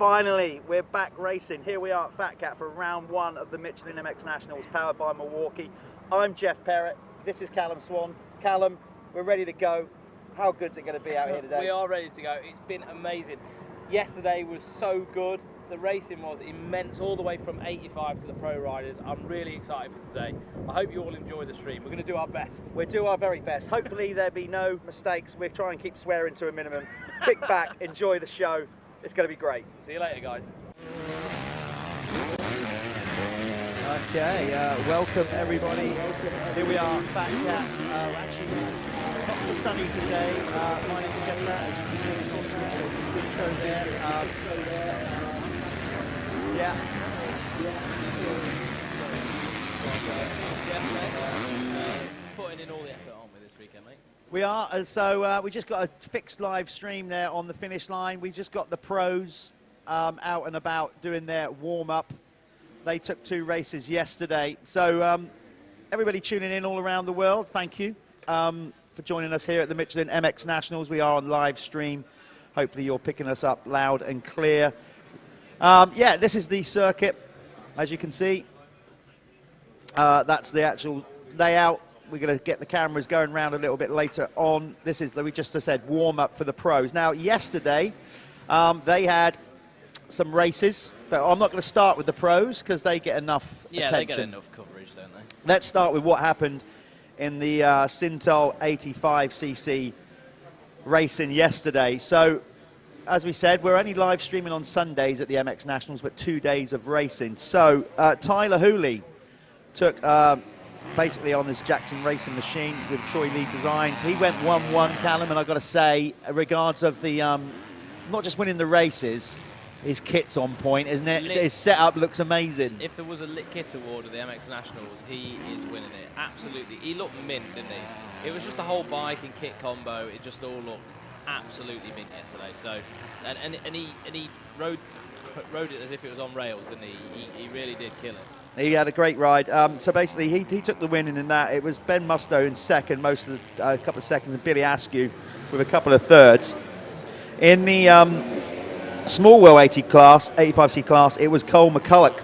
Finally, we're back racing. Here we are at FatCat for round 1 of the Michelin MX Nationals, powered by Milwaukee. I'm Jeff Perrett. This is Callum Swan. Callum, we're ready to go. How good's it going to be out here today? We are ready to go. It's been amazing. Yesterday was so good. The racing was immense all the way from 85 to the pro riders. I'm really excited for today. I hope you all enjoy the stream. We're going to do our best. We'll do our very best. Hopefully there'll be no mistakes. We'll try and keep swearing to a minimum. Kick back, enjoy the show. It's going to be great. See you later, guys. Okay, welcome everybody. Here we are, FatCat. Actually, not so sunny today. My name's Jeff Perrett, as you can see, it's also good intro there. Yeah. Putting in all the effort on with this weekend, mate. We are, so we just got a fixed live stream there on the finish line. We've just got the pros out and about doing their warm-up. They took 2 races yesterday. So everybody tuning in all around the world, thank you for joining us here at the Michelin MX Nationals. We are on live stream. Hopefully you're picking us up loud and clear. Yeah, this is the circuit, as you can see. That's the actual layout. We're going to get the cameras going around a little bit later on. This is, we just said, warm-up for the pros. Now, yesterday, they had some races, but I'm not going to start with the pros because they get enough attention. They get enough coverage, don't they? Let's start with what happened in the Sintel 85cc racing yesterday. So, as we said, we're only live streaming on Sundays at the MX Nationals, but 2 days of racing. So, Tyler Hooley took... basically on this Jackson racing machine with Troy Lee Designs. He went 1-1, Callum, and I've got to say, regards of the, not just winning the races, his kit's on point, isn't it? His setup looks amazing. If there was a Lit Kit award at the MX Nationals, he is winning it. Absolutely. He looked mint, didn't he? It was just the whole bike and kit combo. It just all looked absolutely mint yesterday. So, and he rode it as if it was on rails, didn't he? He really did kill it. He had a great ride. So basically, he took the win in that. It was Ben Musto in second, most of the couple of seconds, and Billy Askew with a couple of thirds. In the small wheel 85C class, it was Cole McCulloch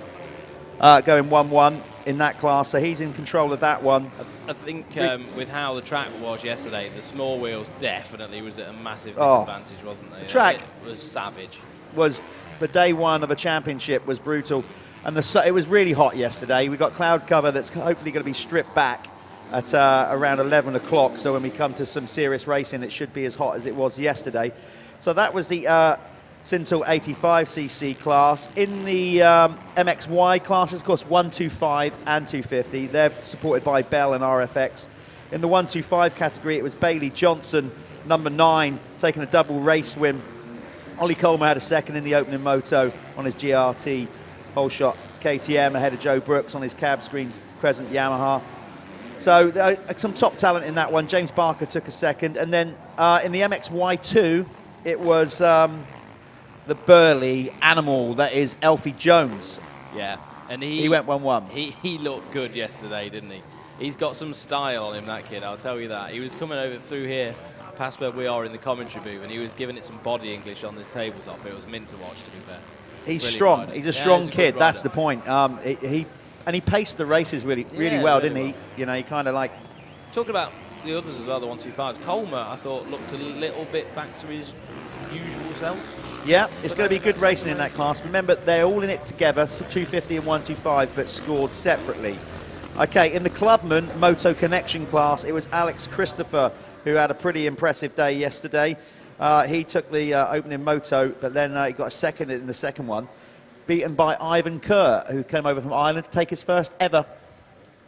going 1-1 in that class. So he's in control of that one. I think with how the track was yesterday, the small wheels definitely was at a massive disadvantage, wasn't they? The track was savage. Was for day 1 of a championship was brutal. And it was really hot yesterday. We've got cloud cover that's hopefully going to be stripped back at around 11 o'clock. So when we come to some serious racing, it should be as hot as it was yesterday. So that was the Sintel 85cc class. In the MXY classes, of course, 125 and 250. They're supported by Bell and RFX. In the 125 category, it was Bailey Johnson, number 9, taking a double race win. Ollie Coleman had a second in the opening moto on his GRT. Whole shot KTM ahead of Joe Brooks on his cab screens Crescent Yamaha. So some top talent in that one. James Barker took a second. And then in the MXY2, it was the burly animal that is Elfie Jones. Yeah. And he went 1-1. He looked good yesterday, didn't he? He's got some style on him, that kid, I'll tell you that. He was coming over through here, past where we are in the commentary booth, and he was giving it some body English on this tabletop. It was mint to watch, to be fair. He's strong. Rider. He's a strong kid. That's the point. He paced the races really well, didn't he? You know, he kind of like. Talking about the others as well, the 125s. Coleman, I thought, looked a little bit back to his usual self. Yeah, it's going to be good racing in that class. Remember, they're all in it together, so 250 and 125, but scored separately. Okay, in the Clubman Moto Connection class, it was Alex Christopher who had a pretty impressive day yesterday. He took the opening moto, but then he got a second in the second one, beaten by Ivan Kerr, who came over from Ireland to take his first ever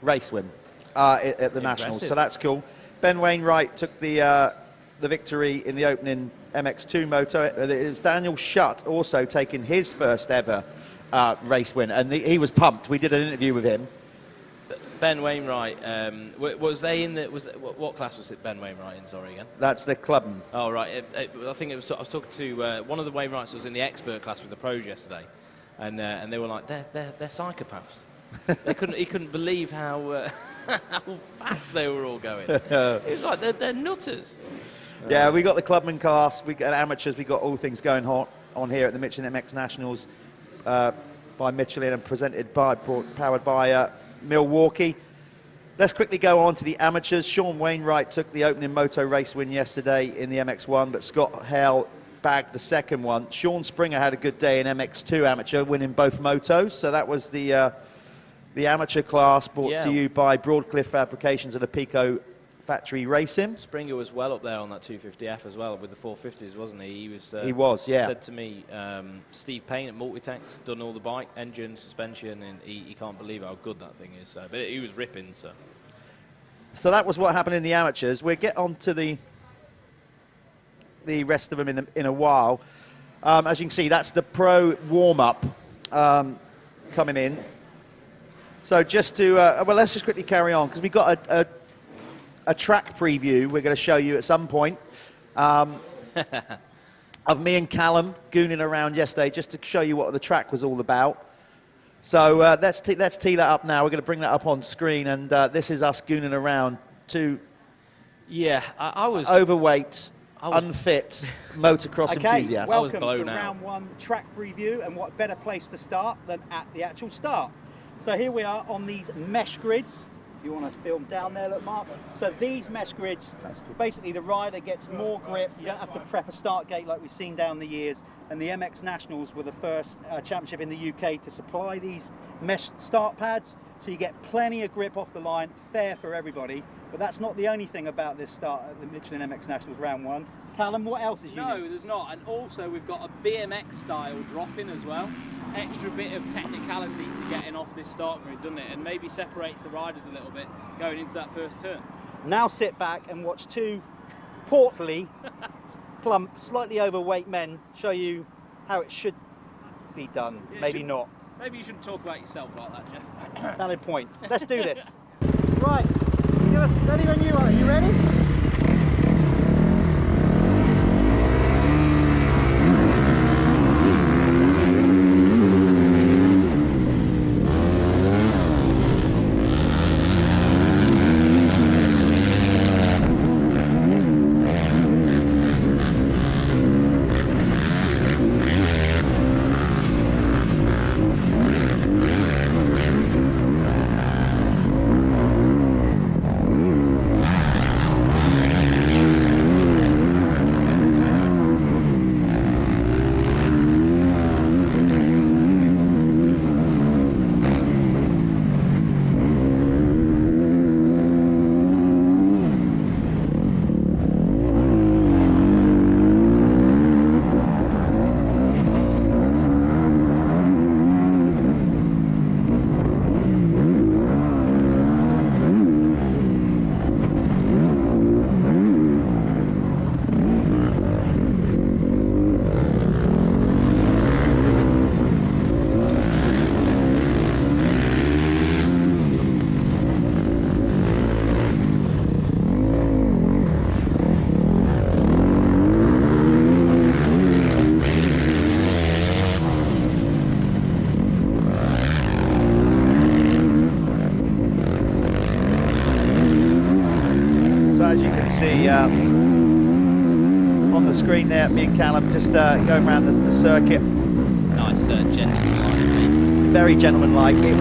race win at the Nationals. So that's cool. Ben Wainwright took the victory in the opening MX2 moto. It was Daniel Shutt also taking his first ever race win, and he was pumped. We did an interview with him. Ben Wainwright, was they in the, what class was it Ben Wainwright in, sorry, again? That's the Clubman. Oh, right. I think it was, I was talking to, one of the Wainwrights was in the expert class with the pros yesterday, and they were like, they're psychopaths. He couldn't believe how fast they were all going. It was like, they're nutters. Yeah, we got the Clubman class, we got amateurs, we got all things going on here at the Michelin MX Nationals by Michelin and powered by Milwaukee. Let's quickly go on to the amateurs. Sean Wainwright took the opening moto race win yesterday in the MX1, but Scott Hale bagged the second one. Sean Springer had a good day in MX2 amateur, winning both motos. So that was the amateur class brought to you by Broadcliff Fabrications and Apico Factory Racing. Springer was well up there on that 250F as well with the 450s, wasn't he? He was, yeah. Said to me, Steve Payne at Multitanks done all the bike, engine, suspension, and he can't believe how good that thing is. So, but he was ripping. So that was what happened in the amateurs. We'll get on to the rest of them in a while. As you can see, that's the pro warm-up coming in. So just to, well, let's just quickly carry on, because we've got a track preview we're going to show you at some point of me and Callum gooning around yesterday, just to show you what the track was all about. So let's tee that up now. We're going to bring that up on screen, and this is us gooning around to I was overweight, unfit motocross enthusiasts. Welcome to round one track preview, and what better place to start than at the actual start. So here we are on these mesh grids. If you want to film down there, look, Mark. So these mesh grids, basically the rider gets more grip. You don't have to prep a start gate like we've seen down the years. And the MX Nationals were the first championship in the UK to supply these mesh start pads. So you get plenty of grip off the line, fair for everybody. But that's not the only thing about this start at the Michelin MX Nationals round one. Callum, what else is unique? No, there's not. And also we've got a BMX style drop-in as well. Extra bit of technicality to getting off this start grid, doesn't it? And maybe separates the riders a little bit going into that first turn. Now sit back and watch two portly, plump, slightly overweight men show you how it should be done. Yeah, maybe not. Maybe you shouldn't talk about yourself like that, Jeff. Valid point. Let's do this. Right, ready when you are. Are you ready? See on the screen there, me and Callum just going around the circuit. Nice, gentleman-like pace. Very gentleman-like. It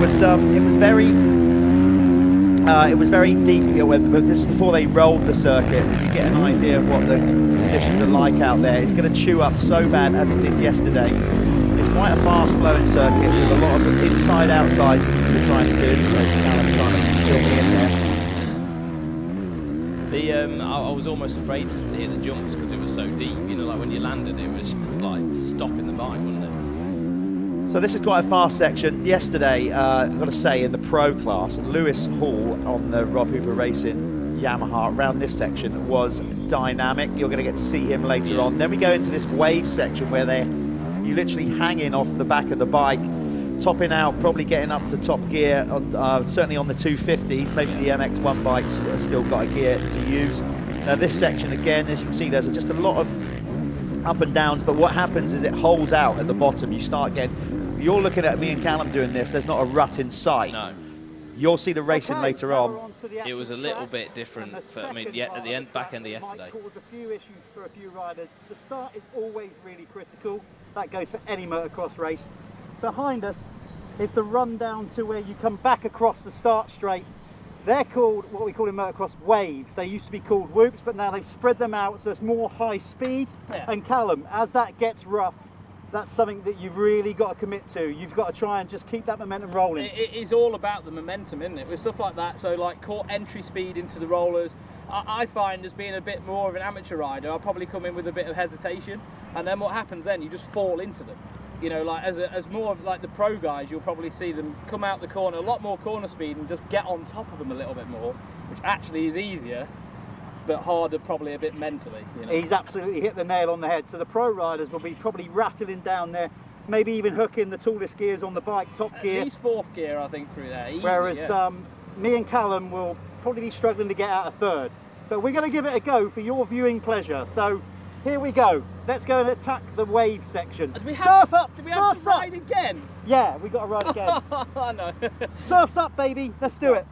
was very deep. This is before they rolled the circuit. You get an idea of what the conditions are like out there. It's going to chew up so bad as it did yesterday. It's quite a fast-flowing circuit with a lot of inside-outside we're trying to do. Callum trying to fill me in there. I was almost afraid to hit the jumps because it was so deep. You know, like when you landed, it was just like stopping the bike, wasn't it? So this is quite a fast section. Yesterday, I've got to say, in the pro class, Lewis Hall on the Rob Hooper Racing Yamaha around this section was dynamic. You're going to get to see him later on. Then we go into this wave section where you literally hanging off the back of the bike, topping out, probably getting up to top gear, certainly on the 250s. Maybe the MX1 bikes have still got a gear to use. Now this section, again, as you can see, there's just a lot of up and downs, but what happens is it holes out at the bottom. You start getting, you're looking at me and Callum doing this, there's not a rut in sight. No. You'll see the racing later on. It was a little bit different, at the end, back end of yesterday. Might cause a few issues for a few riders. The start is always really critical. That goes for any motocross race. Behind us is the run down to where you come back across the start straight. They're called, what we call in motocross, waves. They used to be called whoops, but now they've spread them out so it's more high speed. Yeah. And Callum, as that gets rough, that's something that you've really got to commit to. You've got to try and just keep that momentum rolling. It is all about the momentum, isn't it? With stuff like that, so like caught entry speed into the rollers, I find as being a bit more of an amateur rider, I'll probably come in with a bit of hesitation, and then what happens then, you just fall into them. You know, like as more of like the pro guys, you'll probably see them come out the corner, a lot more corner speed, and just get on top of them a little bit more, which actually is easier, but harder probably a bit mentally. You know? He's absolutely hit the nail on the head. So the pro riders will be probably rattling down there, maybe even hooking the tallest gears on the bike, top gear. At least fourth gear, I think, through there. Easy, whereas yeah. Me and Callum will probably be struggling to get out of third. But we're going to give it a go for your viewing pleasure. So here we go. Let's go and attack the wave section. Surf up! Do we have to ride again? Yeah, we got to ride again. I know. Surf's up, baby. Let's do it.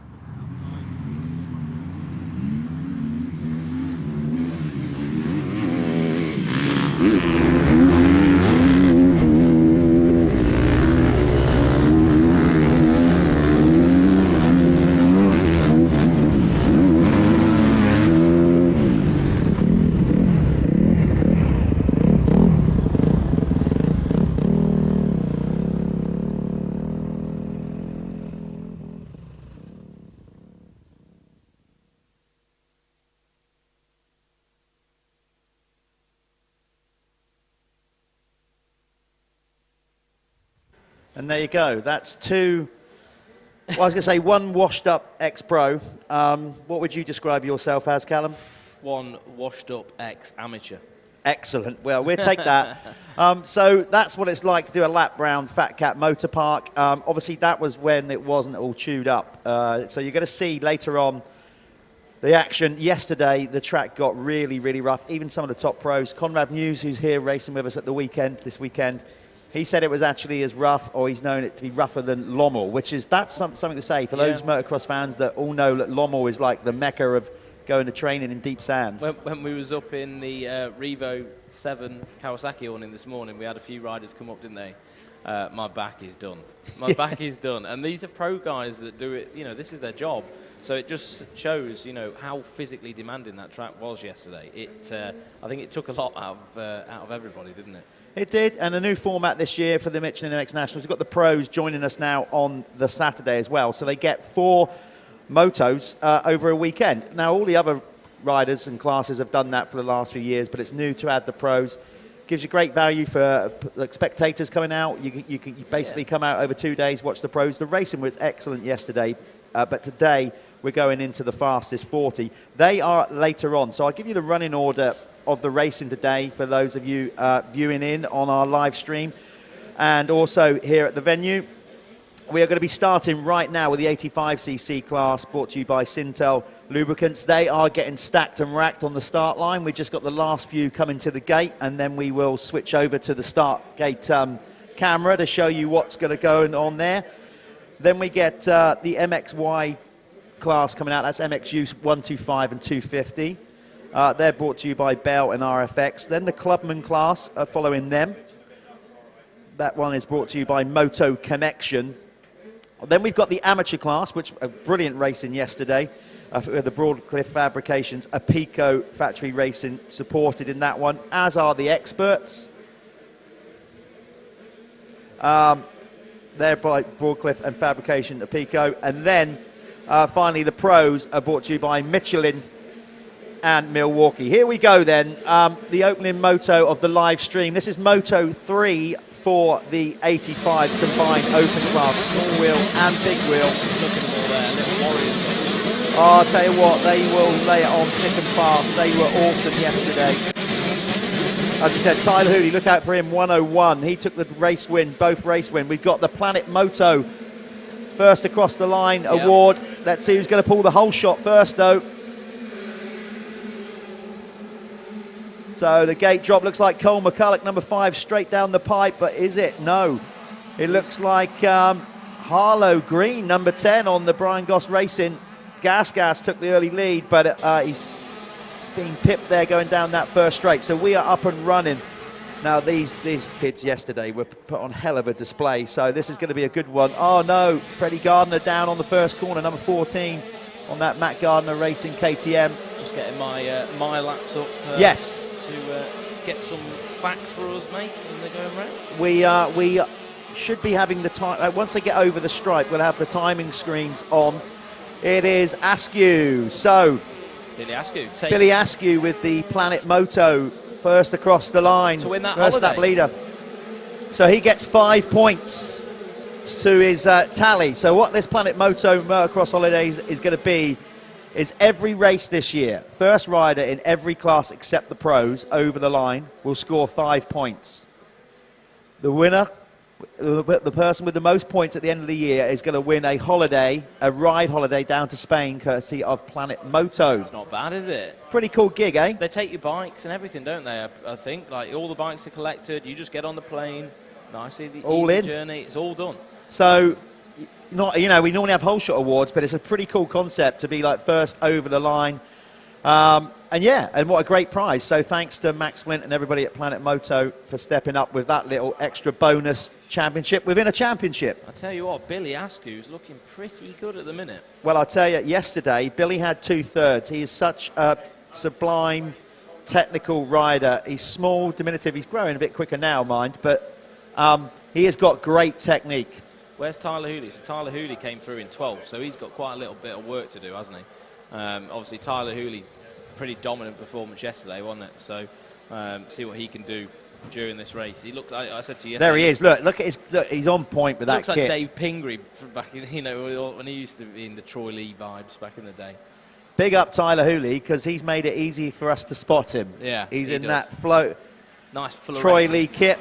And there you go. That's two, well, I was going to say one washed up ex-pro. What would you describe yourself as, Callum? One washed up ex-amateur. Excellent. Well, we'll take that. So that's what it's like to do a lap round FatCat Motoparc. Obviously, that was when it wasn't all chewed up. So you're going to see later on the action. Yesterday, the track got really, really rough. Even some of the top pros. Conrad Muse, who's here racing with us at the weekend, this weekend, he said it was actually as rough, or he's known it to be rougher than Lommel, which is, that's something to say for those motocross fans that all know that Lommel is like the mecca of going to training in deep sand. When we was up in the Revo 7 Kawasaki awning this morning, we had a few riders come up, didn't they? My back is done. My back is done. And these are pro guys that do it, you know, this is their job. So it just shows, you know, how physically demanding that track was yesterday. I think it took a lot out of everybody, didn't it? It did, and a new format this year for the Michelin MX Nationals. We've got the pros joining us now on the Saturday as well. So they get 4 motos over a weekend. Now, all the other riders and classes have done that for the last few years, but it's new to add the pros. Gives you great value for like spectators coming out. You can basically come out over 2 days, watch the pros. The racing was excellent yesterday, but today we're going into the fastest 40. They are later on. So I'll give you the running order of the racing today for those of you viewing in on our live stream, and also here at the venue. We are going to be starting right now with the 85cc class, brought to you by Sintel Lubricants. They are getting stacked and racked on the start line. We've just got the last few coming to the gate, and then we will switch over to the start gate camera to show you what's going to go on there. Then we get the MXY class coming out. That's MXU 125 and 250. They're brought to you by Bell and RFX. Then the Clubman class are following them. That one is brought to you by Moto Connection. Then we've got the amateur class, which a brilliant racing yesterday. The Broadcliff Fabrications, a Pico factory racing supported in that one, as are the experts. They're by Broadcliff and Fabrication, a Pico. And then finally the pros are brought to you by Michelin and Milwaukee. Here we go then, the opening moto of the live stream. This is Moto 3 for the 85 combined open class, small wheel and big wheel. Look at them all there, little warriors. Oh, I'll tell you what, they will lay it on thick and fast. They were awesome yesterday. As I said, Tyler Hooley, look out for him, 101. He took the race win, both race win. We've got the Planet Moto first across the line award. Let's see who's going to pull the whole shot first, though. So the gate drop looks like Cole McCulloch, number 5, straight down the pipe, but is it? No. It looks like Harlow Green, number 10, on the Brian Goss Racing. Gas took the early lead, but he's being pipped there going down that first straight. So we are up and running. Now, these kids yesterday were put on hell of a display, so this is going to be a good one. Oh, no, Freddie Gardner down on the first corner, number 14 on that Matt Gardner Racing KTM. Just getting my laps up. Yes. To get some facts for us, mate, when they're going round. We should be having the time. Once they get over the stripe, we'll have the timing screens on. It is Askew. So, Billy Askew with the Planet Moto first across the line. To win that first holiday. lap leader. So he gets 5 points to his tally. So what this Planet Moto Motocross Holidays is going to be is every race this year, first rider in every class except the pros over the line will score 5 points. The winner, the person with the most points at the end of the year, is going to win a holiday, a ride holiday down to Spain, courtesy of Planet Moto. It's not bad, is it? Pretty cool gig, eh? They take your bikes and everything, don't they? I think, like, all the bikes are collected. You just get on the plane, nicely, the all easy in journey. It's all done. So, not, you know, we normally have whole shot awards, but it's a pretty cool concept to be like first over the line. And yeah, and what a great prize. So thanks to Max Flint and everybody at Planet Moto for stepping up with that little extra bonus championship within a championship. I tell you what, Billy Askew's looking pretty good at the minute. Well, I'll tell you, yesterday, Billy had 2/3. He is such a sublime technical rider. He's small, diminutive. He's growing a bit quicker now, mind, but he has got great technique. Where's Tyler Hooley? So Tyler Hooley came through in 12th, so he's got quite a little bit of work to do, hasn't he? Obviously, Tyler Hooley, pretty dominant performance yesterday, wasn't it? So see what he can do during this race. He looks. I said to you yesterday. There he is. Look at his. Look, he's on point with that looks kit. Like Dave Pingree from back in, you know, when he used to be in the Troy Lee vibes back in the day. Big up Tyler Hooley because he's made it easy for us to spot him. Yeah, he's he in does. that float. Nice Troy Lee kit.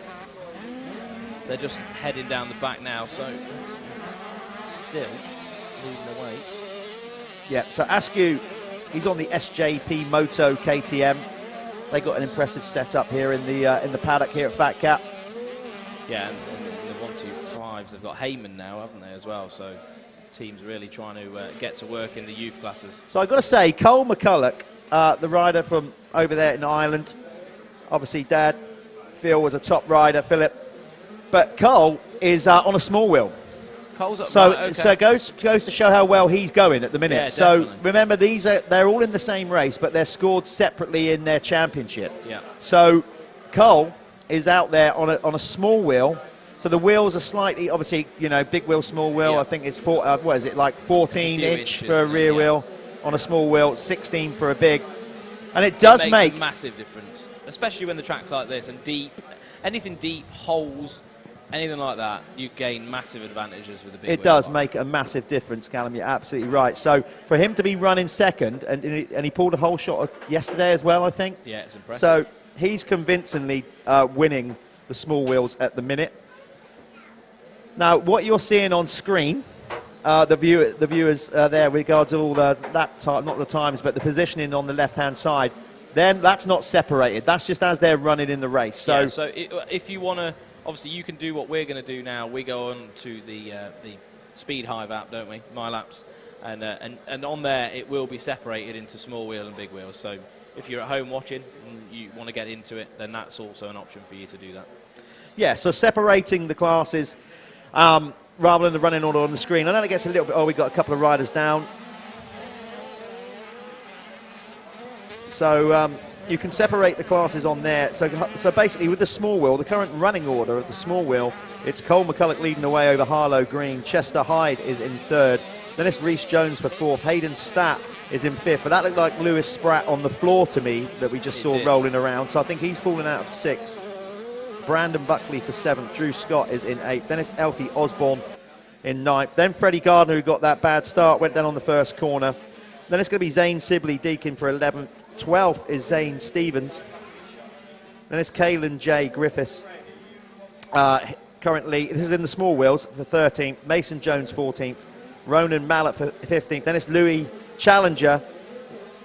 They're just heading down the back now, so still leading the way. Yeah, so Askew, he's on the SJP Moto KTM. They got an impressive setup here in the paddock here at FatCat. Yeah, and the 125s, they've got Heyman now, haven't they, as well? So team's really trying to get to work in the youth classes. So I've got to say, Cole McCulloch, the rider from over there in Ireland, obviously Dad, Phil was a top rider, Philip, but Cole is on a small wheel. Cole's up, So, right, okay. so it goes to show how well he's going at the minute. Yeah, so definitely. remember, they're all in the same race, but they're scored separately in their championship. Yeah. So Cole is out there on a small wheel. So the wheels are slightly, obviously, you know, big wheel, small wheel. Yeah. I think it's what is it, like 14 inch inches, for a rear yeah. wheel on a small wheel, 16 for a big, and it does makes make a massive difference, especially when the track's like this and deep. Anything deep, holes, anything like that, you gain massive advantages with a big wheel. It does bike. make a massive difference, Callum. You're absolutely right. So for him to be running second, and he pulled a whole shot yesterday as well, I think. Yeah, it's impressive. So he's convincingly winning the small wheels at the minute. Now, what you're seeing on screen, the viewers there, regards all that time, not the times, but the positioning on the left-hand side, then that's not separated. That's just as they're running in the race. So, yeah, so if you want to, obviously you can do what we're going to do now. We go on to the Speed Hive app, don't we? My Laps, and on there it will be separated into small wheel and big wheels. So if you're at home watching and you want to get into it, then that's also an option for you to do that. yeah, so separating the classes rather than the running order on the screen. I know it gets a little bit, we've got a couple of riders down. So you can separate the classes on there. So basically with the small wheel, the current running order of the small wheel, it's Cole McCulloch leading the way over Harlow Green. Chester Hyde is in third. Then it's Reece Jones for fourth. Hayden Stapp is in fifth. But that looked like Lewis Spratt on the floor to me that we just saw rolling around. So I think he's fallen out of sixth. Brandon Buckley for seventh. Drew Scott is in eighth. Then it's Elfie Osborne in ninth. Then Freddie Gardner, who got that bad start, went down on the first corner. Then it's going to be Zane Sibley Deakin for 11th. 12th is Zane Stevens. Then it's Kalen J. Griffiths. Currently, this is in the small wheels, for 13th. Mason Jones, 14th. Ronan Mallet for 15th. Then it's Louis Challenger.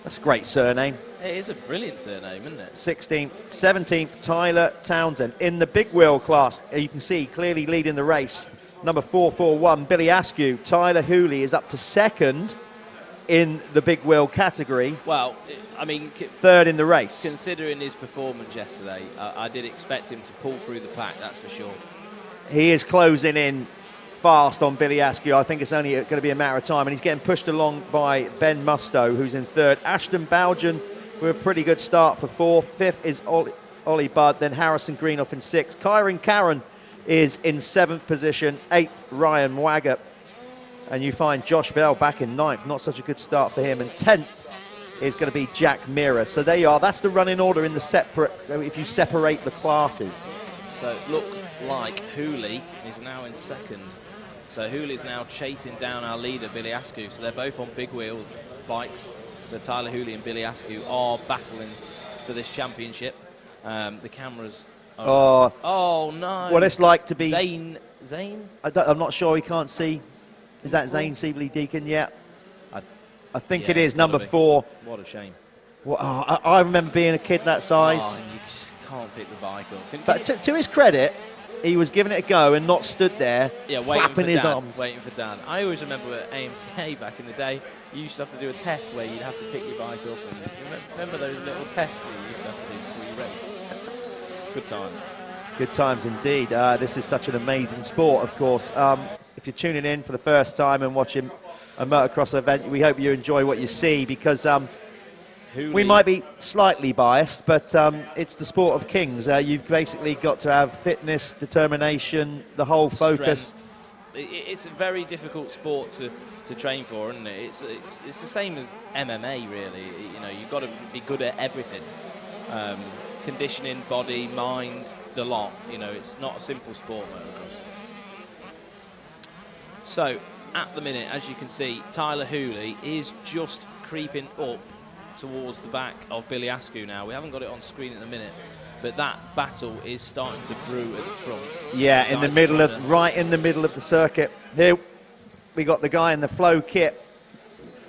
That's a great surname. It is a brilliant surname, isn't it? 16th. 17th, Tyler Townsend. In the big wheel class, you can see clearly leading the race. Number 441, Billy Askew. Tyler Hooley is up to second. in the big wheel category. Well, I mean, third in the race. Considering his performance yesterday, I did expect him to pull through the pack, that's for sure. He is closing in fast on Billy Askew. I think it's only going to be a matter of time, and he's getting pushed along by Ben Musto, who's in third. Ashton Bowden with a pretty good start for fourth. Fifth is Ollie Budd, then Harrison Greenoff in sixth. Kyron Karen is in seventh position. Eighth, Ryan Waggett. And you find Josh Vell back in ninth. Not such a good start for him. And 10th is going to be Jack Meara. So there you are. That's the running order in the separate, if you separate the classes. So it looked like Hooley is now in second. So Hooley's now chasing down our leader, Billy Askew. So they're both on big wheel bikes. So Tyler Hooley and Billy Askew are battling for this championship. The cameras are... Oh, no. What it's like to be... Zane? I'm not sure. He can't see. Is that Zane Sibley Deacon? Yeah. I think it is, number 4. What a shame. Well, I remember being a kid that size. Oh, and you just can't pick the bike up. But to his credit, he was giving it a go and not stood there, flapping his arms. Waiting for Dan. I always remember at AMCA back in the day, you used to have to do a test where you'd have to pick your bike up. And remember those little tests that you used to have to do before you raced? Good times. Good times indeed. This is such an amazing sport, of course. If you're tuning in for the first time and watching a motocross event, we hope you enjoy what you see, because we might be slightly biased, but it's the sport of kings. You've basically got to have fitness, determination, the whole focus. Strength. It's a very difficult sport to train for, isn't it? It's the same as MMA, really. You know, you've got to be good at everything. Conditioning, body, mind, the lot. You know, it's not a simple sport, motocross. So, at the minute, as you can see, Tyler Hooley is just creeping up towards the back of Billy Askew now. We haven't got it on screen at the minute, but that battle is starting to brew at the front. Yeah, in the middle of, right in the middle of the circuit. Here we got the guy in the flow kit,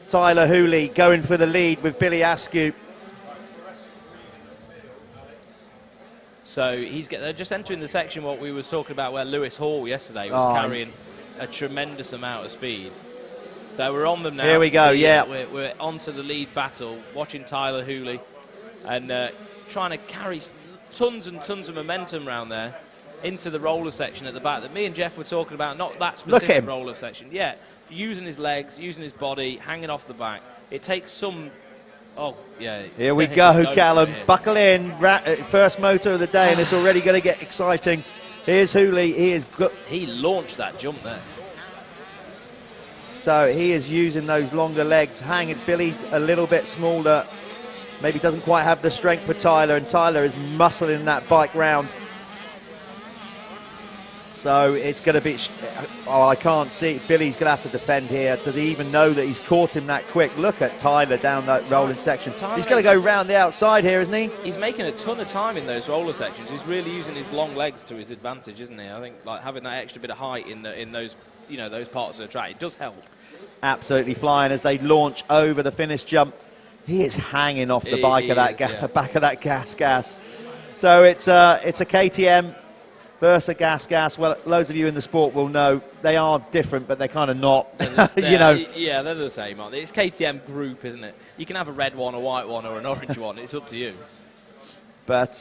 Tyler Hooley, going for the lead with Billy Askew. So they're just entering the section what we was talking about, where Lewis Hall yesterday was carrying a tremendous amount of speed. So we're on them now. Here we go, We're onto the lead battle, watching Tyler Hooley, and trying to carry tons and tons of momentum around there into the roller section at the back that me and Jeff were talking about, not that specific roller section. Yeah, using his legs, using his body, hanging off the back. It takes some... Oh, yeah. Here we go, Callum. Buckle in. First moto of the day, and it's already going to get exciting. Here's Hooley. He launched that jump there. So he is using those longer legs. Billy's a little bit smaller. Maybe doesn't quite have the strength for Tyler, and Tyler is muscling that bike round. So it's going to be... Oh, I can't see. Billy's going to have to defend here. Does he even know that he's caught him that quick? Look at Tyler down that rolling section. He's going to go round the outside here, isn't he? He's making a ton of time in those roller sections. He's really using his long legs to his advantage, isn't he? I think like having that extra bit of height in those, you know, those parts of the track, it does help. Absolutely flying as they launch over the finish jump. He is hanging off the back of that gas. So it's a KTM versus gas. Well, loads of you in the sport will know they are different, but they're kind of not. You know. Yeah, they're the same, aren't they? It's KTM group, isn't it? You can have a red one, a white one, or an orange one. It's up to you. But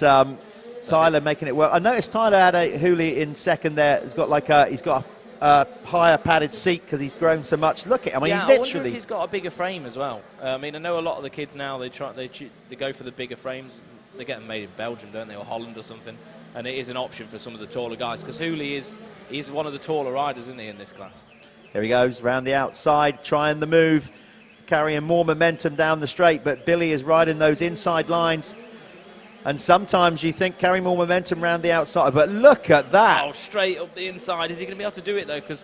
Tyler making it work. I noticed Tyler had a Hooley in second there. He's got a higher padded seat because he's grown so much. Look at him. I mean, yeah, he's I wonder if he's got a bigger frame as well. I mean, I know a lot of the kids now they go for the bigger frames. They get them made in Belgium, don't they, or Holland or something. And it is an option for some of the taller guys, because Hooley is one of the taller riders, isn't he, in this class? Here he goes round the outside, trying the move, carrying more momentum down the straight. But Billy is riding those inside lines. And sometimes you think carry more momentum around the outside, but look at that. Oh, straight up the inside. Is he going to be able to do it, though? Because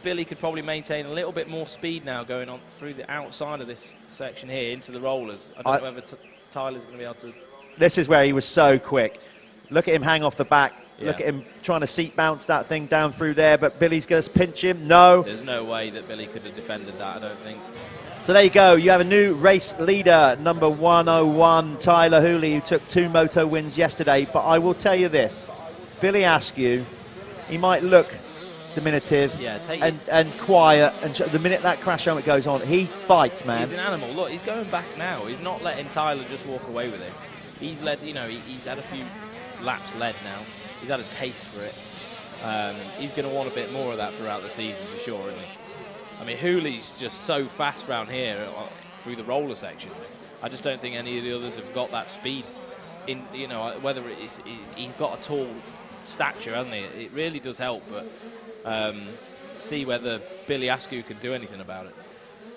Billy could probably maintain a little bit more speed now going on through the outside of this section here into the rollers. I don't know whether Tyler's going to be able to... This is where he was so quick. Look at him hang off the back. Yeah. Look at him trying to seat bounce that thing down through there, but Billy's going to pinch him. No. There's no way that Billy could have defended that, I don't think. So there you go. You have a new race leader, number 101, Tyler Hooley, who took 2 moto wins yesterday. But I will tell you this, Billy Askew, he might look diminutive, Yeah, and quiet. And the minute that crash helmet goes on, he fights, man. He's an animal. Look, he's going back now. He's not letting Tyler just walk away with it. He's led, you know, he's had a few laps led now. He's had a taste for it. He's going to want a bit more of that throughout the season for sure, isn't he? I mean, Hooley's just so fast around here through the roller sections. I just don't think any of the others have got that speed. In, you know, whether he's got a tall stature, hasn't he? It really does help, but see whether Billy Askew can do anything about it.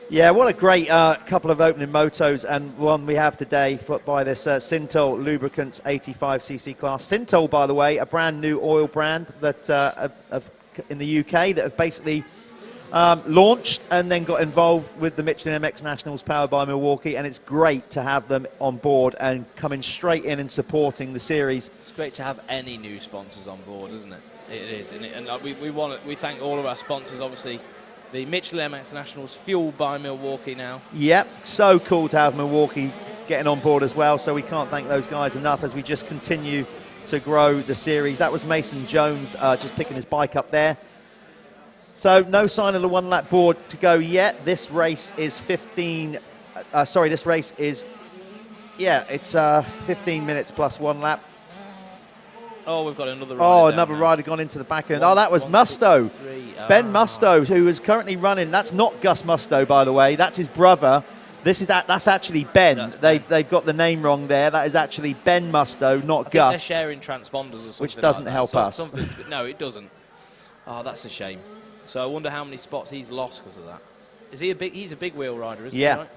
Yeah, what a great couple of opening motos, and one we have today by this Syntol Lubricants 85cc class. Syntol, by the way, a brand new oil brand that in the UK that have basically launched and then got involved with the Michelin MX Nationals powered by Milwaukee, and it's great to have them on board and coming straight in and supporting the series. It's great to have any new sponsors on board, isn't it? It is, and we thank all of our sponsors, obviously. The Michelin MX Nationals, fueled by Milwaukee now. Yep, so cool to have Milwaukee getting on board as well, so we can't thank those guys enough as we just continue to grow the series. That was Mason Jones just picking his bike up there. So no sign of the one-lap board to go yet. This race is 15 minutes plus one lap. Oh, we've got another rider. Oh, another rider gone into the back end. That was Musto. Ben Musto, who is currently running. That's not Gus Musto, by the way. That's his brother. That's actually Ben. They've got the name wrong there. That is actually Ben Musto, not Gus. They're sharing transponders or something. Which doesn't like help us. No, it doesn't. Oh, that's a shame. So I wonder how many spots he's lost because of that. He's a big wheel rider, isn't he? Right?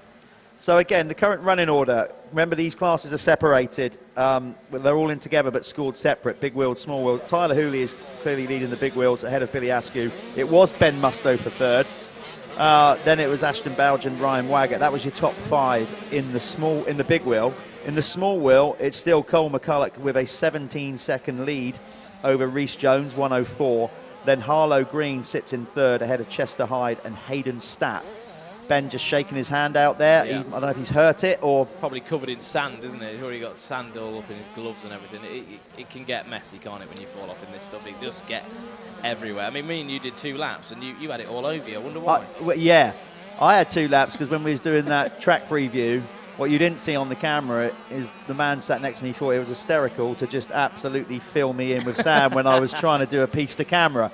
So again, the current running order, remember these classes are separated. They're all in together but scored separate, big wheel, small wheel. Tyler Hooley is clearly leading the big wheels ahead of Billy Askew. It was Ben Musto for third. Then it was Ashton Bouge and Ryan Waggett. That was your top five in the big wheel. In the small wheel, it's still Cole McCulloch with a 17-second lead over Rhys Jones, 104. Then Harlow Green sits in third ahead of Chester Hyde and Hayden Stapp. Ben just shaking his hand out there. Yeah. I don't know if he's hurt it or... Probably covered in sand, isn't it? He's already got sand all up in his gloves and everything. It can get messy, can't it, when you fall off in this stuff? It just gets everywhere. I mean, me and you did 2 laps and you had it all over you. I wonder why. Yeah, I had 2 laps because when we was doing that track preview, what you didn't see on the camera is the man sat next to me thought it was hysterical to just absolutely fill me in with sand when I was trying to do a piece to camera.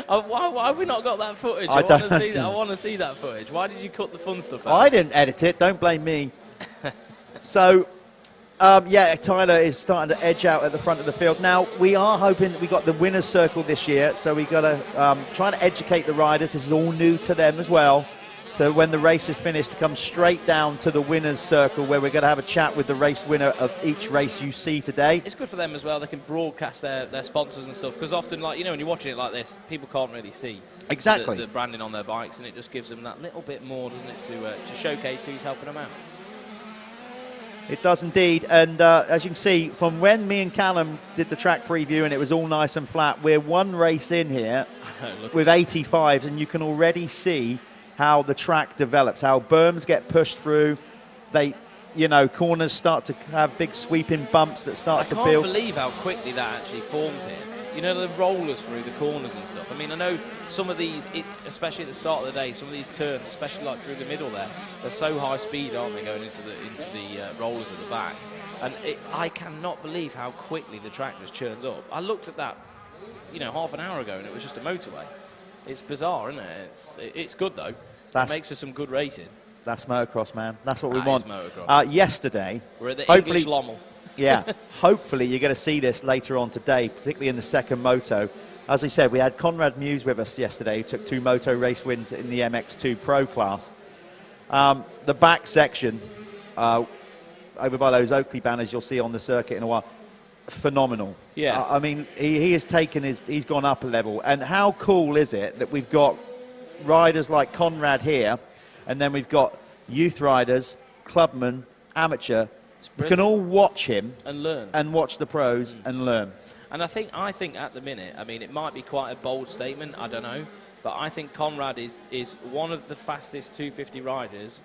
Why have we not got that footage? I want to see that footage. Why did you cut the fun stuff out? I didn't edit it. Don't blame me. So, Tyler is starting to edge out at the front of the field. Now, we are hoping we got the winner's circle this year, so we got to try to educate the riders. This is all new to them as well. So when the race is finished, to come straight down to the winner's circle where we're going to have a chat with the race winner of each race you see today. It's good for them as well. They can broadcast their sponsors and stuff because often, like, you know, when you're watching it like this, people can't really see exactly the branding on their bikes, and it just gives them that little bit more, doesn't it, to showcase who's helping them out. It does indeed, and as you can see, from when me and Callum did the track preview and it was all nice and flat, we're one race in here with 85s, and you can already see how the track develops, how berms get pushed through. Corners start to have big sweeping bumps that start to build. I can't believe how quickly that actually forms here. You know, the rollers through the corners and stuff. I mean, I know some of these, especially at the start of the day, some of these turns, especially like through the middle there, they're so high speed, aren't they, going into the rollers at the back. And I cannot believe how quickly the track just churns up. I looked at that, half an hour ago, and it was just a motorway. It's bizarre, isn't it? It's good, though. It makes for some good racing. That's motocross, man. That's what we want. Motocross. Yesterday, we're at the English Lommel. Yeah, hopefully you're going to see this later on today, particularly in the second moto. As I said, we had Conrad Muse with us yesterday, who took 2 moto race wins in the MX2 Pro class. The back section, over by those Oakley banners you'll see on the circuit in a while, phenomenal. Yeah. I mean, he has he's gone up a level. And how cool is it that we've got riders like Conrad here, and then we've got youth riders, clubmen, amateur. We can all watch him and learn, and watch the pros and learn. And I think at the minute, I mean, it might be quite a bold statement, I don't know, but I think Conrad is one of the fastest 250 riders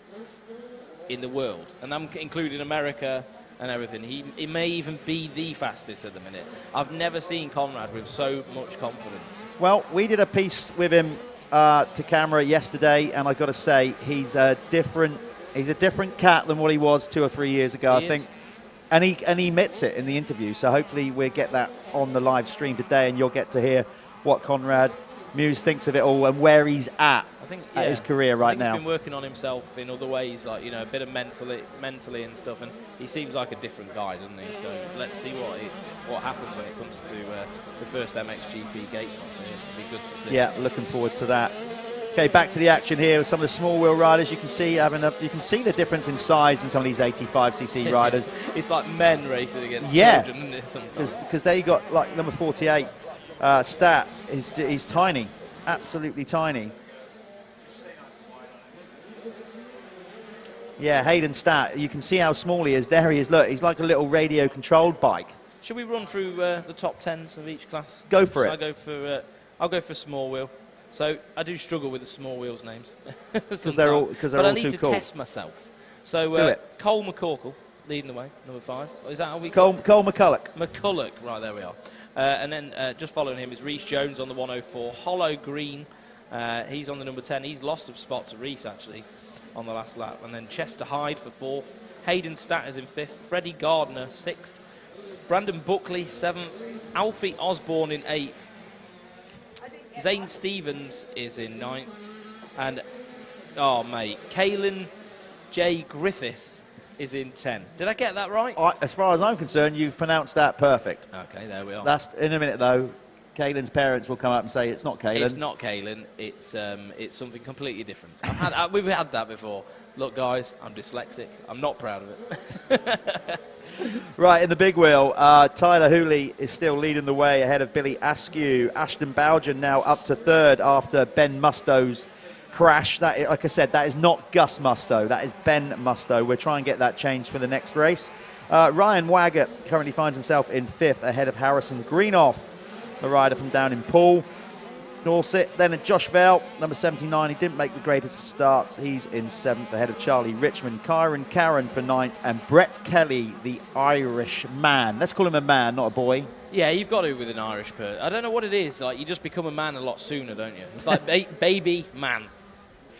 in the world, and I'm including America and everything. He may even be the fastest at the minute. I've never seen Conrad with so much confidence. Well, we did a piece with him to camera yesterday, and I've got to say, he's a different cat than what he was 2 or 3 years ago, I think. And he admits it in the interview, so hopefully we'll get that on the live stream today, and you'll get to hear what Conrad Muse thinks of it all and where he's at his career right now. He's been working on himself in other ways, like, you know, a bit of mentally and stuff, and he seems like a different guy, doesn't he? So let's see what happens when it comes to the first MXGP gate. It'll be good to see. Yeah, looking forward to that. Okay, back to the action here with some of the small wheel riders. You can see you can see the difference in size in some of these 85cc riders. It's like men racing against children, isn't it, sometimes? Because there you got like number 48, Stat. He's tiny, absolutely tiny. Yeah, Hayden Stat. You can see how small he is. There he is. Look, he's like a little radio-controlled bike. Should we run through the top 10s of each class? Go for it. I'll go for small wheel. So I do struggle with the small wheels names because they're all too cool. But I need to test myself. So do it. Cole McCorkle leading the way, number 5. Is that how we Cole McCulloch. McCulloch, right, there we are. And then just following him is Reece Jones on the 104. Hollow Green, he's on the number 10. He's lost a spot to Reece, actually, on the last lap. And then Chester Hyde for 4th. Hayden Statt is in 5th. Freddie Gardner, 6th. Brandon Buckley, 7th. Alfie Osborne in 8th. Zane Stevens is in 9th. And, oh, mate, Caelan J. Griffiths is in 10. Did I get that right? As far as I'm concerned, you've pronounced that perfect. Okay, there we are. That's in a minute, though. Caelan's parents will come up and say it's not Caelan. It's not Caelan. It's something completely different. We've had that before. Look, guys, I'm dyslexic. I'm not proud of it. Right, in the big wheel, Tyler Hooley is still leading the way ahead of Billy Askew. Ashton Bowden now up to 3rd after Ben Musto's crash. That is, like I said, that is not Gus Musto. That is Ben Musto. We'll try and get that changed for the next race. Ryan Waggett currently finds himself in 5th ahead of Harrison Greenoff, the rider from down in Poole. Dorset. Then Josh Vale, number 79. He didn't make the greatest of starts. He's in 7th ahead of Charlie Richmond. Kyron Karen for 9th. And Brett Kelly, the Irish man. Let's call him a man, not a boy. Yeah, you've got to with an Irish person. I don't know what it is. Like, you just become a man a lot sooner, don't you? It's like baby man.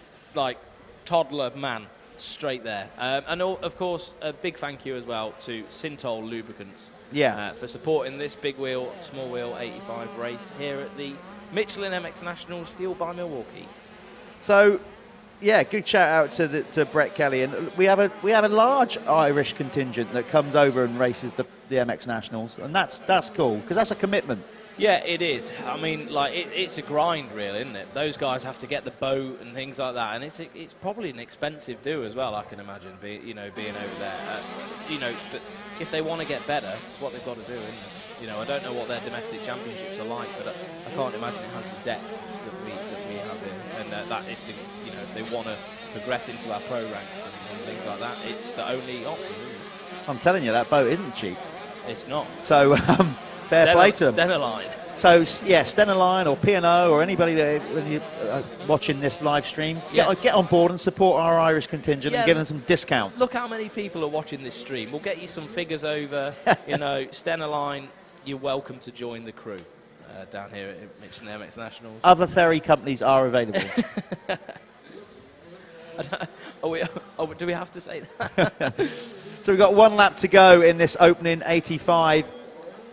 It's like toddler man. Straight there. And of course, a big thank you as well to Sintol Lubricants. Yeah. For supporting this big wheel, small wheel 85 race here at the Michelin MX Nationals, fueled by Milwaukee. So, yeah, good shout out to Brett Kelly, and we have a large Irish contingent that comes over and races the MX Nationals, and that's cool because that's a commitment. Yeah, it is. I mean, like it's a grind, really, isn't it? Those guys have to get the boat and things like that, and it's probably an expensive do as well. I can imagine, being over there. But if they want to get better, it's what they've got to do, isn't it? I don't know what their domestic championships are like, but I can't imagine it has the depth that we have here. And that if they want to progress into our pro ranks and things like that, it's the only option, isn't it? I'm telling you, that boat isn't cheap. It's not. So fair play to them. Stenaline. So yeah, Stenaline or P&O or anybody that when you watching this live stream, get on board and support our Irish contingent and give them some discount. Look how many people are watching this stream. We'll get you some figures over. Stenaline, you're welcome to join the crew down here at Michelin MX Nationals. Other ferry companies are available. Do we have to say that? So we've got 1 lap to go in this opening 85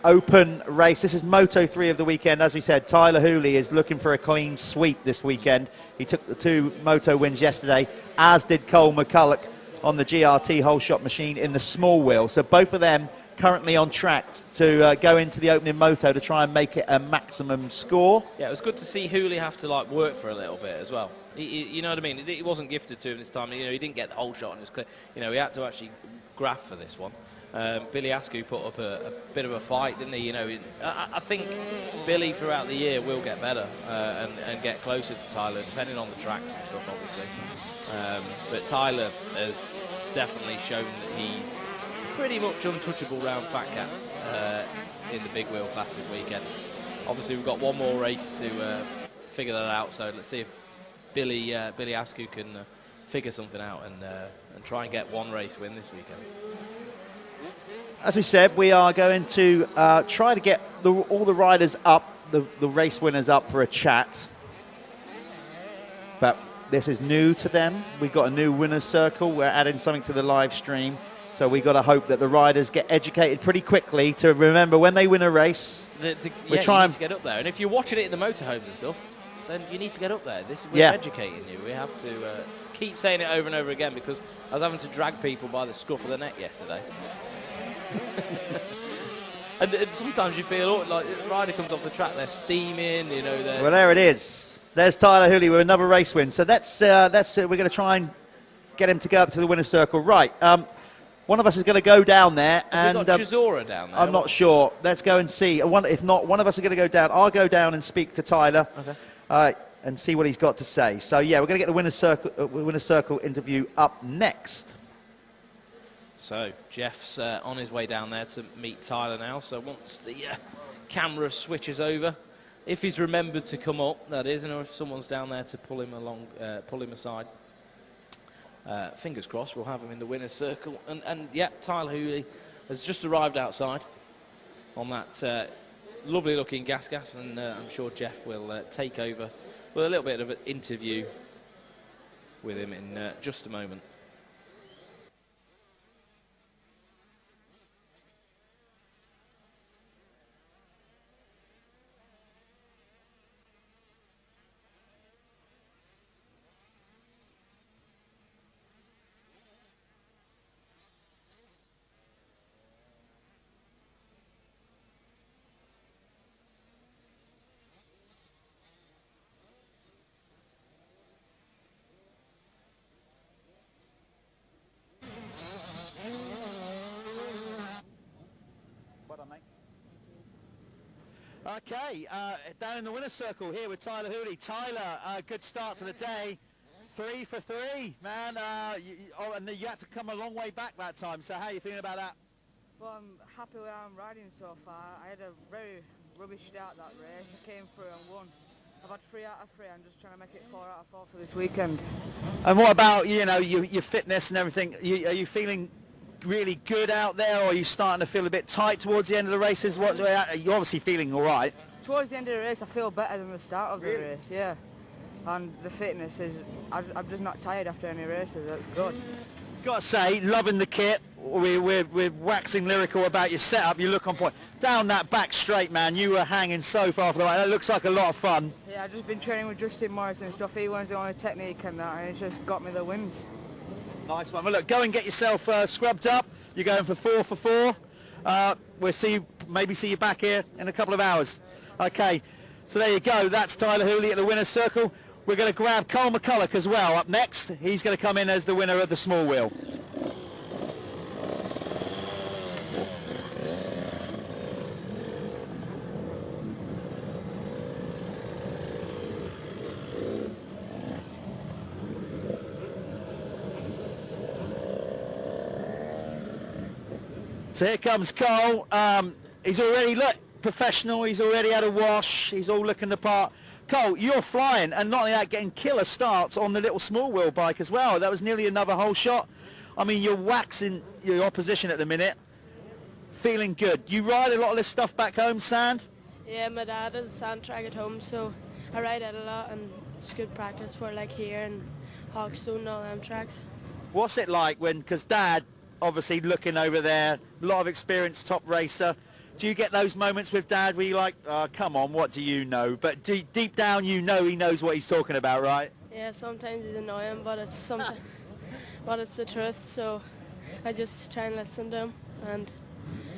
open race. This is Moto 3 of the weekend. As we said, Tyler Hooley is looking for a clean sweep this weekend. He took the 2 Moto wins yesterday, as did Cole McCulloch on the GRT whole shot machine in the small wheel. So both of them currently on track to go into the opening Moto to try and make it a maximum score. Yeah, it was good to see Hooley have to work for a little bit as well. You know what I mean? It wasn't gifted to him this time. He didn't get the whole shot and it was clear. He had to actually graph for this one. Billy Askew put up a bit of a fight, didn't he? I think Billy throughout the year will get better and get closer to Tyler, depending on the tracks and stuff, obviously. But Tyler has definitely shown that he's pretty much untouchable round Fat Cats in the big wheel class this weekend. Obviously, we've got one more race to figure that out, so let's see if Billy Askew can figure something out and try and get one race win this weekend. as we said, we are going to try to get all the riders up, the race winners up for a chat. But this is new to them. We've got a new winner's circle. We're adding something to the live stream. So we've got to hope that the riders get educated pretty quickly to remember when they win a race. We're trying to get up there. And if you're watching it in the motorhomes and stuff, then you need to get up there. We're educating you. We have to keep saying it over and over again, because I was having to drag people by the scruff of the neck yesterday. and sometimes you feel like the rider comes off the track, they're steaming, you know. Well, there it is. There's Tyler Hooley with another race win. So that's we're going to try and get him to go up to the winner's circle. Right. One of us is going to go down there. Have we got Chisora down there? I'm not sure. Let's go and see. If not, one of us are going to go down. I'll go down and speak to Tyler. Okay. And see what he's got to say. So, yeah, we're going to get the winner's circle interview up next. So, Jeff's on his way down there to meet Tyler now. So, once the camera switches over, if he's remembered to come up, that is, and if someone's down there to pull him along, pull him aside, fingers crossed, we'll have him in the winner's circle. And yeah, Tyler Hooley has just arrived outside on that lovely-looking gas, and I'm sure Jeff will take over with a little bit of an interview with him in just a moment. Okay, down in the winner's circle here with Tyler Hooley. Tyler, good start to the day. 3 for 3, man. And you had to come a long way back that time. So how are you feeling about that? Well, I'm happy where I'm riding so far. I had a very rubbish start that race. I came through and won. I've had 3 out of 3. I'm just trying to make it 4 out of 4 for this weekend. And what about, you know, your fitness and everything? Are you feeling really good out there, or are you starting to feel a bit tight towards the end of the races? You're obviously feeling all right. Towards the end of the race, I feel better than the start of the race, yeah. And the fitness is, I'm just not tired after any races. That's good. Got to say, loving the kit. We're waxing lyrical about your setup. You look on point. Down that back straight, man, you were hanging so far for the right. That looks like a lot of fun. Yeah, I've just been training with Justin Morris and stuff. He wins the only technique and that, and it's just got me the wins. Nice one. Well, look, go and get yourself scrubbed up. You're going for 4 for 4. We'll maybe see you back here in a couple of hours. Okay, so there you go. That's Tyler Hooley at the winner's circle. We're going to grab Callum McCulloch as well up next. He's going to come in as the winner of the small wheel. So here comes Cole. He's already professional. He's already had a wash. He's all looking the part. Cole, you're flying, and not only that, getting killer starts on the little small wheel bike as well. That was nearly another whole shot. I mean, you're waxing your opposition at the minute. Feeling good. You ride a lot of this stuff back home, sand? Yeah, my dad has a sand track at home, so I ride it a lot, and it's good practice for like here and Hawkstone and all them tracks. What's it like because Dad, obviously looking over there, a lot of experience, top racer. Do you get those moments with Dad where you're like, oh, come on, what do you know? But deep down, you know he knows what he's talking about, right? Yeah, sometimes he's annoying, but it's but it's the truth. So I just try and listen to him, and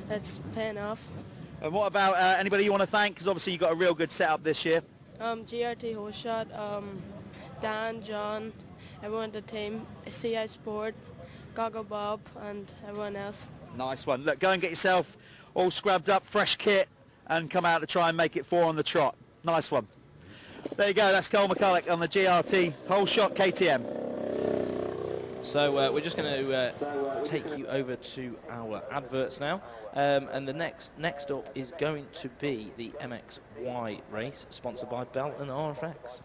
it's paying off. And what about anybody you want to thank? Because obviously you got a real good setup this year. GRT Host Shot, Dan, John, everyone at the team, CI Sport, Goggle Bob, and everyone else. Nice one. Look, go and get yourself all scrubbed up, fresh kit, and come out to try and make it 4 on the trot. Nice one. There you go. That's Cole McCulloch on the GRT Whole Shot KTM. So we're just going to take you over to our adverts now, and the next up is going to be the MXY race, sponsored by Bell and RFX.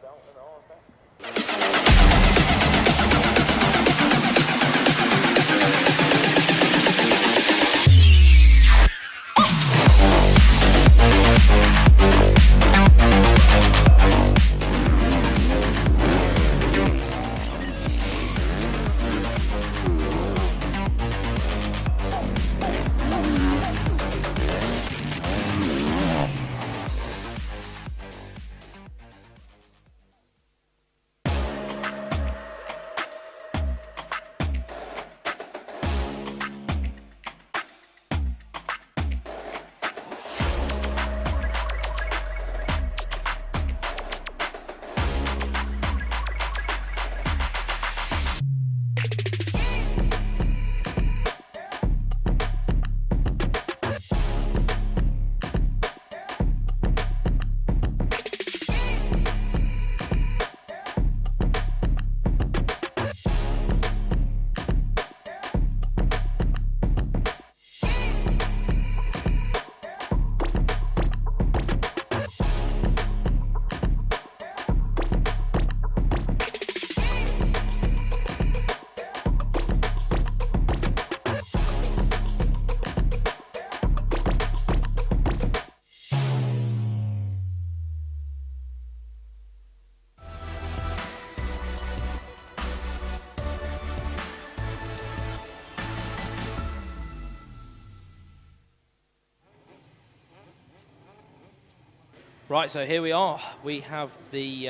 Right, so here we are. We have the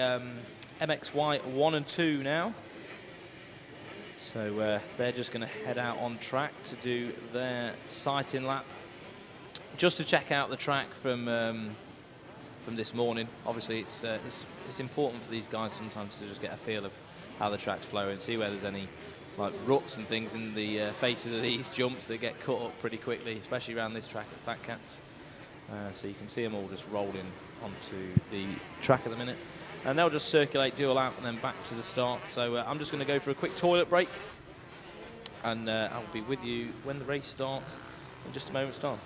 MXY 1 and 2 now. So they're just going to head out on track to do their sighting lap. Just to check out the track from this morning. Obviously, it's important for these guys sometimes to just get a feel of how the track's flowing, see where there's any like ruts and things in the faces of these jumps that get cut up pretty quickly, especially around this track at FatCats. So you can see them all just rolling onto the track at the minute. And they'll just circulate, do a lap, and then back to the start. So I'm just going to go for a quick toilet break. And I'll be with you when the race starts in just a moment's time.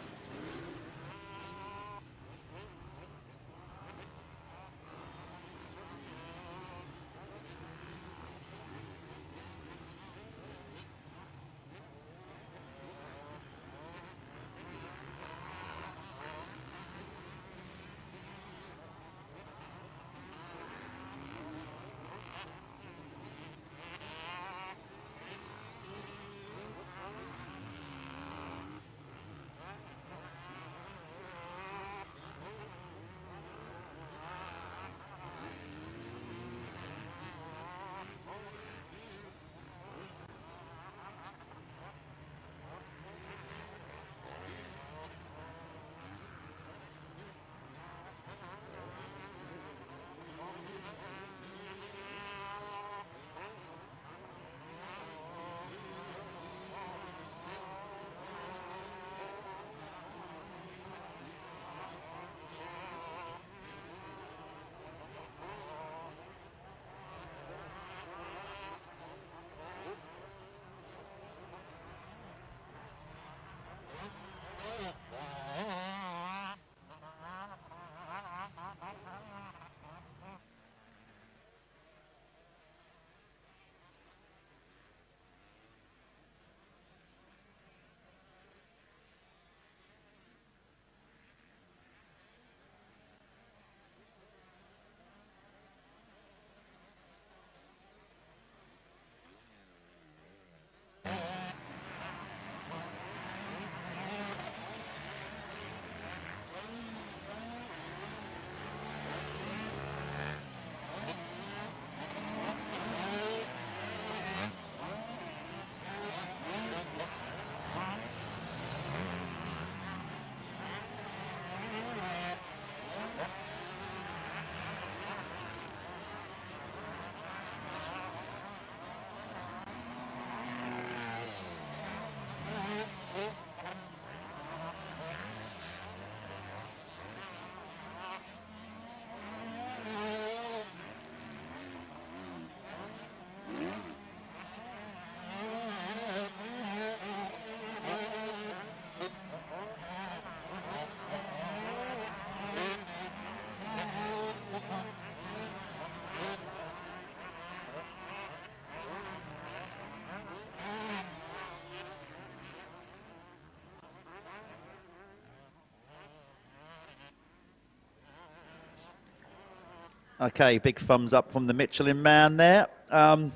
Okay, big thumbs up from the Michelin man there. So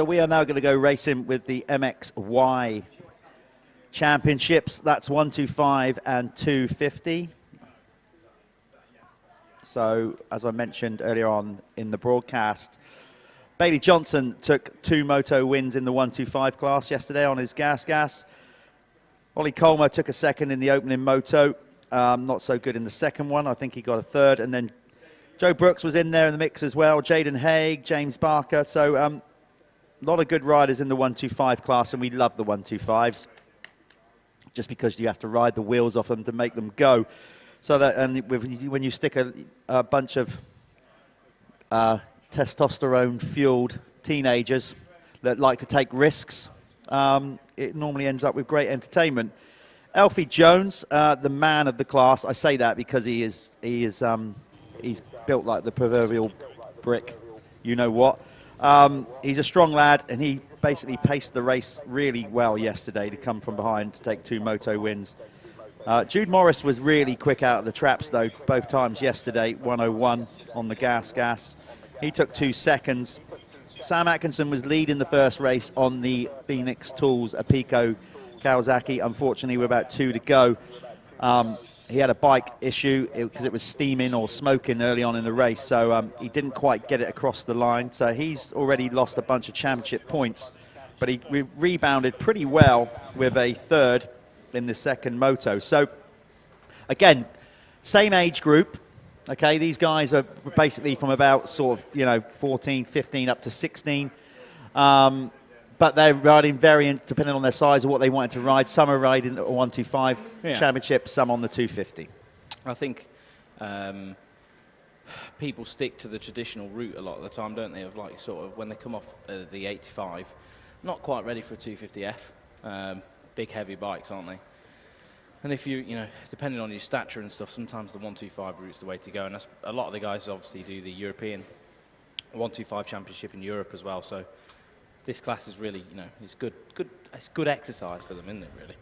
we are now going to go racing with the MXY Championships. That's 125 and 250. So, as I mentioned earlier on in the broadcast, Bailey Johnson took 2 moto wins in the 125 class yesterday on his gas. Ollie Colmer took a second in the opening moto. Not so good in the second one. I think he got a third. And then Joe Brooks was in there in the mix as well. Jaden Haig, James Barker. So a lot of good riders in the 125 class, and we love the 125s just because you have to ride the wheels off them to make them go. So that, and when you stick a bunch of testosterone-fueled teenagers that like to take risks, it normally ends up with great entertainment. Alfie Jones, the man of the class. I say that because he's built like the proverbial brick. You know what? He's a strong lad, and he basically paced the race really well yesterday to come from behind to take 2 moto wins. Jude Morris was really quick out of the traps, though, both times yesterday, 101 on the gas. He took 2 seconds. Sam Atkinson was leading the first race on the Phoenix Tools Apico Kawasaki. Unfortunately, with about 2 to go, he had a bike issue because it was steaming or smoking early on in the race, so he didn't quite get it across the line. So he's already lost a bunch of championship points, but he rebounded pretty well with a third in the second moto. So again, same age group. Okay, these guys are basically from about sort of 14, 15 up to 16. But they're riding variant depending on their size or what they wanted to ride. Some are riding a 125 championship, some on the 250. I think people stick to the traditional route a lot of the time, don't they? Of like sort of when they come off the 85, not quite ready for a 250F. Big heavy bikes, aren't they? And if you depending on your stature and stuff, sometimes the 125 route's the way to go. And that's, a lot of the guys obviously do the European 125 championship in Europe as well. So this class is really, it's good exercise for them, isn't it, really?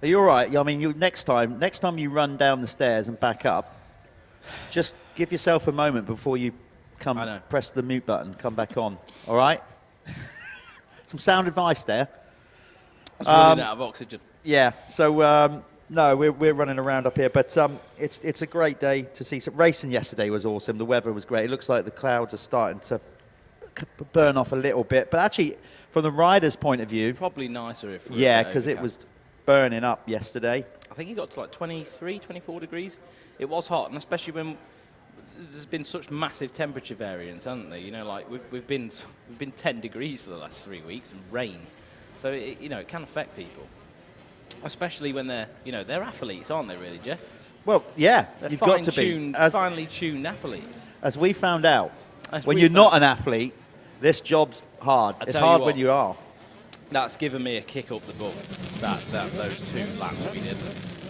Are you all right? I mean, next time you run down the stairs and back up, just give yourself a moment before you press the mute button, come back on, all right? Some sound advice there. It's running out of oxygen. Yeah, so, no, we're running around up here, but it's a great day to see. Some racing yesterday was awesome. The weather was great. It looks like the clouds are starting to burn off a little bit, but actually from the rider's point of view, probably nicer if because it was burning up yesterday. I think it got to like 23, 24 degrees. It was hot, and especially when there's been such massive temperature variance, hasn't there? Like we've been 10 degrees for the last 3 weeks and rain, so it can affect people, especially when they're athletes, aren't they? Really, Jeff? Well, yeah, they're you've got to be finely tuned athletes. As we found out, when you're not an athlete, this job's hard. It's hard when you are. That's given me a kick up the bum, those 2 laps we did.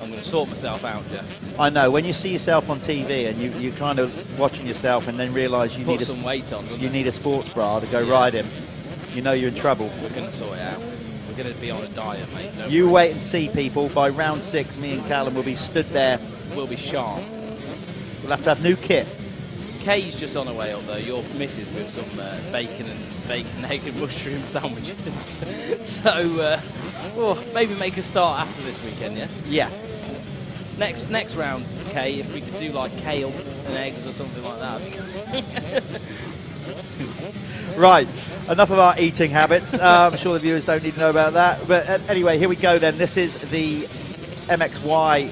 I'm going to sort myself out, Jeff. I know. When you see yourself on TV and you're kind of watching yourself and then realise you need some weight on, you need a sports bra to go riding, you're in trouble. We're going to sort it out. We're going to be on a diet, mate. You wait and see, people. By round 6, me and Callum will be stood there. We'll be sharp. We'll have to have new kit. Kay's just on her way up there, your missus, with some bacon, egg and mushroom sandwiches. So, maybe make a start after this weekend, yeah? Yeah. Next round, Kay, if we could do like kale and eggs or something like that. Right, enough of our eating habits. I'm sure the viewers don't need to know about that. But anyway, here we go then. This is the MXY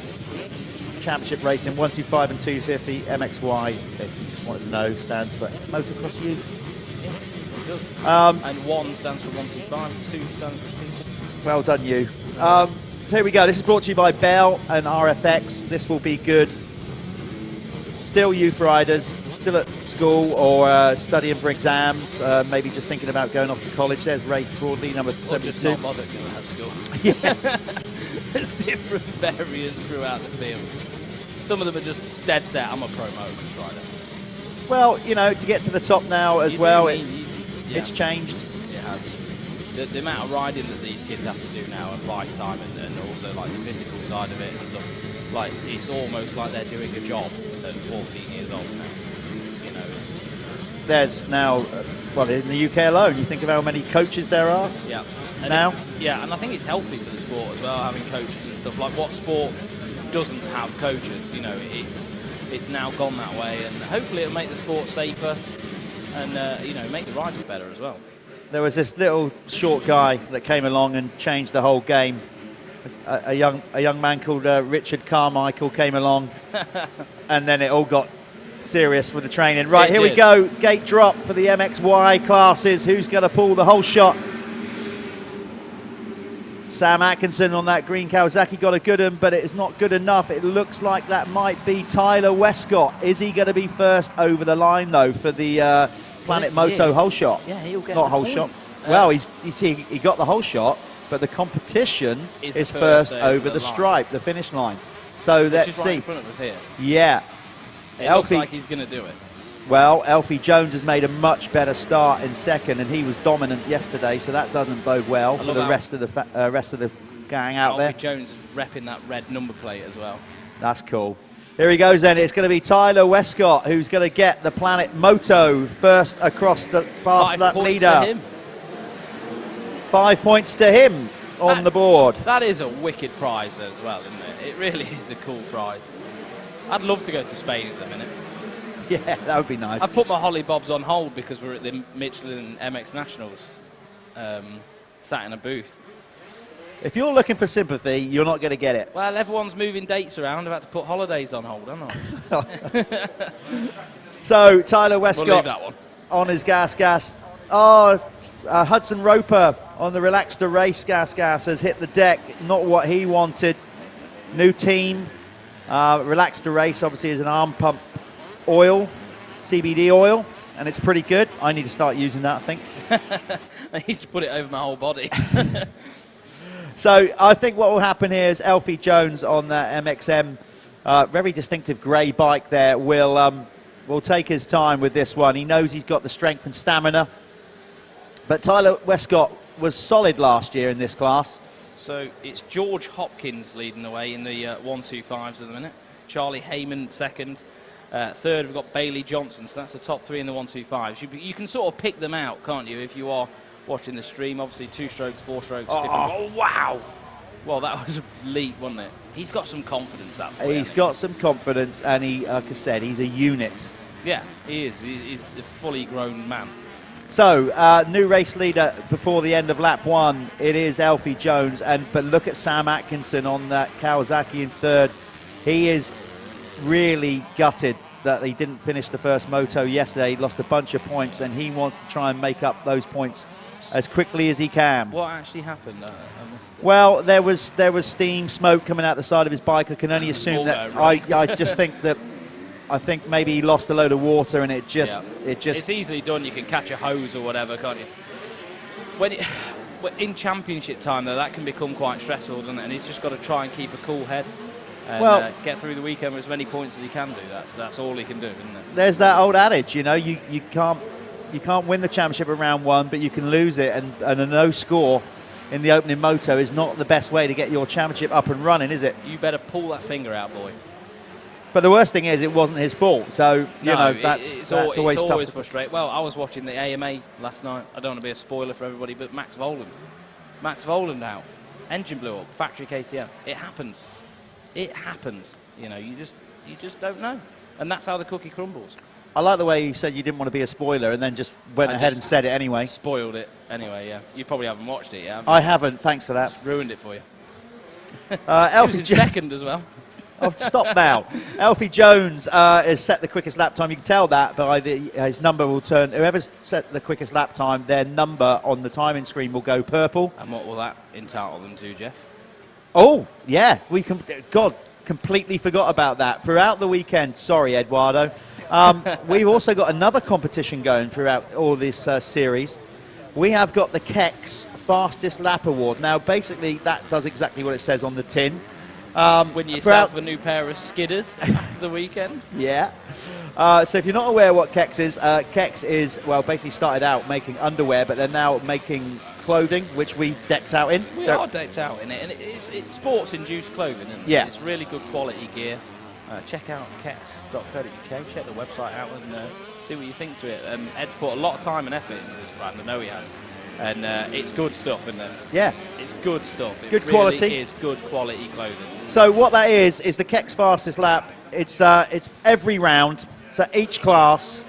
Championship racing, 125 and 250. MXY, if you just wanted to know, stands for Motocross Youth. It does. And 1 stands for 125, 2 stands for 2. Well done, you. So here we go. This is brought to you by Bell and RFX. This will be good. Still youth riders, still at school or studying for exams, maybe just thinking about going off to college. There's Ray Broadley, number 72. Just not bothered going to school. Yeah. There's different variants throughout the field. Some of them are just dead set. I'm a pro motocross rider. Well, to get to the top now as it's changed. It has. The amount of riding that these kids have to do now and bike time and also like the physical side of it and stuff, like it's almost like they're doing a job at 14 years old now. There's now, in the UK alone, you think of how many coaches there are. Yeah. And now. And I think it's healthy for the sport as well, having coaches and stuff. Like what sport doesn't have coaches? It's now gone that way, and hopefully it'll make the sport safer and make the riders better as well. There was this little short guy that came along and changed the whole game. A young man called Richard Carmichael came along, and then it all got serious with the training. Right, here we go. Gate drop for the MXY classes. Who's going to pull the whole shot? Sam Atkinson on that green Kawasaki got a good one, but it is not good enough. It looks like that might be Tyler Westcott. Is he going to be first over the line, though, for the Planet Moto whole shot? Yeah, he'll get not whole shot. Well, he got the whole shot, but the competition is first over the stripe, the finish line. So let's see. Right in front of us here. Yeah. It looks like he's going to do it. Well, Elfie Jones has made a much better start in second, and he was dominant yesterday, so that doesn't bode well for the rest of the gang out there. Elfie Jones is repping that red number plate as well. That's cool. Here he goes then. It's going to be Tyler Westcott who's going to get the Planet Moto first across past that leader. 5 points to him on the board. That is a wicked prize as well, isn't it? It really is a cool prize. I'd love to go to Spain at the minute. Yeah, that would be nice. I've put my Holly Bobs on hold because we're at the Michelin MX Nationals, sat in a booth. If you're looking for sympathy, you're not going to get it. Well, everyone's moving dates around. I've had to put holidays on hold, haven't I? So Tyler Westcott We'll leave that one. on his gas. Oh, Hudson Roper on the Relaxed to Race gas has hit the deck. Not what he wanted. New team. Relaxed to Race obviously is an arm pump oil, CBD oil, and it's pretty good. I need to start using that, I think. I need to put it over my whole body. So I think what will happen here is Alfie Jones on that MXM, very distinctive grey bike there, will take his time with this one. He knows he's got the strength and stamina. But Tyler Westcott was solid last year in this class. So it's George Hopkins leading the way in the 125s at the minute. Charlie Heyman second. Third, we've got Bailey Johnson. So that's the top three in the 125s. You can sort of pick them out, can't you, if you are watching the stream. Obviously, 2 strokes, 4 strokes. Oh, wow! Well, that was a leap, wasn't it? He's got some confidence, that boy. He's got some confidence, and he, like I said, he's a unit. Yeah, he is. He's a fully grown man. So, new race leader before the end of lap 1, it is Alfie Jones. But look at Sam Atkinson on that Kawasaki in third. He is really gutted that he didn't finish the first moto yesterday. He lost a bunch of points, and he wants to try and make up those points as quickly as he can. What actually happened? I missed it. Well, there was steam, smoke coming out the side of his bike. I can only assume that. I just think that. I think maybe he lost a load of water, and it just. It's easily done. You can catch a hose or whatever, can't you? When in championship time, though, that can become quite stressful, doesn't it? And he's just got to try and keep a cool head and get through the weekend with as many points as he can do. That's all he can do, isn't it? There's that old adage, you know, you can't win the championship in round 1, but you can lose it, and a no score in the opening moto is not the best way to get your championship up and running, is it? You better pull that finger out, boy. But the worst thing is, it wasn't his fault. So that's always tough. Always frustrating. Well, I was watching the AMA last night. I don't want to be a spoiler for everybody, but Max Voland out, engine blew up, factory KTM. It happens. You know, you just don't know, and that's how the cookie crumbles. I like the way you said you didn't want to be a spoiler, and then just went ahead and said it anyway. Spoiled it anyway. Yeah, you probably haven't watched it yet. I haven't. Thanks for that. It's ruined it for you. Alfie was in second as well. Oh, stop now. Alfie Jones has set the quickest lap time. You can tell that by his number will turn. Whoever's set the quickest lap time, their number on the timing screen will go purple. And what will that entitle them to, Jeff? Oh, yeah. Completely forgot about that. Throughout the weekend, sorry, Eduardo, we've also got another competition going throughout all this series. We have got the Kex Fastest Lap Award. Now, basically, that does exactly what it says on the tin. Win yourself a new pair of skidders after the weekend. Yeah. So if you're not aware what Kex is, well, basically started out making underwear, but they're now making clothing, which we decked out in. We are decked out in it, and it's sports-induced clothing, isn't it? Yeah. It's really good quality gear. Check out kex.co.uk, check the website out and see what you think to it. Ed's put a lot of time and effort into this brand, I know he has. And it's good stuff, isn't it? Yeah. It's good stuff. It's good quality. It is good quality clothing. So what that is the Kex Fastest Lap. It's every round, so each class,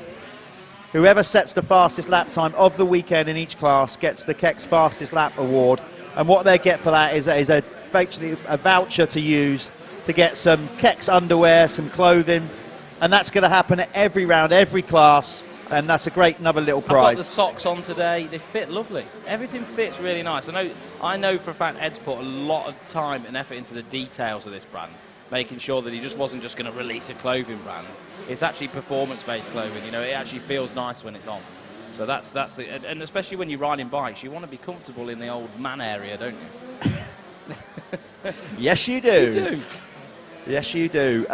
whoever sets the fastest lap time of the weekend in each class gets the Kex Fastest Lap Award. And what they get for that is basically a voucher to use to get some Kex underwear, some clothing, and that's going to happen at every round, every class. And that's another little prize. I've got the socks on today. They fit lovely. Everything fits really nice. I know for a fact Ed's put a lot of time and effort into the details of this brand, making sure that he just wasn't just going to release a clothing brand. It's actually performance-based clothing. You know, it actually feels nice when it's on. So that's and especially when you're riding bikes, you want to be comfortable in the old man area, don't you? Yes, you do. You do. Yes, you do.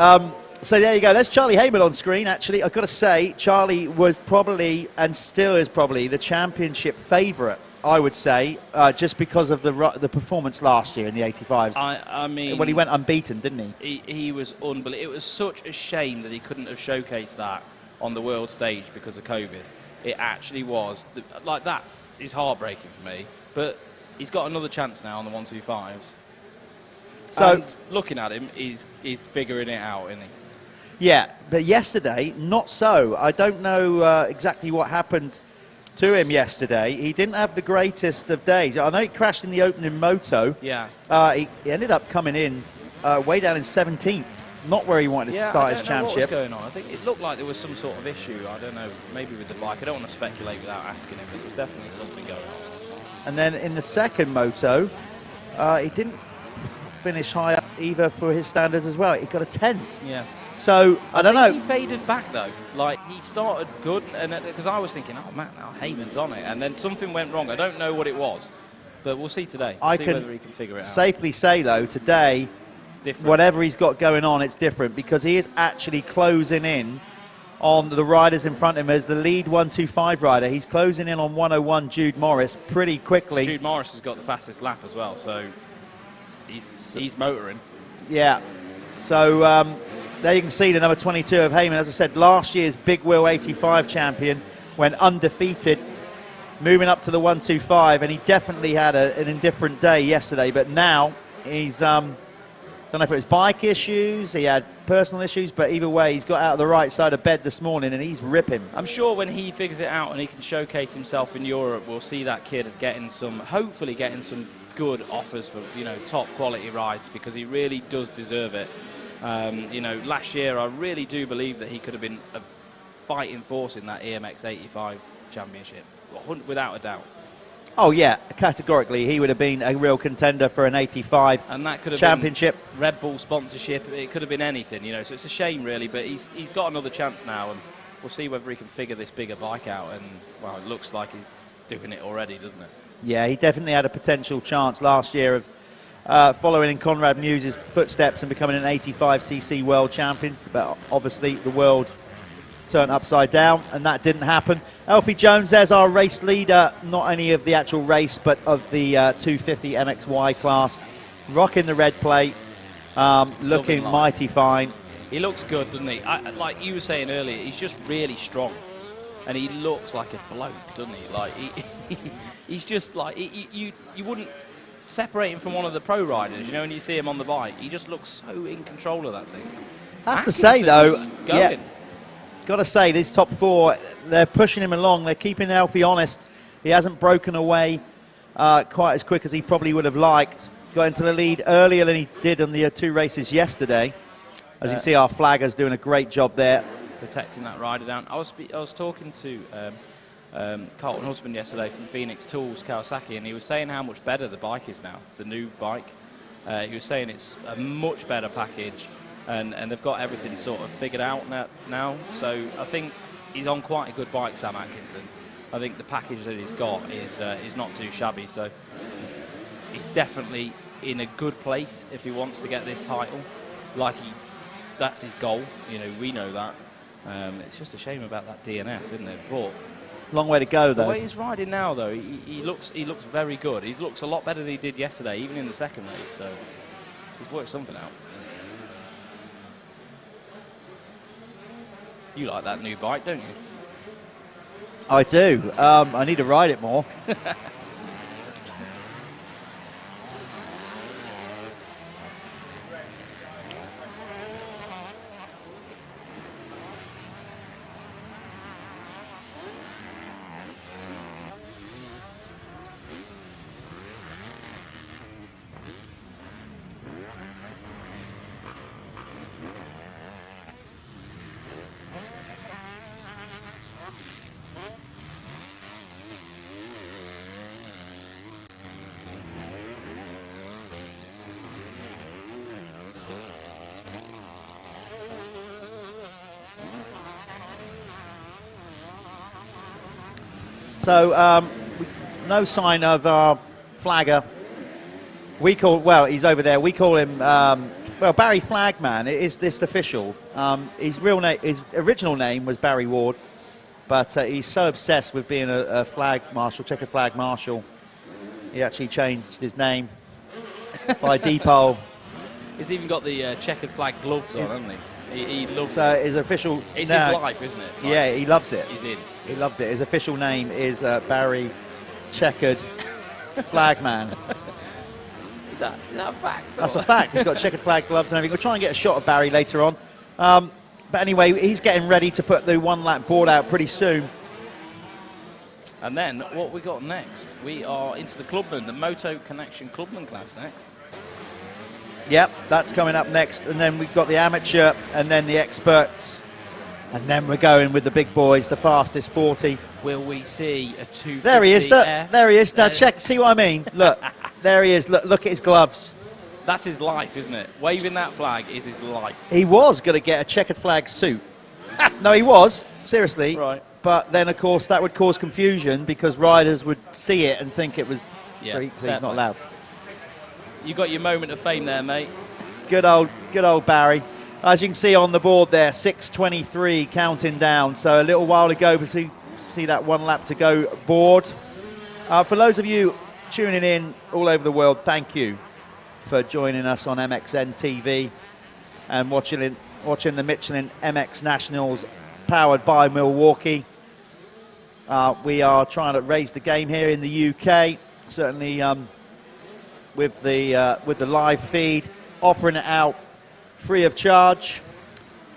So there you go. There's Charlie Heyman on screen. Actually, I've got to say, Charlie was probably, and still is probably, the championship favourite, I would say, just because of the performance last year in the 85s. I mean... Well, he went unbeaten, didn't he? He was unbelievable. It was such a shame that he couldn't have showcased that on the world stage because of COVID. It actually was. That is heartbreaking for me. But he's got another chance now on the 125s. So and looking at him, he's figuring it out, isn't he? Yeah, but yesterday, not so. I don't know exactly what happened to him yesterday. He didn't have the greatest of days. I know he crashed in the opening moto. Yeah. He ended up coming in way down in 17th, not where he wanted to start his championship. What was going on? I think it looked like there was some sort of issue. I don't know, maybe with the bike. I don't want to speculate without asking him, but there was definitely something going on. And then in the second moto, he didn't finish high up either for his standards as well. He got a 10th. Yeah. So, I don't know. He faded back, though. Like, he started good, and because I was thinking, oh, man, now Heyman's on it. And then something went wrong. I don't know what it was, but we'll see today. I see can whether he can figure it out. Safely say, though, today, Different. whatever he's got going on, it's different because he is actually closing in on the riders in front of him as the lead 125 rider. He's closing in on 101 Jude Morris pretty quickly. Jude Morris has got the fastest lap as well, so he's motoring. Yeah. So there you can see the number 22 of Heyman. As I said, last year's Big Wheel 85 champion went undefeated, moving up to the 125, and he definitely had an indifferent day yesterday. But now he's, don't know if it was bike issues, he had personal issues, but either way, he's got out of the right side of bed this morning, and he's ripping. I'm sure when he figures it out and he can showcase himself in Europe, we'll see that kid hopefully getting some good offers for, top quality rides, because he really does deserve it. Last year I really do believe that he could have been a fighting force in that EMX 85 championship, without a doubt. Oh yeah, categorically he would have been a real contender for an 85 and that could have championship. Been Red Bull sponsorship, it could have been anything, so it's a shame really, but he's got another chance now, and we'll see whether he can figure this bigger bike out, and well, it looks like he's doing it already, doesn't it? Yeah, he definitely had a potential chance last year of following in Conrad Muse's footsteps and becoming an 85cc world champion, but obviously the world turned upside down and that didn't happen. Alfie Jones, there's our race leader, not only of the actual race but of the 250 MXY class, rocking the red plate, looking mighty fine. He looks good, doesn't he? Like you were saying earlier, he's just really strong, and he looks like a bloke, doesn't he? Like he's just like you wouldn't separate him from one of the pro riders, when you see him on the bike. He just looks so in control of that thing. I have to say though, yeah, got to say, these top four, they're pushing him along. They're keeping Alfie honest. He hasn't broken away quite as quick as he probably would have liked. Got into the lead earlier than he did on the two races yesterday. As you can see, our flagger's doing a great job there. Protecting that rider down. I was talking to Carlton Husband yesterday from Phoenix Tools, Kawasaki, and he was saying how much better the bike is now, the new bike. He was saying it's a much better package. And they've got everything sort of figured out now. So I think he's on quite a good bike, Sam Atkinson. I think the package that he's got is not too shabby. So he's definitely in a good place if he wants to get this title. That's his goal. We know that. It's just a shame about that DNF, isn't it? But long way to go, though. The way he's riding now, though, he looks very good. He looks a lot better than he did yesterday, even in the second race. So he's worked something out. You like that new bike, don't you? I do. I need to ride it more. So no sign of our flagger. He's over there. We call him, Barry Flagman. Is this official? His original name was Barry Ward, but he's so obsessed with being a flag marshal, checkered flag marshal, he actually changed his name by depot. He's even got the checkered flag gloves on, hasn't he? He loves it. So his official... It's his life, isn't it? Yeah, he loves it. He's in. He loves it. His official name is Barry Checkered Flagman. Is that a fact? That's a fact. He's got checkered flag gloves and everything. We'll try and get a shot of Barry later on. But anyway, he's getting ready to put the one-lap board out pretty soon. And then what we got next? We are into the Clubman, the Moto Connection Clubman class next. Yep, that's coming up next. And then we've got the amateur and then the experts. And then we're going with the big boys, the fastest 40. Will we see a 250 There he is. There he is. Now check, see what I mean? Look, there he is. Look at his gloves. That's his life, isn't it? Waving that flag is his life. He was going to get a checkered flag suit. No, he was, seriously. Right. But then, of course, that would cause confusion because riders would see it and think it was... Yeah, so he's not allowed. You got your moment of fame there, mate. Good old Barry. As you can see on the board there, 6:23 counting down. So a little while ago, we see that 1 lap to go board. For those of you tuning in all over the world, thank you for joining us on MXN TV and watching the Michelin MX Nationals powered by Milwaukee. We are trying to raise the game here in the UK, certainly with the live feed, offering it out free of charge.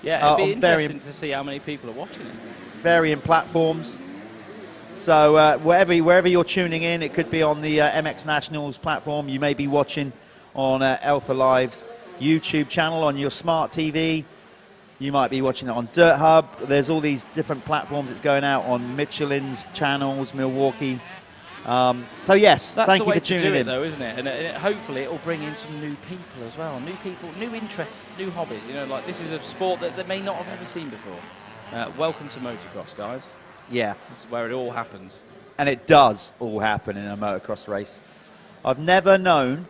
Yeah, it'd be interesting to see how many people are watching it. Varying platforms. So wherever you're tuning in, it could be on the MX Nationals platform. You may be watching on Alpha Live's YouTube channel on your smart TV. You might be watching it on Dirthub. There's all these different platforms. It's going out on Michelin's channels, Milwaukee. So yes, thank you for tuning in. Though, isn't it? And hopefully it will bring in some new people as well. New people, new interests, new hobbies. You know, like this is a sport that they may not have ever seen before. Welcome to motocross, guys. Yeah. This is where it all happens. And it does all happen in a motocross race. I've never known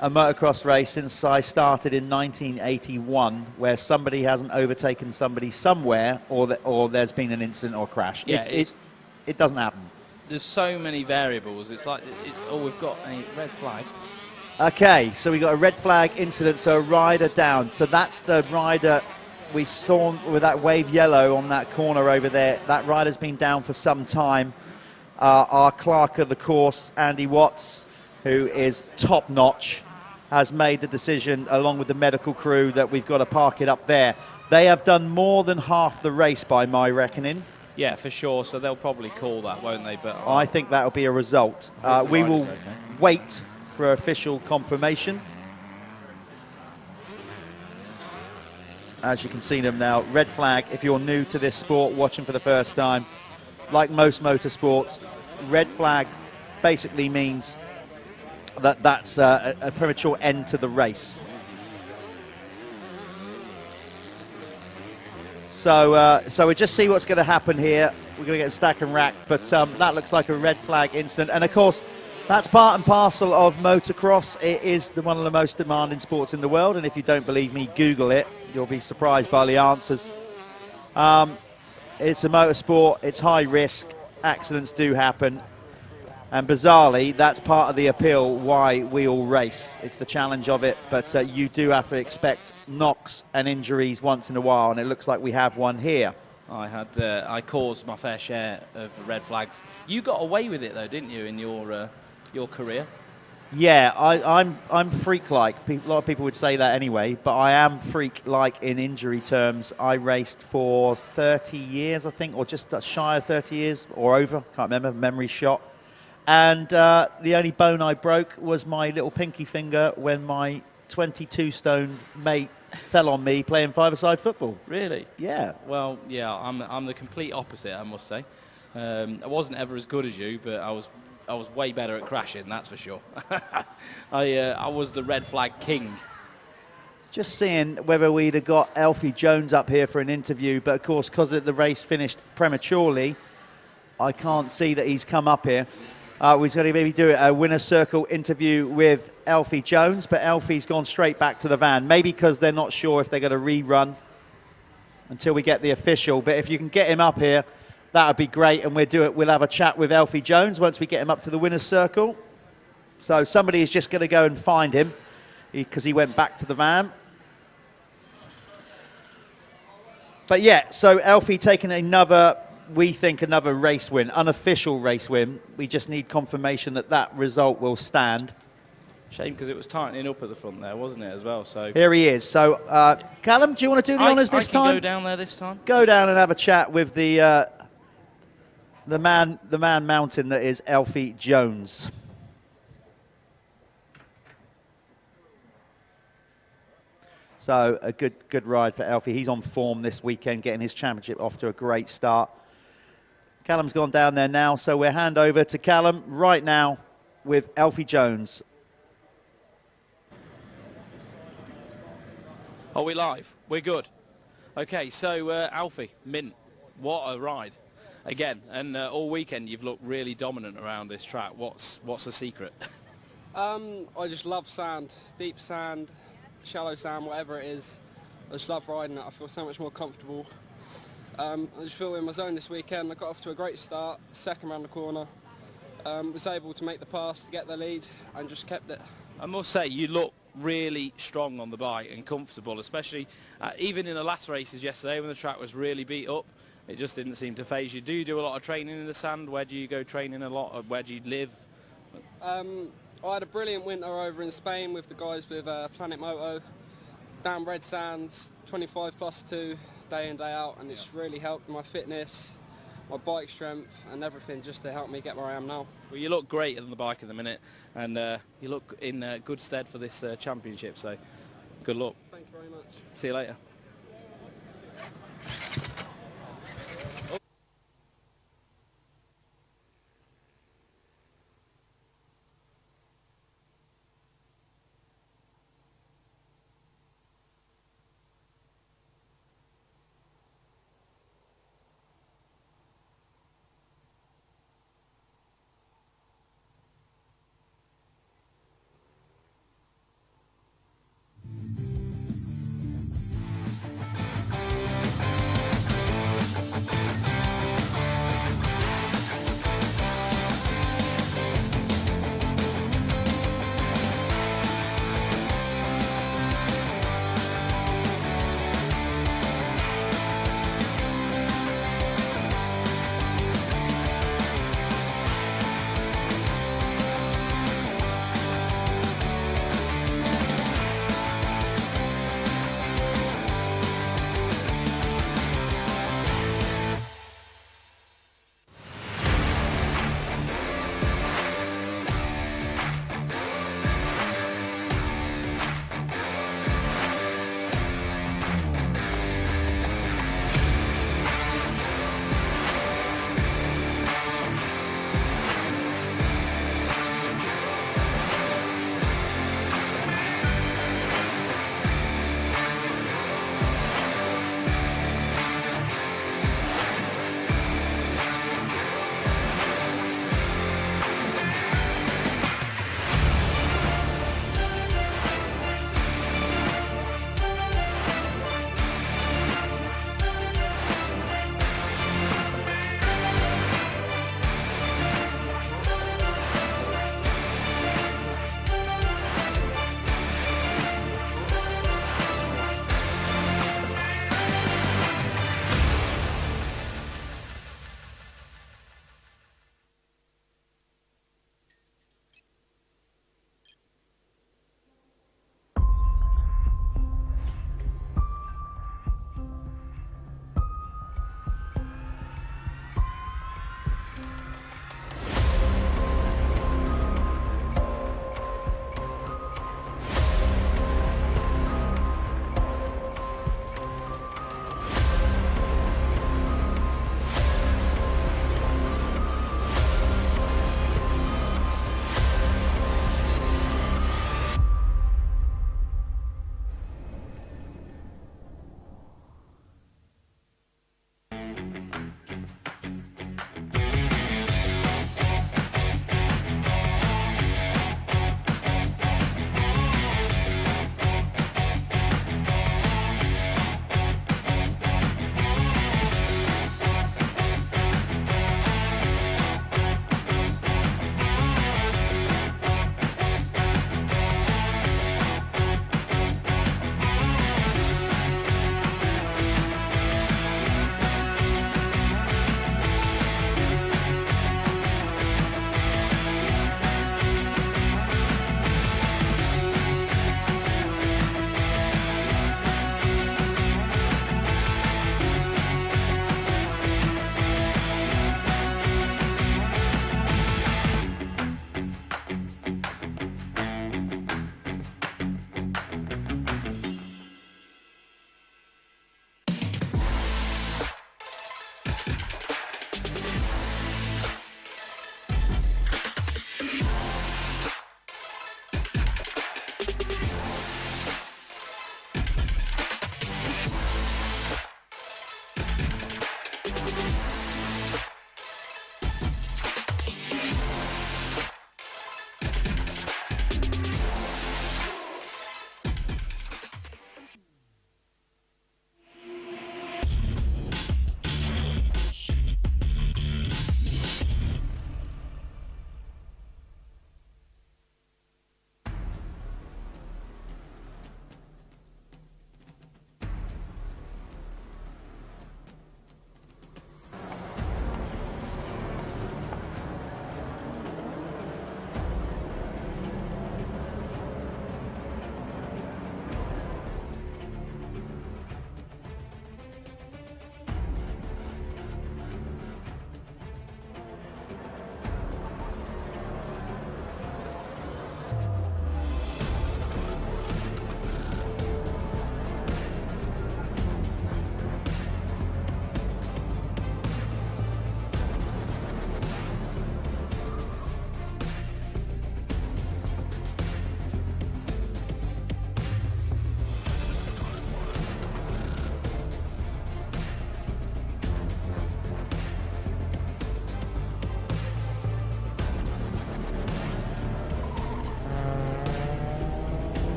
a motocross race since I started in 1981 where somebody hasn't overtaken somebody somewhere or there's been an incident or crash. Yeah, it doesn't happen. There's so many variables. It's like, we've got a red flag. Okay, so we got a red flag incident, so a rider down. So that's the rider we saw with that wave yellow on that corner over there. That rider's been down for some time. Our clerk of the course, Andy Watts, who is top notch, has made the decision along with the medical crew that we've got to park it up there. They have done more than half the race by my reckoning. Yeah, for sure. So they'll probably call that, won't they? But I think that will be a result. We will wait for official confirmation. As you can see them now, red flag. If you're new to this sport, watching for the first time, like most motorsports, red flag basically means that's a premature end to the race. So we just see what's going to happen here. We're going to get stack and rack, but that looks like a red flag incident. And of course, that's part and parcel of motocross. It is one of the most demanding sports in the world. And if you don't believe me, Google it. You'll be surprised by the answers. It's a motorsport. It's high risk. Accidents do happen. And bizarrely, that's part of the appeal why we all race. It's the challenge of it, but you do have to expect knocks and injuries once in a while, and it looks like we have one here. I caused my fair share of red flags. You got away with it though, didn't you, in your career? Yeah, I'm freak-like. A lot of people would say that anyway, but I am freak-like in injury terms. I raced for 30 years, I think, or just shy of 30 years, or over. Can't remember. Memory shot. And the only bone I broke was my little pinky finger when my 22-stone mate fell on me playing five-a-side football. Really? Yeah. Well, yeah, I'm the complete opposite, I must say. I wasn't ever as good as you, but I was way better at crashing, that's for sure. I was the red flag king. Just seeing whether we'd have got Alfie Jones up here for an interview, but of course, because the race finished prematurely, I can't see that he's come up here. We're going to maybe do a winner's circle interview with Alfie Jones, but Alfie's gone straight back to the van. Maybe because they're not sure if they're going to rerun until we get the official. But if you can get him up here, that would be great. And we'll have a chat with Alfie Jones once we get him up to the winner's circle. So somebody is just going to go and find him because he went back to the van. But yeah, so Alfie taking another race win, unofficial race win. We just need confirmation that result will stand. Shame because it was tightening up at the front there, wasn't it, as well? So Here he is. So, Callum, do you want to do the honours this I can time? go down there this time. Go down and have a chat with the man mountain that is Alfie Jones. So a good ride for Alfie. He's on form this weekend, getting his championship off to a great start. Callum's gone down there now, so we'll hand over to Callum right now with Alfie Jones. Are we live? We're good. Okay, so Alfie, mint. What a ride. Again, and all weekend you've looked really dominant around this track. What's the secret? I just love sand, deep sand, shallow sand, whatever it is. I just love riding it. I feel so much more comfortable. I just feel in my zone this weekend. I got off to a great start, second round the corner. Was able to make the pass to get the lead and just kept it. I must say, you look really strong on the bike and comfortable, especially even in the last races yesterday when the track was really beat up. It just didn't seem to phase you. Do you do a lot of training in the sand? Where do you go training a lot? Where do you live? I had a brilliant winter over in Spain with the guys with Planet Moto, down red sands, 25+2, day in, day out, and it's really helped my fitness, my bike strength and everything just to help me get where I am now. Well, you look great on the bike at the minute, and you look in good stead for this championship, so good luck. Thank you very much. See you later.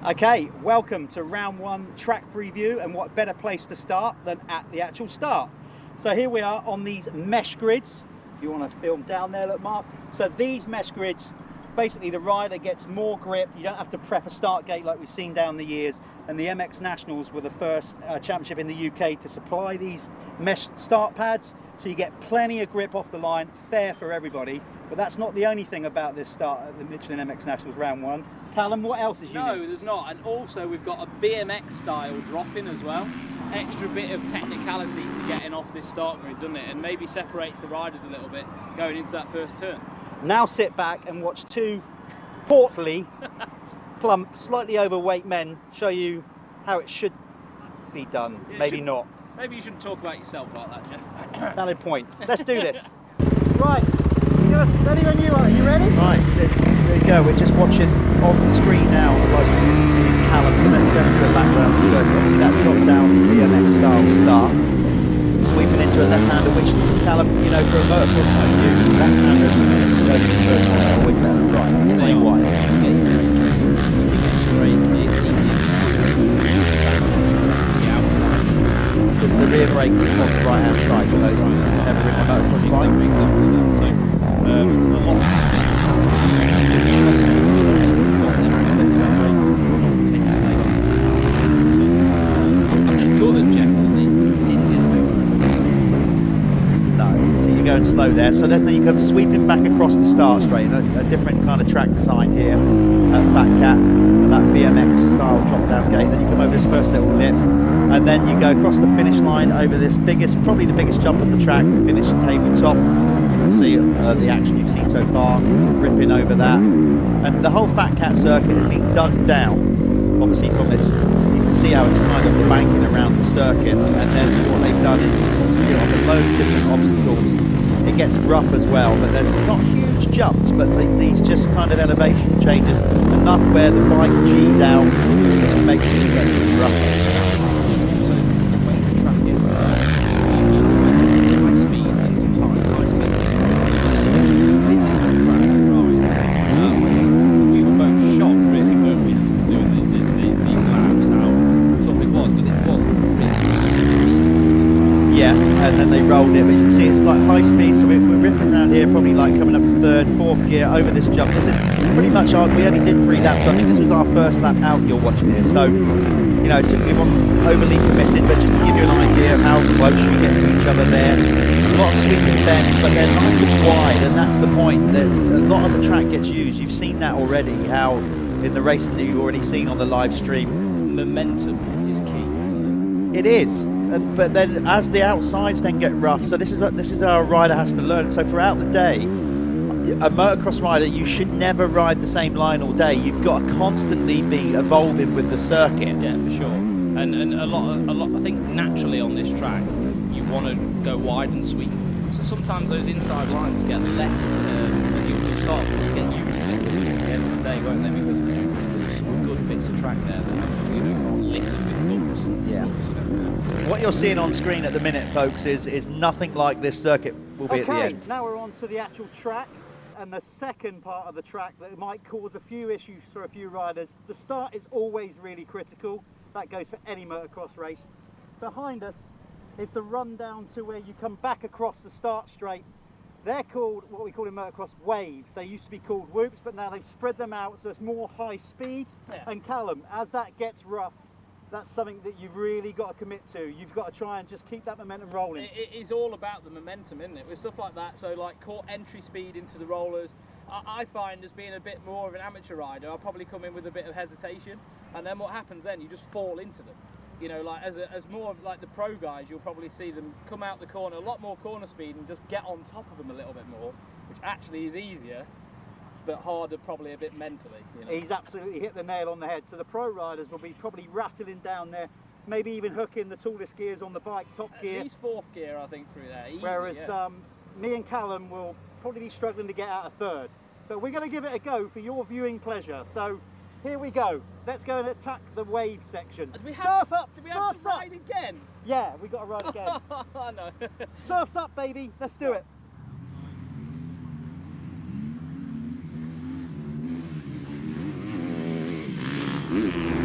Okay, welcome to round one track preview, and what better place to start than at the actual start. So here we are on these mesh grids. If you want to film down there, look Mark. So these mesh grids, basically the rider gets more grip, you don't have to prep a start gate like we've seen down the years, and the MX Nationals were the first championship in the UK to supply these mesh start pads, so you get plenty of grip off the line, fair for everybody. But that's not the only thing about this start at the Michelin MX Nationals round one. Callum, what else is unique? No, there's not. And also we've got a BMX style drop-in as well. Extra bit of technicality to getting off this start grid, doesn't it? And maybe separates the riders a little bit going into that first turn. Now sit back and watch two portly, plump, slightly overweight men show you how it should be done. Maybe not. Maybe you shouldn't talk about yourself like that, Jeff. Valid point. Let's do this. Right. Ready when you are. You ready? Right, there you go. We're just watching on the screen now. On the live screen, this is me and Callum. So let's go through a lap around the circuit. Obviously, that drop down BMX style start, sweeping into a left-hander, which Callum, you know, for a motocross point of view, left-handers go to the first one are always better. Right, explain why. Get your brake. It's easier the outside. Because the rear brake is on the right-hand side for those who've never ridden a motocross bike. Exactly that. So a lot of I'm just gutted, Jeff, that they didn't get away with it. No, so you're going slow there. So then you come sweeping back across the start straight, a different kind of track design here at FatCat, and that BMX style drop down gate. Then you come over this first little lip, and then you go across the finish line over this biggest, probably the biggest jump of the track, finish tabletop. You can see the action you've seen so far, ripping over that. And the whole FatCat circuit has been dug down, obviously from its, you can see how it's kind of the banking around the circuit, and then what they've done is obviously on a load of different obstacles. It gets rough as well, but there's not huge jumps, but these just kind of elevation changes enough where the bike G's out and makes it get rougher. So the way the track is, you always have high speed into time, high speed into time. Physical track, right? We were both shocked, really, weren't we, after doing these laps, how tough it was, but it was really. Yeah, and then they rolled it, but you can see it's like high speed, so we're ripping around here, probably like coming up to third, fourth gear over this jump. This is pretty much we only did 3 laps, so I think this was our first lap out you're watching here. So, you know, we weren't overly committed, but just to give you an idea of how close you get to each other there. A lot of sweeping bends, but they're nice and wide, and that's the point. A lot of the track gets used. You've seen that already, how in the racing that you've already seen on the live stream. Momentum is key. It is, but then as the outsides then get rough, so this is how a rider has to learn. So throughout the day, a motocross rider, you should never ride the same line all day. You've got to constantly be evolving with the circuit. Yeah, for sure. And a lot. I think naturally on this track, you want to go wide and sweep. So sometimes those inside lines get left, and you will start to get used towards the end of the day, won't they? Because there's still some good bits of track there that are littered with bumps and ruts and everything. What you're seeing on screen at the minute, folks, is nothing like this circuit will be at the end. Now we're on to the actual track, and the second part of the track that might cause a few issues for a few riders. The start is always really critical. That goes for any motocross race. Behind us is the run down to where you come back across the start straight. They're called, what we call in motocross, waves. They used to be called whoops, but now they've spread them out so it's more high speed. Yeah. And Callum, as that gets rough, that's something that you've really got to commit to. You've got to try and just keep that momentum rolling. It is all about the momentum, isn't it? With stuff like that, so like caught entry speed into the rollers, I find as being a bit more of an amateur rider, I'll probably come in with a bit of hesitation, and then what happens then, you just fall into them. You know, like as more of like the pro guys, you'll probably see them come out the corner, a lot more corner speed, and just get on top of them a little bit more, which actually is easier, but harder probably a bit mentally. You know? He's absolutely hit the nail on the head. So the pro riders will be probably rattling down there, maybe even hooking the tallest gears on the bike, top gear. At least 4th gear, I think, through there. Easy, whereas yeah. me and Callum will probably be struggling to get out of 3rd. But we're going to give it a go for your viewing pleasure. So here we go. Let's go and attack the wave section. Surf up! Do we have to ride again? Yeah, we got to ride again. No. Surf's up, baby. Let's do it. Mm-hmm.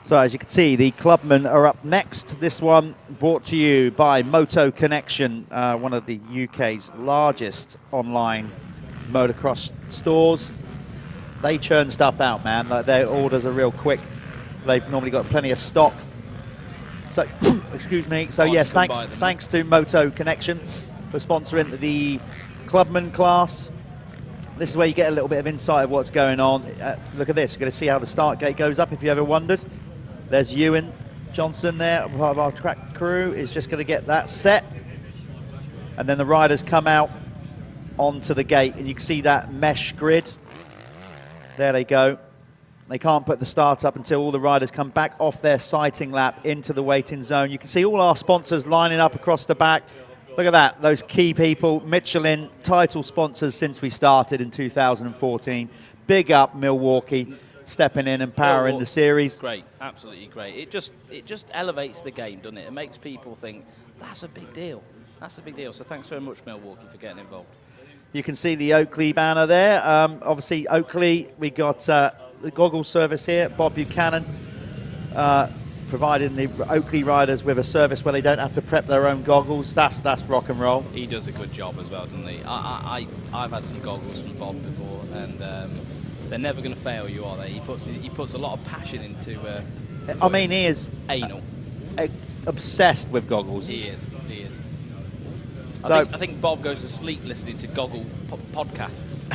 So as you can see, the Clubmen are up next. This one brought to you by Moto Connection, one of the UK's largest online motocross stores. They churn stuff out, man. Like, their orders are real quick. They've normally got plenty of stock. So, excuse me. So yes, thanks to Moto Connection for sponsoring the Clubman class. This is where you get a little bit of insight of what's going on. Look at this. You're going to see how the start gate goes up if you ever wondered. There's Ewan Johnson there, part of our track crew, is just going to get that set. And then the riders come out onto the gate, and you can see that mesh grid. There they go. They can't put the start up until all the riders come back off their sighting lap into the waiting zone. You can see all our sponsors lining up across the back. Look at that, those key people. Michelin, title sponsors since we started in 2014. Big up Milwaukee, stepping in and powering the series. Great, absolutely great. It just elevates the game, doesn't it? It makes people think, that's a big deal. That's a big deal. So thanks very much, Milwaukee, for getting involved. You can see the Oakley banner there. Obviously, Oakley, we got the goggle service here. Bob Buchanan providing the Oakley riders with a service where they don't have to prep their own goggles. That's rock and roll. He does a good job as well, doesn't he? I've had some goggles from Bob before, and they're never going to fail you, are they? He puts a lot of passion into. I mean, he is anal, obsessed with goggles. He is. So I think Bob goes to sleep listening to goggle podcasts.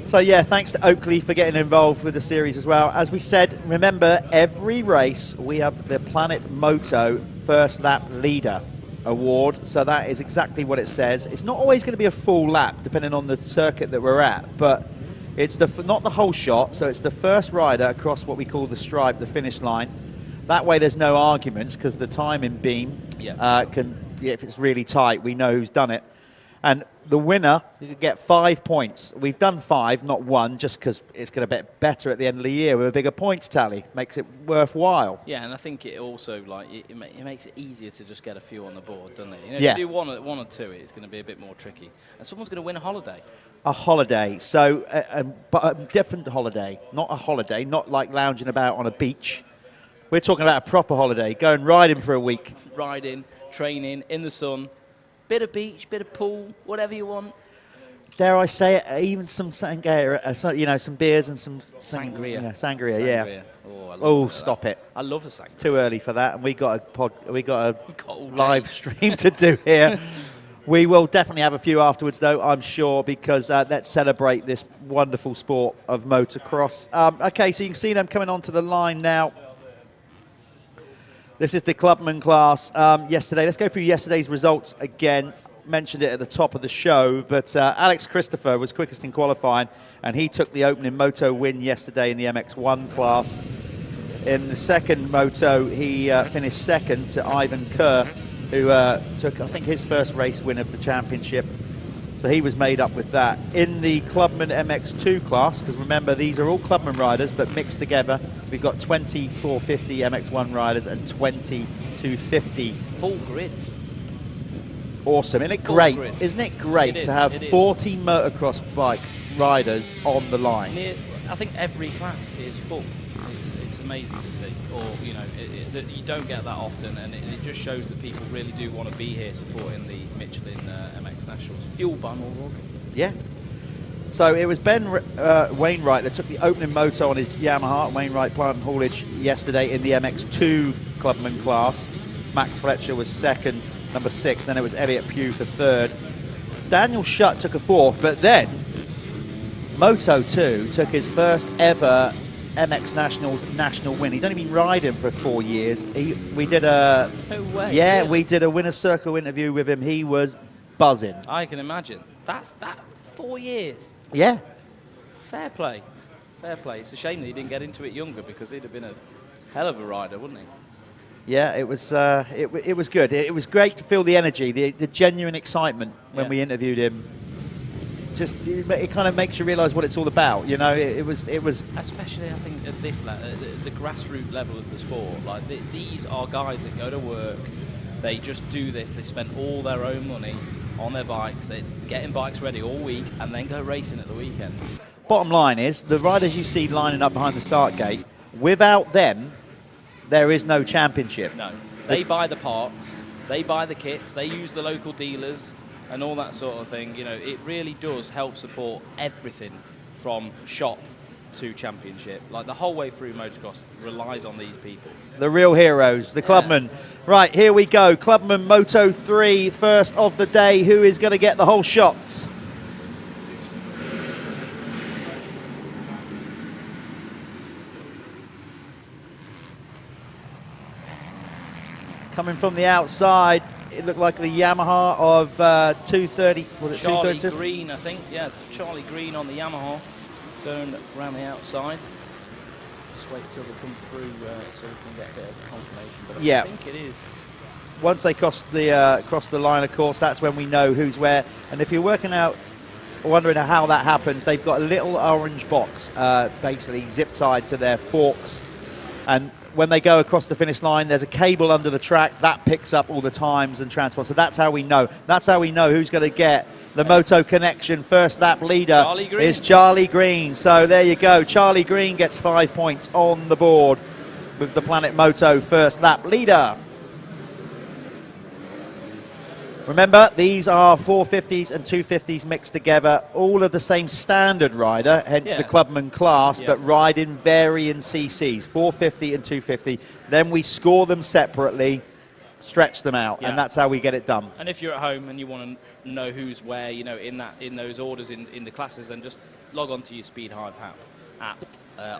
So yeah, thanks to Oakley for getting involved with the series as well. As we said, remember, every race we have the Planet Moto First Lap Leader Award. So that is exactly what it says. It's not always going to be a full lap, depending on the circuit that we're at, but it's not the whole shot. So it's the first rider across what we call the stripe, the finish line. That way there's no arguments, because the timing beam if it's really tight, we know who's done it. And the winner, you can get 5 points. We've done 5, not 1, just because it's going to be better at the end of the year with a bigger points tally. Makes it worthwhile. Yeah, and I think it also it makes it easier to just get a few on the board, doesn't it? You know, yeah. If you do one or two, it's going to be a bit more tricky. And someone's going to win a holiday. A holiday, so but a different holiday, not like lounging about on a beach. We're talking about a proper holiday, going riding for a week. Riding, training, in the sun. Bit of beach, bit of pool, whatever you want. Dare I say it, even some sangria, some beers and some sangria. Sangria, yeah. Oh, stop it! I love a sangria. It's too early for that, and we got a live stream to do here. We will definitely have a few afterwards, though, I'm sure, because let's celebrate this wonderful sport of motocross. Okay, so you can see them coming onto the line now. This is the Clubman class yesterday. Let's go through yesterday's results again. Mentioned it at the top of the show, but Alex Christopher was quickest in qualifying, and he took the opening moto win yesterday in the MX1 class. In the second moto, he finished second to Ivan Kerr, who took, I think, his first race win of the championship. So he was made up with that. In the Clubman MX2 class, because remember, these are all Clubman riders, but mixed together, we've got 20 450 MX1 riders and 20 250. Full grids. Awesome. Isn't it great? Isn't it great to have 40 motocross bike riders on the line? I think every class is full. It's amazing to see. Or, you know, you don't get that often, and it just shows that people really do want to be here supporting the Michelin MX Nationals. Fueled by Milwaukee. Yeah. So it was Ben Wainwright that took the opening moto on his Yamaha, Wainwright Plant and Haulage, yesterday in the MX2 Clubman class. Max Fletcher was second, number 6. Then it was Elliot Pugh for third. Daniel Shutt took a fourth, but then Moto 2 took his first ever MX Nationals national win. He's only been riding for 4 years. We did a we did a winner's circle interview with him. He was buzzing. I can imagine. That's 4 years. Yeah. Fair play. Fair play. It's a shame that he didn't get into it younger, because he'd have been a hell of a rider, wouldn't he? Yeah, it was it was good. It was great to feel the energy, the genuine excitement when we interviewed him. Just it kind of makes you realise what it's all about. You know, it was especially, I think, at this level, the grassroots level of the sport. Like these are guys that go to work, they just do this. They spend all their own money on their bikes. They're getting bikes ready all week and then go racing at the weekend. bottom line is, the riders you see lining up behind the start gate, without them, there is no championship. No. They buy the parts, they buy the kits, they use the local dealers and all that sort of thing. You know, it really does help support everything from shop to championship. Like the whole way through motocross relies on these people. The real heroes, the Clubman. Right, here we go. Clubman Moto 3, first of the day. Who is going to get the whole shot? Coming from the outside, it looked like the Yamaha of 230. Was it Charlie 232? Green, I think. Yeah, Charlie Green on the Yamaha going around the outside. Just wait till they come through so we can get a bit of confirmation. But Yeah. I think it is. Once they cross the line, of course, that's when we know who's where. And if you're working out, wondering how that happens, they've got a little orange box, basically zip tied to their forks. And when they go across the finish line, there's a cable under the track that picks up all the times and transport. So that's how we know. That's how we know who's going to get the Moto Connection first lap leader. Charlie Green. Is Charlie Green. So there you go. Charlie Green gets 5 points on the board with the Planet Moto first lap leader. Remember, these are 450s and 250s mixed together, all of the same standard rider, hence the Clubman class, but ride in varying CCs, 450 and 250. Then we score them separately, stretch them out, and that's how we get it done. And if you're at home and you want to know who's where, you know, in those orders in the classes, then just log on to your Speed Hive app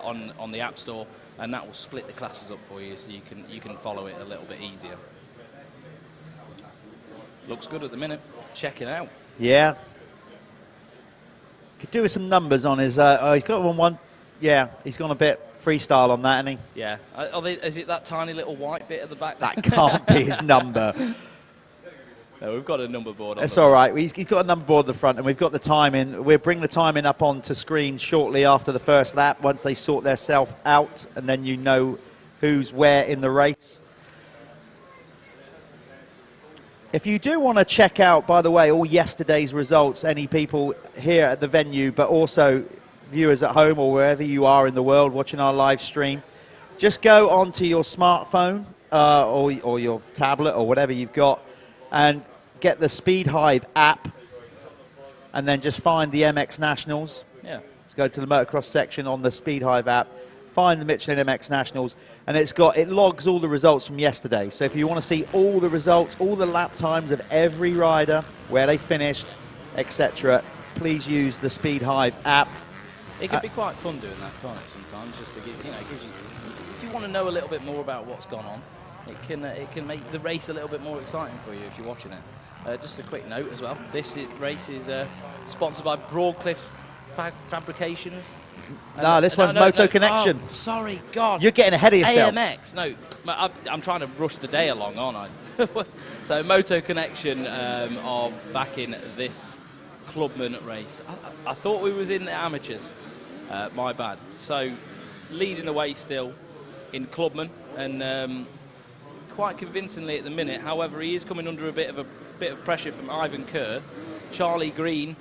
on the App Store, and that will split the classes up for you, so you can follow it a little bit easier. Looks good at the minute. Check it out. Yeah. Could do with some numbers on his. He's got one. Yeah, he's gone a bit freestyle on that, hasn't he? Yeah. Is it that tiny little white bit at the back? That can't be his number. No, we've got a number board on. It's all right. He's got a number board at the front, and we've got the timing. We'll bring the timing up onto screen shortly after the first lap, once they sort their self out, and then you know who's where in the race. If you do want to check out, by the way, all yesterday's results, any people here at the venue, but also viewers at home or wherever you are in the world watching our live stream, just go onto your smartphone or your tablet or whatever you've got and get the Speed Hive app and then just find the MX Nationals. Yeah. Let's go to the motocross section on the Speed Hive app, find the Michelin MX Nationals, and it logs all the results from yesterday. So if you want to see all the results, all the lap times of every rider, where they finished, etc., please use the Speed Hive app. It can be quite fun doing that, can't it? Sometimes, just to give gives you, if you want to know a little bit more about what's gone on, it can make the race a little bit more exciting for you if you're watching it. Just a quick note as well. This race is sponsored by Broadcliff Fabrications. No, this one's Moto Connection. Oh, sorry, God. You're getting ahead of yourself. AMX. No, I'm trying to rush the day along, aren't I? So Moto Connection are backing this Clubman race. I thought we was in the amateurs. My bad. So leading the way still in Clubman, and quite convincingly at the minute. However, he is coming under a bit of pressure from Ivan Kerr. Charlie Green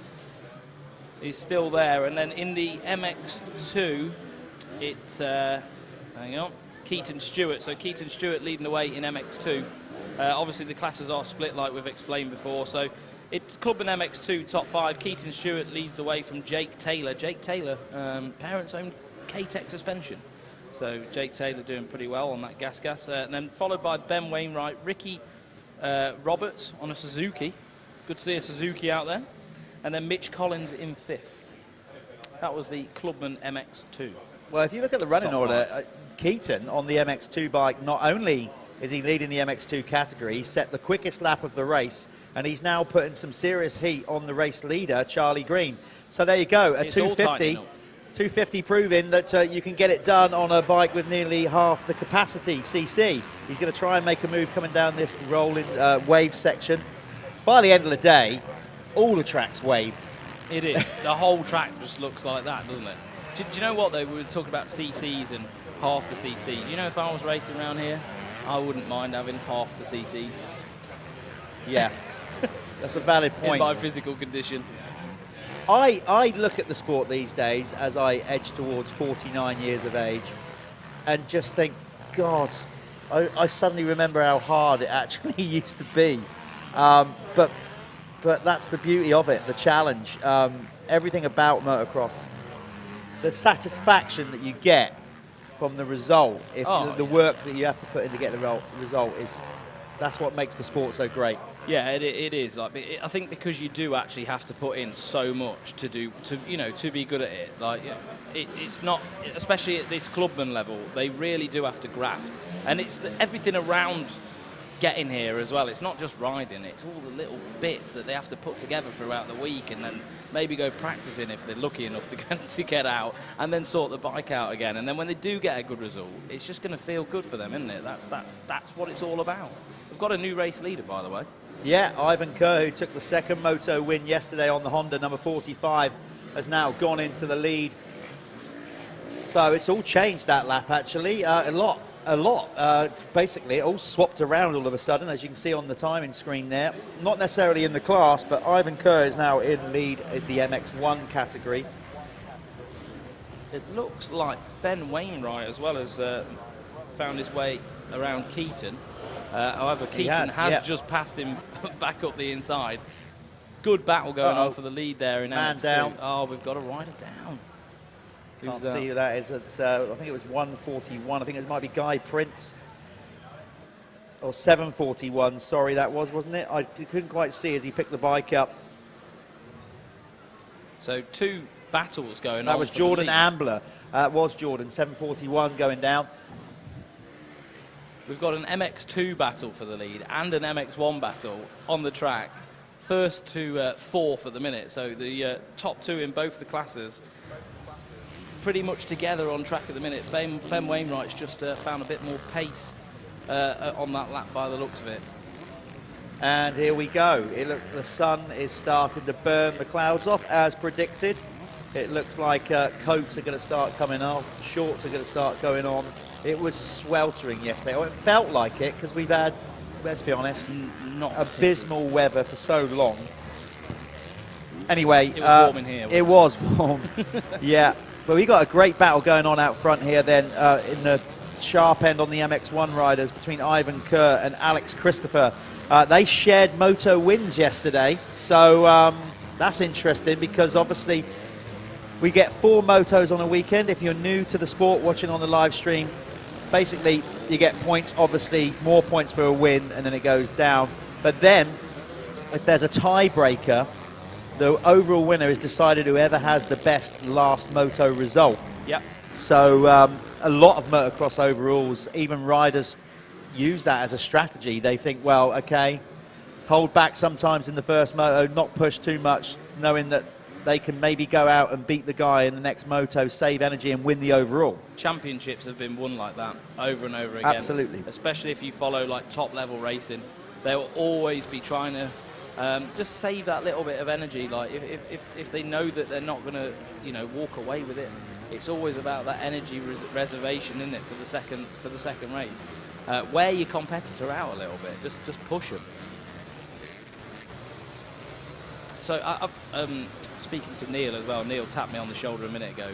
is still there, and then in the MX2 it's hang on, Keaton Stewart. So Keaton Stewart leading the way in MX2. Obviously the classes are split like we've explained before, so it's Clubman MX2 top 5. Keaton Stewart leads the way from Jake Taylor. Jake Taylor, parents owned K-Tech suspension, so Jake Taylor doing pretty well on that gas, and then followed by Ben Wainwright, Ricky Roberts on a Suzuki. Good to see a Suzuki out there. And then Mitch Collins in 5th. That was the Clubman MX2. Well, if you look at the running order, Keaton on the MX2 bike, not only is he leading the MX2 category, he set the quickest lap of the race, and he's now putting some serious heat on the race leader, Charlie Green. So there you go, a 250 proving that you can get it done on a bike with nearly half the capacity CC. He's going to try and make a move coming down this rolling wave section. By the end of the day, all the track's waved. It is. The whole track just looks like that, doesn't it? Do you know what, though? We were talking about CCs and half the CC. Do you know if I was racing around here, I wouldn't mind having half the CCs. Yeah, that's a valid point. In my physical condition. I look at the sport these days as I edge towards 49 years of age and just think, God, I suddenly remember how hard it actually used to be. But that's the beauty of it, the challenge. Everything about motocross, the satisfaction that you get from the result, the work that you have to put in to get the result that's what makes the sport so great. Yeah, it is. Like, I think because you do actually have to put in so much to be good at it. Like, it's not, especially at this clubman level, they really do have to graft, and it's everything around getting here as well. It's not just riding; it's all the little bits that they have to put together throughout the week, and then maybe go practicing if they're lucky enough to get out, and then sort the bike out again. And then when they do get a good result, it's just going to feel good for them, isn't it? That's what it's all about. We've got a new race leader, by the way. Yeah, Ivan Kerr, who took the second moto win yesterday on the Honda, number 45, has now gone into the lead. So it's all changed that lap, actually, a lot. Basically, it all swapped around all of a sudden, as you can see on the timing screen there. Not necessarily in the class, but Ivan Kerr is now in lead in the MX1 category. It looks like Ben Wainwright as well has found his way around Keaton. However, Keaton has just passed him back up the inside. Good battle going on for the lead there in Man MX2. down. Oh, we've got a rider down. Can't see who that is. It's, I think it was 141. I think it might be Guy Prince. Or 741, sorry, that was, wasn't it? I couldn't quite see as he picked the bike up. So 2 battles going on. That was Jordan Ambler. Was Jordan, 741 going down. We've got an MX2 battle for the lead and an MX1 battle on the track. First to fourth at the minute. So the top 2 in both the classes pretty much together on track at the minute. Ben Wainwright's just found a bit more pace on that lap by the looks of it. And here we go. The sun is starting to burn the clouds off as predicted. It looks like coats are going to start coming off, shorts are going to start going on. It was sweltering yesterday, or it felt like it, because we've had, let's be honest, not abysmal weather for so long. Anyway, it was warm in here. It was warm, yeah. But we got a great battle going on out front here then in the sharp end on the MX1 riders between Ivan Kerr and Alex Christopher. They shared moto wins yesterday, so that's interesting because obviously we get 4 motos on a weekend. If you're new to the sport watching on the live stream, basically you get points, obviously more points for a win, and then it goes down. But then if there's a tiebreaker, the overall winner is decided whoever has the best last moto result. Yep. So a lot of motocross overalls, even riders use that as a strategy. They think, well, okay, hold back sometimes in the first moto, not push too much, knowing that they can maybe go out and beat the guy in the next moto, save energy and win the overall. Championships have been won like that over and over again. Absolutely. Especially if you follow like top level racing, they will always be trying to just save that little bit of energy. Like if they know that they're not going to walk away with it, it's always about that energy reservation, isn't it, for the second race. Wear your competitor out a little bit, just push them. So speaking to Neil as well, Neil tapped me on the shoulder a minute ago.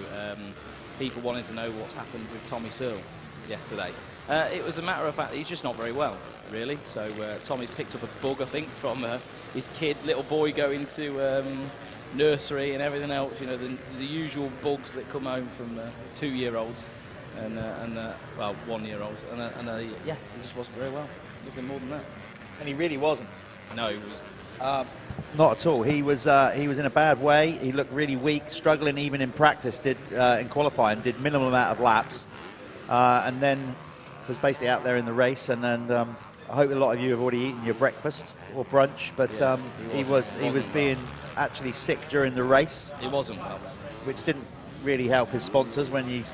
People wanted to know what's happened with Tommy Searle yesterday. It was a matter of fact that he's just not very well, really. So Tommy's picked up a bug, I think, from his little boy going to nursery and everything else. You know, the usual bugs that come home from 2-year-olds and 1-year-olds. Yeah, he just wasn't very well. Nothing more than that. And he really wasn't. No, he was. Not at all. He was in a bad way. He looked really weak, struggling even in practice. In qualifying, did minimal amount of laps, and then was basically out there in the race. And then I hope a lot of you have already eaten your breakfast or brunch. But yeah, he was being actually sick during the race. He wasn't well, which didn't really help his sponsors when he's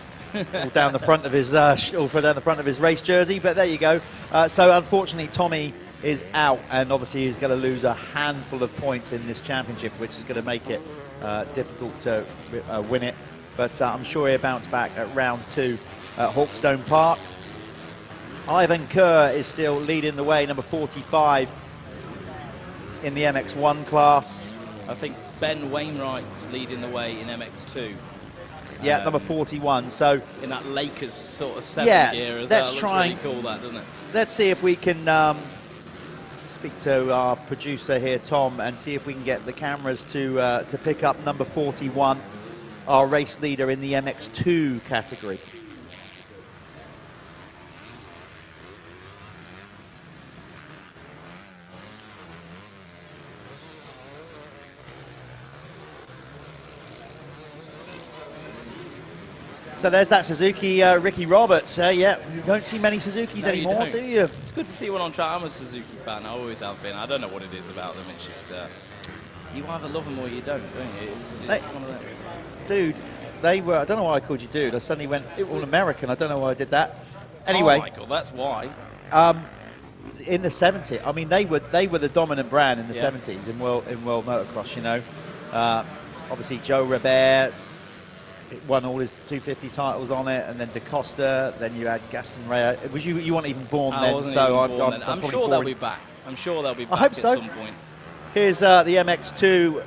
all down the front of his down the front of his race jersey. But there you go. So unfortunately, Tommy is out, and obviously he's going to lose a handful of points in this championship, which is going to make it difficult to win it. But I'm sure he'll bounce back at round 2 at Hawkstone Park. Ivan Kerr is still leading the way, number 45 in the MX1 class. I think Ben Wainwright's leading the way in MX2. Yeah, number 41. So in that Lakers sort of 7 gear as well. Let's try. Really cool, that, doesn't it? Let's see if we can speak to our producer here, Tom, and see if we can get the cameras to pick up number 41, our race leader in the MX2 category. So there's that Suzuki, Ricky Roberts. Yeah, you don't see many Suzukis anymore, do you? It's good to see one on track. I'm a Suzuki fan. I always have been. I don't know what it is about them. It's just you either love them or you don't you? It's one of them. Dude, they were. I don't know why I called you dude. I suddenly went all American. I don't know why I did that. Anyway, Michael, that's why. In the 70s, I mean, they were the dominant brand in the 70s in world motocross. You know, obviously Joe Robert won all his 250 titles on it, and then DaCosta, then you had Gaston Rea. Was you weren't even born then, so I'm sure they'll be back. I'm sure they'll be back I hope at so. some point. Here's the MX2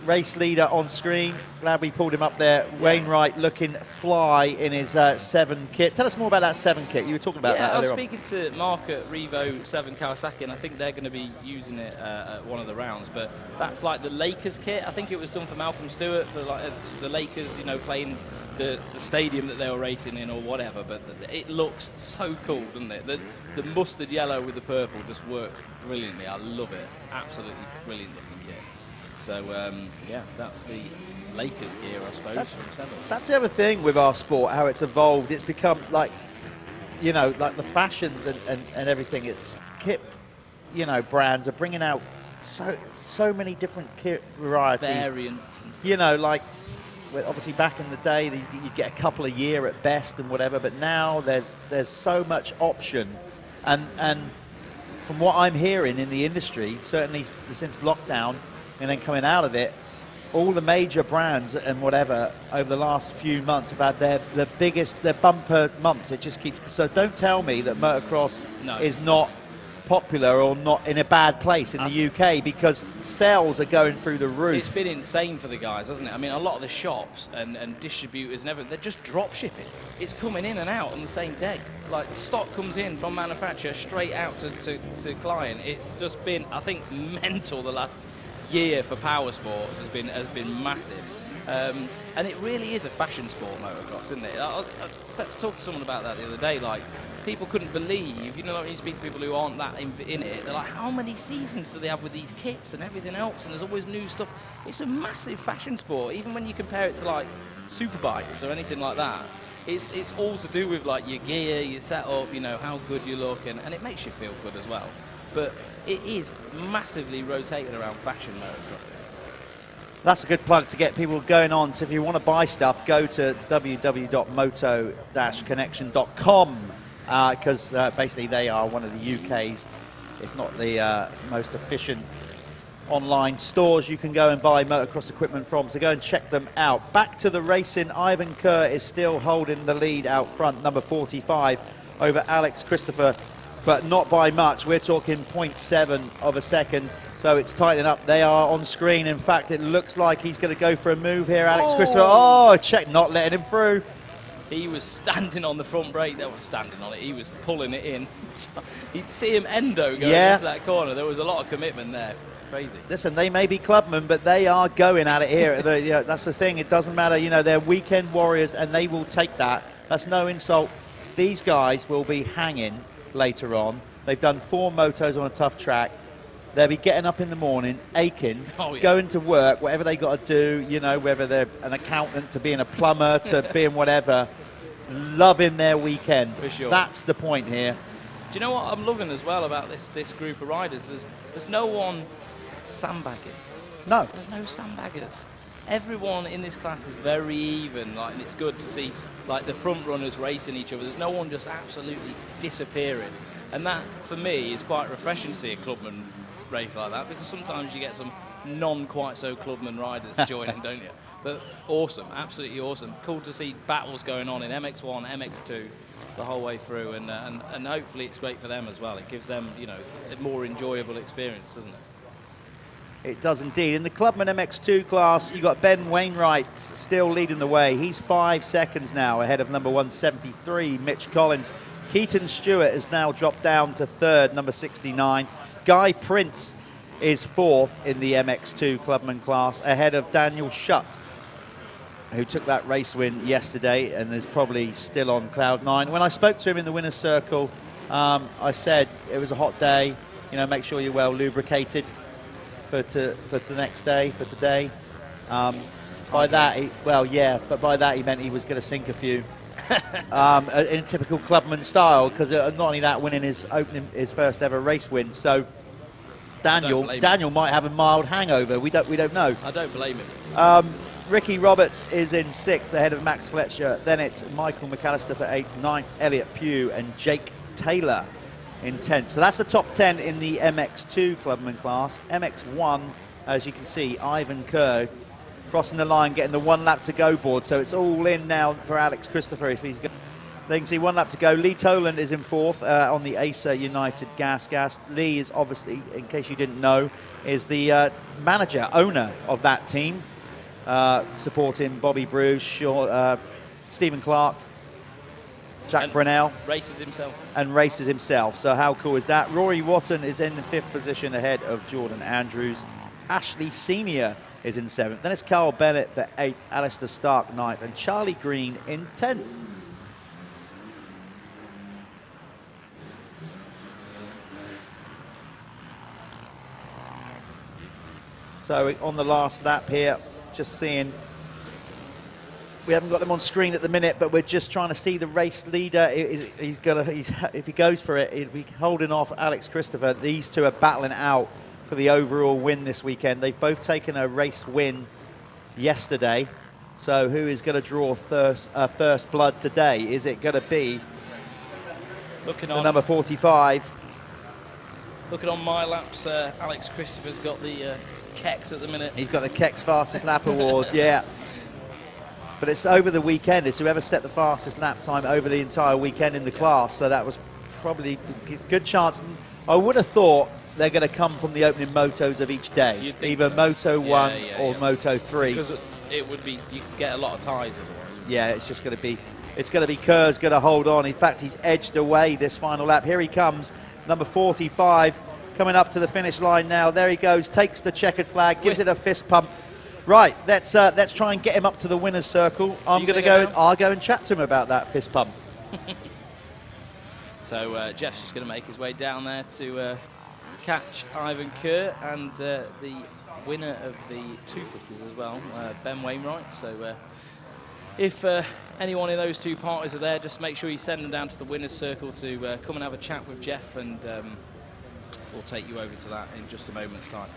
race leader on screen. Glad we pulled him up there. Yeah. Wainwright looking fly in his 7 kit. Tell us more about that 7 kit. You were talking about that earlier on. I was speaking to Mark at Revo 7 Kawasaki, and I think they're going to be using it at one of the rounds. But that's like the Lakers kit. I think it was done for Malcolm Stewart for like the Lakers, you know, playing the stadium that they were racing in or whatever. But it looks so cool, doesn't it? The mustard yellow with the purple just works brilliantly. I love it. Absolutely brilliant looking kit. So, yeah, that's the Lakers gear, I suppose. That's the other thing with our sport, how it's evolved. It's become like, you know, like the fashions and everything. It's kit, you know, brands are bringing out so many different kit varieties. Variants. And stuff. You know, like, obviously back in the day, you'd get a couple a year at best and whatever, but now there's so much option. And from what I'm hearing in the industry, certainly since lockdown, and then coming out of it, all the major brands and whatever over the last few months have had their bumper months. It just keeps. So don't tell me that motocross is not popular or not in a bad place in the UK, because sales are going through the roof. It's been insane for the guys, hasn't it? I mean, a lot of the shops and distributors and everything, they're just drop shipping. It's coming in and out on the same day. Like, stock comes in from manufacturer straight out to client. It's just been, I think, mental the last year for power sports has been massive, and it really is a fashion sport, motocross, isn't it? I talked to someone about that the other day. Like, people couldn't believe, you know, when you speak to people who aren't that in it, they're like, how many seasons do they have with these kits and everything else? And there's always new stuff. It's a massive fashion sport, even when you compare it to like superbikes or anything like that. It's all to do with like your gear, your setup, you know, how good you look, and it makes you feel good as well. But it is massively rotated around fashion motocrosses. That's a good plug to get people going on. So if you want to buy stuff, go to www.moto-connection.com, because basically they are one of the UK's, if not the most efficient online stores you can go and buy motocross equipment from. So go and check them out. Back to the racing. Ivan Kerr is still holding the lead out front, number 45, over Alex Christopher, but not by much. We're talking 0.7 of a second, so it's tightening up. They are on screen. In fact, it looks like he's going to go for a move here, Alex Christopher. Oh, check, not letting him through. He was standing on the front brake. That was standing on it. He was pulling it in. You'd see him endo going into that corner. There was a lot of commitment there. Crazy. Listen, they may be clubmen, but they are going at it here. That's the thing. It doesn't matter. You know, they're weekend warriors, and they will take that. That's no insult. These guys will be hanging later on. They've done 4 motos on a tough track. They'll be getting up in the morning, aching, going to work, whatever they got to do, you know, whether they're an accountant to being a plumber to being whatever, loving their weekend. For sure. That's the point here. Do you know what I'm loving as well about this group of riders? There's no one sandbagging. No. There's no sandbaggers. Everyone in this class is very even, like, and it's good to see like the front runners racing each other. There's no one just absolutely disappearing, and that for me is quite refreshing to see a clubman race like that, because sometimes you get some non-quite so clubman riders joining, don't you? But awesome, absolutely awesome. Cool to see battles going on in MX1, MX2 the whole way through, and hopefully it's great for them as well. It gives them, you know, a more enjoyable experience, doesn't it? It does indeed. In the Clubman MX2 class, you got Ben Wainwright still leading the way. He's 5 seconds now ahead of number 173, Mitch Collins. Keaton Stewart has now dropped down to third, number 69. Guy Prince is fourth in the MX2 Clubman class, ahead of Daniel Shutt, who took that race win yesterday and is probably still on cloud 9. When I spoke to him in the winner's circle, I said it was a hot day, you know, make sure you're well lubricated for the next day, for today. By that, by that he meant he was going to sink a few. In typical Clubman style, because not only that, winning his first ever race win. So Daniel might have a mild hangover. We don't know. I don't blame him. Ricky Roberts is in 6th ahead of Max Fletcher. Then it's Michael McAllister for 8th, 9th Elliot Pugh and Jake Taylor in 10th. So that's the top 10 in the MX2 Clubman class. MX1, as you can see, Ivan Kerr crossing the line, getting the 1 lap to go board. So it's all in now for Alex Christopher if he's going. They can see 1 lap to go. Lee Toland is in 4th on the Acer United Gas. Lee is obviously, in case you didn't know, is the owner of that team, supporting Bobby Bruce, Stephen Clark, Jack Brunel. Races himself. So how cool is that? Rory Watton is in the 5th position ahead of Jordan Andrews. Ashley Senior is in 7th. Then it's Carl Bennett for 8th, Alistair Stark 9th, and Charlie Green in 10th. So on the last lap here, just seeing, we haven't got them on screen at the minute, but we're just trying to see the race leader. If he goes for it, he'll be holding off Alex Christopher. These two are battling out for the overall win this weekend. They've both taken a race win yesterday. So who is going to draw first blood today? Is it going to be the number 45? Looking on my laps, Alex Christopher's got the Kex at the minute. He's got the Kex Fastest Lap Award, yeah. But it's over the weekend. It's whoever set the fastest lap time over the entire weekend in the class. So that was probably a good chance. I would have thought they're going to come from the opening motos of each day, either Moto 1 or Moto 3. Because it would be, you could get a lot of ties otherwise. Yeah, it's just going to be, Kerr's going to hold on. In fact, he's edged away this final lap. Here he comes, number 45, coming up to the finish line now. There he goes, takes the checkered flag, gives it a fist pump. Right, let's try and get him up to the winner's circle. I'll go and chat to him about that fist pump. So Jeff's just going to make his way down there to catch Ivan Kerr and the winner of the 250s as well, Ben Wainwright. So if anyone in those two parties are there, just make sure you send them down to the winner's circle to come and have a chat with Jeff, and we'll take you over to that in just a moment's time.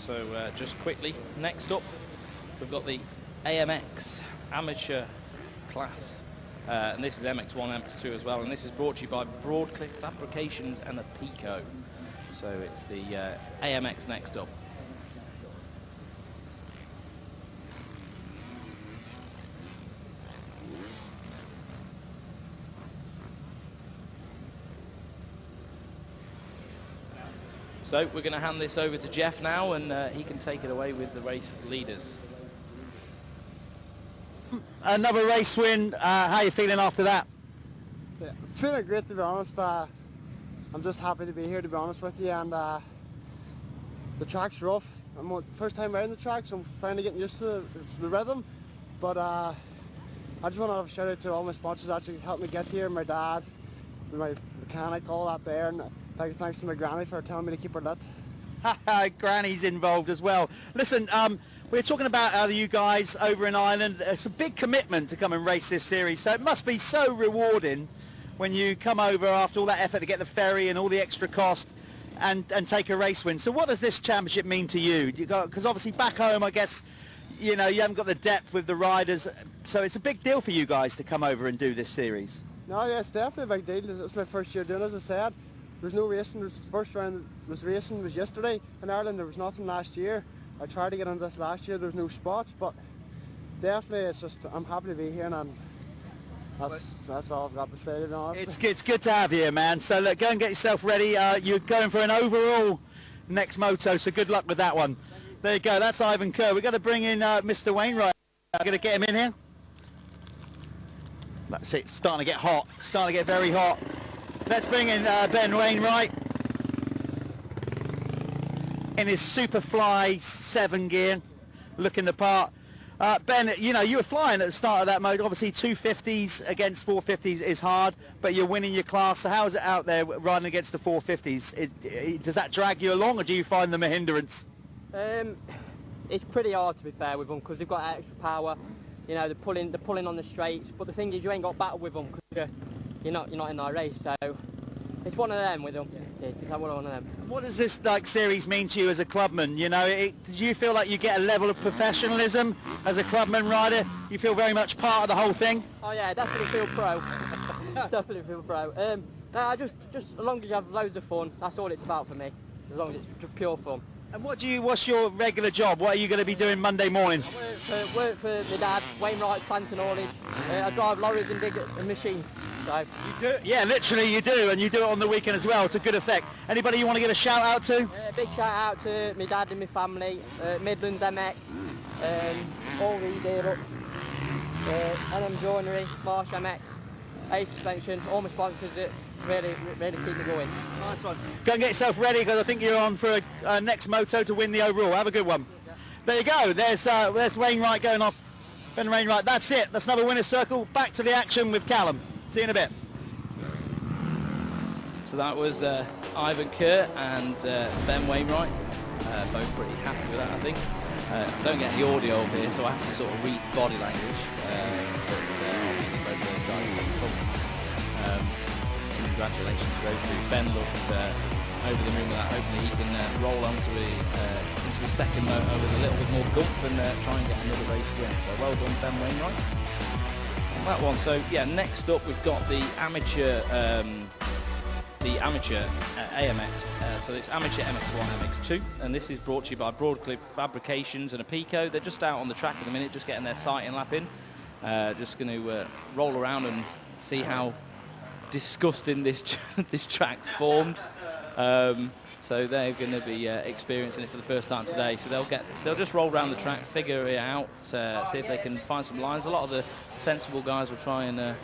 So just quickly, next up, we've got the AMX Amateur class. And this is MX1, MX2 as well. And this is brought to you by Broadcliff Fabrications and the Pico. So it's the AMX next up. So we're going to hand this over to Jeff now, and he can take it away with the race leaders. Another race win. How are you feeling after that? Yeah, feeling great, to be honest. I'm just happy to be here, to be honest with you. And the track's rough. I'm first time riding the track, so I'm finally getting used to the rhythm. But I just want to have a shout out to all my sponsors that actually helped me get here. My dad, my mechanic, all that there. And thanks to my granny for telling me to keep her lit. Granny's involved as well. Listen, we're talking about how you guys over in Ireland, it's a big commitment to come and race this series, so it must be so rewarding when you come over after all that effort to get the ferry and all the extra cost and take a race win. So what does this championship mean to you? Because obviously back home, I guess, you know, you haven't got the depth with the riders, so it's a big deal for you guys to come over and do this series. No, yeah, it's definitely a big deal. It's my first year doing it, as I said. There's no racing. The first round was racing was yesterday in Ireland. There was nothing last year. I tried to get on this last year. There was no spots, but definitely it's just, I'm happy to be here, and that's all I've got to say, to be honest. It's good to have you here, man. So look, go and get yourself ready. You're going for an overall next moto, so good luck with that one. There you go, that's Ivan Kerr. We're going to bring in Mr. Wainwright. We're going to get him in here. That's it, it's starting to get hot, starting to get very hot. Let's bring in Ben Wainwright in his Superfly 7 gear, looking the part. Ben, you know, you were flying at the start of that mode. Obviously 250s against 450s is hard, but you're winning your class. So how is it out there riding against the 450s? Does that drag you along, or do you find them a hindrance? It's pretty hard, to be fair, with them, because they've got extra power. You know, they're pulling on the straights, but the thing is, you ain't got battle with them because you're not in our race. So it's one of them with them. It's one of them. What does this series mean to you as a clubman? You know, do you feel like you get a level of professionalism as a clubman rider? You feel very much part of the whole thing? Oh yeah, definitely feel pro. Definitely feel pro. No, just as long as you have loads of fun, that's all it's about for me. As long as it's just pure fun. And what's your regular job? What are you going to be doing Monday morning? I work for my dad, Wainwright's Plant and Haulage. I drive lorries and dig machines. So. You do? Yeah, literally you do, and you do it on the weekend as well, to good effect. Anybody you want to give a shout out to? Big shout out to my dad and my family, Midlands MX, all these here up, NM Joinery, Marsh MX, A Suspension, all my sponsors that really keep me going. Nice one. Go and get yourself ready, because I think you're on for a next moto to win the overall. Have a good one. There you go. There's Wainwright going off. Ben Wainwright. That's it. That's another winner's circle. Back to the action with Callum. See you in a bit. So that was Ivan Kerr and Ben Wainwright. Both pretty happy with that, I think. Don't get the audio up here, so I have to sort of read body language. But obviously both those guys are congratulations to those two. Ben looked over the moon with that. Hopefully he can roll onto his second moto with a little bit more gumph and try and get another race win. So well done, Ben Wainwright, on that one. So yeah, next up we've got the amateur AMX. So it's Amateur MX1 MX2, and this is brought to you by Broadcliffe Fabrications and a Pico. They're just out on the track at the minute, just getting their sighting lap in. Just going to roll around and see how disgusting this track's formed. So they're going to be experiencing it for the first time today. So they'll just roll around the track, figure it out, see if they can find some lines. A lot of the sensible guys will try and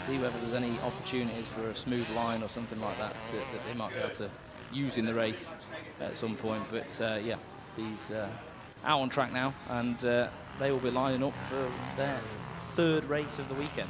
see whether there's any opportunities for a smooth line or something like that that they might be able to use in the race at some point. But yeah, these out on track now, and they will be lining up for their third race of the weekend.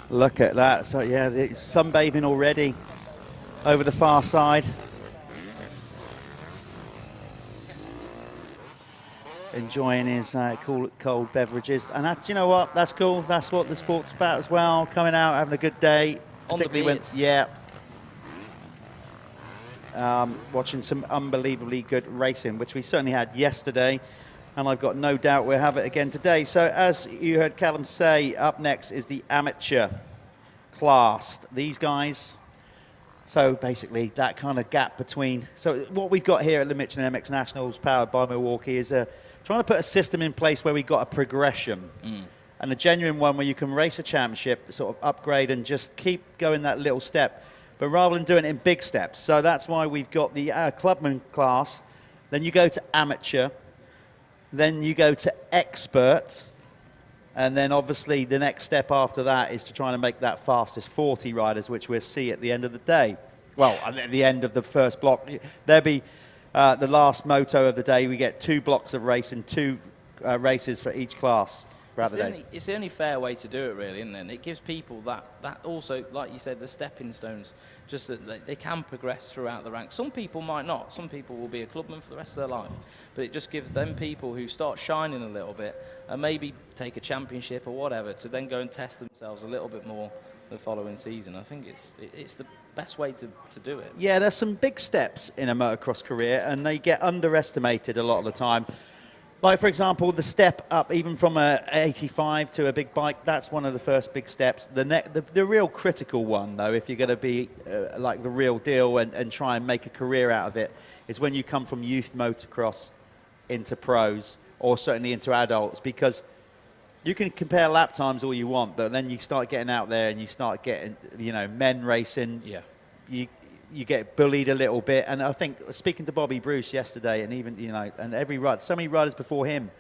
Look at that. So yeah, sunbathing already over the far side. Enjoying his cold beverages. And that, you know what? That's cool. That's what the sport's about as well. Coming out, having a good day. On the beard. Watching some unbelievably good racing, which we certainly had yesterday. And I've got no doubt we'll have it again today. So as you heard Callum say, up next is the amateur class. These guys, so basically that kind of gap between, so what we've got here at the Michelin MX Nationals powered by Milwaukee is trying to put a system in place where we've got a progression and a genuine one where you can race a championship, sort of upgrade and just keep going that little step, but rather than doing it in big steps. So that's why we've got the clubman class, then you go to amateur, then you go to expert, And then obviously the next step after that is to try and make that fastest 40 riders, which we'll see at the end of the day. Well, at the end of the first block. There'll be the last moto of the day. We get 2 blocks of race and 2 races for each class throughout the day. It's the only fair way to do it, really, isn't it? And it gives people that also, like you said, the stepping stones, just that they can progress throughout the ranks. Some people might not. Some people will be a clubman for the rest of their life. But it just gives them people who start shining a little bit and maybe take a championship or whatever to then go and test themselves a little bit more the following season. I think it's the best way to do it. Yeah, there's some big steps in a motocross career, and they get underestimated a lot of the time. Like, for example, the step up even from a 85 to a big bike, that's one of the first big steps. The real critical one, though, if you're going to be like the real deal and try and make a career out of it, is when you come from youth motocross into pros, or certainly into adults, because you can compare lap times all you want, but then you start getting out there and you start getting, you know, men racing. Yeah. You get bullied a little bit, and I think speaking to Bobby Bruce yesterday, and even, you know, and every rider, so many riders before him,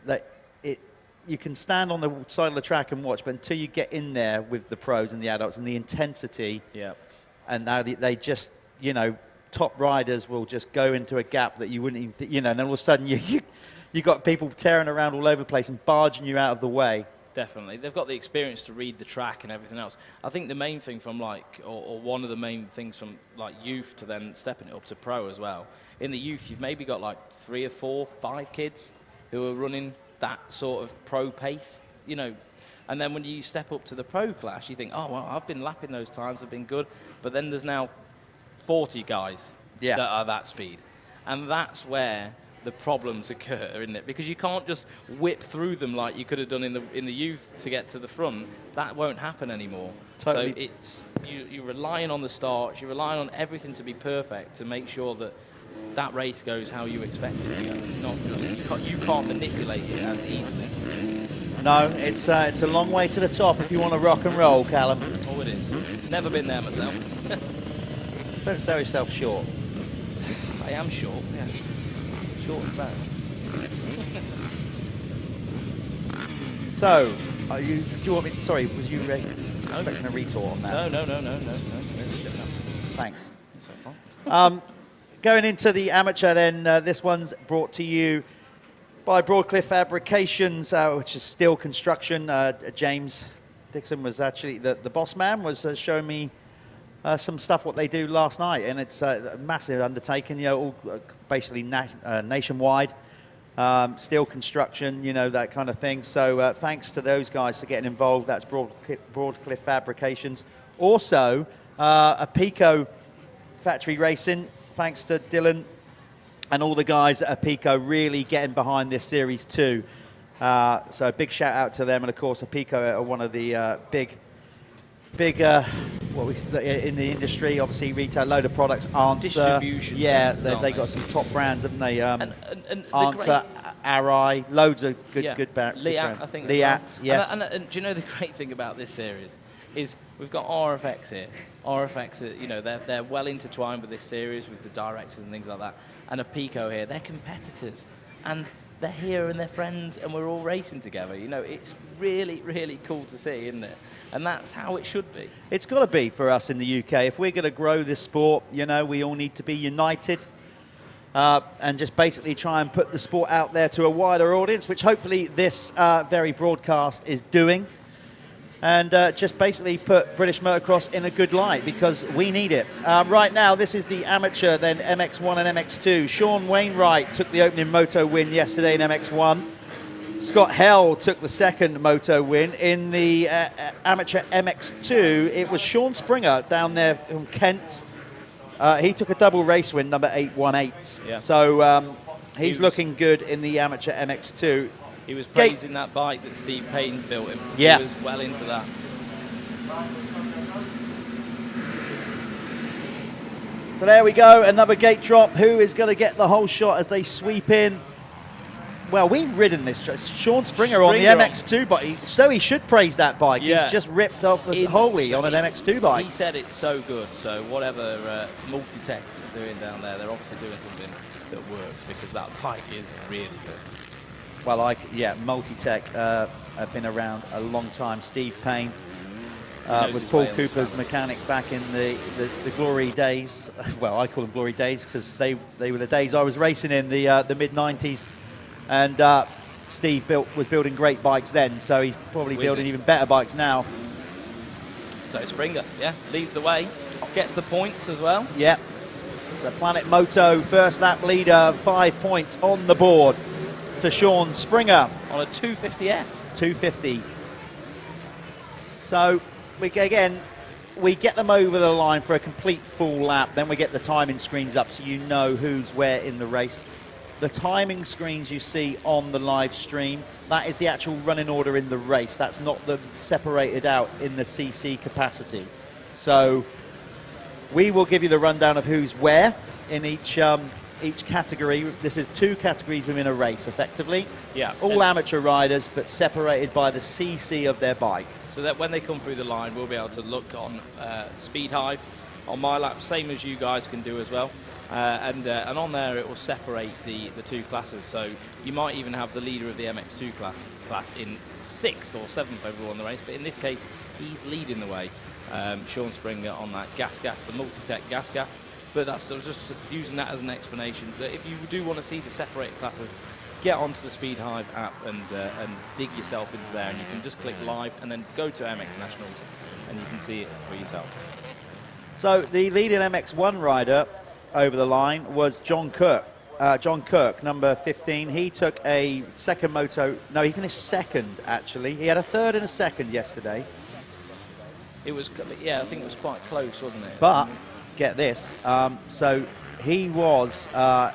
that you can stand on the side of the track and watch, but until you get in there with the pros and the adults and the intensity, yeah, and now they just, you know, top riders will just go into a gap that you wouldn't even, you know, and then all of a sudden you got people tearing around all over the place and barging you out of the way. Definitely. They've got the experience to read the track and everything else. I think the main thing from like, or one of the main things from like youth to then stepping it up to pro as well. In the youth, you've maybe got like 3 or 4, 5 kids who are running that sort of pro pace, you know. And then when you step up to the pro class, you think, oh, well, I've been lapping those times, I've been good. But then there's now 40 guys that are that speed. And that's where the problems occur, isn't it? Because you can't just whip through them like you could have done in the youth to get to the front. That won't happen anymore. Totally. So it's you're relying on the starts, you're relying on everything to be perfect to make sure that that race goes how you expect it to go. It's not just you can't manipulate it as easily. No, it's a long way to the top if you want to rock and roll, Callum. Oh, it is. Never been there myself. Don't sell yourself short. I am short, yeah. Short and fat. So, do you want me? Sorry, was you expecting a retort on that? No. Thanks. So far. Going into the amateur, then this one's brought to you by Broadcliff Fabrications, which is steel construction. James Dixon was actually the boss man, was showing me some stuff what they do last night, and it's a massive undertaking, you know, all basically nationwide, steel construction, you know, that kind of thing. So thanks to those guys for getting involved. That's Broadcliff Fabrications. Also, a Pico Factory Racing, thanks to Dylan and all the guys at Apico really getting behind this series too. So a big shout out to them, and of course Apico are one of the big in the industry, obviously retail, load of products. Answer, distribution. Yeah, they got some top brands, haven't they? Answer, Arai, loads of good brands. Liat, I think. Liat, yes. And do you know the great thing about this series is we've got RFX here. RFX, you know, they're well intertwined with this series, with the directors and things like that. And Apico here, they're competitors, and they're here and they're friends, and we're all racing together. You know, it's really, really cool to see, isn't it? And that's how it should be. It's got to be for us in the UK. If we're going to grow this sport, you know, we all need to be united and just basically try and put the sport out there to a wider audience, which hopefully this very broadcast is doing. And just basically put British motocross in a good light, because we need it. Right now, this is the amateur, then MX1 and MX2. Sean Wainwright took the opening moto win yesterday in MX1. Scott Hell took the second moto win. In the amateur MX2, it was Sean Springer down there from Kent. He took a double race win, number 818. Yeah. So he's looking good in the amateur MX2. He was praising that bike that Steve Payne's built him. Yeah. He was well into that. So there we go, another gate drop. Who is going to get the whole shot as they sweep in? Well, we've ridden this. Sean Springer on the MX2 bike, so he should praise that bike. Yeah. He's just ripped off the wholly on an MX2 bike. He said it's so good, so whatever Multitech are doing down there, they're obviously doing something that works, because that bike is really good. well, Multi-Tech have been around a long time. Steve Payne was Paul Cooper's mechanic back in the glory days. Well, I call them glory days because they were the days I was racing in the mid-90s. And Steve was building great bikes then, so he's probably building even better bikes now. So Springer, leads the way, gets the points as well. Yeah, the Planet Moto first lap leader, 5 points on the board to Sean Springer. On a 250F. 250. So, we get them over the line for a complete full lap, then we get the timing screens up so you know who's where in the race. The timing screens you see on the live stream, that is the actual running order in the race. That's not the separated out in the CC capacity. So we will give you the rundown of who's where in each category. This is 2 categories within a race, effectively. Yeah. All amateur riders, but separated by the CC of their bike. So that when they come through the line, we'll be able to look on Speed Hive, on my lap, same as you guys can do as well. And on there it will separate the 2 classes, so you might even have the leader of the MX2 class in 6th or 7th overall in the race, but in this case he's leading the way, Sean Springer on that gas, the Multi-Tech gas. But I was just using that as an explanation that if you do want to see the separated classes, get onto the Speed Hive app and dig yourself into there, and you can just click live and then go to MX Nationals and you can see it for yourself. So the leading MX1 rider over the line was John Kirk, number 15. He took a second he finished second, actually. He had a third and a second yesterday. It was, I think it was quite close, wasn't it? But, get this, so he was,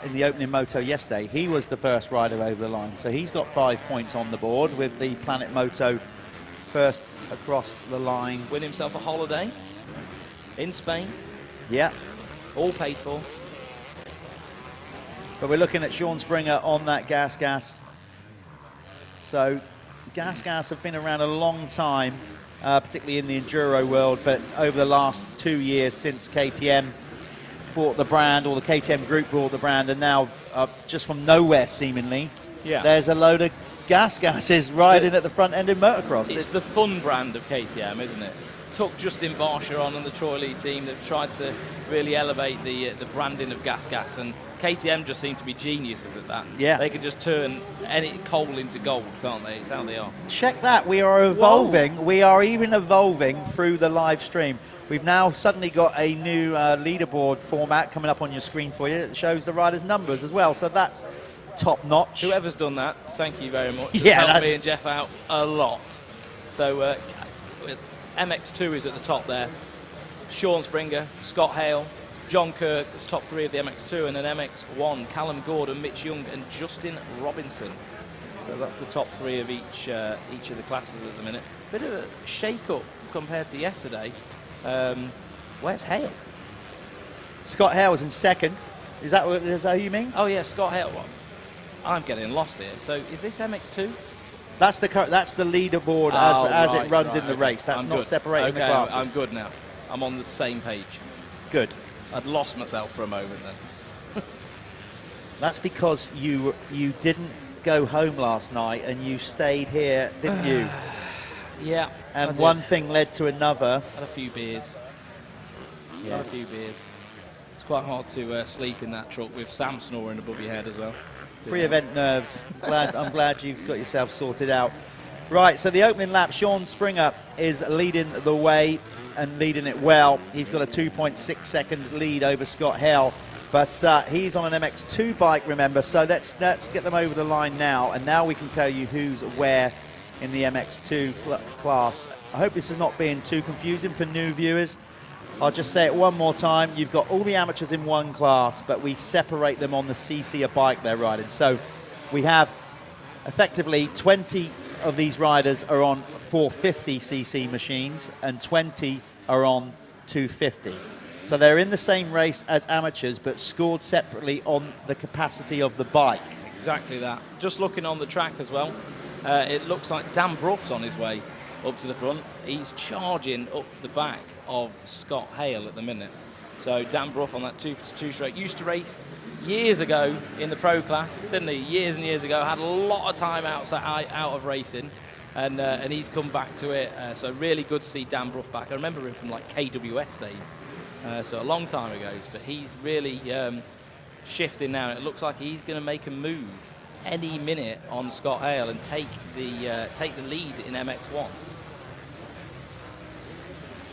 in the opening moto yesterday, he was the first rider over the line. So he's got 5 points on the board with the Planet Moto first across the line. Win himself a holiday in Spain. Yeah. All paid for. But we're looking at Sean Springer on that gas. So gas have been around a long time, particularly in the enduro world, but over the last 2 years since KTM bought the brand, or the KTM group bought the brand, and now just from nowhere seemingly, there's a load of gases riding at the front end in motocross. It's the fun brand of KTM, isn't it? Took Justin Barsha on and the Troy Lee team. They've tried to really elevate the branding of gas, and KTM just seem to be geniuses at that. Yeah. They can just turn any coal into gold, can't they? It's how they are. Check that. We are evolving. Whoa. We are even evolving through the live stream. We've now suddenly got a new leaderboard format coming up on your screen for you. It shows the riders' numbers as well, so that's top notch. Whoever's done that, thank you very much. It's yeah, helped me and Jeff out a lot. So MX2 is at the top there. Sean Springer, Scott Hale, John Kirk, that's top 3 of the MX2, and then MX1, Callum Gordon, Mitch Young, and Justin Robinson. So that's the top 3 of each of the classes at the minute. Bit of a shake-up compared to yesterday. Where's Hale? Scott Hale was in second. Is that who you mean? Oh yeah, Scott Hale. Well, I'm getting lost here. So is this MX2? That's the leaderboard as it runs in the race. That's not separating the classes. I'm good now. I'm on the same page. Good. I'd lost myself for a moment then. That's because you didn't go home last night and you stayed here, didn't you? Yeah. And one thing led to another. Had a few beers. Yes. Had a few beers. It's quite hard to sleep in that truck with Sam snoring above your head as well. Pre-event nerves. I'm glad you've got yourself sorted out. Right, so the opening lap, Sean Springer is leading the way and leading it well. He's got a 2.6 second lead over Scott Hale, but he's on an MX2 bike, remember, so let's get them over the line now, and now we can tell you who's where in the MX2 class. I hope this is not being too confusing for new viewers. I'll just say it one more time. You've got all the amateurs in one class, but we separate them on the CC of bike they're riding. So we have effectively 20 of these riders are on 450cc machines and 20 are on 250. So they're in the same race as amateurs, but scored separately on the capacity of the bike. Exactly that. Just looking on the track as well, it looks like Dan Bruff's on his way up to the front. He's charging up the back of Scott Hale at the minute. So Dan Bruff on that 252 straight used to race years ago in the pro class, didn't he? Years and years ago, had a lot of time out of racing, and he's come back to it. So really good to see Dan Bruff back. I remember him from like KWS days, so a long time ago. But he's really shifting now. It looks like he's going to make a move any minute on Scott Hale and take the lead in MX1.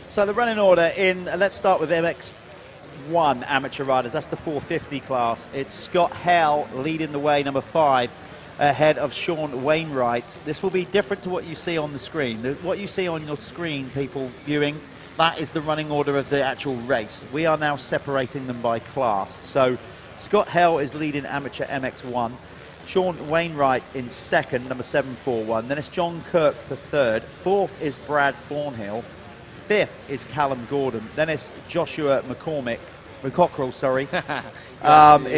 So the running order in, let's start with MX1 amateur riders. That's the 450 class. It's Scott Hale leading the way, number 5, ahead of Sean Wainwright. This will be different to what you see on the screen. What you see on your screen, people viewing, that is the running order of the actual race. We are now separating them by class. So Scott Hale is leading amateur MX1. Sean Wainwright in 2nd, number 741. Then it's John Kirk for 3rd. 4th is Brad Thornhill. 5th is Callum Gordon. Then it's Joshua McCockrell, sorry, in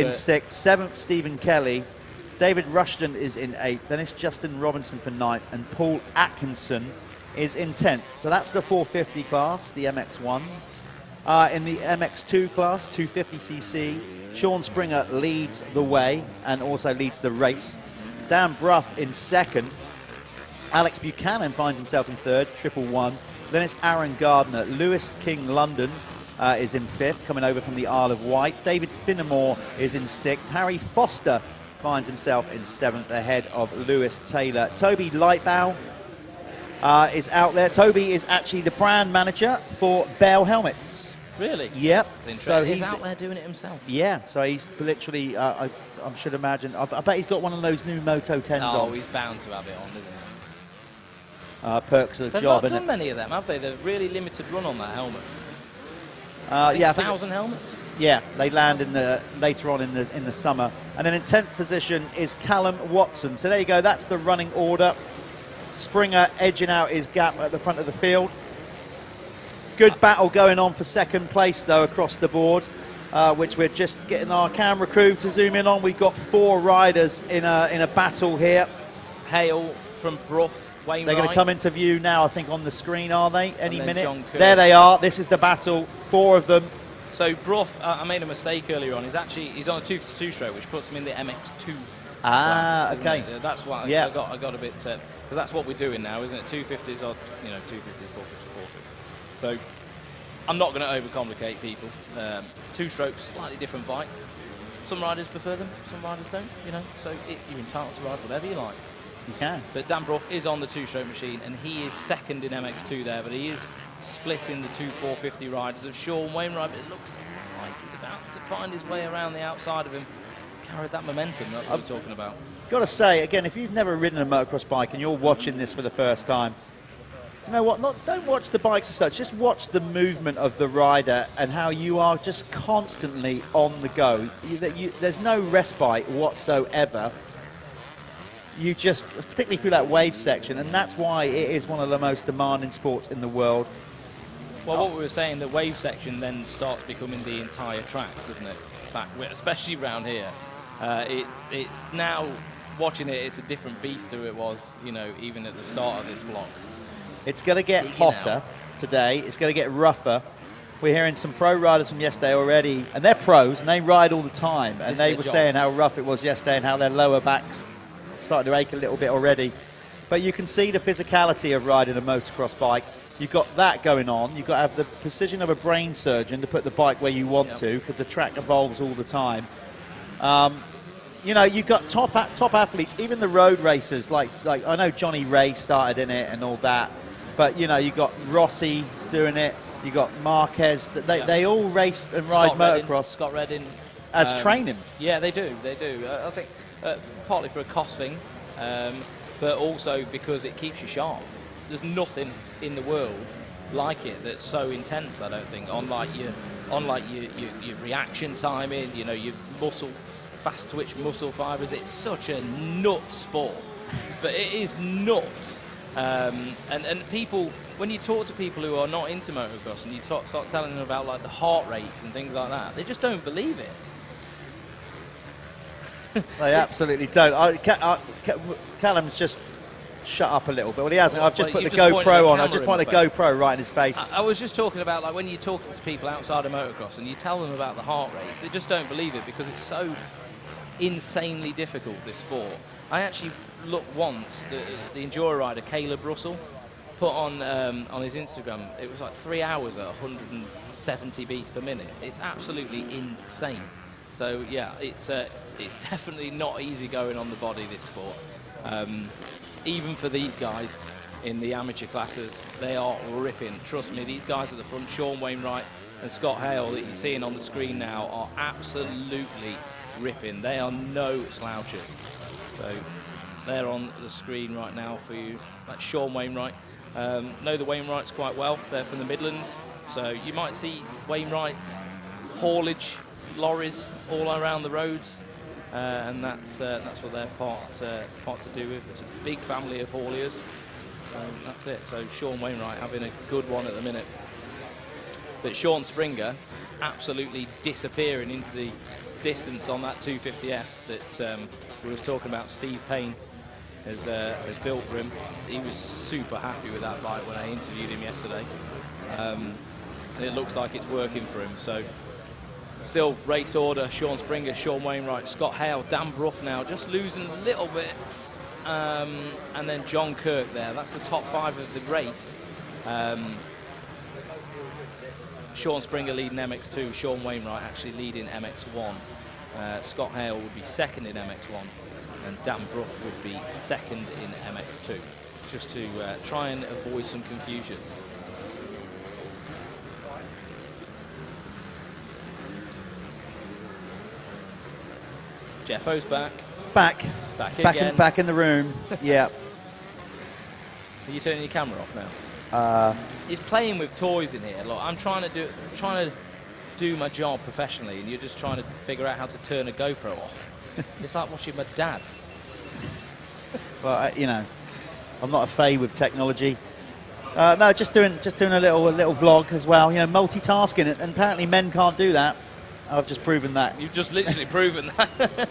6th. 7th, Stephen Kelly. David Rushton is in 8th. Then it's Justin Robinson for 9th. And Paul Atkinson is in 10th. So that's the 450 class, the MX1. In the MX2 class, 250cc, Sean Springer leads the way and also leads the race. Dan Bruff in 2nd. Alex Buchanan finds himself in 3rd, 111. Then it's Aaron Gardner. Lewis King London is in 5th, coming over from the Isle of Wight. David Finnemore is in 6th. Harry Foster finds himself in 7th, ahead of Lewis Taylor. Toby Lightbow is out there. Toby is actually the brand manager for Bell Helmets. Really? Yep. So he's out there doing it himself. Yeah, so he's literally, I should imagine, I bet he's got one of those new Moto 10s on. Oh, he's bound to have it on, isn't he? Perks of the They've job. They've not done many of them, have they? They've really limited run on that helmet. Yeah, 1,000 helmets? Yeah, they land later on in the summer. And then in 10th position is Callum Watson. So there you go, that's the running order. Springer edging out his gap at the front of the field. Good battle going on for 2nd place, though, across the board, which we're just getting our camera crew to zoom in on. We've got 4 riders in a battle here. Hale from Bruff, Wainwright. They're going to come into view now, I think, on the screen, are they? Any minute? There they are. This is the battle. 4 of them. So Bruff, I made a mistake earlier on. He's on a 252 stroke, which puts him in the MX2. Class, okay. That's why I got a bit, because that's what we're doing now, isn't it? 250s or 250s, 450s, 450s. So I'm not going to overcomplicate people. 2 strokes, slightly different bike. Some riders prefer them, some riders don't. So you're entitled to ride whatever you like. You can. But Dan Bruff is on the 2-stroke machine, and he is 2nd in MX2 there, but he is splitting the 2 450 riders of Sean Wainwright. But it looks like he's about to find his way around the outside of him, carry that momentum that I was talking about. Got to say, again, if you've never ridden a motocross bike and you're watching this for the first time, you know what? Don't watch the bikes as such. Just watch the movement of the rider and how you are just constantly on the go. There's no respite whatsoever. You just, particularly through that wave section, and that's why it is one of the most demanding sports in the world. Well, what we were saying, the wave section then starts becoming the entire track, doesn't it? In fact, especially around here, it's now watching it. It's a different beast to it was, even at the start of this block. It's going to get hotter today. It's going to get rougher. We're hearing some pro riders from yesterday already, and they're pros, and they ride all the time. And they were saying how rough it was yesterday and how their lower backs starting to ache a little bit already. But you can see the physicality of riding a motocross bike. You've got that going on. You've got to have the precision of a brain surgeon to put the bike where you want to, because the track evolves all the time. You've got top athletes, even the road racers, like I know Johnny Ray started in it and all that. But, you've got Rossi doing it. You've got Marquez. They all race and ride motocross. Scott Redding. As training. Yeah, they do. I think partly for a cost thing, but also because it keeps you sharp. There's nothing in the world like it that's so intense, I don't think, unlike your reaction timing, your fast twitch muscle fibers. It's such a nut sport. But it is nuts. And people, when you talk to people who are not into motocross and you start telling them about like the heart rates and things like that, they just don't believe it. They absolutely don't. Callum's just shut up a little bit. Well, he hasn't. I've just Well, put the you've just pointed GoPro the on. I camera just in point a my face. GoPro right in his face. I was just talking about, like, when you're talking to people outside of motocross and you tell them about the heart rates, they just don't believe it because it's so insanely difficult, this sport. I actually looked once, the enduro rider Caleb Russell put on his Instagram, it was like 3 hours at 170 beats per minute. It's absolutely insane. So yeah, it's definitely not easy going on the body, this sport. Even for these guys in the amateur classes, they are ripping. Trust me, these guys at the front, Sean Wainwright and Scott Hale, that you're seeing on the screen now, are absolutely ripping. They are no slouches. So they're on the screen right now for you. That's Sean Wainwright. Know the Wainwrights quite well. They're from the Midlands. So you might see Wainwright's haulage lorries all around the roads. And that's what they're part to do with. It's a big family of hauliers. So that's it. So Sean Wainwright having a good one at the minute. But Sean Springer absolutely disappearing into the distance on that 250F that we was talking about. Steve Payne has built for him. He was super happy with that bike when I interviewed him yesterday. And it looks like it's working for him. So still race order: Sean Springer, Sean Wainwright, Scott Hale, Dan Brough now just losing a little bit, and then John Kirk there. That's the top 5 of the race. Sean Springer leading MX2, Sean Wainwright actually leading MX1. Scott Hale would be second in MX1, and Dan Brough would be second in MX2, just to try and avoid some confusion. Jeffo's back. Back again. back in the room. Yeah. Are you turning your camera off now? He's playing with toys in here. Look, I'm trying to do my job professionally, and you're just trying to figure out how to turn a GoPro off. It's like watching my dad. Well, you know, I'm not a fay with technology. No, just doing a little vlog as well. You know, multitasking, and apparently men can't do that. I've just proven that. You've just literally proven that.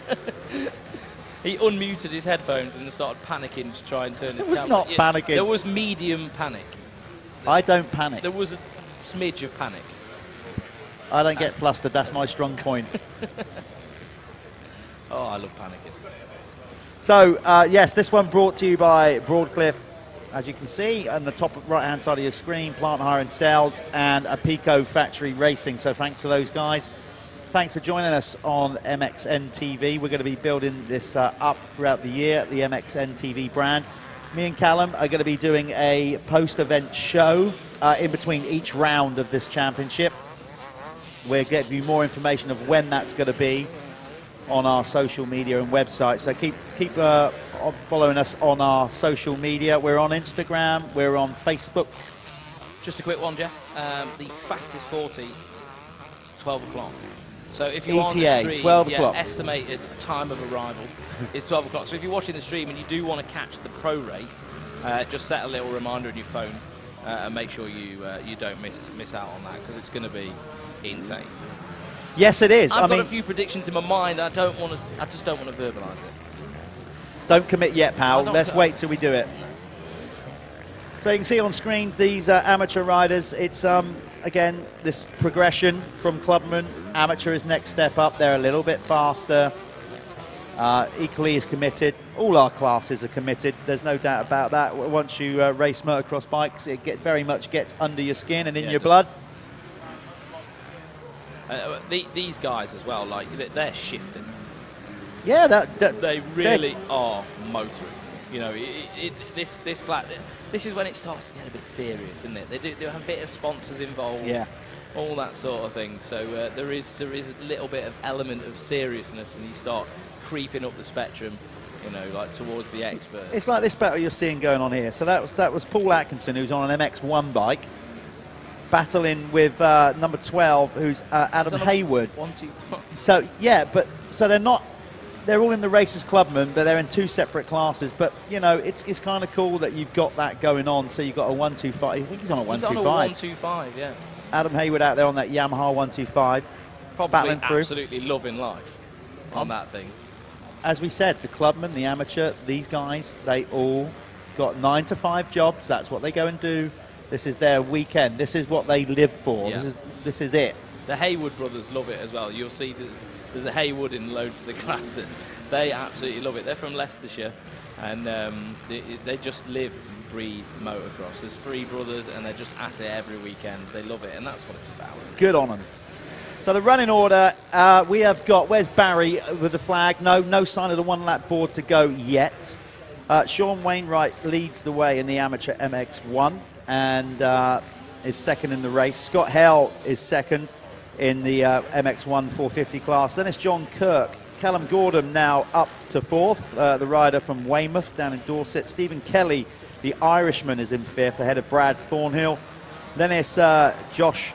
He unmuted his headphones and started panicking to try and turn his camera. It was not panicking. There was medium panic. I don't panic. There was a smidge of panic. I don't get flustered. That's my strong point. Oh, I love panicking. So, yes, this one brought to you by Broadcliff. As you can see on the top right-hand side of your screen, Plant Hire and Sales and Pico Factory Racing. So thanks for those guys. Thanks for joining us on MXN TV. We're going to be building this up throughout the year, the MXN TV brand. Me and Callum are going to be doing a post-event show in between each round of this championship. We'll give you more information of when that's going to be on our social media and website. So keep following us on our social media. We're on Instagram. We're on Facebook. Just a quick one, Jeff. The fastest 40, 12 o'clock. So if you're on the stream, 12 o'clock. Estimated time of arrival is 12 o'clock. So if you're watching the stream and you do want to catch the pro race, just set a little reminder in your phone and make sure you don't miss out on that, because it's going to be insane. Yes, it is. I've got a few predictions in my mind. I just don't want to verbalise it. Don't commit yet, pal. Let's wait till we do it. So you can see on screen these amateur riders. It's again this progression from Clubman. Amateur is next step up. They're a little bit faster. Equally as committed. All our classes are committed. There's no doubt about that. Once you race motocross bikes, it very much gets under your skin and in your blood. These guys as well, like they're shifting. Yeah, they really are motoring. You know, this is when it starts to get a bit serious, isn't it? They have a bit of sponsors involved, all that sort of thing. So there is a little bit of element of seriousness when you start creeping up the spectrum, you know, like towards the expert. It's like this battle you're seeing going on here. So that was Paul Atkinson, who's on an MX1 bike, battling with number 12, who's Adam Hayward. 1, 2. So yeah, so they're not. They're all in the Racers Clubman, but they're in two separate classes. But, you know, it's kind of cool that you've got that going on. So you've got a 125. I think he's on a 125. He's on a 125, yeah. Adam Hayward out there on that Yamaha 125. Probably absolutely loving life on that thing. As we said, the Clubman, the amateur, these guys, they all got 9 to 5 jobs. That's what they go and do. This is their weekend. This is what they live for. Yeah. This is it. The Haywood brothers love it as well. You'll see there's a Haywood in loads of the classes. They absolutely love it. They're from Leicestershire, and they just live and breathe motocross. There's 3 brothers, and they're just at it every weekend. They love it, and that's what it's about. Good on them. So the running order, we have got, where's Barry with the flag? No sign of the 1 lap board to go yet. Sean Wainwright leads the way in the Amateur MX1 and is second in the race. Scott Hell is second in the MX1 450 class. Then it's John Kirk. Callum Gordon now up to 4th, the rider from Weymouth down in Dorset. Stephen Kelly, the Irishman, is in 5th ahead of Brad Thornhill. Then it's Josh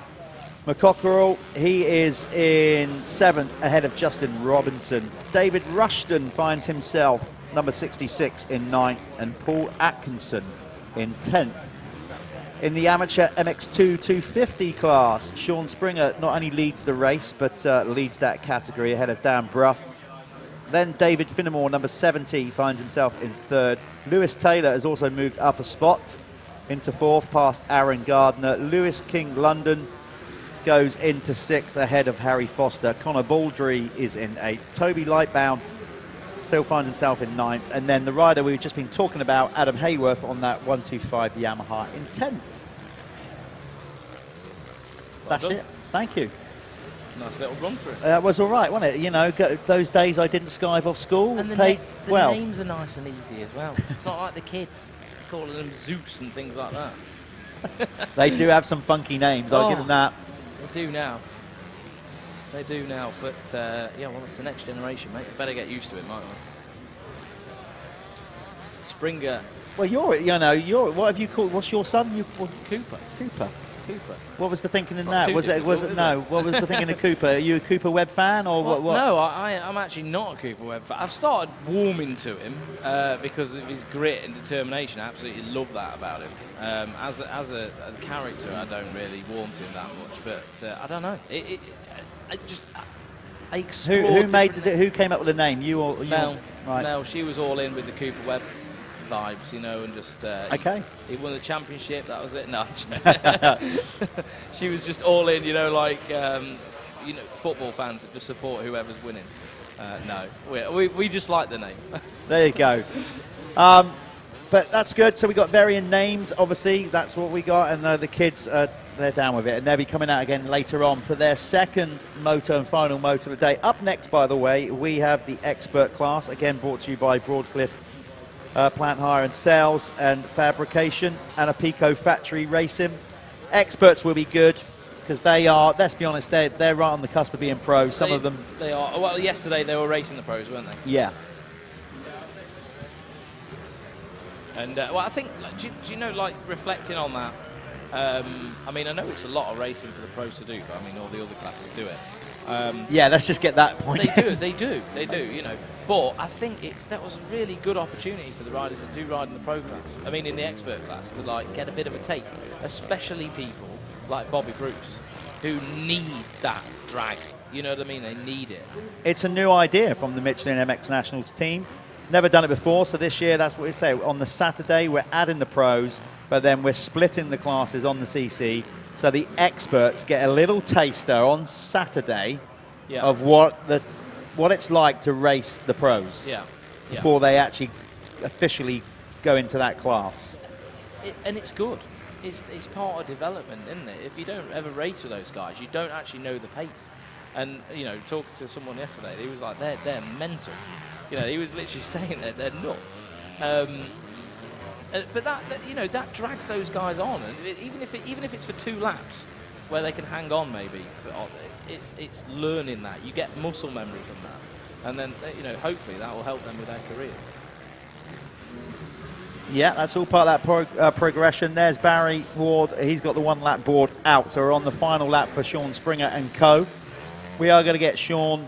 McCockerell, he is in 7th ahead of Justin Robinson. David Rushton finds himself number 66 in 9th, and Paul Atkinson in 10th. In the Amateur MX2 250 class, Sean Springer not only leads the race, but leads that category ahead of Dan Bruff. Then David Finnemore, number 70, finds himself in 3rd. Lewis Taylor has also moved up a spot into 4th, past Aaron Gardner. Lewis King London goes into 6th ahead of Harry Foster. Connor Baldry is in 8th. Toby Lightbound still finds himself in 9th. And then the rider we've just been talking about, Adam Hayworth, on that 125 Yamaha in 10th. That's it. Thank you. Nice little run through. That was all right, wasn't it? You know, those days I didn't skive off school. And the names are nice and easy as well. It's not like the kids calling them Zeus and things like that. They do have some funky names, I'll give them that. They do now. They do now, but yeah, well, it's the next generation, mate. Better get used to it, might we? Springer. Well, what have you called? What's your son? Cooper. Cooper. Cooper. What was the thinking in Not that? Was it? No. What was the thinking of Cooper? Are you a Cooper Webb fan or what? No, I'm actually not a Cooper Webb fan. I've started warming to him because of his grit and determination. I absolutely love that about him. As a character, I don't really warm to him that much, but I don't know. I explored. Who came up with the name? You or Mel? Right. Mel. She was all in with the Cooper Webb vibes, you know, and just okay. He won the championship. That was it. No, she was just all in, you know, like football fans that just support whoever's winning. No, we just like the name. There you go. But that's good. So we got varying names. Obviously, that's what we got, and the kids they're down with it, and they'll be coming out again later on for their second moto and final moto of the day. Up next, by the way, we have the expert class, again brought to you by Broadcliffe Plant Hire and Sales and Fabrication and Apico Factory Racing. Experts will be good because they are, let's be honest, they're right on the cusp of being pros. Some of them. They are. Well, yesterday they were racing the pros, weren't they? Yeah. And well, I think, do you know, like reflecting on that, I mean, I know it's a lot of racing for the pros to do, but I mean, all the other classes do it. Yeah, let's just get that point. They do, you know. But I think that was a really good opportunity for the riders that do ride in the pro class. I mean, in the expert class, to like get a bit of a taste, especially people like Bobby Bruce, who need that drag. You know what I mean? They need it. It's a new idea from the Michelin MX Nationals team. Never done it before, so this year that's what we say. On the Saturday, we're adding the pros, but then we're splitting the classes on the CC, so the experts get a little taster on Saturday of what it's like to race the pros before they actually officially go into that class. And it's good. It's part of development, isn't it? If you don't ever race with those guys, you don't actually know the pace. And, you know, talking to someone yesterday, he was like, they're mental. You know, he was literally saying that they're nuts. But that you know, that drags those guys on. And even if it's for 2 laps, where they can hang on maybe, it's learning that. You get muscle memory from that. And then, you know, hopefully that will help them with their careers. Yeah, that's all part of that progression. There's Barry Ward. He's got the 1 lap board out. So we're on the final lap for Sean Springer and co. We are going to get Sean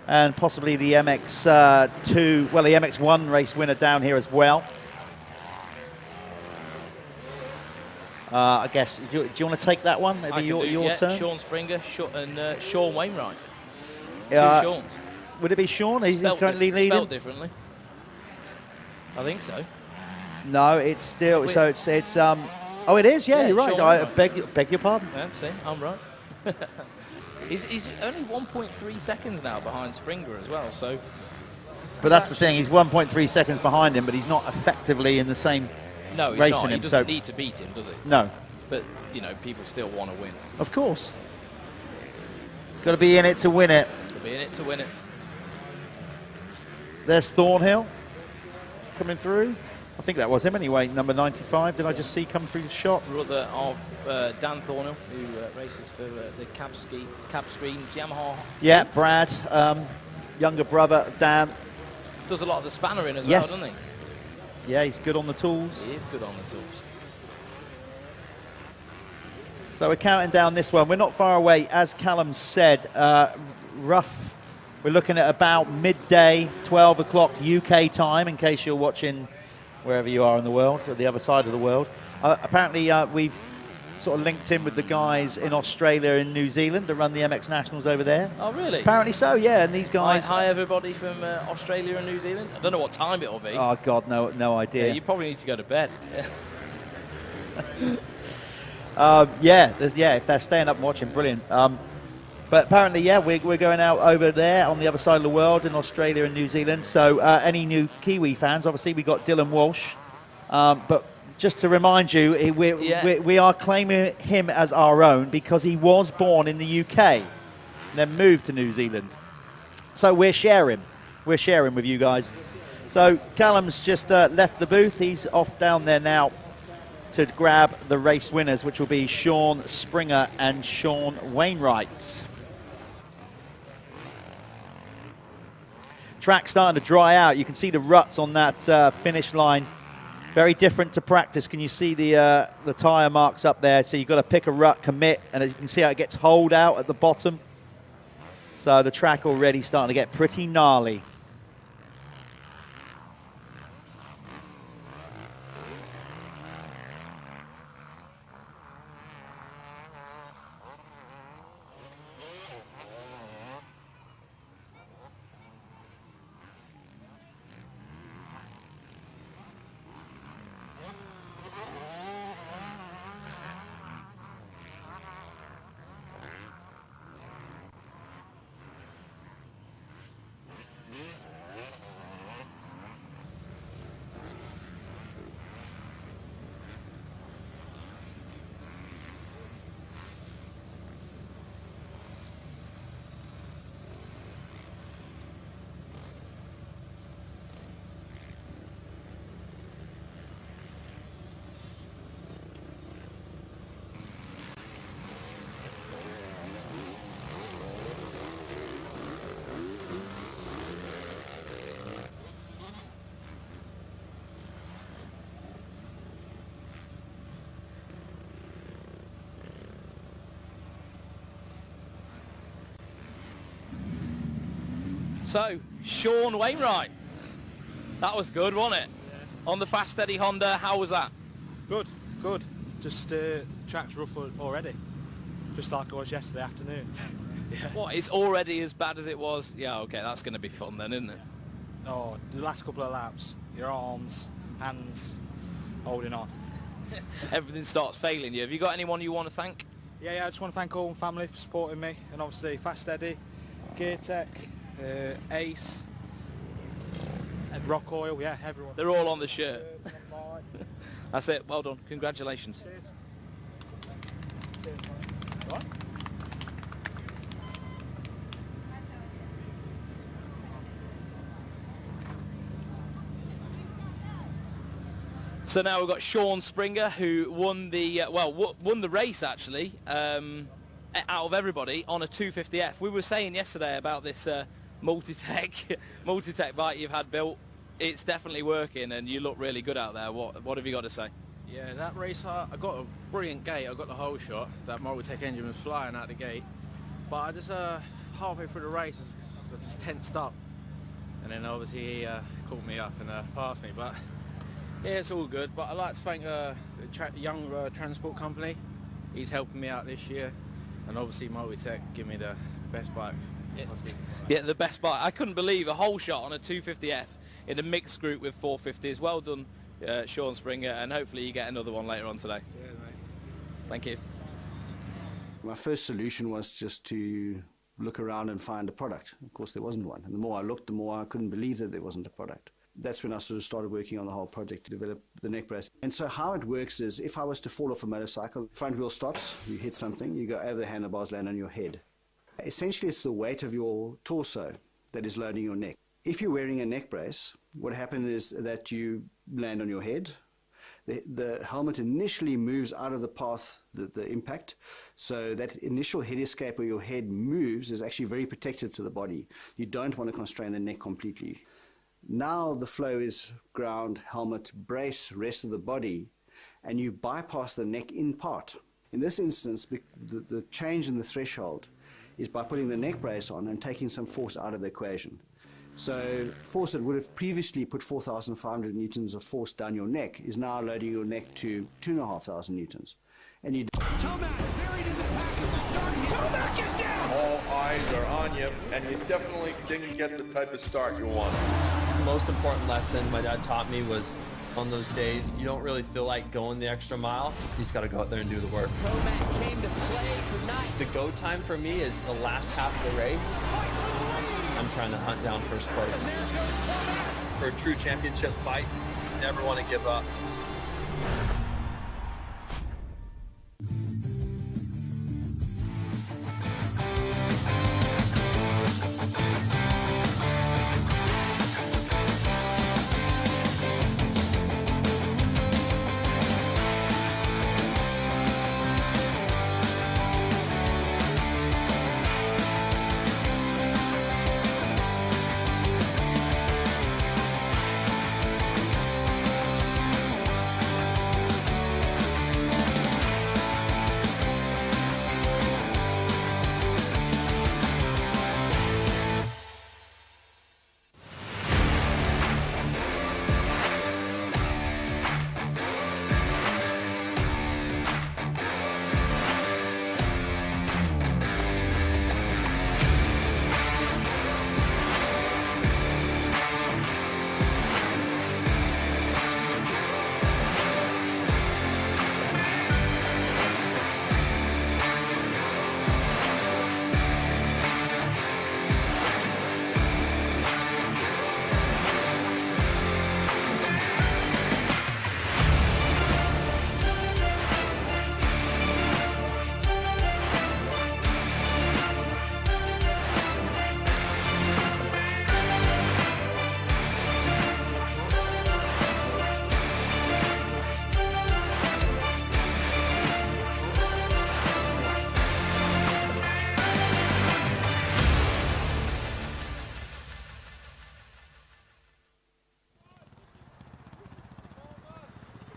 and possibly the MX2, well, the MX1 race winner down here as well. I guess, do you want to take that one? Maybe your turn? Sean Springer and Sean Wainwright. 2 Seans. Would it be Sean? He's currently leading? Spelled differently. I think so. No, it's still, so it's oh, it is, yeah, you're right. Sean I Wainwright. beg your pardon. Yeah, see, I'm right. He's only 1.3 seconds now behind Springer as well, so... But that's the thing, he's 1.3 seconds behind him, but he's not effectively in the same no, he's racing not. him. He doesn't need to beat him, does he? No. But, you know, people still want to win. Of course. Got to be in it to win it. Got to be in it to win it. There's Thornhill coming through. I think that was him anyway, number 95. Did I just see come through the shot? Brother of Dan Thornhill, who races for the cab screens, Yamaha. Yeah, Brad, younger brother, Dan. Does a lot of the spannering as Yes. well, doesn't he? Yeah, he's good on the tools. He is good on the tools. So we're counting down this one. We're not far away. As Callum said, rough. We're looking at about midday, 12 o'clock UK time, in case you're watching wherever you are in the world, or the other side of the world. Apparently, we've sort of linked in with the guys in Australia and New Zealand to run the MX Nationals over there. Oh, really? Apparently so, yeah. And these guys... Hi everybody from Australia and New Zealand. I don't know what time it'll be. Oh, God, no idea. Yeah, you probably need to go to bed. yeah, if they're staying up and watching, brilliant. But apparently, yeah, we're going out over there on the other side of the world in Australia and New Zealand. So any new Kiwi fans, obviously we got Dylan Walsh. But just to remind you, we are claiming him as our own because he was born in the UK and then moved to New Zealand. So we're sharing with you guys. So Callum's just left the booth. He's off down there now to grab the race winners, which will be Sean Springer and Sean Wainwright. Track's starting to dry out. You can see the ruts on that finish line. Very different to practice. Can you see the tyre marks up there? So you've got to pick a rut, commit, and as you can see how it gets holed out at the bottom. So the track already starting to get pretty gnarly. So, Sean Wainwright. That was good, wasn't it? Yeah. On the Fast Steady Honda, how was that? Good. Just track's rough already. Just like it was yesterday afternoon. Yeah. What, it's already as bad as it was? Yeah, okay, that's going to be fun then, isn't it? Oh, the last couple of laps, your arms, hands, holding on. Everything starts failing you. Have you got anyone you want to thank? Yeah, I just want to thank all my family for supporting me, and obviously Fast Steady, Gear Tech, Ace, and Rock Oil, yeah, everyone. They're all on the shirt. That's it, well done, congratulations. Cheers. Right. So now we've got Sean Springer, who won the won the race actually out of everybody on a 250F. We were saying yesterday about this multi-tech bike you've had built. It's definitely working, and you look really good out there. What have you got to say? Yeah, that race, I got a brilliant gate. I got the whole shot. That multi-tech engine was flying out the gate, but I just halfway through the race, I just tensed up, and then obviously he caught me up and passed me. But yeah, it's all good. But I'd like to thank the young transport company. He's helping me out this year, and obviously Multitech give me the best bike. Yeah, the best bike. I couldn't believe a whole shot on a 250F in a mixed group with 450s. Well done Sean Springer, and hopefully you get another one later on today. Cheers, mate. Thank you. My first solution was just to look around and find a product. Of course, there wasn't one. And the more I looked, the more I couldn't believe that there wasn't a product. That's when I sort of started working on the whole project to develop the neck brace. And so how it works is, if I was to fall off a motorcycle, front wheel stops, you hit something, you go over the handlebars, land on your head. Essentially, it's the weight of your torso that is loading your neck. If you're wearing a neck brace, what happens is that you land on your head. The helmet initially moves out of the path, the impact, so that initial head escape where your head moves is actually very protective to the body. You don't want to constrain the neck completely. Now the flow is ground, helmet, brace, rest of the body, and you bypass the neck in part. In this instance, the change in the threshold is by putting the neck brace on and taking some force out of the equation. So force that would have previously put 4,500 newtons of force down your neck is now loading your neck to 2,500 newtons. And you Tomac buried in the pack at the start. Tomac is down! All eyes are on you, and you definitely didn't get the type of start you wanted. The most important lesson my dad taught me was on those days, if you don't really feel like going the extra mile, you just got to go out there and do the work. Tomac came to play tonight. The go time for me is the last half of the race. I'm trying to hunt down first place. For a true championship fight, you never want to give up.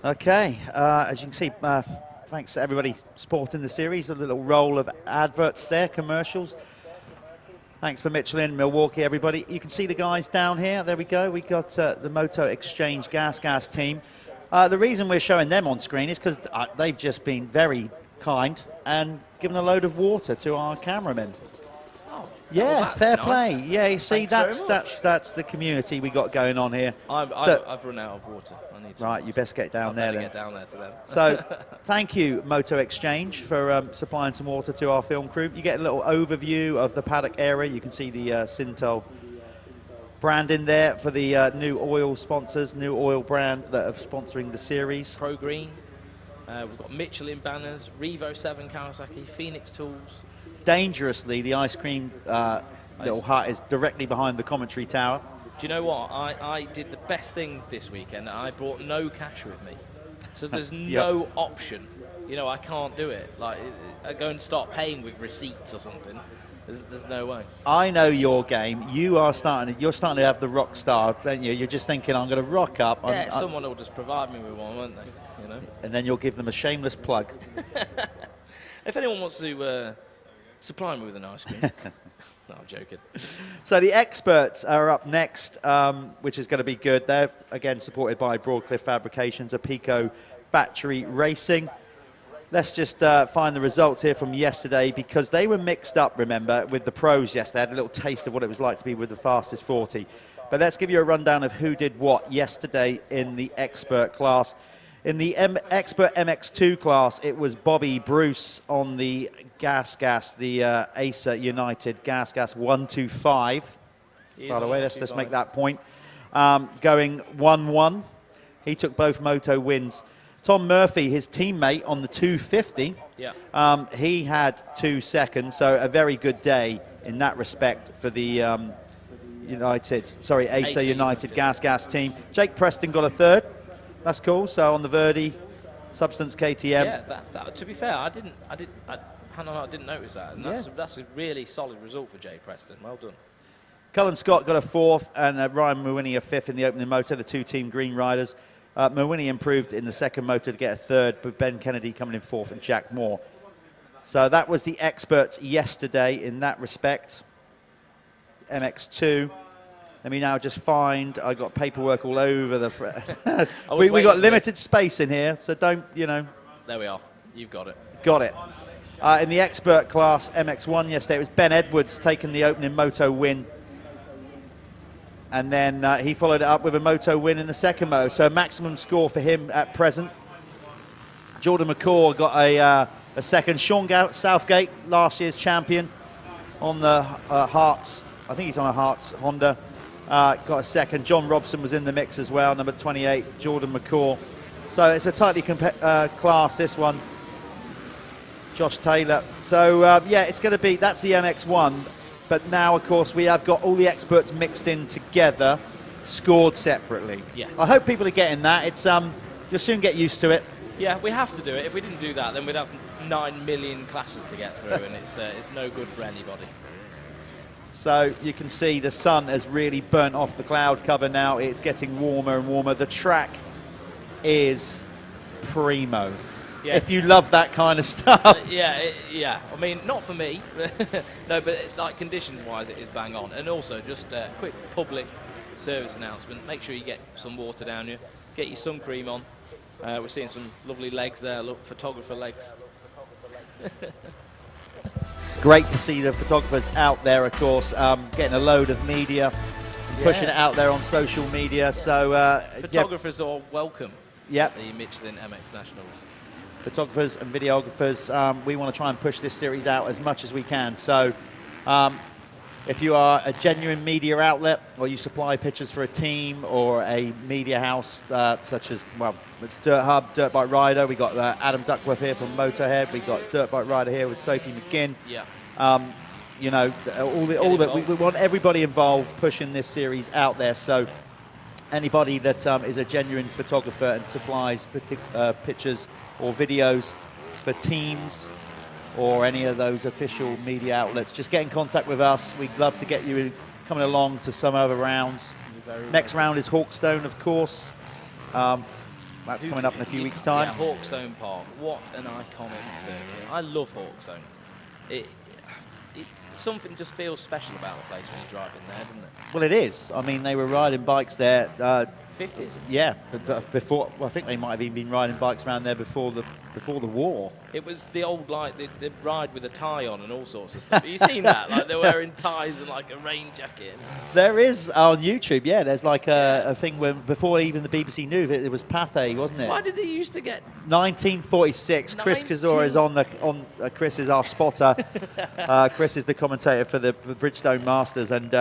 Okay, as you can see, thanks to everybody supporting the series, a little roll of adverts there, commercials. Thanks for Michelin, Milwaukee, everybody. You can see the guys down here. There we go. We got the Moto Exchange Gas team. The reason we're showing them on screen is because they've just been very kind and given a load of water to our cameramen. Yeah, well, fair nice. play. Yeah, you see, Thanks that's the community we got going on here. I've run out of water. I need some. Right, you best get down there then. Get down there to them. So, thank you, Moto Exchange, for supplying some water to our film crew. You get a little overview of the paddock area. You can see the Sintel brand in there for the new oil sponsors, new oil brand that are sponsoring the series. Pro Green. We've got Michelin banners, Revo 7 Kawasaki, Phoenix Tools. Dangerously, the ice cream little hut is directly behind the commentary tower. Do you know what? I did the best thing this weekend. I brought no cash with me. So there's no option. You know, I can't do it. Like, I go and start paying with receipts or something. There's no way. I know your game. You're starting to have the rock star, don't you? You're just thinking, I'm going to rock up. Yeah, someone will just provide me with one, won't they? You know? And then you'll give them a shameless plug. If anyone wants to supply me with an ice cream. No, I'm joking. So the experts are up next, which is going to be good. They're, again, supported by Broadcliff Fabrications, Apico Factory Racing. Let's just find the results here from yesterday, because they were mixed up, remember, with the pros yesterday. They had a little taste of what it was like to be with the fastest 40. But let's give you a rundown of who did what yesterday in the expert class. In the expert MX2 class, it was Bobby Bruce on the the Acer United Gas 125. By the way, let's just make that point. Going 1-1. He took both moto wins. Tom Murphy, his teammate on the 250, he had 2 seconds, so a very good day in that respect for the Acer United Gas Team. Jake Preston got a 3rd. That's cool. So on the Verdi Substance KTM. Yeah, that. To be fair, I didn't notice that, and that's a really solid result for Jay Preston. Well done. Cullen Scott got a 4th, and Ryan Mawhinney a 5th in the opening moto. The 2 Team Green Riders. Mawhinney improved in the second moto to get a 3rd, with Ben Kennedy coming in 4th and Jack Moore. So that was the experts yesterday in that respect. MX2. Let me now just find, I got paperwork all over the... we got limited space in here, so don't, There we are. You've got it. Got it. In the expert class, MX1 yesterday, it was Ben Edwards taking the opening moto win. And then he followed it up with a moto win in the second moto. So maximum score for him at present. Jordan McCaw got a second. Sean Southgate, last year's champion on the Hearts. I think he's on a Hearts Honda. Got a second. John Robson was in the mix as well, number 28, Jordan McCaw. So it's a tightly class, this one. Josh Taylor. So, it's going to be, that's the MX1. But now, of course, we have got all the experts mixed in together, scored separately. Yes. I hope people are getting that. It's you'll soon get used to it. Yeah, we have to do it. If we didn't do that, then we'd have 9 million classes to get through, and it's no good for anybody. So you can see the sun has really burnt off the cloud cover now. It's getting warmer and warmer. The track is primo. Yeah. If you love that kind of stuff. Yeah. I mean, not for me. No, but like conditions-wise, it is bang on. And also, just a quick public service announcement. Make sure you get some water down you. Get your sun cream on. We're seeing some lovely legs there. Look, photographer legs. Great to see the photographers out there, of course, getting a load of media, pushing it out there on social media. So photographers are welcome. Yep. The Michelin MX Nationals. Photographers and videographers, we want to try and push this series out as much as we can. So if you are a genuine media outlet, or you supply pictures for a team or a media house such as, Dirthub, Dirt Bike Rider, we got Adam Duckworth here from Motorhead, we got Dirt Bike Rider here with Sophie McGinn. Yeah. We want everybody involved pushing this series out there. So anybody that is a genuine photographer and supplies pictures or videos for teams or any of those official media outlets, just get in contact with us. We'd love to get you coming along to some other rounds. Next round is Hawkstone, of course. That's coming up in a few weeks' time. Yeah, Hawkstone Park. What an iconic circuit. I love Hawkstone. Something just feels special about the place when you drive in there, doesn't it? Well, it is. I mean, they were riding bikes there. 50s? Yeah, but before, I think they might have even been riding bikes around there before the war. It was the old, the ride with a tie on and all sorts of stuff. Have you seen that? Like, they're wearing ties and, like, a rain jacket. There is, on YouTube, there's, like, a thing where, before even the BBC knew it was Pathé, wasn't it? Why did they used to get... 1946, Chris Kazor is on Chris is our spotter. Chris is the commentator for the Bridgestone Masters, and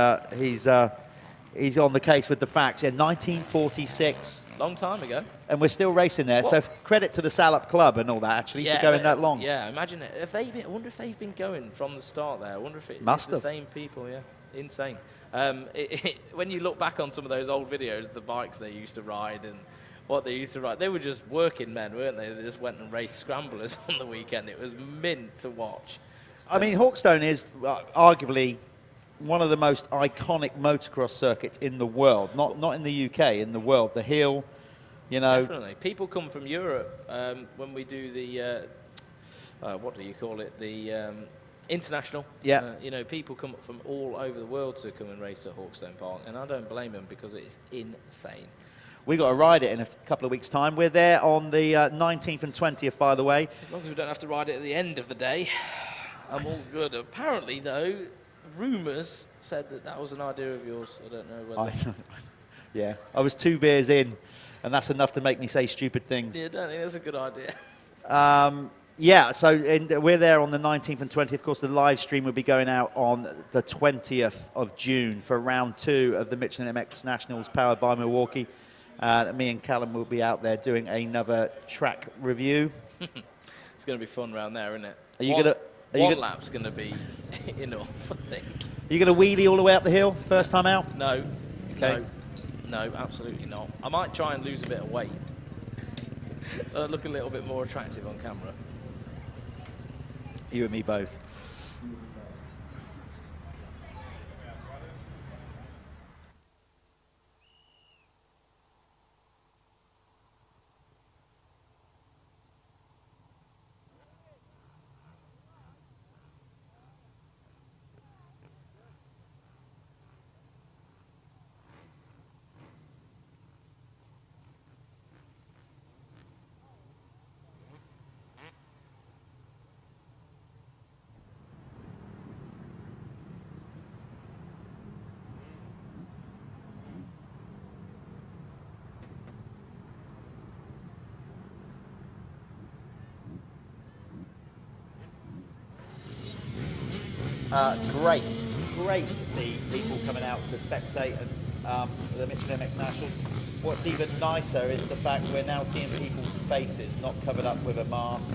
he's on the case with the facts. 1946. Long time ago. And we're still racing there. What? So credit to the Salop Club and all that, actually, for going that long. Yeah, imagine it. I wonder if they've been going from the start there. I wonder if it's the same people, Insane. When you look back on some of those old videos, the bikes they used to ride and what they used to ride, they were just working men, weren't they? They just went and raced scramblers on the weekend. It was mint to watch. I mean, Hawkstone is arguably one of the most iconic motocross circuits in the world, not in the UK, in the world. The hill, Definitely. People come from Europe when we do the, what do you call it, the international. Yeah. People come from all over the world to come and race at Hawkstone Park, and I don't blame them because it's insane. We got to ride it in a couple of weeks' time. We're there on the 19th and 20th, by the way. As long as we don't have to ride it at the end of the day, I'm all good. Apparently, though, rumours said that was an idea of yours. I don't know whether. Yeah, I was 2 beers in, and that's enough to make me say stupid things. Yeah, I don't think that's a good idea. Yeah, so we're there on the 19th and 20th. Of course, the live stream will be going out on the 20th of June for round 2 of the Michelin MX Nationals powered by Milwaukee. Me and Callum will be out there doing another track review. It's going to be fun round there, isn't it? Are you gonna? One lap's going to be enough, I think. Are you going to wheelie all the way up the hill first time out? No. Okay. No, absolutely not. I might try and lose a bit of weight, so I look a little bit more attractive on camera. You and me both. Great to see people coming out to spectate the Michelin MX National. What's even nicer is the fact we're now seeing people's faces not covered up with a mask.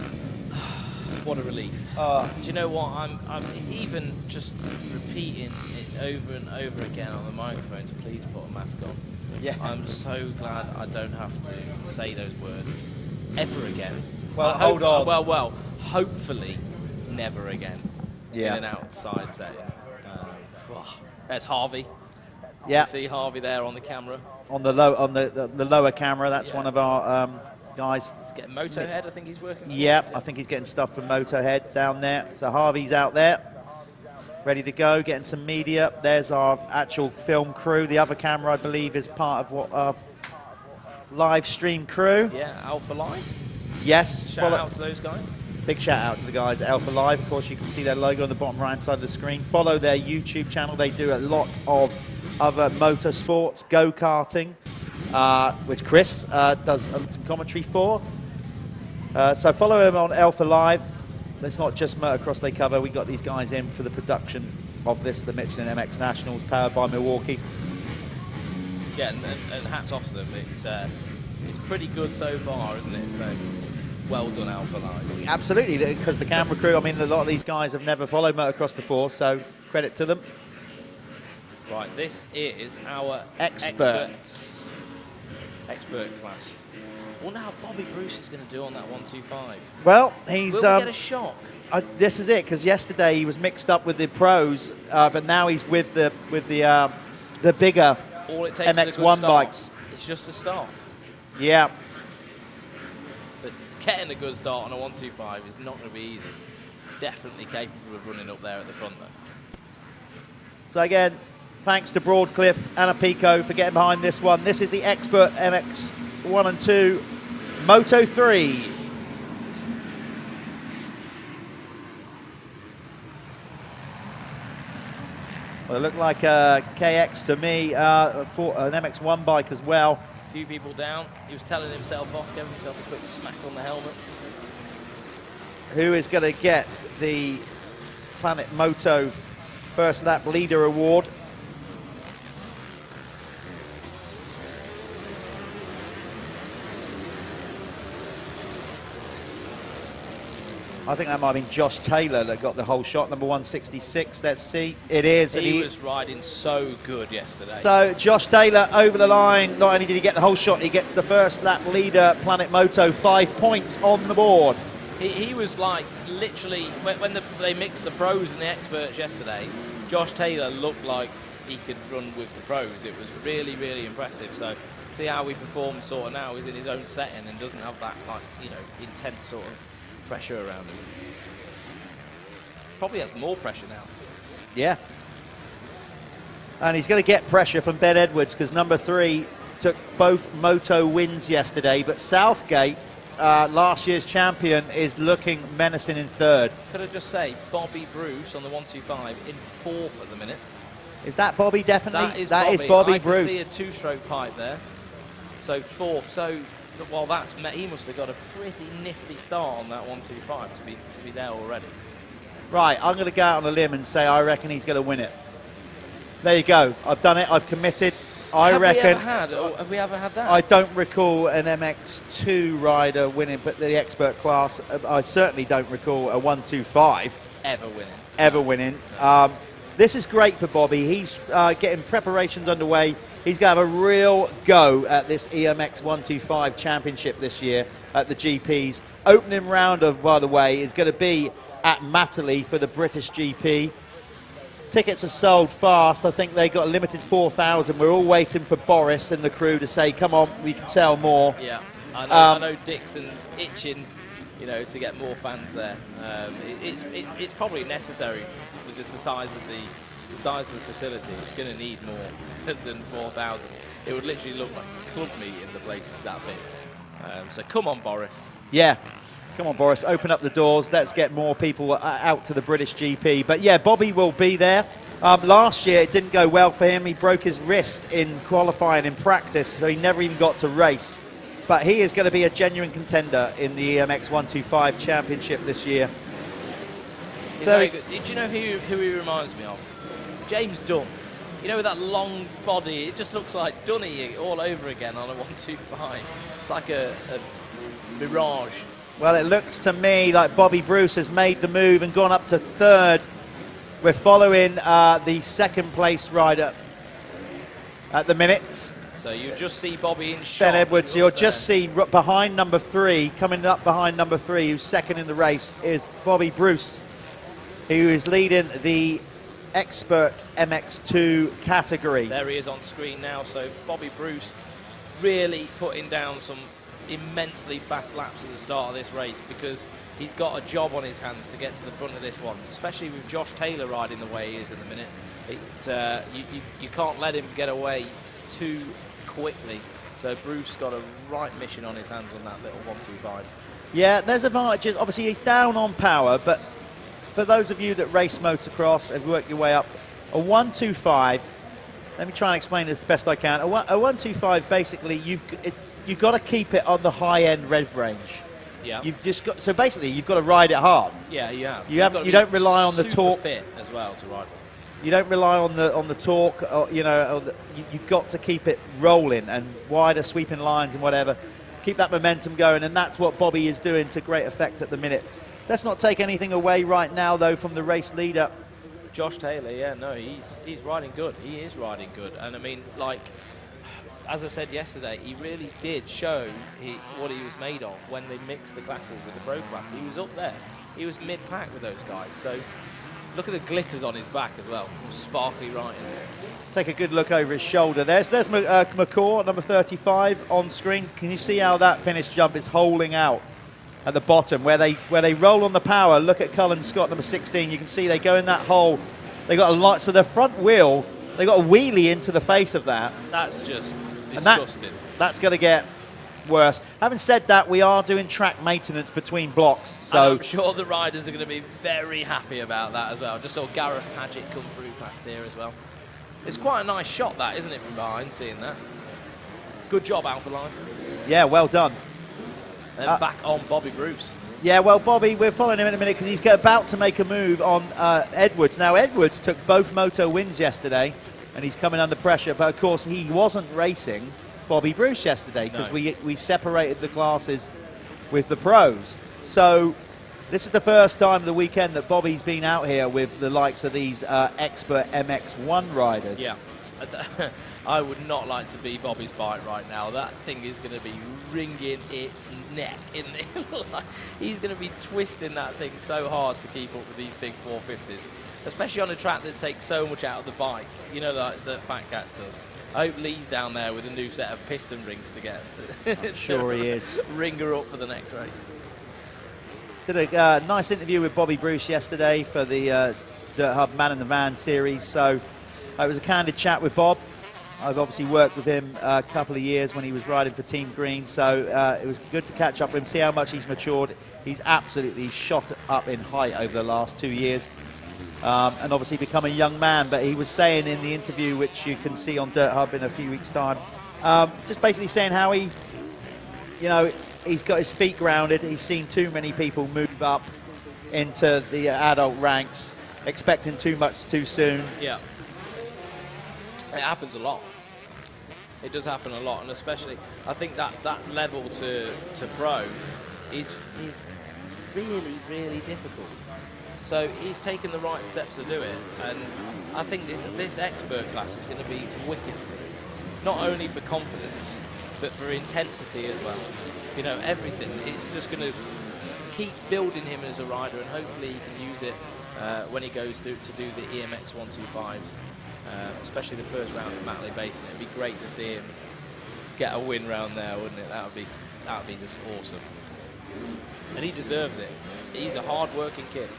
What a relief. Do you know what? I'm even just repeating it over and over again on the microphone to please put a mask on. Yeah. I'm so glad I don't have to say those words ever again. Well, hold on. Well, hopefully never again. Yeah. In an outside setting. There's Harvey. Yeah. You see Harvey there on the camera. On the lower camera, that's one of our guys. He's getting Motohead, I think he's working for. Yeah, I think he's getting stuff from Motohead down there. So Harvey's out there, ready to go, getting some media. There's our actual film crew. The other camera, I believe, is part of what live stream crew. Yeah, Alpha Live. Yes. Shout out to those guys. Big shout out to the guys at Alpha Live. Of course, you can see their logo on the bottom right side of the screen. Follow their YouTube channel. They do a lot of other motorsports, go-karting, which Chris does some commentary for. So follow him on Alpha Live. It's not just motocross they cover. We got these guys in for the production of this, the Michelin MX Nationals, powered by Milwaukee. Yeah, and hats off to them. It's pretty good so far, isn't it? So well done, Alpha Live. Absolutely, because the camera crew, I mean, a lot of these guys have never followed motocross before, so credit to them. Right, this is our experts. Expert class. Well, now Bobby Bruce is going to do on that 125. Well, he's... Will we get a shock? This is it, because yesterday he was mixed up with the pros, but now he's with the bigger All it takes is a good MX1 start. bikes. It's just a start. Yeah. But getting a good start on a 125 is not going to be easy. Definitely capable of running up there at the front, though. So again, thanks to Broadcliffe and Apico for getting behind this one. This is the Expert MX1 and 2 Moto 3. Well, it looked like a KX to me, for an MX1 bike as well. A few people down. He was telling himself off, giving himself a quick smack on the helmet. Who is going to get the Planet Moto First Lap Leader Award? I think that might have been Josh Taylor that got the whole shot, number 166. Let's see. It is. He was riding so good yesterday. So Josh Taylor over the line. Not only did he get the whole shot, he gets the first lap leader, Planet Moto, 5 points on the board. He was like literally, when they mixed the pros and the experts yesterday, Josh Taylor looked like he could run with the pros. It was really, really impressive. So see how he performs sort of now. He's in his own setting and doesn't have that, like, you know, intense sort of pressure around him. Probably has more pressure now. Yeah. And he's going to get pressure from Ben Edwards because number 3 took both moto wins yesterday, but Southgate last year's champion, is looking menacing in third. Could I just say, Bobby Bruce on the 125 in fourth at the minute. Is that Bobby, definitely? That is Bobby I Bruce. can see a two-stroke pipe there. So fourth. So, well, he must have got a pretty nifty start on that 125 to be there already. Right, I'm going to go out on a limb and say I reckon he's going to win it. There you go. I've done it. I've committed. Have we ever had that? I don't recall an MX2 rider winning, but the expert class, I certainly don't recall a 125 ever winning. This is great for Bobby. He's getting preparations underway. He's going to have a real go at this EMX 125 championship this year at the GPs. Opening round of, by the way, is going to be at Matterley for the British GP. Tickets are sold fast. I think they got a limited 4,000. We're all waiting for Boris and the crew to say, come on, we can sell more. Yeah, I know Dixon's itching, to get more fans there. It's probably necessary with the size of the facility. It's going to need more than 4,000. It would literally look like a club meet in the places that big. So come on, Boris. Yeah. Come on, Boris, open up the doors. Let's get more people out to the British GP. But, yeah, Bobby will be there. Last year, it didn't go well for him. He broke his wrist in qualifying in practice, so he never even got to race. But he is going to be a genuine contender in the EMX 125 Championship this year. Very good. Do you know who he reminds me of? James Dunn. With that long body, it just looks like Dunny all over again on a 125. It's like a mirage. Well, it looks to me like Bobby Bruce has made the move and gone up to third. We're following the second place rider at the minute. So you just see Bobby in shot. Ben Edwards, you'll just see behind number 3, coming up behind number 3, who's second in the race, is Bobby Bruce, who is leading the expert MX2 category. There he is on screen now. So Bobby Bruce really putting down some immensely fast laps at the start of this race, because he's got a job on his hands to get to the front of this one, especially with Josh Taylor riding the way he is in the minute. You can't let him get away too quickly. So Bruce got a right mission on his hands on that little 125. Yeah, there's advantages. Obviously, he's down on power, but for those of you that race motocross, have worked your way up, a 125, let me try and explain this the best I can. A 125, basically, you've got to keep it on the high-end rev range. Yeah. You've just got, so basically you've got to ride it hard. Yeah, you have. You don't rely on the torque. Fit as well to ride. You don't rely on the torque. Or, you've got to keep it rolling and wider sweeping lines and whatever. Keep that momentum going, and that's what Bobby is doing to great effect at the minute. Let's not take anything away right now, though, from the race leader. Josh Taylor, yeah, no, he's riding good. He is riding good, and I mean, like, as I said yesterday, he really did show what he was made of when they mixed the classes with the pro class. He was up there. He was mid-pack with those guys. So look at the glitters on his back as well. Sparkly riding. Take a good look over his shoulder. There's McCaw, number 35, on screen. Can you see how that finish jump is holding out at the bottom? Where they roll on the power, look at Cullen Scott, number 16. You can see they go in that hole. They got a lot. So their front wheel, they got a wheelie into the face of that. That's just disgusting. That's going to get worse. Having said that, we are doing track maintenance between blocks, so and I'm sure the riders are going to be very happy about that as well. Just saw Gareth Paget come through past here as well. It's quite a nice shot, that, isn't it, from behind, seeing that? Good job, Alpha Life. Yeah, well done. And back on Bobby Bruce. Yeah, well, Bobby, we're following him in a minute because he's about to make a move on Edwards. Now, Edwards took both moto wins yesterday, and he's coming under pressure. But, of course, he wasn't racing Bobby Bruce yesterday because we separated the classes with the pros. So this is the first time of the weekend that Bobby's been out here with the likes of these expert MX1 riders. Yeah. I would not like to be Bobby's bike right now. That thing is going to be wringing its neck, isn't it? He's going to be twisting that thing so hard to keep up with these big 450s, especially on a track that takes so much out of the bike, you know, like that FatCat does. I hope Lee's down there with a new set of piston rings to get to. I'm sure he is. Ring her up for the next race. Did a nice interview with Bobby Bruce yesterday for the Dirthub Man in the Van series. So it was a candid chat with Bob. I've obviously worked with him a couple of years when he was riding for Team Green, so it was good to catch up with him, see how much he's matured. He's absolutely shot up in height over the last 2 years, and obviously become a young man. But he was saying in the interview, which you can see on Dirthub in a few weeks' time, just basically saying how he, you know, he's got his feet grounded. He's seen too many people move up into the adult ranks, expecting too much too soon. Yeah. It happens a lot. It does happen a lot, and especially I think that level to pro is really, really difficult. So he's taken the right steps to do it, and I think this expert class is going to be wicked for him. Not only for confidence, but for intensity as well. You know, everything. It's just going to keep building him as a rider, and hopefully he can use it when he goes to do the EMX 125s. Especially the first round of Matley Basin. It'd be great to see him get a win round there, wouldn't it? That would be just awesome. And he deserves it. He's a hard-working kid.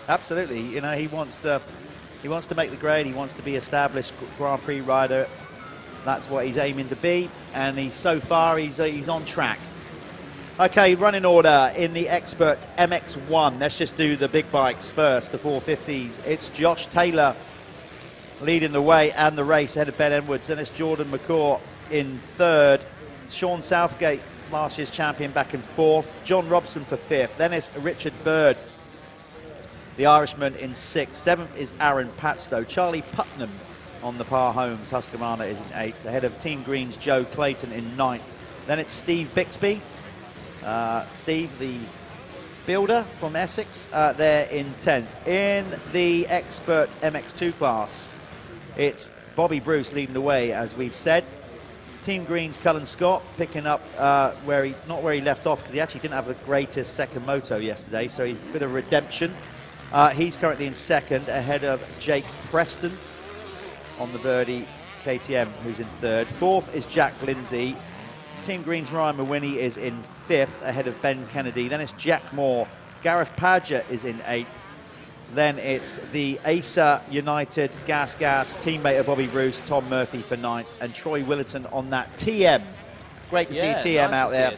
Absolutely. You know, he wants to make the grade. He wants to be established Grand Prix rider. That's what he's aiming to be, and he's on track. Okay, running order in the Expert MX1. Let's just do the big bikes first, the 450s. It's Josh Taylor leading the way and the race ahead of Ben Edwards. Then it's Jordan McCaw in third. Sean Southgate, last year's champion, back in fourth. John Robson for fifth. Then it's Richard Bird, the Irishman, in sixth. Seventh is Aaron Patstow. Charlie Putnam on the Par Homes Husqvarna is in eighth, ahead of Team Green's Joe Clayton in ninth. Then it's Steve Bixby. Steve, the builder from Essex, there in 10th. In the Expert MX2 class, it's Bobby Bruce leading the way, as we've said. Team Green's Cullen Scott picking up not where he left off, because he actually didn't have the greatest second moto yesterday, so he's a bit of redemption. He's currently in second, ahead of Jake Preston on the Verdi KTM, who's in third. Fourth is Jack Lindsay. Team Green's Ryan McWhinney is in fifth, ahead of Ben Kennedy. Then it's Jack Moore. Gareth Padgett is in eighth. Then it's the Acer United Gas teammate of Bobby Bruce, Tom Murphy, for ninth, and Troy Willerton on that TM. Great to see TM out there.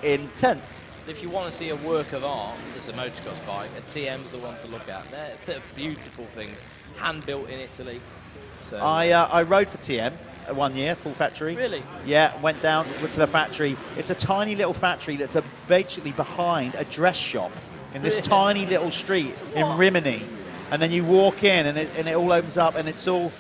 In 10th. If you want to see a work of art as a motocross bike, a TM's the one to look at. They're beautiful things, hand built in Italy. So I rode for TM 1 year, full factory. Really? Yeah, went down to the factory. It's a tiny little factory that's basically behind a dress shop in this tiny little street in Rimini. And then you walk in and it all opens up, and it's all,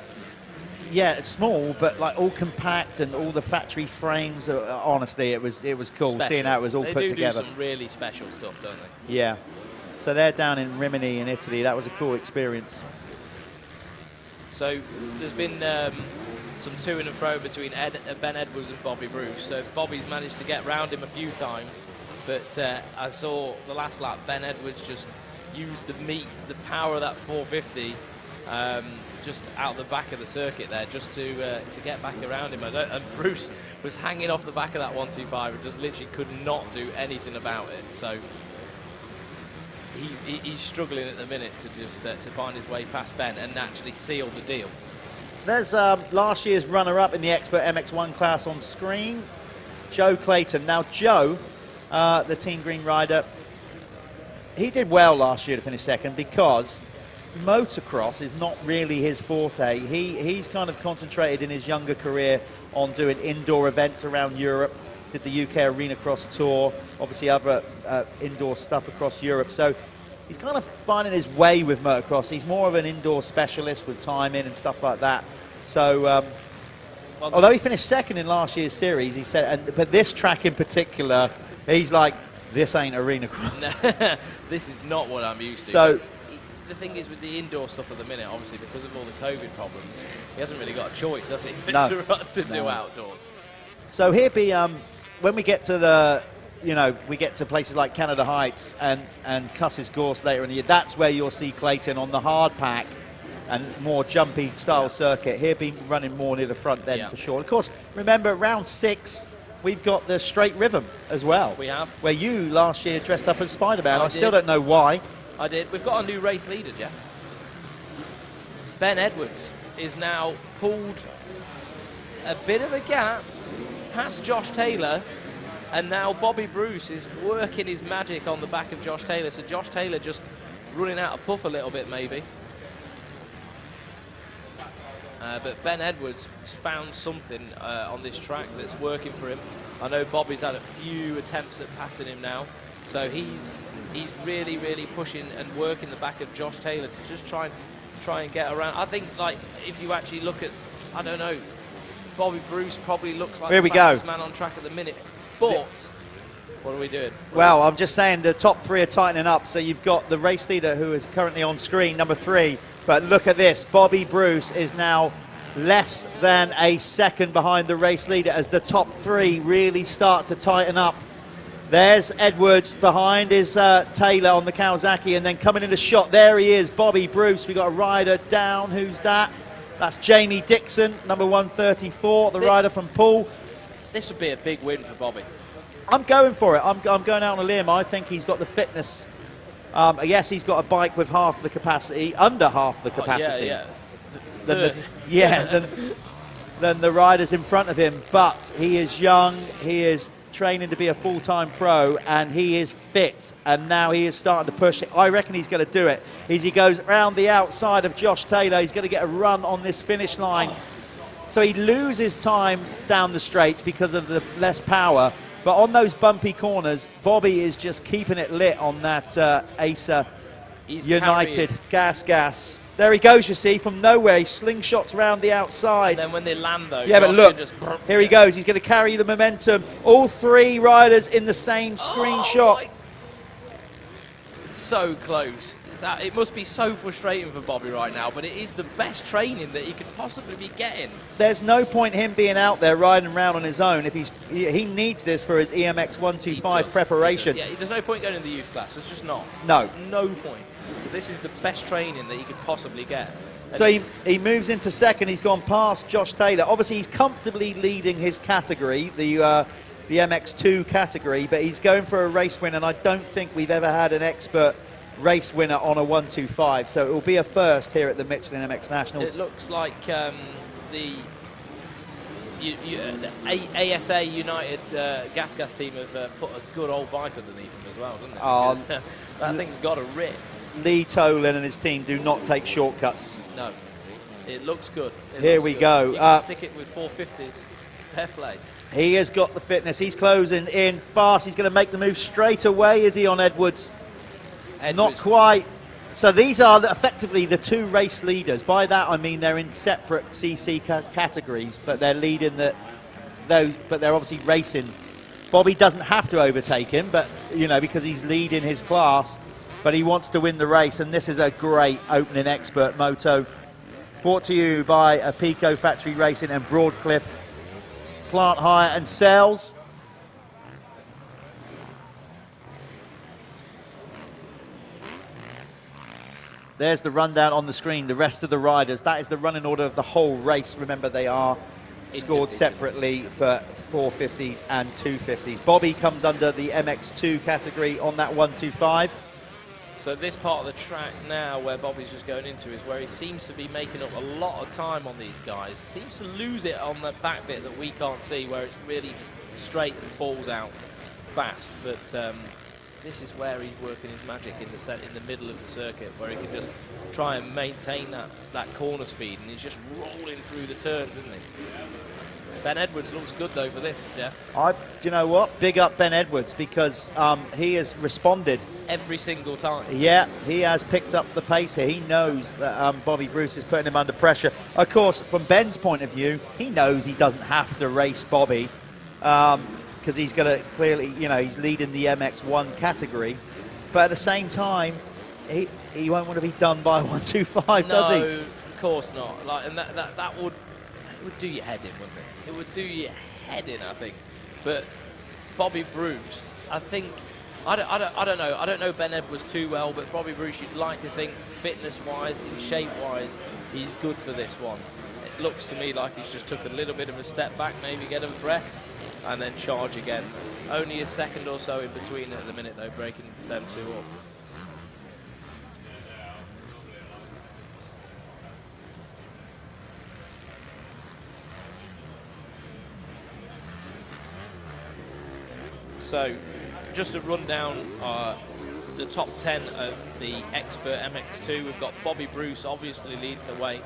yeah, it's small, but like all compact, and all the factory frames. Honestly, it was cool special. Seeing how it was all put together. They do some really special stuff, don't they? Yeah. So they're down in Rimini in Italy. That was a cool experience. So there's been some to and fro between Ben Edwards and Bobby Bruce. So Bobby's managed to get round him a few times, but I saw the last lap, Ben Edwards just used the power of that 450 just out the back of the circuit there, just to get back around him. And Bruce was hanging off the back of that 125 and just literally could not do anything about it. So he's struggling at the minute to just to find his way past Ben and actually seal the deal. There's last year's runner-up in the Expert MX1 class on screen, Joe Clayton. Now Joe, the Team Green rider, he did well last year to finish second, because motocross is not really his forte. He's kind of concentrated in his younger career on doing indoor events around Europe, did the UK Arena Cross Tour, obviously other indoor stuff across Europe. So he's kind of finding his way with motocross. He's more of an indoor specialist with timing and stuff like that. So although he finished second in last year's series, he said, but this track in particular, he's like, this ain't arena cross. This is not what I'm used to. So the thing is, with the indoor stuff at the minute, obviously because of all the COVID problems, he hasn't really got a choice, has he, to do outdoors. So here be when we get to we get to places like Canada Heights and Cusses Gorse later in the year, that's where you'll see Clayton on the hard pack and more jumpy style circuit. He'll be running more near the front then for sure. Of course, remember round 6, we've got the straight rhythm as well. We have. Where you last year dressed up as Spider-Man. I still don't know why. I did. We've got a new race leader, Jeff. Ben Edwards is now pulled a bit of a gap past Josh Taylor, and now Bobby Bruce is working his magic on the back of Josh Taylor. So Josh Taylor just running out of puff a little bit, maybe. But Ben Edwards found something on this track that's working for him. I know Bobby's had a few attempts at passing him now, so he's really, really pushing and working the back of Josh Taylor to just try and get around. I think, like, if you actually look at, I don't know, Bobby Bruce probably looks like the fastest man on track at the minute. But what are we doing? Well, I'm just saying the top three are tightening up. So you've got the race leader who is currently on screen, number 3. But look at this. Bobby Bruce is now less than a second behind the race leader as the top 3 really start to tighten up. There's Edwards, behind is Taylor on the Kawasaki, and then coming in the shot, there he is, Bobby Bruce. We got a rider down. Who's that? That's Jamie Dixon, number 134, the rider from Poole. This would be a big win for Bobby. I'm going for it. I'm going out on a limb. I think he's got the fitness. Yes, he's got a bike with half the capacity, under half the capacity. Than the riders in front of him. But he is young. He is training to be a full-time pro, and he is fit. And now he is starting to push it. I reckon he's going to do it. As he goes around the outside of Josh Taylor, he's going to get a run on this finish line. So he loses time down the straights because of the less power. But on those bumpy corners, Bobby is just keeping it lit on that Acer United gas. There he goes, you see, from nowhere. He slingshots around the outside. And then when they land, though, yeah, but look, here he goes. He's going to carry the momentum. All 3 riders in the same screenshot. So close. It must be so frustrating for Bobby right now, but it is the best training that he could possibly be getting. There's no point him being out there riding around on his own if he needs this for his EMX 125 preparation. Yeah, there's no point going in the youth class. There's just not. No. There's no point. So this is the best training that he could possibly get. So he moves into second. He's gone past Josh Taylor. Obviously, he's comfortably leading his category, the MX2 category, but he's going for a race win, and I don't think we've ever had an expert race winner on a 125, so it will be a first here at the Michelin MX Nationals. It looks like the ASA United gas team have put a good old bike underneath him as well, doesn't it? That thing's got a rip. Lee Tolan and his team do not take shortcuts. No, it looks good. Here we go. You can stick it with 450s. Fair play. He has got the fitness. He's closing in fast. He's going to make the move straight away. Is he on Edwards? Not quite. So these are effectively the 2 race leaders. By that I mean they're in separate CC categories, but they're leading those. But they're obviously racing. Bobby doesn't have to overtake him, but because he's leading his class. But he wants to win the race, and this is a great opening expert moto. Brought to you by Pico Factory Racing and Broadcliff Plant Hire and Sales. There's the rundown on the screen, the rest of the riders. That is the running order of the whole race. Remember, they are scored separately for 450s and 250s. Bobby comes under the MX2 category on that 125. So this part of the track now where Bobby's just going into is where he seems to be making up a lot of time on these guys. Seems to lose it on the back bit that we can't see, where it's really just straight and balls out fast. But this is where he's working his magic in the middle of the circuit, where he can just try and maintain that corner speed, and he's just rolling through the turns, isn't he? Ben Edwards looks good though for this, Jeff. You know what? Big up Ben Edwards, because he has responded every single time. Yeah, he has picked up the pace here. He knows that Bobby Bruce is putting him under pressure. Of course, from Ben's point of view, he knows he doesn't have to race Bobby because he's going to clearly, he's leading the MX1 category. But at the same time, he won't want to be done by 125, does he? No, of course not. And that would do your head in, wouldn't it? It would do your head in, I think. But Bobby Bruce, I think, I don't know. I don't know Ben Edwards too well, but Bobby Bruce, you'd like to think fitness-wise, in shape-wise, he's good for this one. It looks to me like he's just took a little bit of a step back, maybe get a breath, and then charge again. Only a second or so in between at the minute, though, breaking them 2 up. So just to run down the top 10 of the Expert MX2, we've got Bobby Bruce obviously leading the way,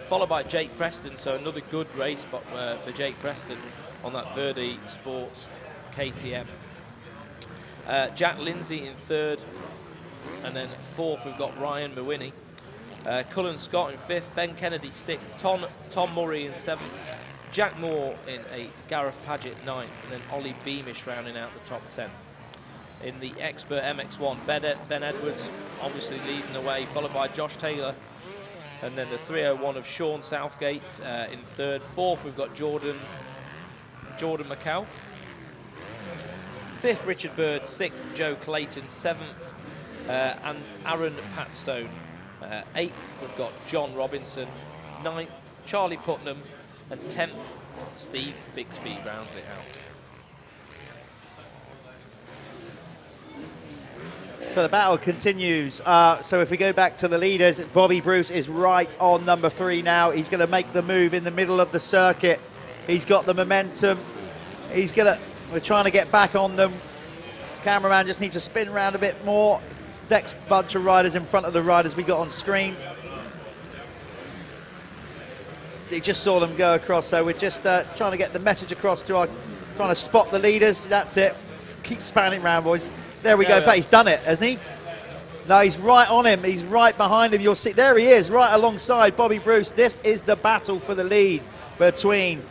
followed by Jake Preston, so another good race for Jake Preston on that Verdi Sports KTM. Jack Lindsay in third, and then fourth we've got Ryan Mawhinney. Cullen Scott in fifth, Ben Kennedy sixth, Tom Murray in seventh, Jack Moore in eighth, Gareth Paget ninth, and then Ollie Beamish rounding out the top 10. In the Expert MX1, Ben Edwards obviously leading the way, followed by Josh Taylor, and then the 301 of Sean Southgate in third. Fourth we've got Jordan McCall. Fifth Richard Bird, sixth Joe Clayton, seventh and Aaron Patstone. Eighth we've got John Robinson, ninth Charlie Putnam, and 10th Steve Bixby rounds it out. So the battle continues. So if we go back to the leaders, Bobby Bruce is right on number 3 now. He's going to make the move in the middle of the circuit. He's got the momentum. We're trying to get back on them. Cameraman just needs to spin around a bit more. Next bunch of riders in front of the riders we got on screen. They just saw them go across, so we're just trying to get the message across to trying to spot the leaders. That's it. Keep spanning around, boys. There we go. In fact, he's done it, hasn't he? No, he's right on him. He's right behind him. You'll see. There he is, right alongside Bobby Bruce. This is the battle for the lead between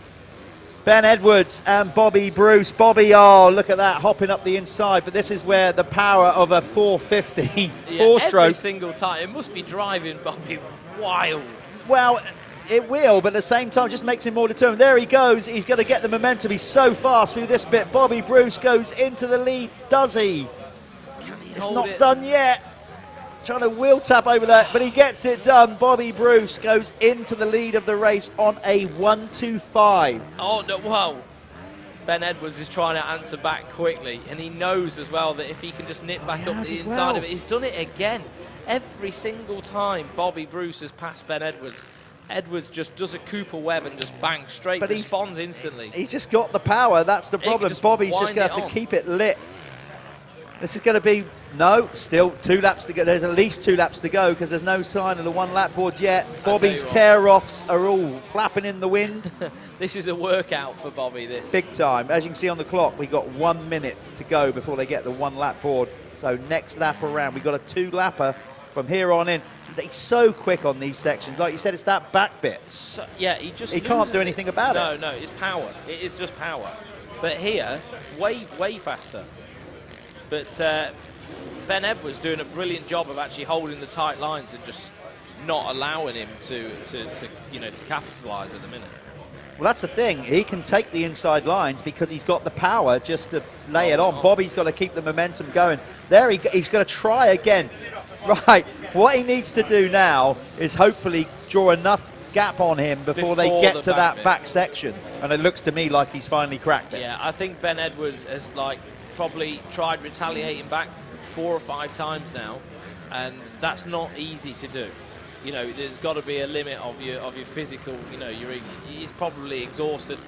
Ben Edwards and Bobby Bruce. Bobby, oh, look at that, hopping up the inside. But this is where the power of a 450 four-stroke. Every single time. It must be driving Bobby wild. Well, it will, but at the same time, just makes him more determined. There he goes. He's going to get the momentum. He's so fast through this bit. Bobby Bruce goes into the lead. Does he? It's not done yet. Trying to wheel tap over that, but he gets it done. Bobby Bruce goes into the lead of the race on a 1:25. Oh, no, whoa. Ben Edwards is trying to answer back quickly, and he knows as well that if he can just nip back up the inside of it, he's done it again. Every single time Bobby Bruce has passed Ben Edwards, Edwards just does a Cooper Webb and just bang straight, responds instantly. He's just got the power. That's the problem. Bobby's just going to have to keep it lit. This is going to be, no, still 2 laps to go. There's at least 2 laps to go because there's no sign of the 1 lap board yet. Bobby's tear-offs are all flapping in the wind. This is a workout for Bobby, this. Big time. As you can see on the clock, we've got 1 minute to go before they get the 1 lap board. So next lap around, we've got a 2-lapper from here on in. He's so quick on these sections. Like you said, it's that back bit. So, yeah, he can't do anything about it. No, it's power. It is just power. But here, way faster. But Ben Edwards doing a brilliant job of actually holding the tight lines and just not allowing him to capitalise at the minute. Well, that's the thing. He can take the inside lines because he's got the power just to lay it on. Bobby's got to keep the momentum going. There he's going to try again. Right. What he needs to do now is hopefully draw enough gap on him before they get to that back section. And it looks to me like he's finally cracked it. Yeah, I think Ben Edwards has probably tried retaliating back 4 or 5 times now, and that's not easy to do. You know, there's got to be a limit of your physical. You know, he's probably exhausted.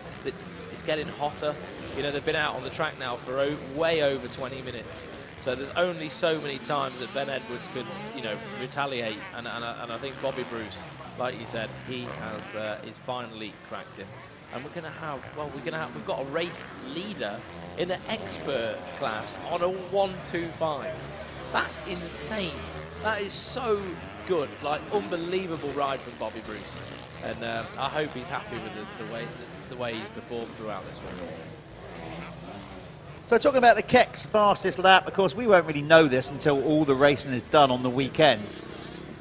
It's getting hotter. You know, they've been out on the track now for way over 20 minutes. So there's only so many times that Ben Edwards could, retaliate. And I think Bobby Bruce, like you said, he is finally cracked him. And we've got a race leader in an expert class on a 1:25. That's insane. That is so good, unbelievable ride from Bobby Bruce. And I hope he's happy with the way he's performed throughout this one. So talking about the Keck's fastest lap, of course, we won't really know this until all the racing is done on the weekend.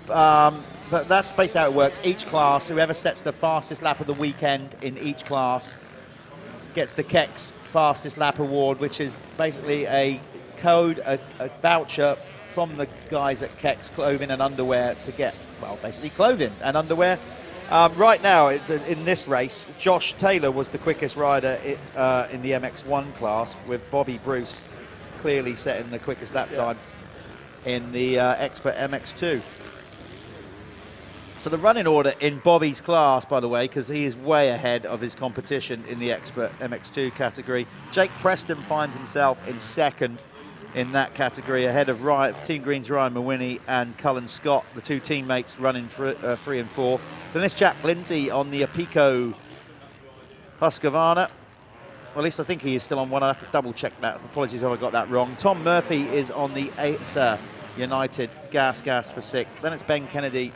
But that's basically how it works. Each class, whoever sets the fastest lap of the weekend in each class gets the Keck's fastest lap award, which is basically a code, a voucher from the guys at Keck's Clothing and Underwear to get, well, basically clothing and underwear. Right now, in this race, Josh Taylor was the quickest rider in the MX1 class, with Bobby Bruce clearly setting the quickest lap time in the Expert MX2. So the running order in Bobby's class, by the way, because he is way ahead of his competition in the Expert MX2 category. Jake Preston finds himself in second in that category, ahead of Team Green's Ryan Mawhinney and Cullen Scott, the two teammates running 3 and 4. Then there's Jack Lindsay on the Apico Husqvarna. Well, at least I think he is still on one. I have to double check that. Apologies if I got that wrong. Tom Murphy is on the Acer United Gas for 6th. Then it's Ben Kennedy,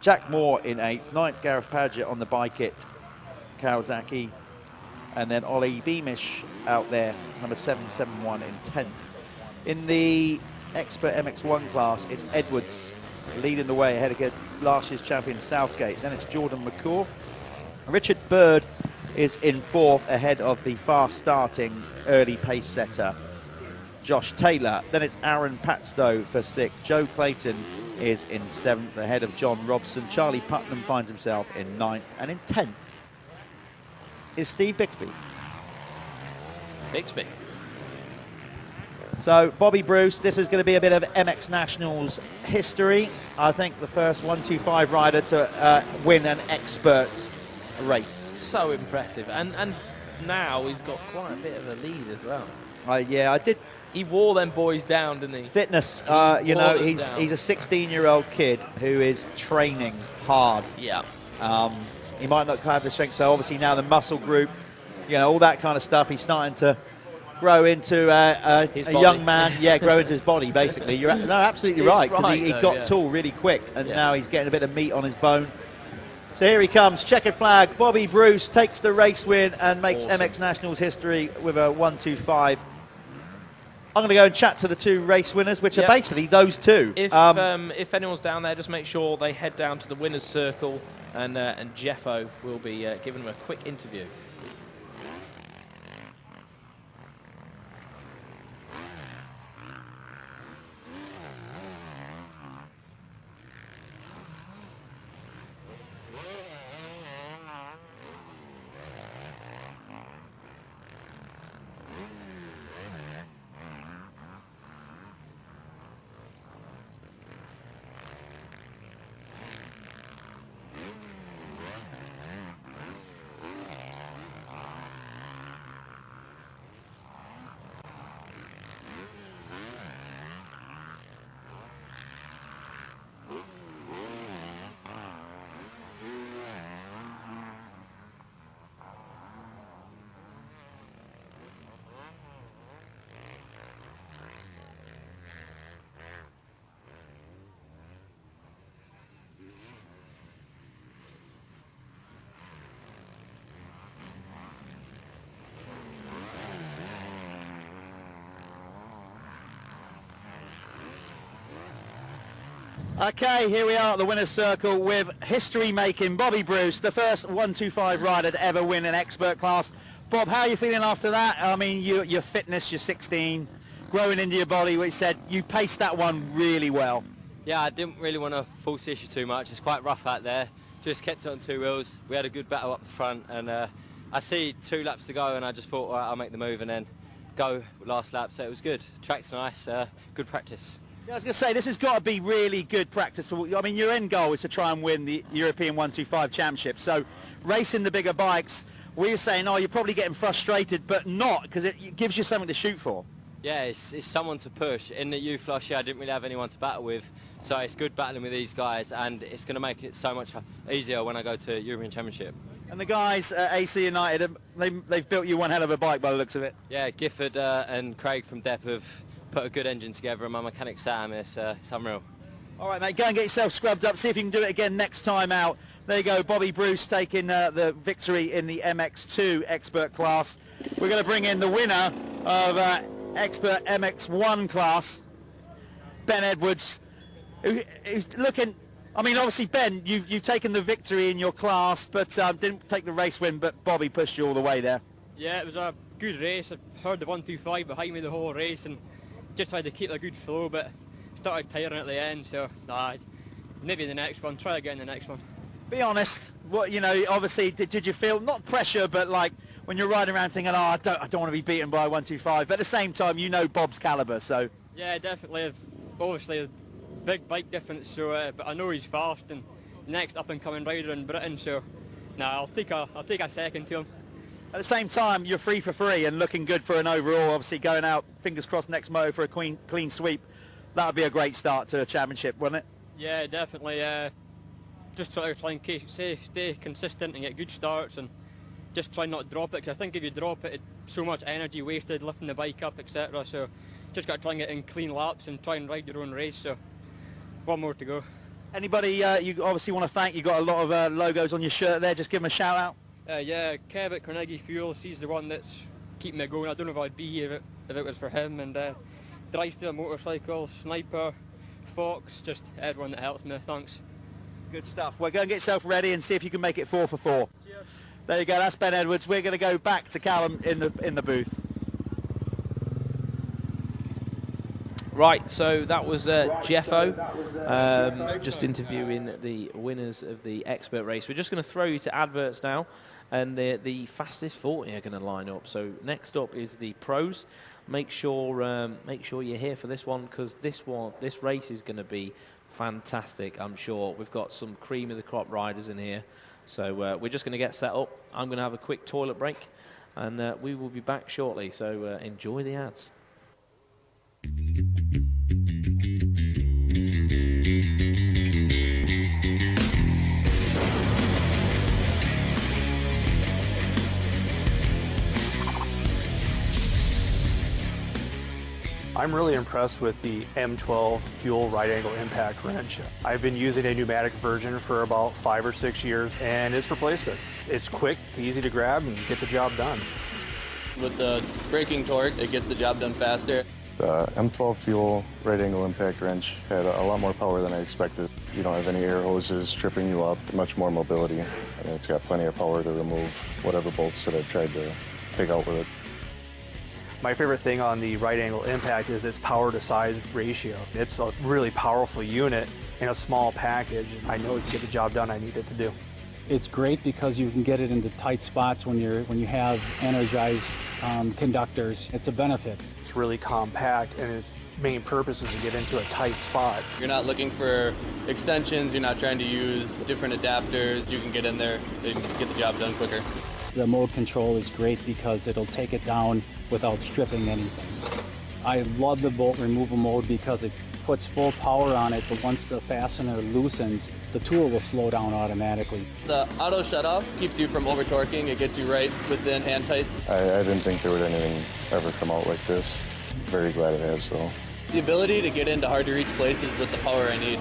Jack Moore in 8th. 9th, Gareth Paget on the Bike It Kawasaki. And then Ollie Beamish out there, number 771 in 10th. In the Expert MX1 class, it's Edwards leading the way ahead of last year's champion Southgate. Then it's Jordan McCaw. Richard Bird is in 4th ahead of the fast-starting early pace setter Josh Taylor. Then it's Aaron Patstow for 6th. Joe Clayton is in 7th ahead of John Robson. Charlie Putnam finds himself in 9th. And in 10th is Steve Bixby. Bixby. So Bobby Bruce, this is going to be a bit of MX Nationals history. I think the first 125 rider to win an expert race. So impressive, and now he's got quite a bit of a lead as well. Yeah, I did. He wore them boys down, didn't he? Fitness, you know, he's a 16-year-old kid who is training hard. Yeah. He might not have the strength, so obviously now the muscle group, you know, all that kind of stuff. He's starting to grow into a young man. Yeah, grow into his body, basically. You're absolutely right, because he got tall really quick, and now he's getting a bit of meat on his bone. So here he comes, checkered flag. Bobby Bruce takes the race win and makes MX Nationals history with a 125. I'm going to go and chat to the two race winners, which are basically those two. If anyone's down there, just make sure they head down to the winner's circle, and Jeffo will be giving them a quick interview. Okay, here we are at the winner's circle with history-making Bobby Bruce, the first 125 rider to ever win an expert class. Bob, how are you feeling after that? I mean, your fitness, you're 16, growing into your body, which said you paced that one really well. Yeah, I didn't really want to force the issue too much. It's quite rough out there. Just kept it on 2 wheels. We had a good battle up the front, and I see 2 laps to go, and I just thought, all right, I'll make the move and then go last lap. So it was good. Track's nice, good practice. Yeah, I was going to say, this has got to be really good practice. I mean, your end goal is to try and win the European 125 Championship. So racing the bigger bikes, we were saying, oh, you're probably getting frustrated, but not, because it gives you something to shoot for. Yeah, it's someone to push. In the youth last year, I didn't really have anyone to battle with. So it's good battling with these guys, and it's going to make it so much easier when I go to European Championship. And the guys at AC United, they've built you one hell of a bike by the looks of it. Yeah, Gifford and Craig from Depp have put a good engine together, and my mechanic Sam, it's unreal. All right, mate, go and get yourself scrubbed up, see if you can do it again next time out. There you go, Bobby Bruce taking the victory in the MX2 expert class. We're going to bring in the winner of expert MX1 class, Ben Edwards, who's looking... I mean, obviously, Ben, you've taken the victory in your class, but didn't take the race win, but Bobby pushed you all the way there. Yeah, it was a good race. I heard the 125 behind me the whole race and just tried to keep a good flow, but started tiring at the end, so maybe in the next one, try again in the next one. Be honest, what, you know, obviously, did you feel, not pressure, but like when you're riding around thinking, oh, I don't want to be beaten by 125, but at the same time, you know Bob's calibre, so... Yeah, definitely. Obviously, a big bike difference, so but I know he's fast, and next up-and-coming rider in Britain. So, I'll take a second to him. At the same time, you're 3 for 3 and looking good for an overall. Obviously, going out, fingers crossed, next moto for a clean sweep. That would be a great start to a championship, wouldn't it? Yeah, definitely. Just try and stay consistent and get good starts, and just try not to drop it. Because I think if you drop it, it's so much energy wasted lifting the bike up, etc. So, just got to try and get in clean laps and try and ride your own race. So, one more to go. Anybody you obviously want to thank? You got a lot of logos on your shirt there. Just give them a shout out. Yeah, Kev at Carnegie Fuels, he's the one that's keeping me going. I don't know if I'd be here if it was for him. And Drystyle Motorcycle, Sniper, Fox, just everyone that helps me, thanks. Good stuff. Well, go and get yourself ready and see if you can make it 4 for 4. Cheers. There you go, that's Ben Edwards. We're going to go back to Callum in the booth. Right, so that was Jeffo, just interviewing the winners of the expert race. We're just going to throw you to adverts now, and the fastest 40 are going to line up. So next up is the pros. Make sure you're here for this one, because this race is going to be fantastic, I'm sure. We've got some cream of the crop riders in here. So we're just going to get set up. I'm going to have a quick toilet break, and we will be back shortly. So enjoy the ads. I'm really impressed with the M12 fuel right angle impact wrench. I've been using a pneumatic version for about 5 or 6 years, and it's replaced it. It's quick, easy to grab, and get the job done. With the braking torque, it gets the job done faster. The M12 fuel right angle impact wrench had a lot more power than I expected. You don't have any air hoses tripping you up, much more mobility, and it's got plenty of power to remove whatever bolts that I've tried to take out with it. My favorite thing on the right angle impact is its power to size ratio. It's a really powerful unit in a small package. I know it can get the job done I need it to do. It's great because you can get it into tight spots when you have energized conductors. It's a benefit. It's really compact, and its main purpose is to get into a tight spot. You're not looking for extensions, you're not trying to use different adapters. You can get in there and get the job done quicker. The mode control is great because it'll take it down without stripping anything. I love the bolt removal mode because it puts full power on it, but once the fastener loosens, the tool will slow down automatically. The auto shut-off keeps you from over-torquing. It gets you right within hand tight. I didn't think there would anything ever come out like this. Very glad it has, though. The ability to get into hard-to-reach places with the power I need.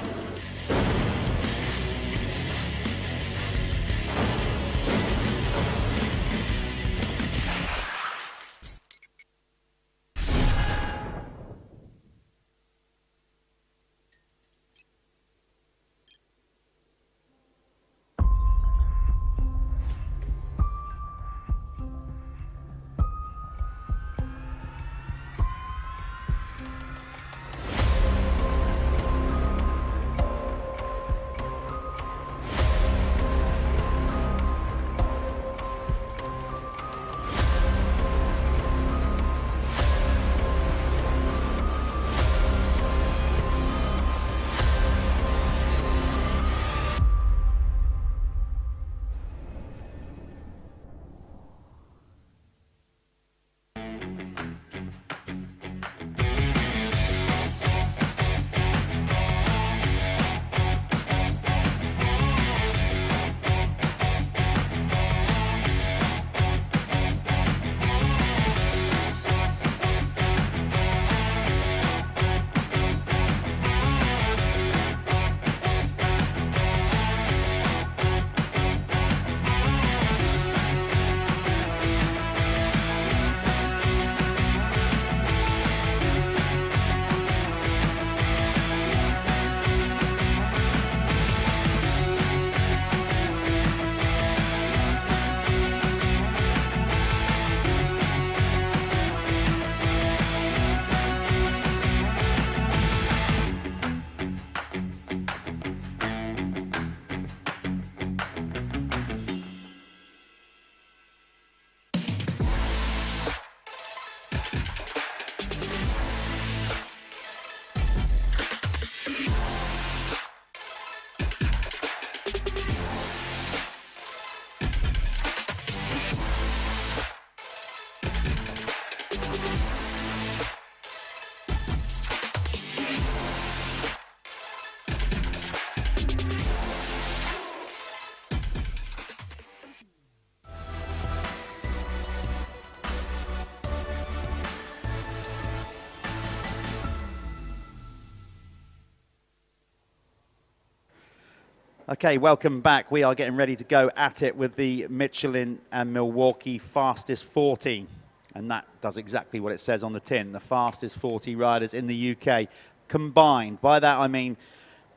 Okay, welcome back. We are getting ready to go at it with the Michelin and Milwaukee fastest 40. And that does exactly what it says on the tin. The fastest 40 riders in the UK combined. By that I mean,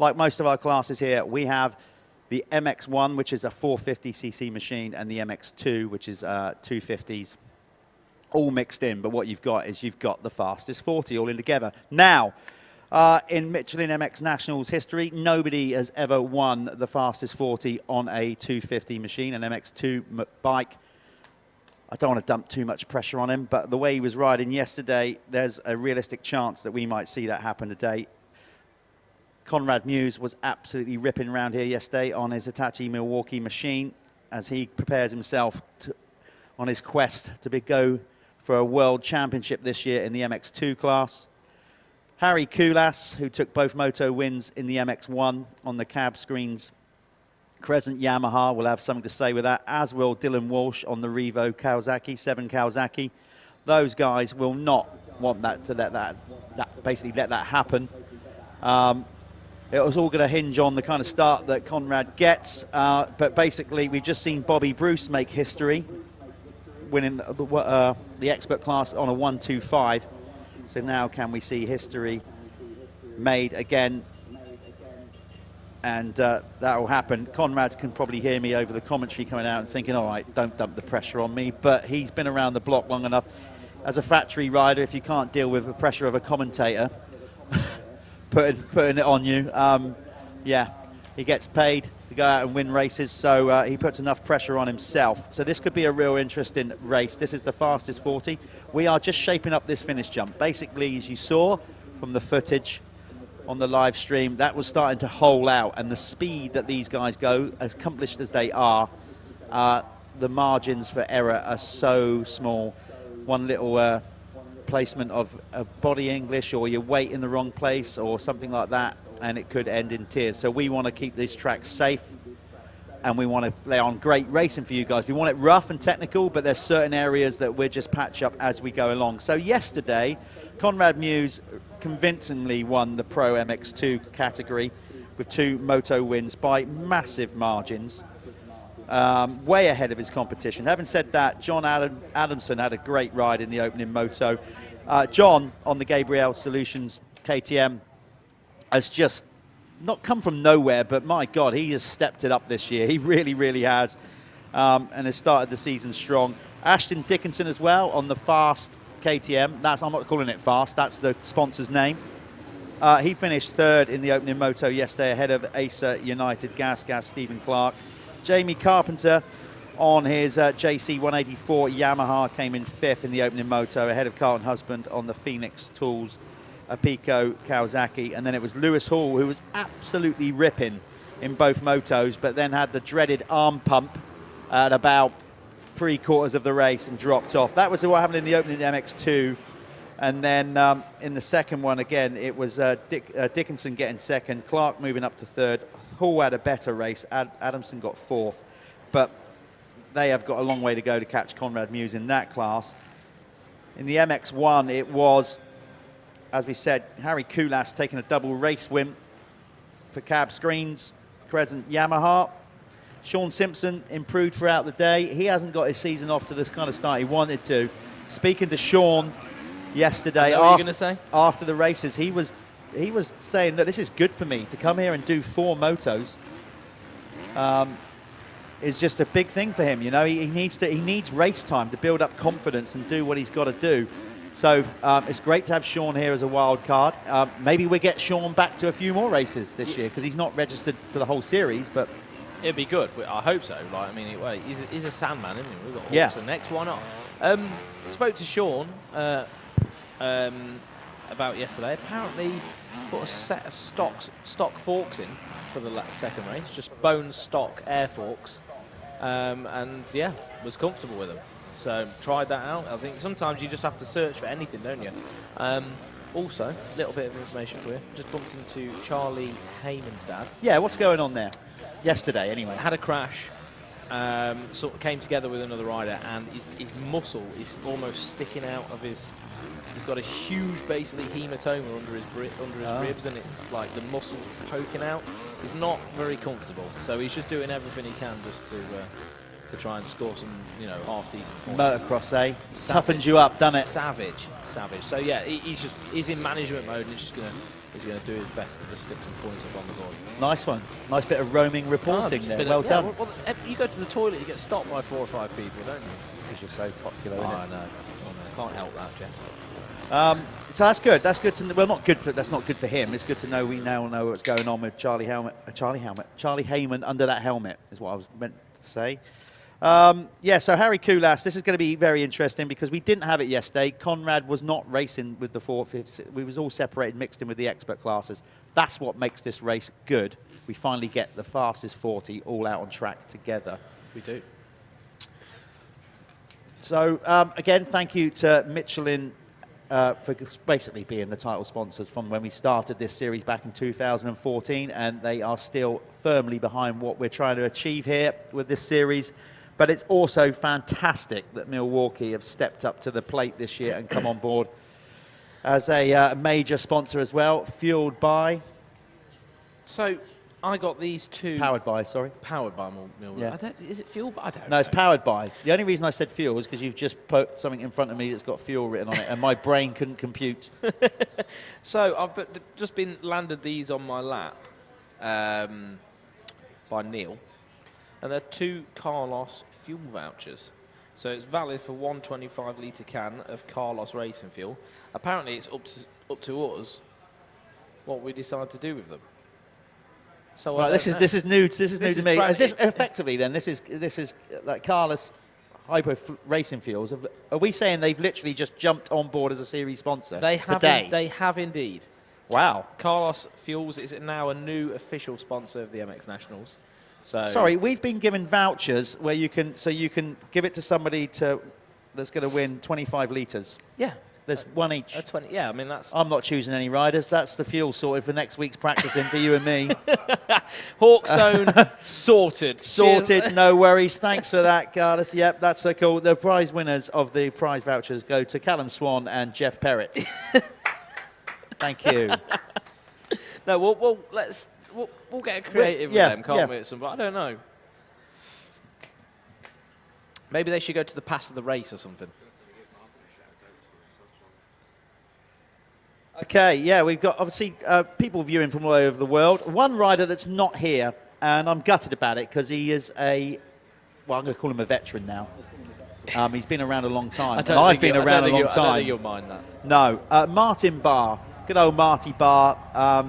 like most of our classes here, we have the MX1, which is a 450cc machine, and the MX2, which is 250s, all mixed in. But what you've got is you've got the fastest 40 all in together. Now, in Michelin MX Nationals history, nobody has ever won the fastest 40 on a 250 machine, an MX2 bike. I don't want to dump too much pressure on him, but the way he was riding yesterday, there's a realistic chance that we might see that happen today. Conrad Muse was absolutely ripping around here yesterday on his Hitachi Milwaukee machine as he prepares himself on his quest to go for a world championship this year in the MX2 class. Harry Koulas, who took both moto wins in the MX1 on the cab screens, Crescent Yamaha, will have something to say with that, as will Dylan Walsh on the Revo Kawasaki, 7 Kawasaki. Those guys will not want that to let that happen. It was all going to hinge on the kind of start that Conrad gets, but basically we've just seen Bobby Bruce make history, winning the expert class on a 125. So now can we see history made again? And that will happen. Conrad can probably hear me over the commentary coming out and thinking, all right, don't dump the pressure on me. But he's been around the block long enough. As a factory rider, if you can't deal with the pressure of a commentator putting it on you, yeah, he gets paid to go out and win races. So he puts enough pressure on himself. So this could be a real interesting race. This is the fastest 40. We are just shaping up this finish jump. Basically, as you saw from the footage on the live stream, that was starting to hole out, and the speed that these guys go, as accomplished as they are, the margins for error are so small. One little placement of a body English, or your weight in the wrong place, or something like that, and it could end in tears. So we want to keep these tracks safe, and we want to lay on great racing for you guys. We want it rough and technical, but there's certain areas that we'll just patch up as we go along. So yesterday, Conrad Muse convincingly won the Pro MX2 category with 2 moto wins by massive margins, way ahead of his competition. Having said that, John Adamson had a great ride in the opening moto. John on the Gabriel Solutions KTM has just not come from nowhere, but my God, he has stepped it up this year. He really, really has, and has started the season strong. Ashton Dickinson as well on the fast KTM. I'm not calling it fast, that's the sponsor's name. He finished 3rd in the opening moto yesterday ahead of Acer United Gas Stephen Clark. Jamie Carpenter on his JC 184 Yamaha came in 5th in the opening moto ahead of Carlton Husband on the Phoenix Tools Pico Kawasaki. And then it was Lewis Hall, who was absolutely ripping in both motos, but then had the dreaded arm pump at about 3/4 of the race and dropped off. That was what happened in the opening MX2. And then in the second one, again, it was Dickinson getting 2nd, Clark moving up to 3rd. Hall had a better race. Adamson got 4th. But they have got a long way to go to catch Conrad Muse in that class. In the MX1, it was, as we said, Harry Koulas taking a double race win for cab screens, Crescent Yamaha. Sean Simpson improved throughout the day. He hasn't got his season off to this kind of start he wanted to. Speaking to Sean yesterday after the races, he was saying that this is good for me to come here and do 4 motos. Is just a big thing for him. You know, he needs race time to build up confidence and do what he's got to do. So it's great to have Sean here as a wild card. Maybe we get Sean back to a few more races this year because he's not registered for the whole series, but it'd be good. I hope so. Like, I mean, he's a Sandman, isn't he? We've got Hawks and next. Why not? Spoke to Sean about yesterday. Apparently, put a set of stock forks in for the second race, just bone stock air forks, and yeah, was comfortable with them. So tried that out. I think sometimes you just have to search for anything, don't you? Also, a little bit of information for you. Just bumped into Charlie Heyman's dad. Yeah, what's going on there? Yesterday, anyway. Had a crash. sort of came together with another rider, and his muscle is almost sticking out of his. He's got a huge, basically, hematoma under his ribs, and it's like the muscle poking out. He's not very comfortable, so he's just doing everything he can just to try and score some, half-decent points. Motocross, eh? Toughens you up, doesn't it? Savage. So yeah, he's in management mode, and he's going to do his best to just stick some points up on the board. Nice one. Nice bit of roaming reporting there. Well done. Well, you go to the toilet, you get stopped by 4 or 5 people, don't you? It's because you're so popular, isn't it? I know. Can't help that, Jeff. So that's good. That's good to know. Well, that's not good for him. It's good to know we now know what's going on with Charlie Heyman under that helmet is what I was meant to say. So Harry Koulas, this is going to be very interesting because we didn't have it yesterday. Conrad was not racing with the 450s. We was all separated, mixed in with the expert classes. That's what makes this race good. We finally get the fastest 40 all out on track together. We do. So, again, thank you to Michelin for basically being the title sponsors from when we started this series back in 2014, and they are still firmly behind what we're trying to achieve here with this series. But it's also fantastic that Milwaukee have stepped up to the plate this year and come on board as a major sponsor as well, fueled by... So... I got these two... Powered by, sorry. Powered by Milwaukee. Yeah. Is it fuel? I don't know. No, it's powered by. The only reason I said fuel is because you've just put something in front of me that's got fuel written on it, and my brain couldn't compute. So I've just been landed these on my lap by Neil, and they're 2 Carlos fuel vouchers. So it's valid for 1 25-litre can of Carlos racing fuel. Apparently it's up to us what we decide to do with them. So right, this is new to me. Is this effectively then? This is like Carlos Hypo Racing Fuels. Are we saying they've literally just jumped on board as a series sponsor today? They have indeed. Wow. Carlos Fuels is now a new official sponsor of the MX Nationals. So sorry, we've been given vouchers where you can give it to somebody that's going to win 25 litres. Yeah. There's one each. 20. Yeah, I mean that's. I'm not choosing any riders. That's the fuel sorted for next week's practicing for you and me. Hawkstone sorted. Sorted. No worries. Thanks for that, Carlos. Yep, that's so cool. The prize winners of the prize vouchers go to Callum Swan and Jeff Perrett. Thank you. No, we'll get creative with them, can't we? At some point, I don't know. Maybe they should go to the pass of the race or something. Okay, yeah, we've got obviously people viewing from all over the world. One rider that's not here, and I'm gutted about it because he is I'm going to call him a veteran now. He's been around a long time. I've been around a long time. I don't think you'll mind that. No, Martin Barr, good old Marty Barr,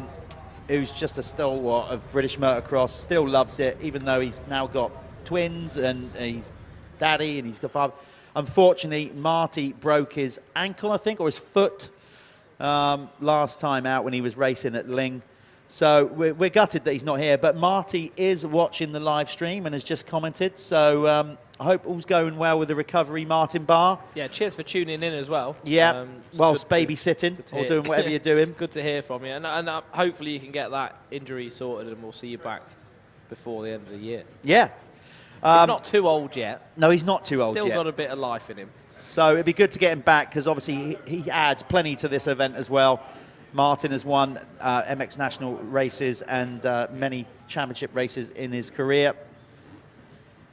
who's just a stalwart of British motocross, still loves it, even though he's now got twins and he's daddy and he's got father. Unfortunately, Marty broke his ankle, I think, or his foot. Last time out when he was racing at Ling. So we're gutted that he's not here, but Marty is watching the live stream and has just commented. So I hope all's going well with the recovery, Martin Barr. Yeah, cheers for tuning in as well. Yeah, whilst babysitting or doing whatever you're doing. Good to hear from you. And hopefully you can get that injury sorted and we'll see you back before the end of the year. Yeah. He's not too old yet. No, he's not too old yet. Still got a bit of life in him. So it'd be good to get him back because obviously he adds plenty to this event as well. Martin has won MX National races and many championship races in his career.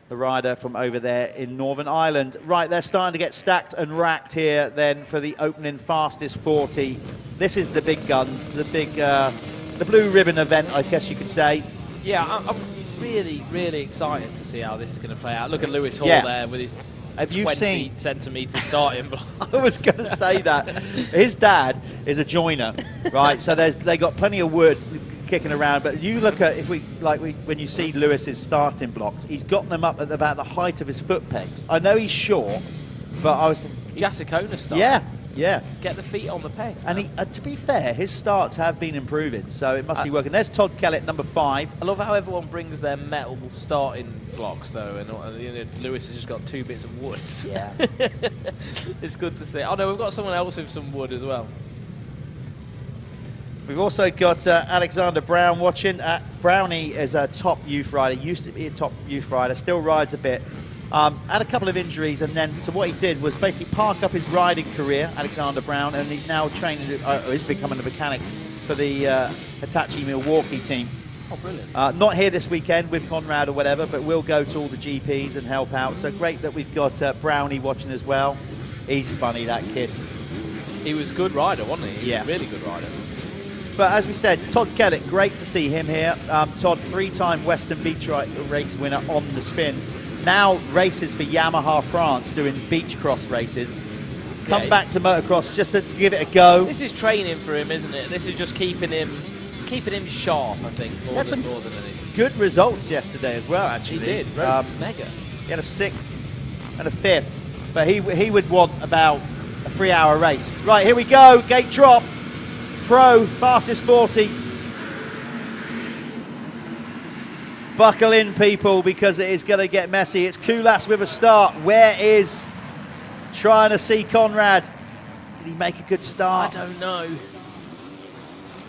The rider from over there in Northern Ireland. Right, they're starting to get stacked and racked here then for the opening fastest 40. This is the big guns, the blue ribbon event, I guess you could say. Yeah, I'm really, really excited to see how this is going to play out. Look at Lewis Hall there with his 20 centimetre starting block. I was going to say that. His dad is a joiner, right? So they got plenty of wood kicking around. But you look at when you see Lewis's starting blocks, he's got them up at about the height of his foot pegs. I know he's short, but I was thinking... Jasicona style. Yeah. Get the feet on the pegs. And to be fair, his starts have been improving, so it must be working. There's Todd Kellett, number 5. I love how everyone brings their metal starting blocks, though, and Lewis has just got 2 bits of wood. Yeah. It's good to see. Oh, no, we've got someone else with some wood as well. We've also got Alexander Brown watching. Brownie is a top youth rider, used to be a top youth rider, still rides a bit. Had a couple of injuries, and then so what he did was basically park up his riding career, Alexander Brown, and he's now training, is becoming a mechanic for the Hitachi Milwaukee team. Oh, brilliant. Not here this weekend with Conrad or whatever, but we'll go to all the GPs and help out. So great that we've got Brownie watching as well. He's funny, that kid. He was a good rider, wasn't he? Yeah. Really good rider. But as we said, Todd Kellett, great to see him here. Todd, 3-time Western Beach race winner on the spin. Now races for Yamaha France, doing beach cross races. Come back to motocross just to give it a go. This is training for him, isn't it? This is just keeping him sharp, I think, more than anything. Good results yesterday as well, actually. He did, mega. He had a 6th and a 5th, but he would want about a 3-hour race. Right, here we go, gate drop. Pro, fastest 40. Buckle in, people, because it is going to get messy. It's Kulas with a start. Where is trying to see Conrad? Did he make a good start? I don't know.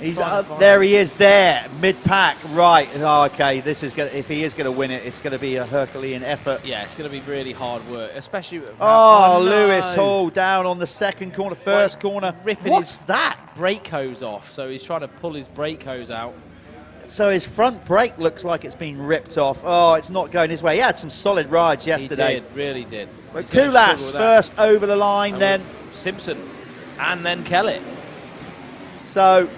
He's there. He is there, mid-pack. Right. Oh, okay. This is going. If he is going to win it, it's going to be a Herculean effort. Yeah, it's going to be really hard work, especially. Oh, no. Lewis Hall down on the second corner, first corner. Ripping What's his that? Brake hose off. So he's trying to pull his brake hose out. So his front brake looks like it's been ripped off. Oh, it's not going his way. He had some solid rides yesterday. He did, really did. But Kulas first over the line, and then Simpson, and then Kellett. So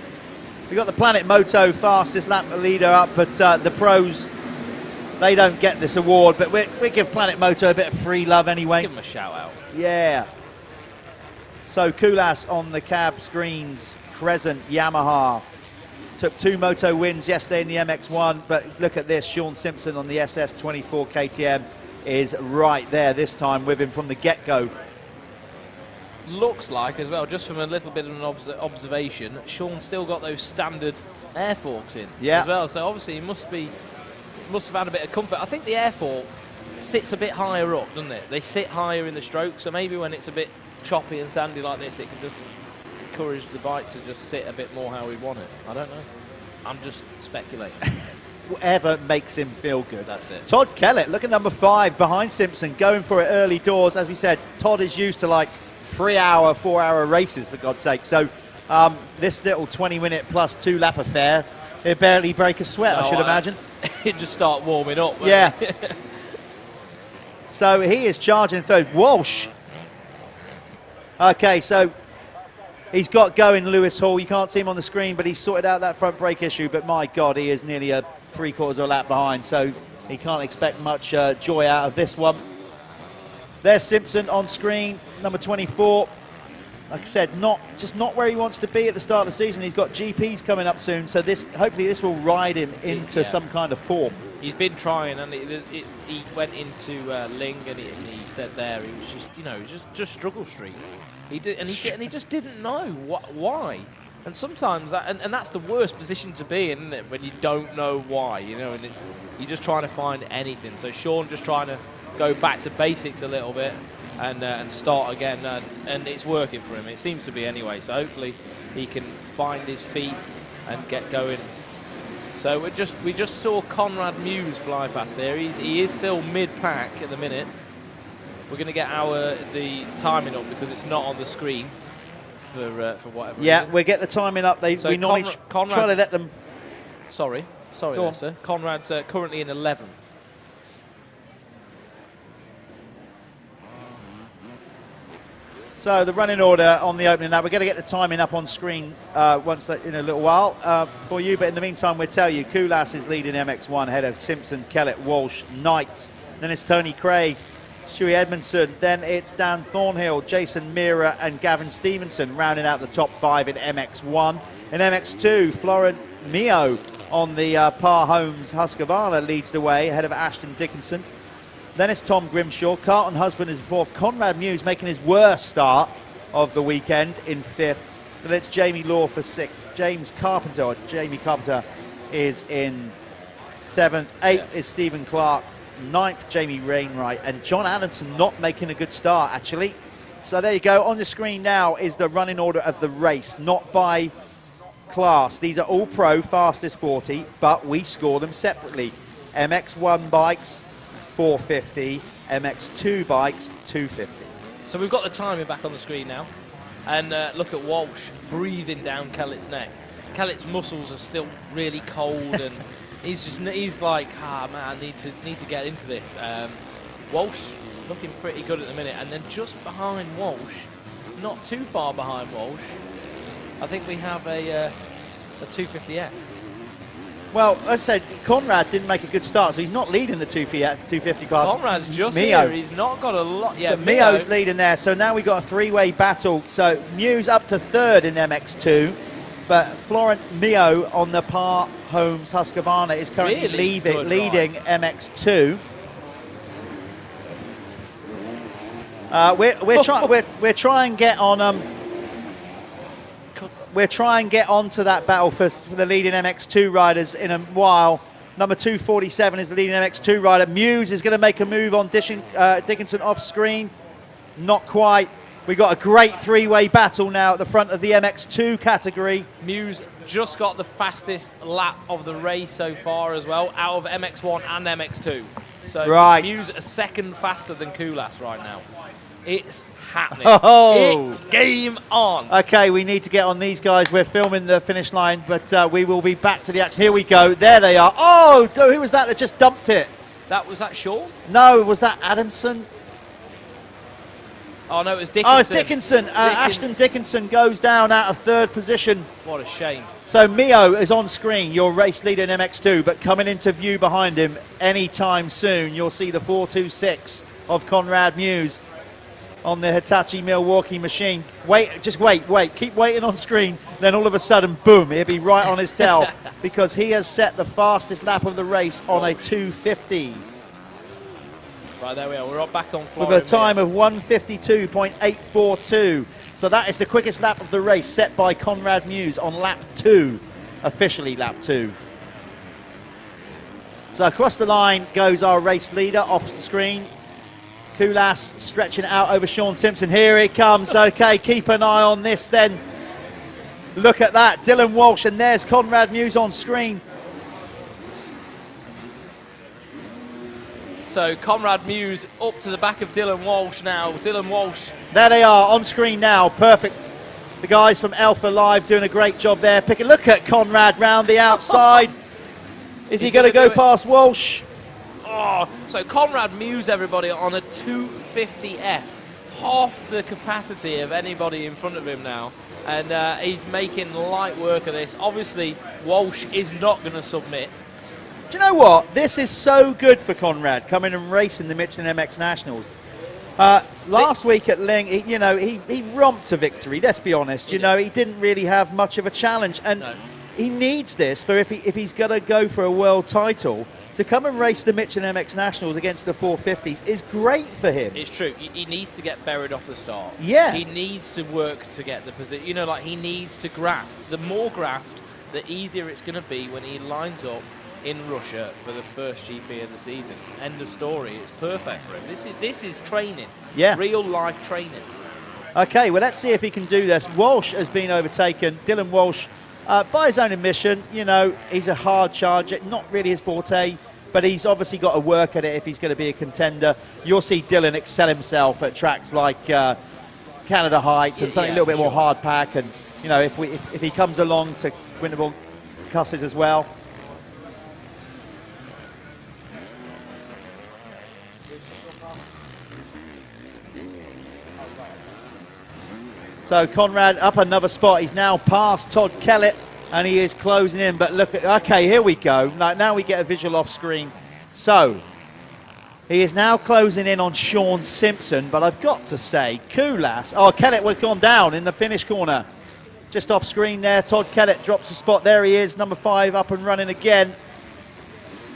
we got the Planet Moto fastest lap leader up, but the pros, they don't get this award. But we give Planet Moto a bit of free love anyway. Give him a shout out. Yeah. So Kulas on the cab screens, Crescent, Yamaha. Took 2 moto wins yesterday in the MX1, but look at this, Sean Simpson on the SS24 KTM is right there this time with him from the get-go. Looks like as well, just from a little bit of an observation, Sean still got those standard air forks in as well, so obviously he must have had a bit of comfort. I think the air fork sits a bit higher up, doesn't it? They sit higher in the stroke, so maybe when it's a bit choppy and sandy like this, it can just encourage the bike to just sit a bit more how we want it. I don't know. I'm just speculating. Whatever makes him feel good. That's it. Todd Kellett, look at number 5 behind Simpson, going for it early doors. As we said, Todd is used to like 3-hour, 4-hour races, for God's sake. So this little 20-minute plus 2-lap affair, it barely break a sweat, I should imagine. He'd just start warming up. Yeah. So he is charging third. Walsh. Okay, so he's got going Lewis Hall. You can't see him on the screen, but he's sorted out that front brake issue. But my God, he is nearly a 3/4 of a lap behind, so he can't expect much joy out of this one. There's Simpson on screen, number 24. Like I said, not where he wants to be at the start of the season. He's got GPs coming up soon, so hopefully this will ride him into some kind of form. He's been trying, and he went into Ling, and he said there he was just, just struggle streak. He did, and he just didn't know why. And sometimes and that's the worst position to be in, isn't it? When you don't know why, and you're just trying to find anything. So Sean just trying to go back to basics a little bit and start again, and it's working for him. It seems to be anyway. So hopefully he can find his feet and get going. So we just saw Conrad Muse fly past there. He is still mid-pack at the minute. We're going to get the timing up because it's not on the screen for whatever reason. We get the timing up. We normally try to let them. Sorry there, sir. Conrad's currently in 11th. So the running order on the opening lap, we're going to get the timing up on screen in a little while for you. But in the meantime, we'll tell you, Kulas is leading MX1 ahead of Simpson, Kellett, Walsh, Knight. Then it's Tony Craig, Stewie Edmondson. Then it's Dan Thornhill, Jason Meara, and Gavin Stevenson rounding out the top 5 in MX1. In MX2, Florent Mio on the Par Homes Husqvarna leads the way ahead of Ashton Dickinson. Then it's Tom Grimshaw. Carlton Husband is in 4th. Conrad Muse making his worst start of the weekend in 5th. Then it's Jamie Law for 6th. Jamie Carpenter is in 7th. 8th is Stephen Clark. 9th, Jamie Wainwright. And John Allenton not making a good start, actually. So there you go. On the screen now is the running order of the race, not by class. These are all pro fastest 40, but we score them separately. MX1 bikes, 450, MX2 bikes, 250. So we've got the timing back on the screen now. And look at Walsh breathing down Kellett's neck. Kellett's muscles are still really cold, and he's like, man, I need to get into this. Walsh looking pretty good at the minute, and then just behind Walsh, not too far behind Walsh, I think we have a 250F. Well, as I said, Conrad didn't make a good start, so he's not leading the 250 class. Conrad's just Mio. here. He's not got a lot. Yeah, so Mio's leading there. So now we've got a three-way battle. So Mew's up to third in MX2, but Florent Mio on the Par Homes Husqvarna is currently leading MX2. We're trying to get on. We're trying to get onto that battle for the leading MX2 riders in a while. Number 247 is the leading MX2 rider. Muse is going to make a move on Dickinson off screen. Not quite. We've got a great three-way battle now at the front of the MX2 category. Muse just got the fastest lap of the race so far as well, out of MX1 and MX2. So right. Muse a second faster than Kulas right now. It's happening. Oh. It's game on. Okay, we need to get on these guys. We're filming the finish line, but we will be back to the action. Here we go. There they are. Oh, who was that just dumped it? Was that Sean? No, was that Adamson? Oh, no, it was Dickinson. Oh, it's Dickinson. Ashton Dickinson goes down out of third position. What a shame. So Mio is on screen, your race leader in MX2, but coming into view behind him anytime soon, you'll see the 426 of Conrad Muse on the Hitachi Milwaukee machine. Just wait. Keep waiting on screen. Then all of a sudden, boom, he'll be right on his tail because he has set the fastest lap of the race on a 250. Right, there we are. We're back on floor. With a time of 1:52.842. So that is the quickest lap of the race set by Conrad Muse on lap 2, officially lap 2. So across the line goes our race leader off the screen. Kulas stretching it out over Sean Simpson. Here he comes. Okay, keep an eye on this then. Look at that. Dylan Walsh, and there's Conrad Muse on screen. So Conrad Muse up to the back of Dylan Walsh now. Dylan Walsh. There they are on screen now. Perfect. The guys from Alpha Live doing a great job there. Look at Conrad round the outside. Is he going to go past Walsh? Oh, so Conrad Muse, everybody, on a 250F. Half the capacity of anybody in front of him now. And he's making light work of this. Obviously, Walsh is not going to submit. Do you know what? This is so good for Conrad, coming and racing the Michelin MX Nationals. Last week at Ling, he romped to victory, let's be honest. He didn't really have much of a challenge. And he needs this for if he's going to go for a world title. To come and race the Michelin MX Nationals against the 450s is great for him. It's true. He needs to get buried off the start. Yeah. He needs to work to get the position. He needs to graft. The more graft, the easier it's going to be when he lines up in Russia for the first GP of the season. End of story. It's perfect for him. This is training. Yeah. Real life training. Okay, well, let's see if he can do this. Walsh has been overtaken. Dylan Walsh, by his own admission, he's a hard charger, not really his forte, but he's obviously got to work at it if he's going to be a contender. You'll see Dylan excel himself at tracks like Canada Heights and something a little bit more hard pack. And, if he comes along to winnable cusses as well. So Conrad up another spot. He's now past Todd Kellett and he is closing in. But look at, okay, here we go. Now we get a visual off screen. So he is now closing in on Sean Simpson. But I've got to say, Kulas, Kellett was gone down in the finish corner. Just off screen there. Todd Kellett drops a spot. There he is, number 5 up and running again.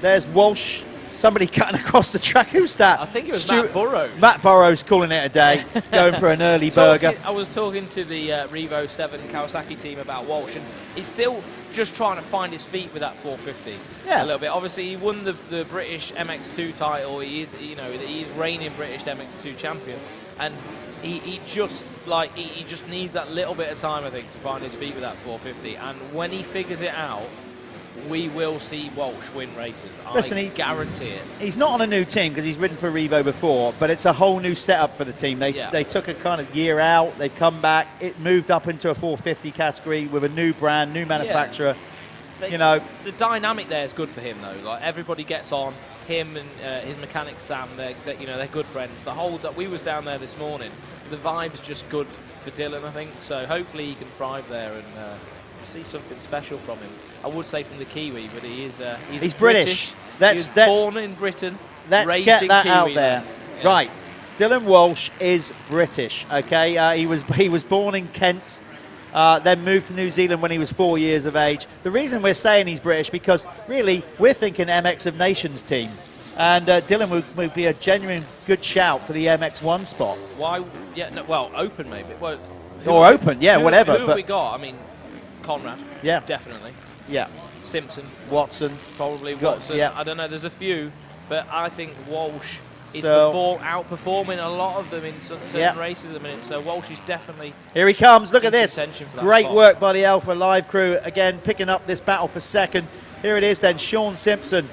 There's Walsh. Somebody cutting across the track. Who's that? I think it was Matt Burrows. Matt Burrows calling it a day, going for an early burger. I was talking to the Revo 7 Kawasaki team about Walsh, and he's still just trying to find his feet with that 450 a little bit. Obviously, he won the British MX2 title. He is, he is reigning British MX2 champion, and he just needs that little bit of time, I think, to find his feet with that 450. And when he figures it out, we will see Walsh win races. Listen, I guarantee it. He's not on a new team because he's ridden for Revo before, but it's a whole new setup for the team. They took a kind of year out, they've come back, it moved up into a 450 category with a new brand, new manufacturer. The dynamic there is good for him, though. Like, everybody gets on. Him and his mechanic Sam, they're good friends. We was down there this morning. The vibe's just good for Dylan, I think. So hopefully he can thrive there and see something special from him. I would say from the Kiwi, but he's British. He's born in Britain. Let's get that Kiwi out there. Yeah. Right, Dylan Walsh is British. Okay, he was born in Kent. Then moved to New Zealand when he was 4 years of age. The reason we're saying he's British because really we're thinking MX of Nations team, and Dylan would be a genuine good shout for the MX1 spot. Why? Yeah, no, well, open maybe. Well, open, yeah, whatever. Who have we got? I mean, Conrad. Yeah, definitely. Yeah, Simpson, Watson, probably Watson. Yeah. I don't know. There's a few, but I think Walsh is outperforming a lot of them in certain races at the minute. So Walsh is definitely. Here he comes. Look at this. Great spot. work by the Alpha Live crew again, picking up this battle for second. Here it is then, Sean Simpson.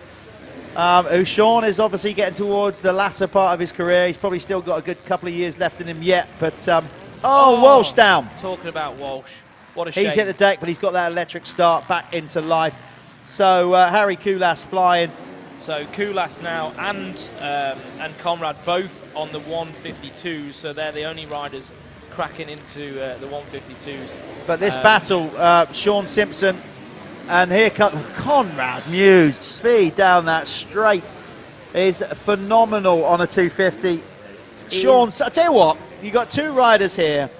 Who Sean is obviously getting towards the latter part of his career. He's probably still got a good couple of years left in him yet. But Walsh down. Talking about Walsh. What a shame. He's hit the deck, but he's got that electric start back into life. So Harry Koulas flying. So Koulas now and Conrad both on the 152s, so they're the only riders cracking into the 152s. But this battle, Sean Simpson, and here comes Conrad Muse. Speed down that straight is phenomenal on a 250. Sean, I tell you what, you got two riders here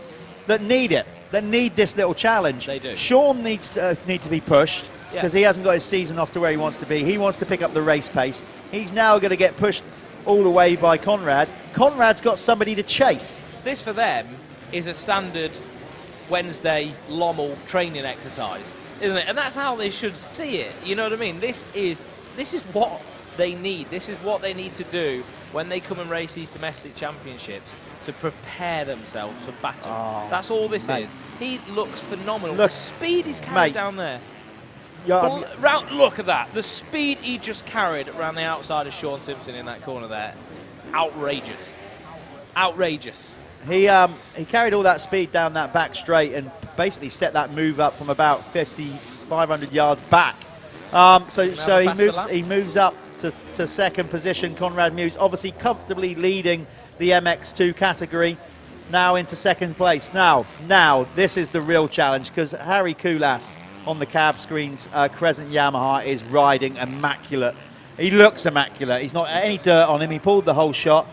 that need it. That need this little challenge. They do. Sean needs to be pushed because he hasn't got his season off to where he wants to be. He wants to pick up the race pace. He's now going to get pushed all the way by Conrad. Conrad's got somebody to chase. This for them is a standard Wednesday Lommel training exercise, isn't it? And that's how they should see it. You know what I mean? This is what they need. This is what they need to do when they come and race these domestic championships, to prepare themselves for battle. That's all this is. He looks phenomenal. The speed he's carried down there. Look at that. The speed he just carried around the outside of Sean Simpson in that corner there. Outrageous. Outrageous. He carried all that speed down that back straight and basically set that move up from about 500 yards back. So he moves up to second position. Conrad Muse obviously comfortably leading the MX2 category, now into second place. Now this is the real challenge because Harry Koulas on the cab screens, Crescent Yamaha, is riding immaculate. He looks immaculate. He's not any dirt on him. He pulled the whole shot.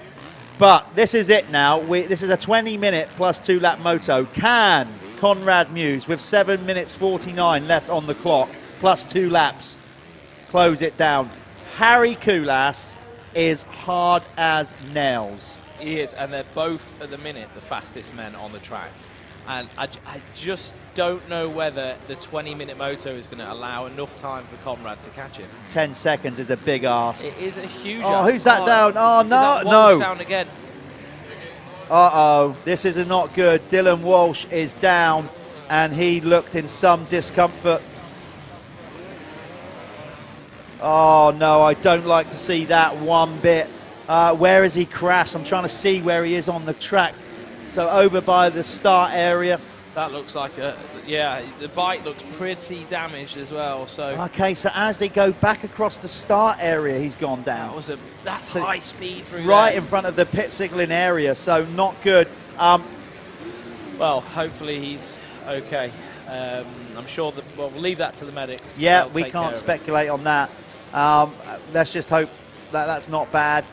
But this is it now. This is a 20-minute plus 2-lap moto. Can Conrad Muse, with 7 minutes 49 left on the clock, plus 2 laps, close it down? Harry Koulas is hard as nails. He is, and they're both, at the minute, the fastest men on the track. And I just don't know whether the 20-minute moto is going to allow enough time for Conrad to catch him. 10 seconds is a big ask. It is a huge ask. ask. Who's that down? Oh, no, no. Down again. Uh-oh, this is not good. Dylan Walsh is down, and he looked in some discomfort. Oh, no, I don't like to see that one bit. Where has he crashed? I'm trying to see where he is on the track. So over by the start area. That looks like the bike looks pretty damaged as well. So okay, so as they go back across the start area, he's gone down. That's high speed through right there. In front of the pit signaling area, so not good. Well, hopefully he's okay. I'm sure that we'll leave that to the medics. Yeah, we can't speculate on that. Let's just hope that that's not bad.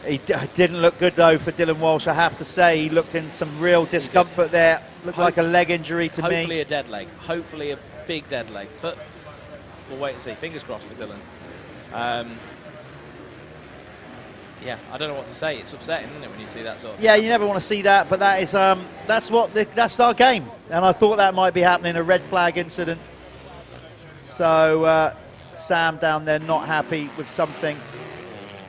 He didn't look good, though, for Dylan Walsh, I have to say. He looked in some real discomfort there. Looked like a leg injury to me. Hopefully a dead leg. Hopefully a big dead leg. But we'll wait and see. Fingers crossed for Dylan. Yeah, I don't know what to say. It's upsetting, isn't it, when you see that sort of thing? Yeah, you never want to see that, but that is that's our game. And I thought that might be happening, a red flag incident. So Sam down there not happy with something.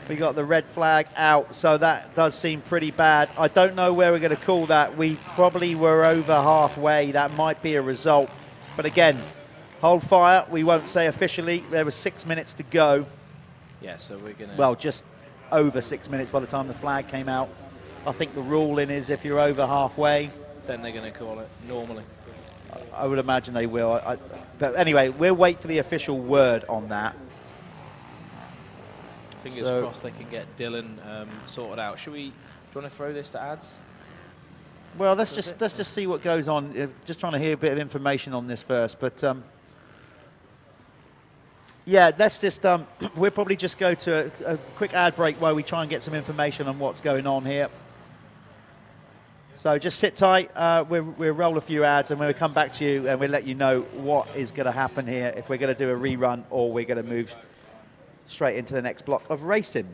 We got the red flag out, so that does seem pretty bad. I don't know where we're going to call that. We probably were over halfway. That might be a result. But again, hold fire. We won't say officially. There was 6 minutes to go. Yeah, so we're going to... Well, just over 6 minutes by the time the flag came out. I think the ruling is if you're over halfway... Then they're going to call it, normally. I would imagine they will. But anyway, we'll wait for the official word on that. Fingers crossed they can get Dylan sorted out. Do you want to throw this to ads? Well, let's just see what goes on. Just trying to hear a bit of information on this first. But yeah, let's just we'll probably just go to a quick ad break while we try and get some information on what's going on here. So just sit tight. We'll roll a few ads and we'll come back to you and we'll let you know what is going to happen here, if we're going to do a rerun or we're going to move straight into the next block of racing.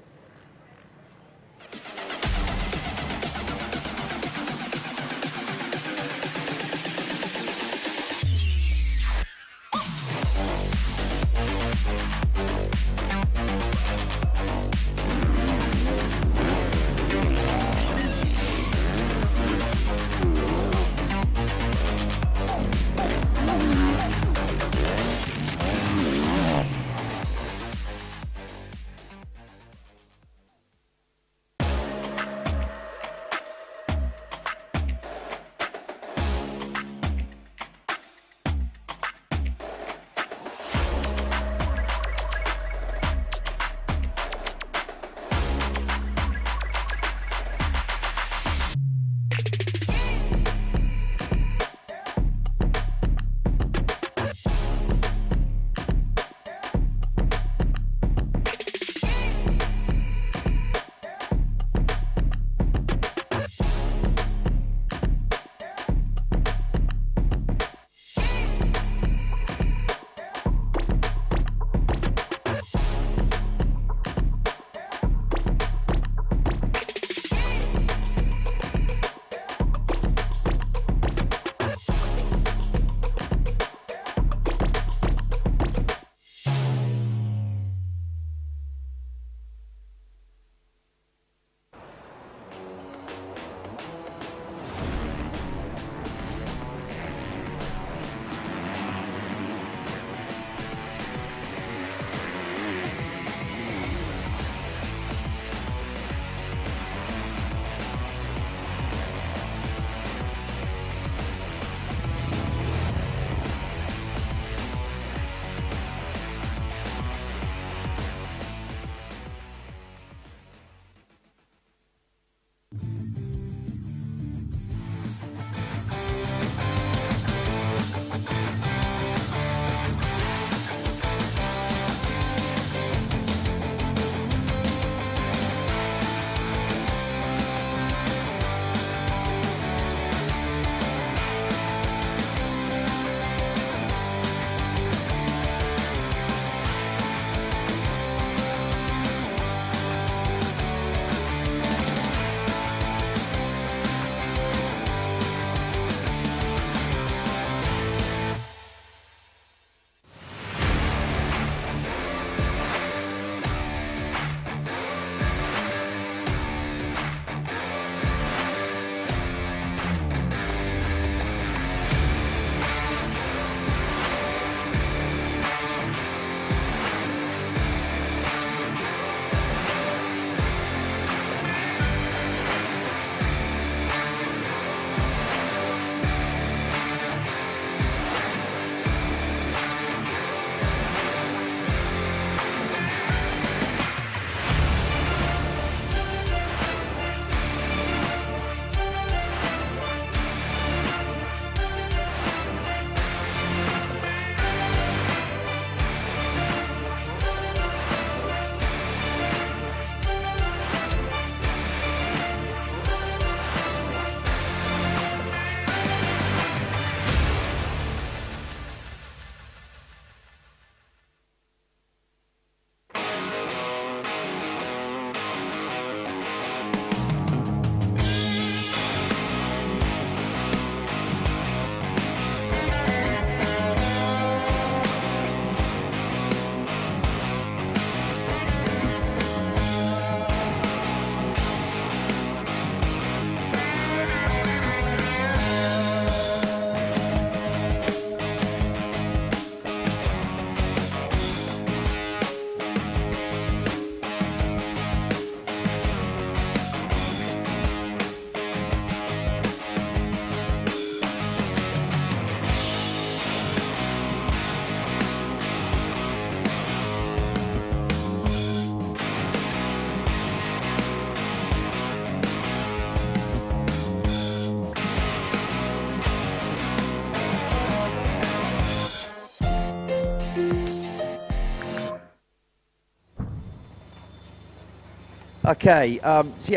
Okay,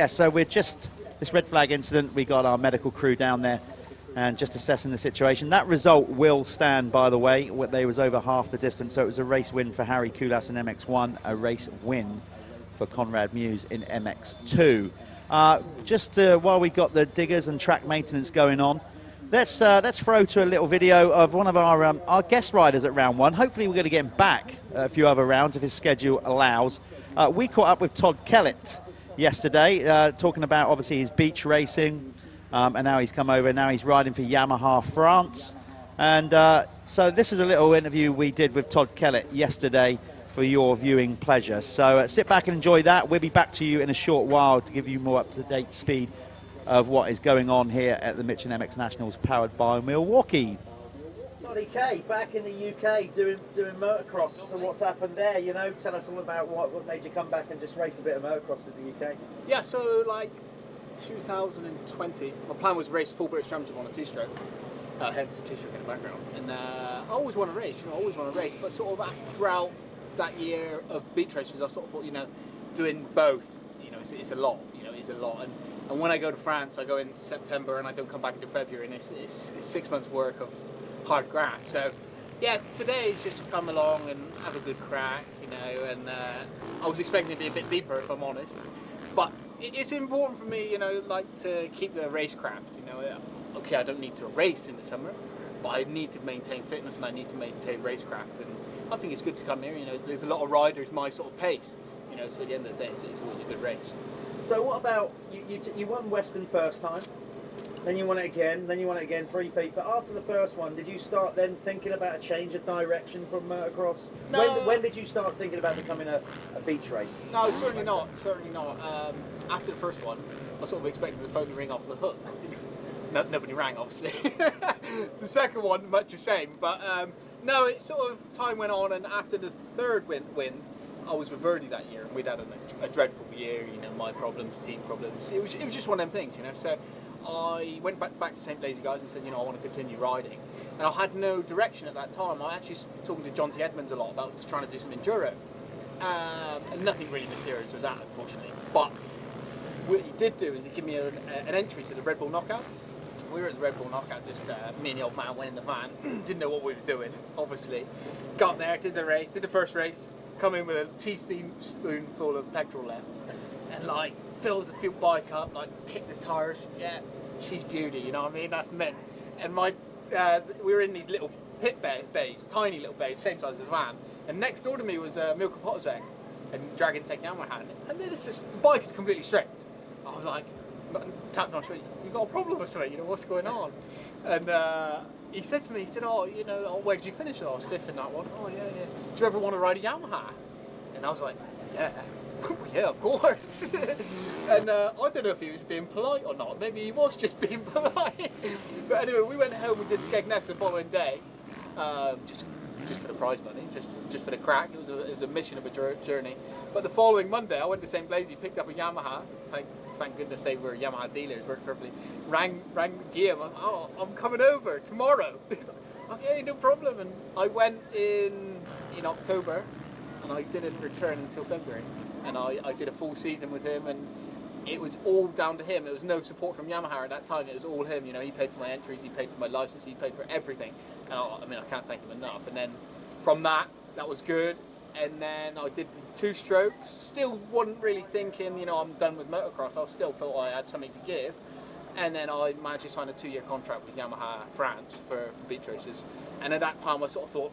so we're just, this red flag incident, we got our medical crew down there and just assessing the situation. That result will stand, by the way. They was over half the distance, so it was a race win for Harry Kulas in MX1, a race win for Conrad Muse in MX2. Just while we got the diggers and track maintenance going on, let's throw to a little video of one of our guest riders at round 1. Hopefully we're going to get him back a few other rounds if his schedule allows. We caught up with Todd Kellett yesterday, talking about obviously his beach racing, and now he's come over, now he's riding for Yamaha France. And so this is a little interview we did with Todd Kellett yesterday for your viewing pleasure. So sit back and enjoy that. We'll be back to you in a short while to give you more up-to-date speed of what is going on here at the Michelin MX Nationals powered by Milwaukee. Noddy K, back in the UK doing motocross. So what's happened there? You know, tell us all about what made you come back and just race a bit of motocross in the UK. Yeah, so like 2020, my plan was to race full British Championship on a two-stroke. Hence the two-stroke in the background. And I always want to race, but sort of throughout that year of beach races, I sort of thought, doing both, it's a lot, And when I go to France, I go in September and I don't come back until February, and it's 6 months work of hard graft. So yeah, today is just to come along and have a good crack, and I was expecting to be a bit deeper, if I'm honest. But it's important for me, to keep the racecraft, Okay, I don't need to race in the summer, but I need to maintain fitness and I need to maintain racecraft. And I think it's good to come here, there's a lot of riders my sort of pace, so at the end of the day, it's always a good race. So what about, you won Western first time, then you won it again, three-peat, but after the first one, did you start then thinking about a change of direction from motocross? No. When did you start thinking about becoming a beach race? No, certainly not. After the first one, I sort of expected the phone to ring off the hook. Nobody rang, obviously. The second one, much the same, but no, it sort of, time went on, and after the third win, I was with Verdi that year, and we'd had a dreadful year, my problems, team problems. It was just one of them things, so I went back to St. Lazy Guys and said, I want to continue riding. And I had no direction at that time. I actually was talking to John T. Edmonds a lot about just trying to do some enduro. And nothing really materialized with that, unfortunately. But what he did do is he gave me an entry to the Red Bull Knockout. We were at the Red Bull Knockout, just me and the old man went in the van, didn't know what we were doing, obviously. Got there, did the first race, come in with a teaspoon full of petrol left, and filled the fuel bike up, kicked the tyres. Yeah, she's beauty, that's meant. And we were in these little pit bays, tiny little bays, same size as the van. And next door to me was Milka Potozek and Dragon Tech Yamaha. And the bike is completely stripped. I was like, tapped on the shoulder, you got a problem or something, what's going on? And he said to me, where did you finish? I was 5th in that one. Oh yeah. Do you ever want to ride a Yamaha? And I was like, yeah. Yeah, of course. And I don't know if he was being polite or not. Maybe he was just being polite. But anyway, we went home. We did Skegness the following day, just for the prize money, just for the crack. It was a mission of a journey. But the following Monday, I went to St. Blaise, picked up a Yamaha. Thank goodness they were Yamaha dealers, worked perfectly. Rang Guillaume. Oh, I'm coming over tomorrow. Okay, no problem. And I went in October, and I didn't return until February. And I did a full season with him, and it was all down to him. There was no support from Yamaha at that time. It was all him. He paid for my entries, he paid for my license, he paid for everything. And I can't thank him enough. And then from that was good. And then I did the 2 strokes. Still wasn't really thinking, I'm done with motocross. I still thought I had something to give. And then I managed to sign a 2-year contract with Yamaha France for beach races. And at that time, I sort of thought,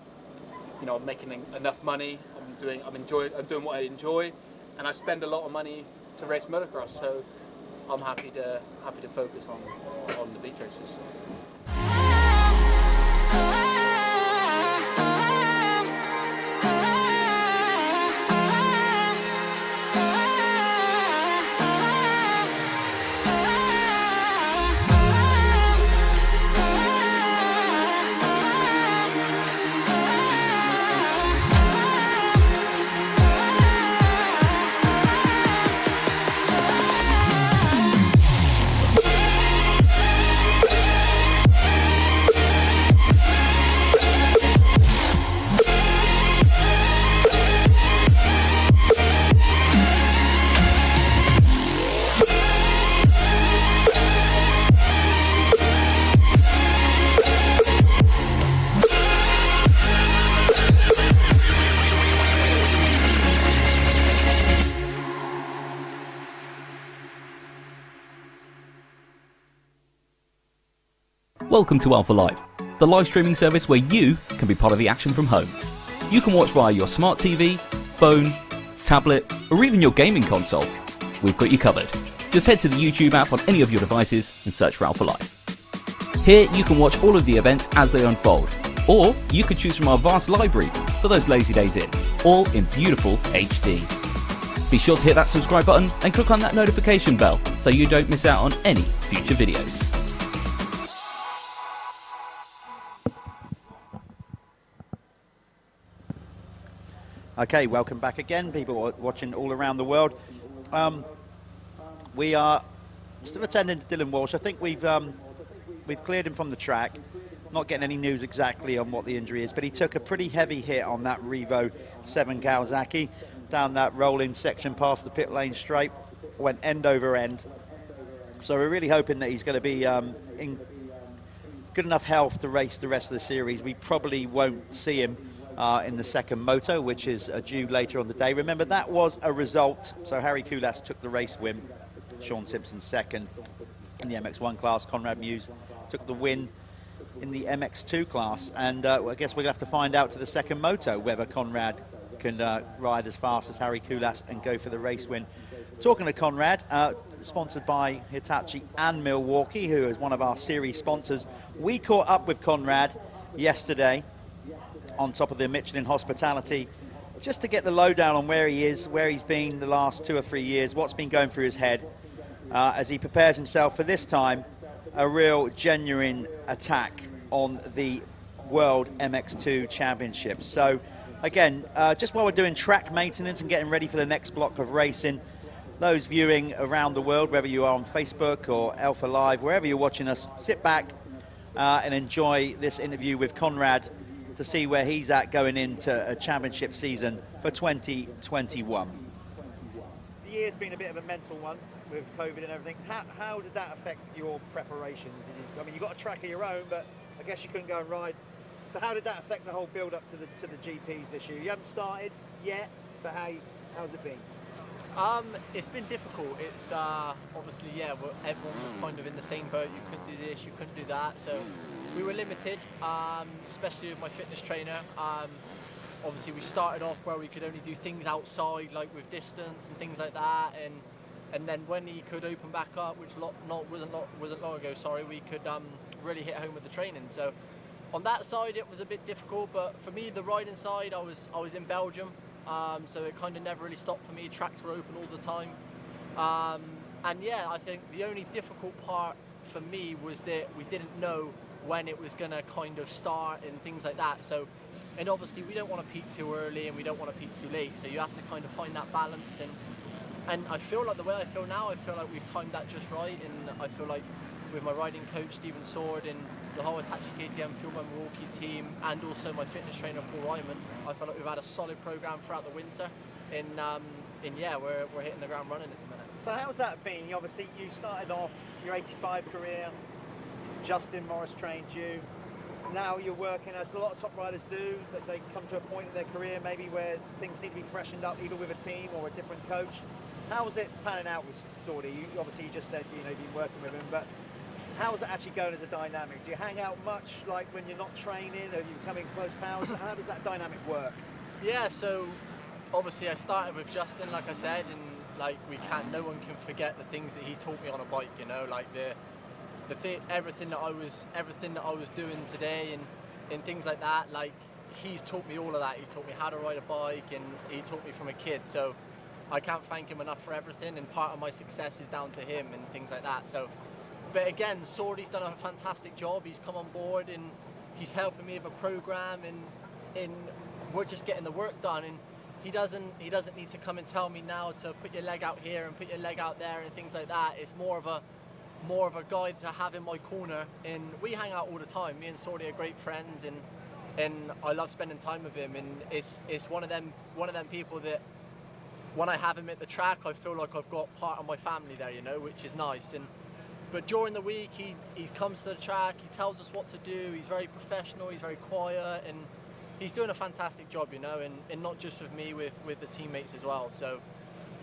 I'm making enough money. I'm doing what I enjoy. And I spend a lot of money to race motocross, so I'm happy to focus on the beach races. Welcome to Alpha Live, the live streaming service where you can be part of the action from home. You can watch via your smart TV, phone, tablet, or even your gaming console. We've got you covered. Just head to the YouTube app on any of your devices and search for Alpha Live. Here you can watch all of the events as they unfold, or you could choose from our vast library for those lazy days in, all in beautiful HD. Be sure to hit that subscribe button and click on that notification bell so you don't miss out on any future videos. Okay, welcome back again, people watching all around the world. We are still attending to Dylan Walsh. I think we've cleared him from the track. Not getting any news exactly on what the injury is, but he took a pretty heavy hit on that Revo 7 Kawasaki down that rolling section past the pit lane straight, went end over end. So we're really hoping that he's going to be in good enough health to race the rest of the series. We probably won't see him in the second moto, which is due later on the day. Remember, that was a result. So Harry Koulas took the race win, Sean Simpson second in the MX1 class. Conrad Muse took the win in the MX2 class. And I guess we're going to have to find out to the second moto whether Conrad can ride as fast as Harry Koulas and go for the race win. Talking to Conrad, sponsored by Hitachi and Milwaukee, who is one of our series sponsors. We caught up with Conrad yesterday on top of the Michelin hospitality, just to get the lowdown on where he is, where he's been the last 2 or 3 years, what's been going through his head as he prepares himself for this time, a real genuine attack on the World MX2 Championship. So again, just while we're doing track maintenance and getting ready for the next block of racing, those viewing around the world, whether you are on Facebook or Alpha Live, wherever you're watching us, sit back and enjoy this interview with Conrad to see where he's at going into a championship season for 2021. The year's been a bit of a mental one with COVID and everything. How did that affect your preparation? I mean, you got a track of your own, but I guess you couldn't go and ride. So how did that affect the whole build-up to the GPs this year? You haven't started yet, but how's it been? It's been difficult. It's obviously, yeah, everyone was kind of in the same boat. You couldn't do this, you couldn't do that. So we were limited, especially with my fitness trainer. Obviously, we started off where we could only do things outside, like with distance and things like that. And then when he could open back up, which wasn't long ago, sorry, we could really hit home with the training. So on that side, it was a bit difficult. But for me, the riding side, I was in Belgium. So it kind of never really stopped for me. Tracks were open all the time. And yeah, I think the only difficult part for me was that we didn't know when it was going to kind of start and things like that. So, and obviously we don't want to peak too early and we don't want to peak too late. So you have to kind of find that balance. And I feel like the way I feel now, I feel like we've timed that just right. And I feel like with my riding coach, Stephen Sword, and the whole Hitachi KTM Clubman Milwaukee team, and also my fitness trainer, Paul Ryman, I feel like we've had a solid program throughout the winter. And yeah, we're hitting the ground running at the minute. So how's that been? Obviously, you started off your 85 career, Justin Morris trained you. Now you're working, as a lot of top riders do, that they come to a point in their career maybe where things need to be freshened up, either with a team or a different coach. How's it panning out with Sordy? Obviously, you just said you've been working with him, but how is it actually going as a dynamic? Do you hang out much, like when you're not training? Are you coming close pals? How does that dynamic work? Yeah, so obviously I started with Justin, like I said, and like no one can forget the things that he taught me on a bike. You know, like everything that I was doing today and things like that. Like he's taught me all of that. He taught me how to ride a bike, and he taught me from a kid. So I can't thank him enough for everything. And part of my success is down to him and things like that. So. But again, Sordy's done a fantastic job. He's come on board and he's helping me with a program, and we're just getting the work done. And he doesn't need to come and tell me now to put your leg out here and put your leg out there and things like that. It's more of a guide to have in my corner. And we hang out all the time. Me and Sordy are great friends, and I love spending time with him. And it's one of them people that when I have him at the track, I feel like I've got part of my family there, you know, which is nice. But during the week, he comes to the track, he tells us what to do, he's very professional, he's very quiet, and he's doing a fantastic job, you know, and not just with me, with the teammates as well. So,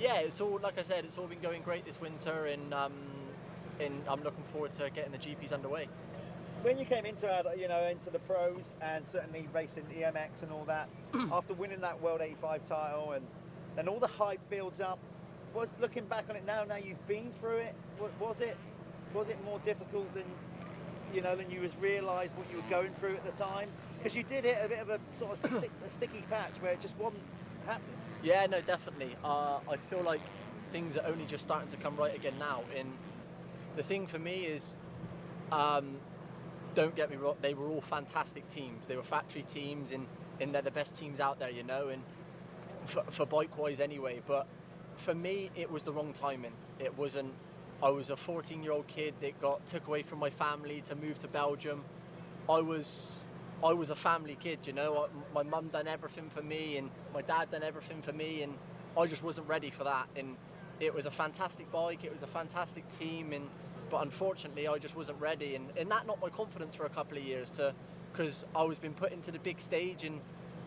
yeah, it's all, like I said, it's all been going great this winter, and I'm looking forward to getting the GPs underway. when you came into into the pros and certainly racing EMX and all that, after winning that World 85 title and then all the hype builds up, was looking back on it now you've been through it, was it more difficult than than you realised what you were going through at the time? Because you did hit a bit of a sort of a sticky patch where it just wasn't happening. Yeah, no, definitely. I feel like things are only just starting to come right again now. And the thing for me is, don't get me wrong, they were all fantastic teams. They were factory teams, and they're the best teams out there, and for bike-wise anyway. But for me, it was the wrong timing. It wasn't. I was a 14-year-old kid that got took away from my family to move to Belgium. I was a family kid, My mum done everything for me, and my dad done everything for me, and I just wasn't ready for that. And it was a fantastic bike, it was a fantastic team, but unfortunately I just wasn't ready, and that knocked my confidence for a couple of years, because I was being put into the big stage, and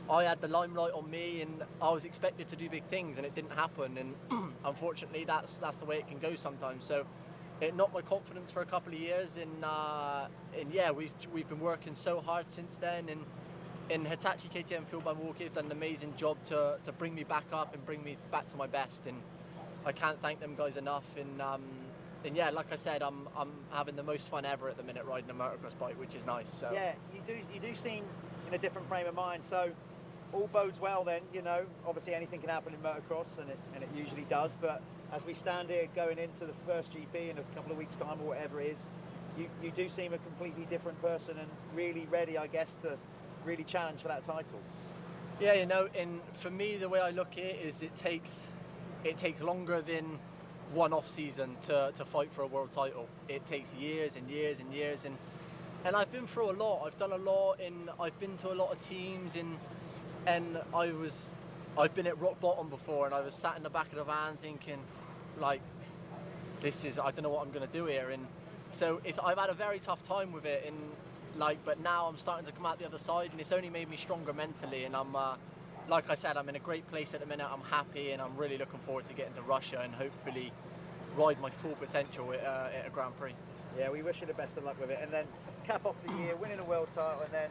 I had the limelight on me, and I was expected to do big things, and it didn't happen. And unfortunately, that's the way it can go sometimes. So it knocked my confidence for a couple of years, and yeah, we've been working so hard since then. And Hitachi KTM Fueled by Milwaukee have done an amazing job to bring me back up and bring me back to my best. And I can't thank them guys enough. And yeah, like I said, I'm having the most fun ever at the minute riding a motocross bike, which is nice. So yeah, you do seem in a different frame of mind. So all bodes well then, obviously anything can happen in motocross, and it usually does, but as we stand here going into the first GP in a couple of weeks' time or whatever it is, you do seem a completely different person and really ready, I guess, to really challenge for that title. Yeah, and for me, the way I look at it is it takes longer than one off season to fight for a world title. It takes years and years and years, and I've been through a lot. I've done a lot, and I've been to a lot of teams, and I've been at rock bottom before, and I was sat in the back of the van thinking, like, I don't know what I'm going to do here. And so I've had a very tough time with it, and but now I'm starting to come out the other side, and it's only made me stronger mentally. And I'm, like I said, I'm in a great place at the minute. I'm happy, and I'm really looking forward to getting to Russia and hopefully ride my full potential at a Grand Prix. Yeah, we wish you the best of luck with it, and then cap off the year, winning a world title, and then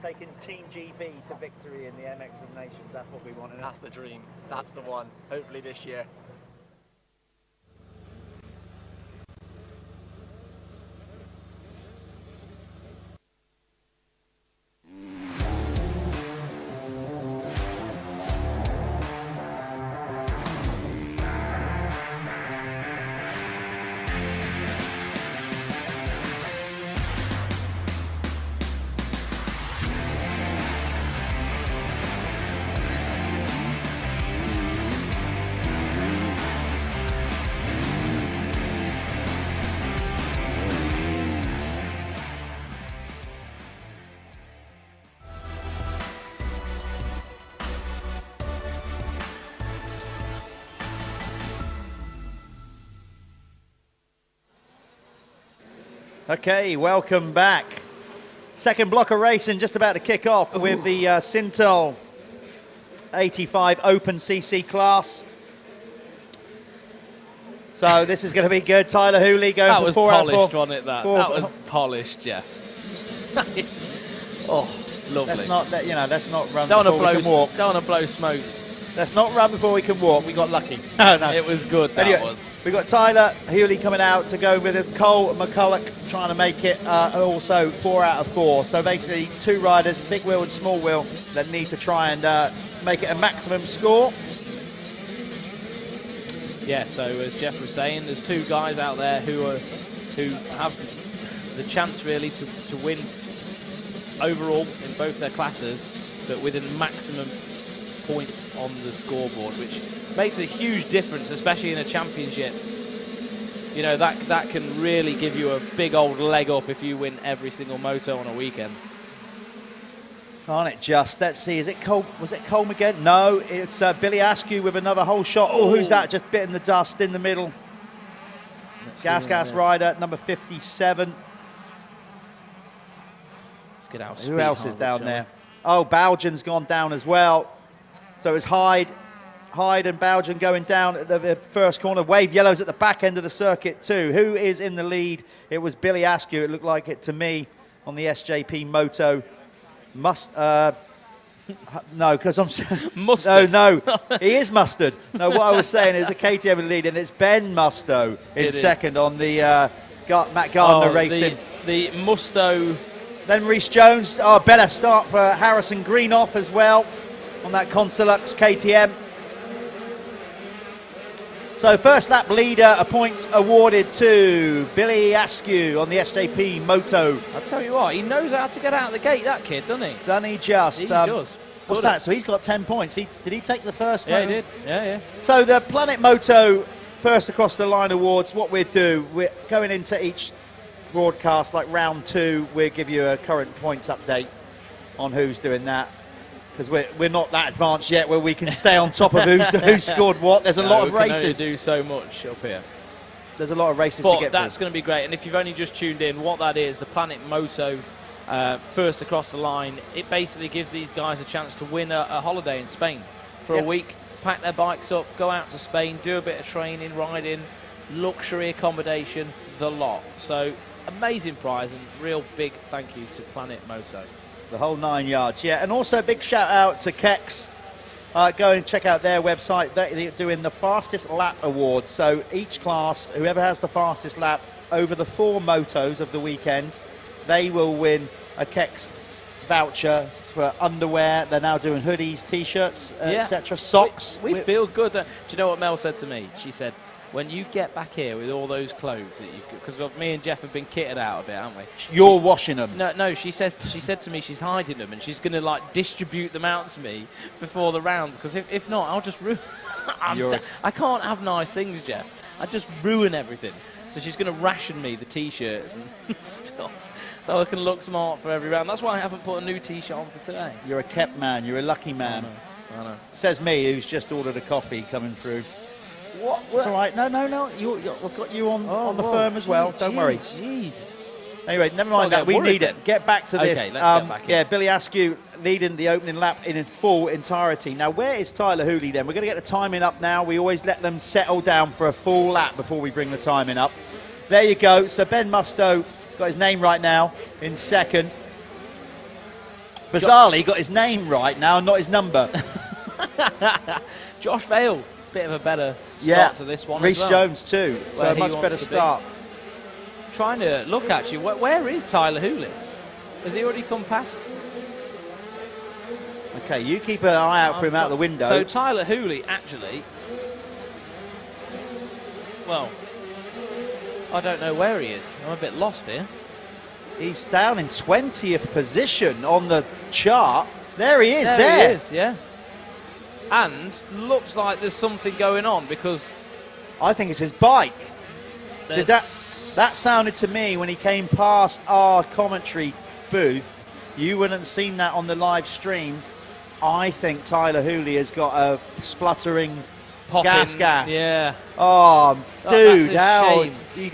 taking Team GB to victory in the MX of Nations. That's what we want. Isn't it? That's the dream. That's the one. Hopefully this year. Okay, welcome back. Second block of racing just about to kick off with the Sintel 85 Open CC class. So this is going to be good. Tyler Hooley going for 4 out of 4. That was polished, wasn't it? That was polished, Jeff. Oh, lovely. Let's not, let's not run don't before we can walk. Don't want to blow smoke. Let's not run before we can walk. We got lucky. No. It was good, that was. We've got Tyler Hooley coming out to go with it. Cole McCulloch trying to make it also 4 out of 4. So basically 2 riders, big wheel and small wheel, that need to try and make it a maximum score. Yeah, so as Jeff was saying, there's 2 guys out there who have the chance really to win overall in both their classes, but with a maximum points on the scoreboard, which makes a huge difference, especially in a championship. That can really give you a big old leg up if you win every single moto on a weekend. Can't it just? Let's see, is it Cole? Was it Colm again? No, it's Billy Askew with another whole shot. Oh, who's that? Just bit in the dust in the middle. Gas rider, number 57. Let's get out. Who else is down there? Oh, Baujan's gone down as well. So it's Hyde and Baujan going down at the first corner. Wave Yellow's at the back end of the circuit too. Who is in the lead? It was Billy Askew, it looked like it to me. on the SJP Moto. No, because I'm Mustard. No, he is Mustard. No, what I was saying is the KTM in lead, and it's Ben Musto in second on the Matt Gardner Racing. The Musto. Then Reece Jones. Oh, better start for Harrison Greenoff as well on that Consulux KTM. So first lap leader, a point awarded to Billy Askew on the SJP Moto. I'll tell you what, he knows how to get out of the gate, that kid, doesn't he? Doesn't he just? He does. What's that? So he's got 10 points. Did he take the first one? Yeah, he did. Yeah. So the Planet Moto first across the line awards, what we're going into each broadcast, like round 2, we'll give you a current points update on who's doing that. Because we're not that advanced yet where we can stay on top of who scored what. There's a lot of races. We can only do so much up here. There's a lot of races to get through. That's going to be great. And if you've only just tuned in, what that is, the Planet Moto first across the line, it basically gives these guys a chance to win a holiday in Spain for a week, pack their bikes up, go out to Spain, do a bit of training, riding, luxury accommodation, the lot. So amazing prize and real big thank you to Planet Moto. The whole 9 yards, yeah. And also a big shout out to Kex. Go and check out their website. They're doing the fastest lap award. So each class, whoever has the fastest lap over the 4 motos of the weekend, they will win a Kex voucher for underwear. They're now doing hoodies, T-shirts, etc. Socks. We feel good. Do you know what Mel said to me? She said, when you get back here with all those clothes that you've got, because me and Jeff have been kitted out a bit, haven't we? You're washing them. No, she said to me she's hiding them and she's going to like distribute them out to me before the rounds, because if not, I'll just ruin. I can't have nice things, Jeff. I just ruin everything. So she's going to ration me the T-shirts and stuff, so I can look smart for every round. That's why I haven't put a new T-shirt on for today. You're a kept man. You're a lucky man. I know. Says me, who's just ordered a coffee coming through. What? It's all right. No. We've got you on the firm as well. Don't worry. Jesus. Anyway, never mind that. We need it. Get back to this. Okay, let's get back in. Billy Askew leading the opening lap in full entirety. Now, where is Tyler Hooley then? We're going to get the timing up now. We always let them settle down for a full lap before we bring the timing up. There you go. So Ben Musto got his name right now in second. Bizarrely, got his name right now and not his number. Josh Vale, bit of a better start to this one. Reece as well. Jones too, so a much better start. Trying to look actually, where is Tyler Hooley? Has he already come past? Okay, you keep an eye out for him out the window. So Tyler Hooley actually, well, I don't know where he is. I'm a bit lost here. He's down in 20th position on the chart. There he is, there. He is, yeah. And looks like there's something going on, because I think it's his bike. That sounded to me when he came past our commentary booth. You wouldn't have seen that on the live stream. I think Tyler Hooley has got a spluttering gas. Yeah. Oh, dude, how you're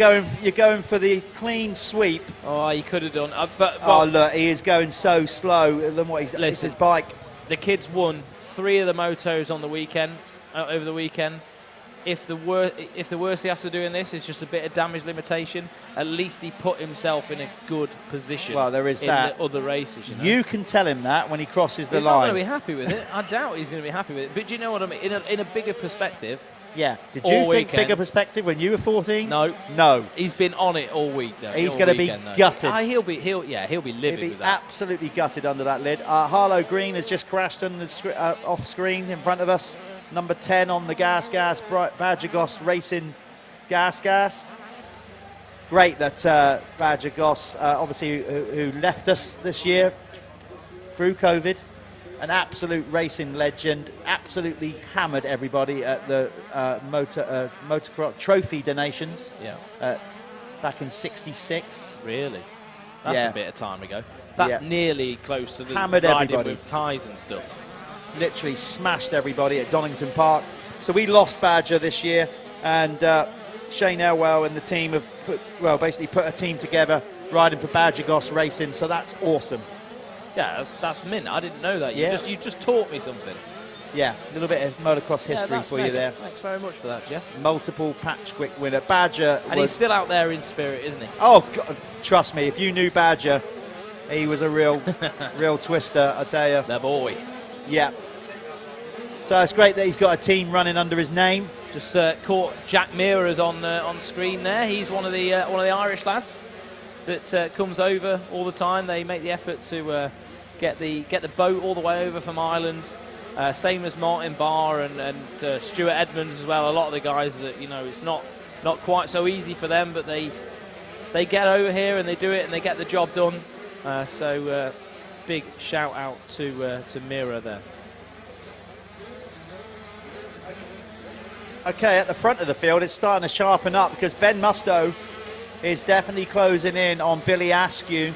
going for the clean sweep. Oh, he could have done. Oh, look, he is going so slow than what he's. It's his bike. The kid's won 3 of the motos on the weekend, over the weekend. If the worst he has to do in this is just a bit of damage limitation, at least he put himself in a good position. Well, there is in that. The other races, you know. You can tell him that when he crosses the line. He's line. not going to be happy with it. I doubt he's going to be happy with it. But do you know what I mean? In a bigger perspective. Yeah. Did you think bigger perspective when you were 14? No. He's been on it all week though. He's going to be gutted. He'll be livid with that. Absolutely gutted under that lid. Harlow Green has just crashed on the off screen in front of us. Number 10 on the gas. Badger Racing gas. Great that Badger Goss, obviously who left us this year through COVID. An absolute racing legend, absolutely hammered everybody at the Motocross trophy donations. Yeah. Back in '66. Really? That's a bit of time ago. That's nearly close to the hammered riding everybody with ties and stuff. Literally smashed everybody at Donington Park. So we lost Badger this year, and Shane Elwell and the team have basically put a team together riding for Badger Goss Racing. So that's awesome. Yeah, that's mint. I didn't know that. You just taught me something. Yeah, a little bit of motocross history for you there. Thanks very much for that, Jeff. Multiple patch quick winner. Badger and he's still out there in spirit, isn't he? Oh, God, trust me, if you knew Badger, He was a real twister, I tell you. The boy. Yeah. So it's great that he's got a team running under his name. Just caught Jack Mears on screen there. He's one of the Irish lads that comes over all the time. They make the effort to get the boat all the way over from Ireland. Same as Martin Barr and Stuart Edmonds as well. A lot of the guys that, you know, it's not quite so easy for them, but they get over here and they do it and they get the job done. So big shout out to Mira there. Okay, at the front of the field, it's starting to sharpen up because Ben Musto is definitely closing in on Billy Askew.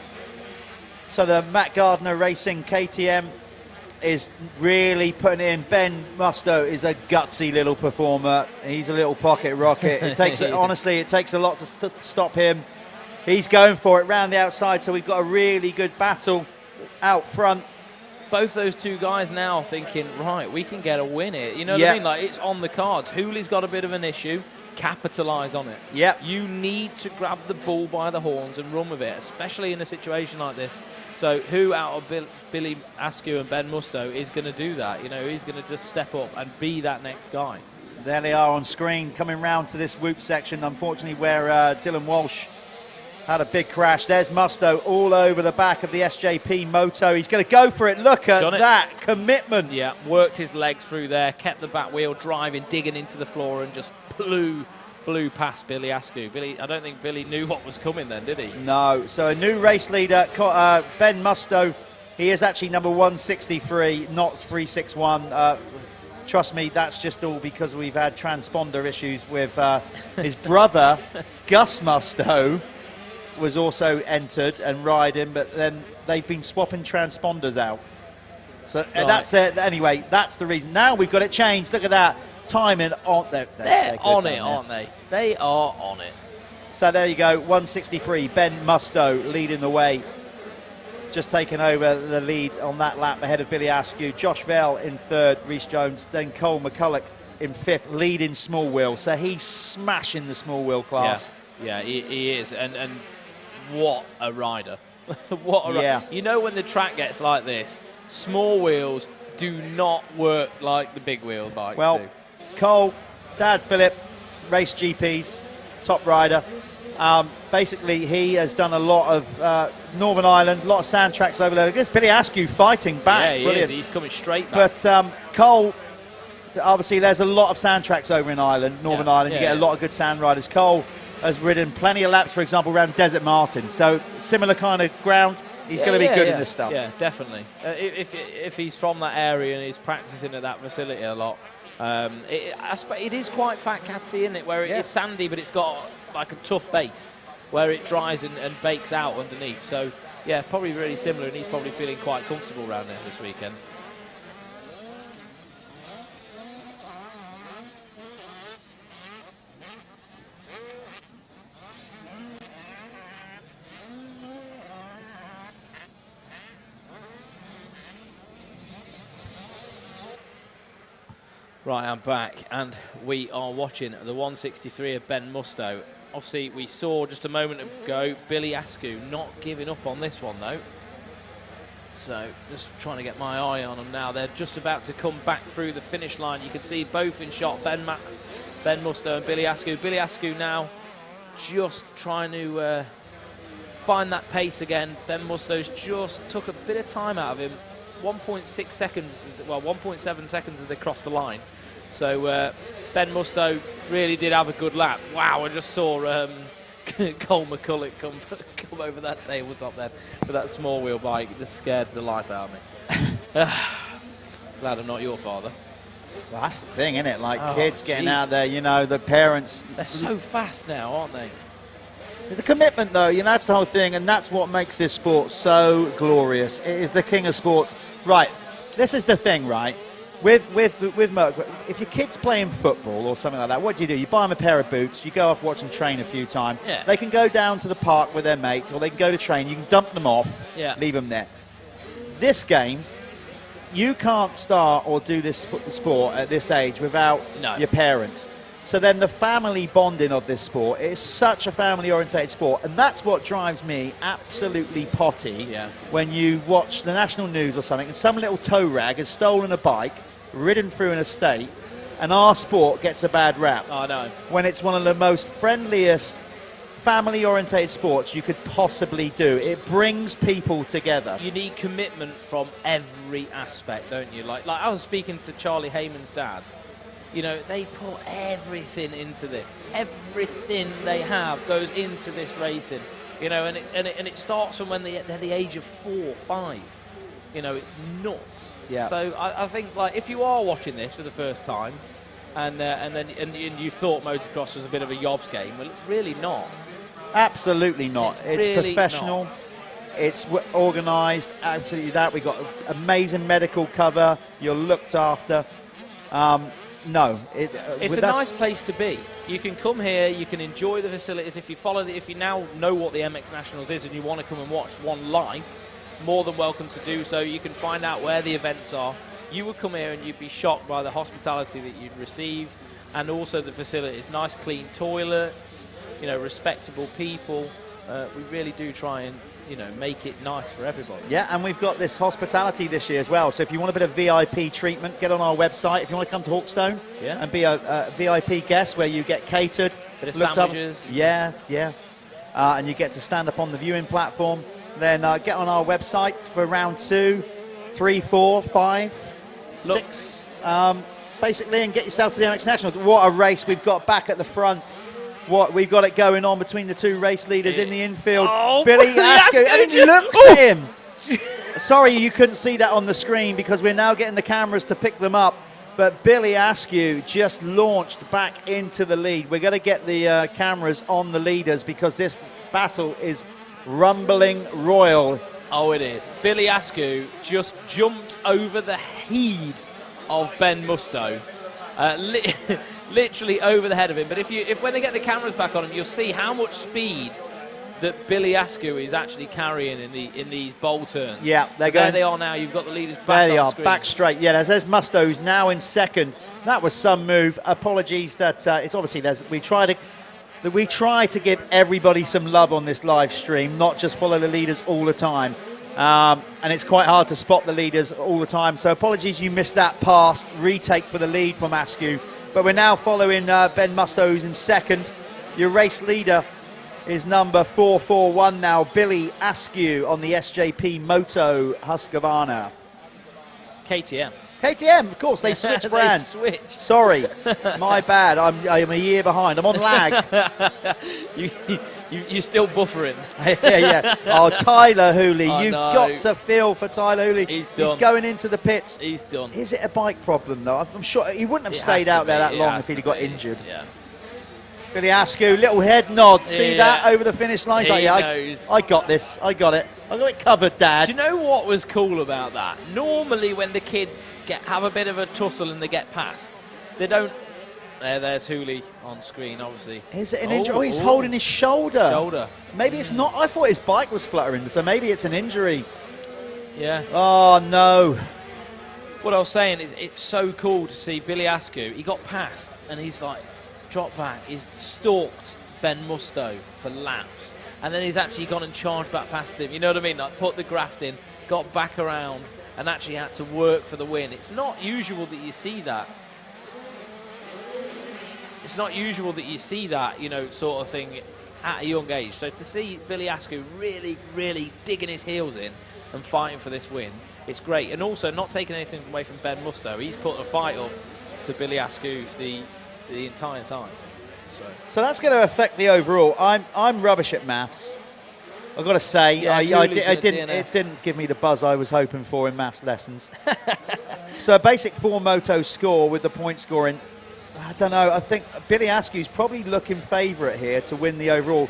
So the Matt Gardner Racing KTM is really putting in. Ben Musto is a gutsy little performer. He's a little pocket rocket. It takes honestly, it takes a lot to stop him. He's going for it round the outside, so we've got a really good battle out front. Both those two guys now thinking, right, we can get a win here. You know what I mean? Like, it's on the cards. Hooley's got a bit of an issue. Capitalise on it. Yep. You need to grab the bull by the horns and run with it, especially in a situation like this. So who out of Billy Askew and Ben Musto is going to do that? You know, he's going to just step up and be that next guy. There they are on screen, coming round to this whoop section, unfortunately, where Dylan Walsh had a big crash. There's Musto all over the back of the SJP Moto. He's going to go for it. Look at that commitment. Yeah, worked his legs through there, kept the back wheel driving, digging into the floor, and just blew past Billy Askew. I don't think Billy knew what was coming then, did he? No. So a new race leader, Ben Musto. He is actually number 163, not 361. Trust me, that's just all because we've had transponder issues with his brother, Gus Musto, was also entered and riding, but then they've been swapping transponders out. So that's it. Anyway, that's the reason. Now we've got it changed. Look at that. Timing on. They're on it, aren't they? They are on it. So there you go. 163. Ben Musto leading the way. Just taking over the lead on that lap ahead of Billy Askew. Josh Vell in third. Rhys Jones. Then Cole McCulloch in fifth, leading small wheel. So he's smashing the small wheel class. Yeah, he is. And what a rider. What a yeah. You know, when the track gets like this, small wheels do not work like the big wheel bikes do. Cole, Dad Philip, race GPs, top rider. Basically, he has done a lot of Northern Ireland, a lot of sand tracks over there. There's Billy Askew fighting back. Yeah, he Brilliant. is. He's coming straight back. But Cole, obviously, there's a lot of sand tracks over in Ireland, Northern Ireland. You get a lot of good sand riders. Cole has ridden plenty of laps, for example, around Desert Martin. So similar kind of ground. He's going to be good in this stuff. Yeah, definitely. If he's from that area and he's practicing at that facility a lot, it is quite FatCatsy, isn't it? Where it's sandy, but it's got like a tough base where it dries and bakes out underneath. So yeah, probably really similar, and he's probably feeling quite comfortable around there this weekend. Right, I'm back, and we are watching the 163 of Ben Musto. Obviously, we saw just a moment ago Billy Askew not giving up on this one, though. So, just trying to get my eye on them now. They're just about to come back through the finish line. You can see both in shot, Ben Musto and Billy Askew. Billy Askew now just trying to find that pace again. Ben Musto's just took a bit of time out of him. 1.6 seconds, well, 1.7 seconds as they crossed the line. So Ben Musto really did have a good lap. Wow, I just saw Cole McCulloch come over that tabletop then with that small wheel bike. This scared the life out of me. Glad I'm not your father. Well, that's the thing, isn't it? Like kids getting out there, you know, the parents. They're so fast now, aren't they? The commitment, though, you know, that's the whole thing, and that's what makes this sport so glorious. It is the king of sports. Right, this is the thing, right? With Motocross, if your kid's playing football or something like that, what do? You buy them a pair of boots, you go off, watch them train a few times. Yeah. They can go down to the park with their mates, or they can go to train. You can dump them off, leave them there. This game, you can't start or do this sport at this age without your parents. So then the family bonding of this sport, it's such a family-orientated sport, and that's what drives me absolutely potty when you watch the national news or something, and some little tow rag has stolen a bike, ridden through an estate, and our sport gets a bad rap. I know. When it's one of the most friendliest, family-orientated sports you could possibly do. It brings people together. You need commitment from every aspect, don't you? Like I was speaking to Charlie Heyman's dad. You know, they put everything into this. Everything they have goes into this racing. You know, and it starts from when they're the age of 4, 5. You know, it's nuts. Yeah. So I think, like, if you are watching this for the first time, and you thought motocross was a bit of a yobs game, well, it's really not. Absolutely not. It's really professional. not. It's organised. Absolutely that. We've got amazing medical cover. You're looked after. No, it's a nice place to be. You can come here, you can enjoy the facilities. If you now know what the MX Nationals is and you want to come and watch one live, more than welcome to do so. You can find out where the events are. You would come here and you'd be shocked by the hospitality that you'd receive, and also the facilities. Nice clean toilets, you know, respectable people. We really do try and, you know, make it nice for everybody. Yeah, and we've got this hospitality this year as well. So if you want a bit of VIP treatment, get on our website. If you want to come to Hawkstone and be a VIP guest where you get catered. Bit of sandwiches. Yeah. And you get to stand up on the viewing platform. Then get on our website for round 2, 3, 4, 5, 6, basically, and get yourself to the MX Nationals. What a race we've got back at the front. What we've got it going on between the two race leaders in the infield. Billy Askew, and he looks at him. Sorry you couldn't see that on the screen because we're now getting the cameras to pick them up. But Billy Askew just launched back into the lead. We're going to get the cameras on the leaders because this battle is rumbling royal. Oh, it is. Billy Askew just jumped over the head of Ben Musto. Literally over the head of him. But if when they get the cameras back on him, you'll see how much speed that Billy Askew is actually carrying in these bowl turns. Yeah, there they are now. You've got the leaders back. There they on are, screen. back straight. Yeah, there's Musto, who's now in second. That was some move. Apologies that it's obviously we try to give everybody some love on this live stream, not just follow the leaders all the time. And it's quite hard to spot the leaders all the time. So apologies you missed that pass. Retake for the lead from Askew. But we're now following Ben Musto, who's in second. Your race leader is number 441 now, Billy Askew on the SJP Moto Husqvarna. KTM. KTM, of course, they switched brands. They switched. Sorry, my bad. I'm a year behind. I'm on lag. You're still buffering. yeah. Oh, Tyler Hooley. I You've know. got to feel for Tyler Hooley. He's done. He's going into the pits. He's done. Is it a bike problem, though? I'm sure he wouldn't have It stayed has to out there be. that It long has if he'd to got be. injured. Yeah. Billy Askew, little head nod. See Yeah. that over the finish line? He's like, He yeah, knows. I got this. I got it. I got it covered, Dad. Do you know what was cool about that? Normally when the kids have a bit of a tussle and they get past, they don't... There's Hooley on screen, obviously. Is it an injury? Oh, he's holding his shoulder. Maybe it's not. I thought his bike was spluttering, so maybe it's an injury. Yeah. Oh, no. What I was saying is it's so cool to see Billy Askew. He got past and he's like, dropped back. He's stalked Ben Musto for laps. And then he's actually gone and charged back past him. You know what I mean? Like, put the graft in, got back around, and actually had to work for the win. It's not usual that you see that. It's not usual that you see that, you know, sort of thing at a young age. So to see Billy Askew really, really digging his heels in and fighting for this win, it's great. And also not taking anything away from Ben Musto. He's put a fight up to Billy Askew the entire time. So that's going to affect the overall. I'm rubbish at maths. I've got to say, Yeah, it didn't give me the buzz I was hoping for in maths lessons. So a basic 4-moto score with the point scoring. I don't know. I think Billy Askew's probably looking favourite here to win the overall.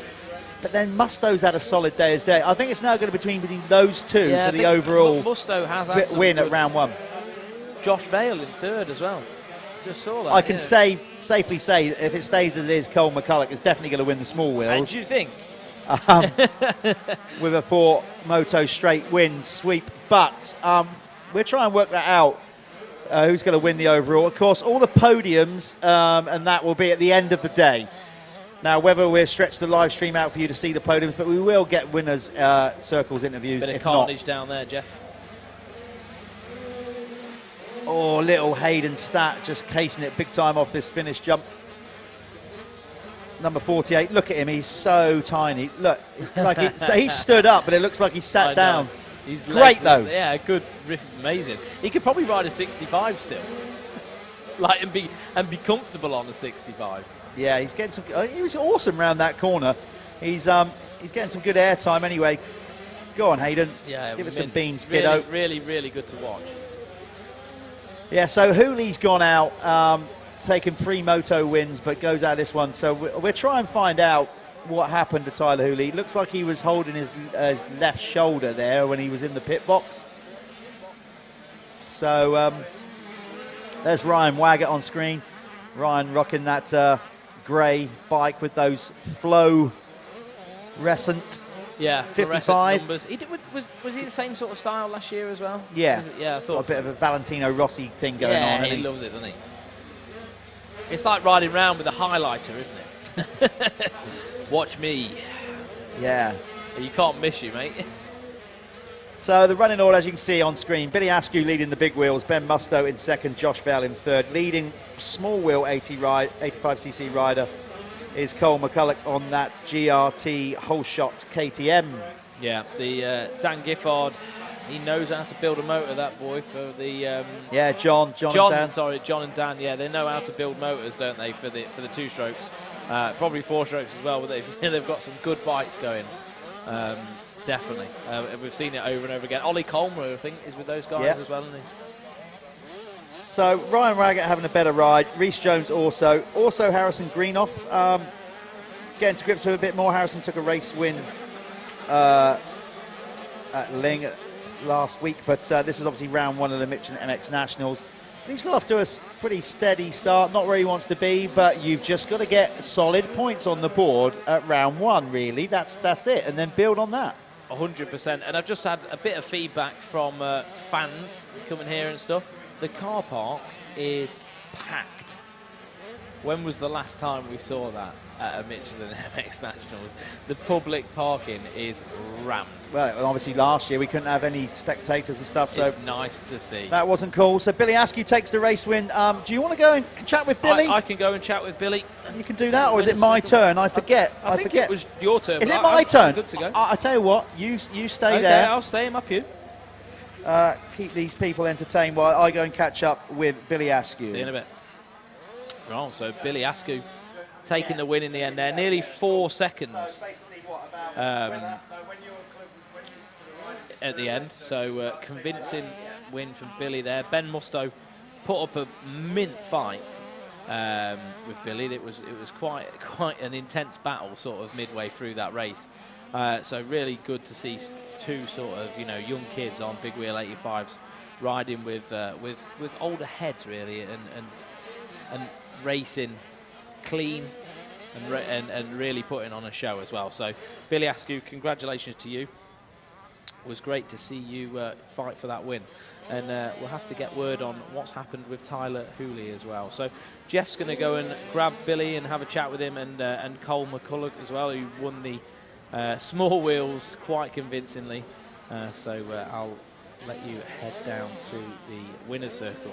But then Musto's had a solid day as day. I think it's now going to be between those two for the overall Musto has had win at round 1. Josh Vale in third as well. Just saw that. I can safely say if it stays as it is, Cole McCulloch is definitely going to win the small wheels. And do you think? With a 4-moto straight win sweep. But we'll try and work that out. who's going to win the overall. Of course, all the podiums, and that will be at the end of the day. Now, whether we'll stretch the live stream out for you to see the podiums, but we will get winners' circles interviews. Bit of if carnage not. down there, Jeff. Oh, little Hayden Stat just casing it big time off this finish jump. Number 48, look at him, he's so tiny. Look, like he stood up, but it looks like he sat down. He's great though. Yeah, good riff, amazing. He could probably ride a 65 still, like and be comfortable on a 65. Yeah, he's getting some. He was awesome round that corner. He's getting some good air time anyway. Go on, Hayden. Yeah, give it some beans, really, kiddo. Really, really good to watch. Yeah, so Hooley's gone out, taking 3 moto wins, but goes out this one. So we'll try and find out what happened to Tyler Hooley. Looks like he was holding his left shoulder there when he was in the pit box. So there's Ryan Waggett on screen. Ryan rocking that grey bike with those fluorescent. Yeah, 55. Numbers. Was he the same sort of style last year as well? Yeah, yeah, I thought a bit of a Valentino Rossi thing going on. Yeah, he loves it, doesn't he? It's like riding around with a highlighter, isn't it? Watch me. Yeah. You can't miss you, mate. So the running order, as you can see on screen, Billy Askew leading the big wheels, Ben Musto in second, Josh Vale in third. Leading small wheel 85cc rider is Cole McCulloch on that GRT whole shot KTM. Yeah, the Dan Giffard, he knows how to build a motor, that boy, for the... yeah, John and Dan. Sorry, John and Dan, yeah, they know how to build motors, don't they, for the 2-strokes. Probably 4-strokes as well, but they've got some good bikes going. Definitely. We've seen it over and over again. Ollie Colmer, I think, is with those guys as well, isn't he? So Ryan Waggett having a better ride. Reece Jones also. Also Harrison Greenoff getting to grips with a bit more. Harrison took a race win at Ling last week, but this is obviously round 1 of the Michelin MX Nationals. He's got off to a pretty steady start, not where he wants to be, but you've just got to get solid points on the board at round 1, really. That's it, and then build on that. 100%. And I've just had a bit of feedback from fans coming here and stuff. The car park is packed. When was the last time we saw that at a Michelin MX Nationals? The public parking is rammed. Well, obviously last year we couldn't have any spectators and stuff, so it's nice to see. That wasn't cool. So Billy Askew takes the race win. Do you want to go and chat with Billy? I can go and chat with Billy. You can do that, or is it my turn? I forget. I think it was your turn. Is it my turn? I'm good to go. I tell you what, you stay okay, there. I'll stay in my pew. Keep these people entertained while I go and catch up with Billy Askew. See you in a bit. Right, so Billy Askew taking the win in the end there. Nearly 4 seconds at the end. So convincing win from Billy there. Ben Musto put up a mint fight with Billy. It was quite an intense battle sort of midway through that race. So really good to see 2 sort of young kids on big wheel 85s riding with older heads really and racing clean and really putting on a show as well. So Billy Askew, congratulations to you. It was great to see you fight for that win. And we'll have to get word on what's happened with Tyler Hooley as well. So Jeff's going to go and grab Billy and have a chat with him, and Cole McCulloch as well, who won the small wheels quite convincingly. So I'll let you head down to the winner's circle.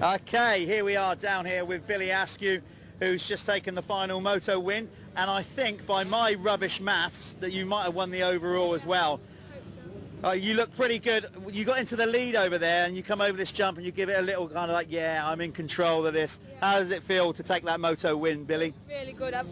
Okay, here we are down here with Billy Askew, who's just taken the final moto win, and I think by my rubbish maths that you might have won the overall as well. You look pretty good. You got into the lead over there, and you come over this jump and you give it a little kind of like, yeah, I'm in control of this. How does it feel to take that moto win, Billy? Really good. I've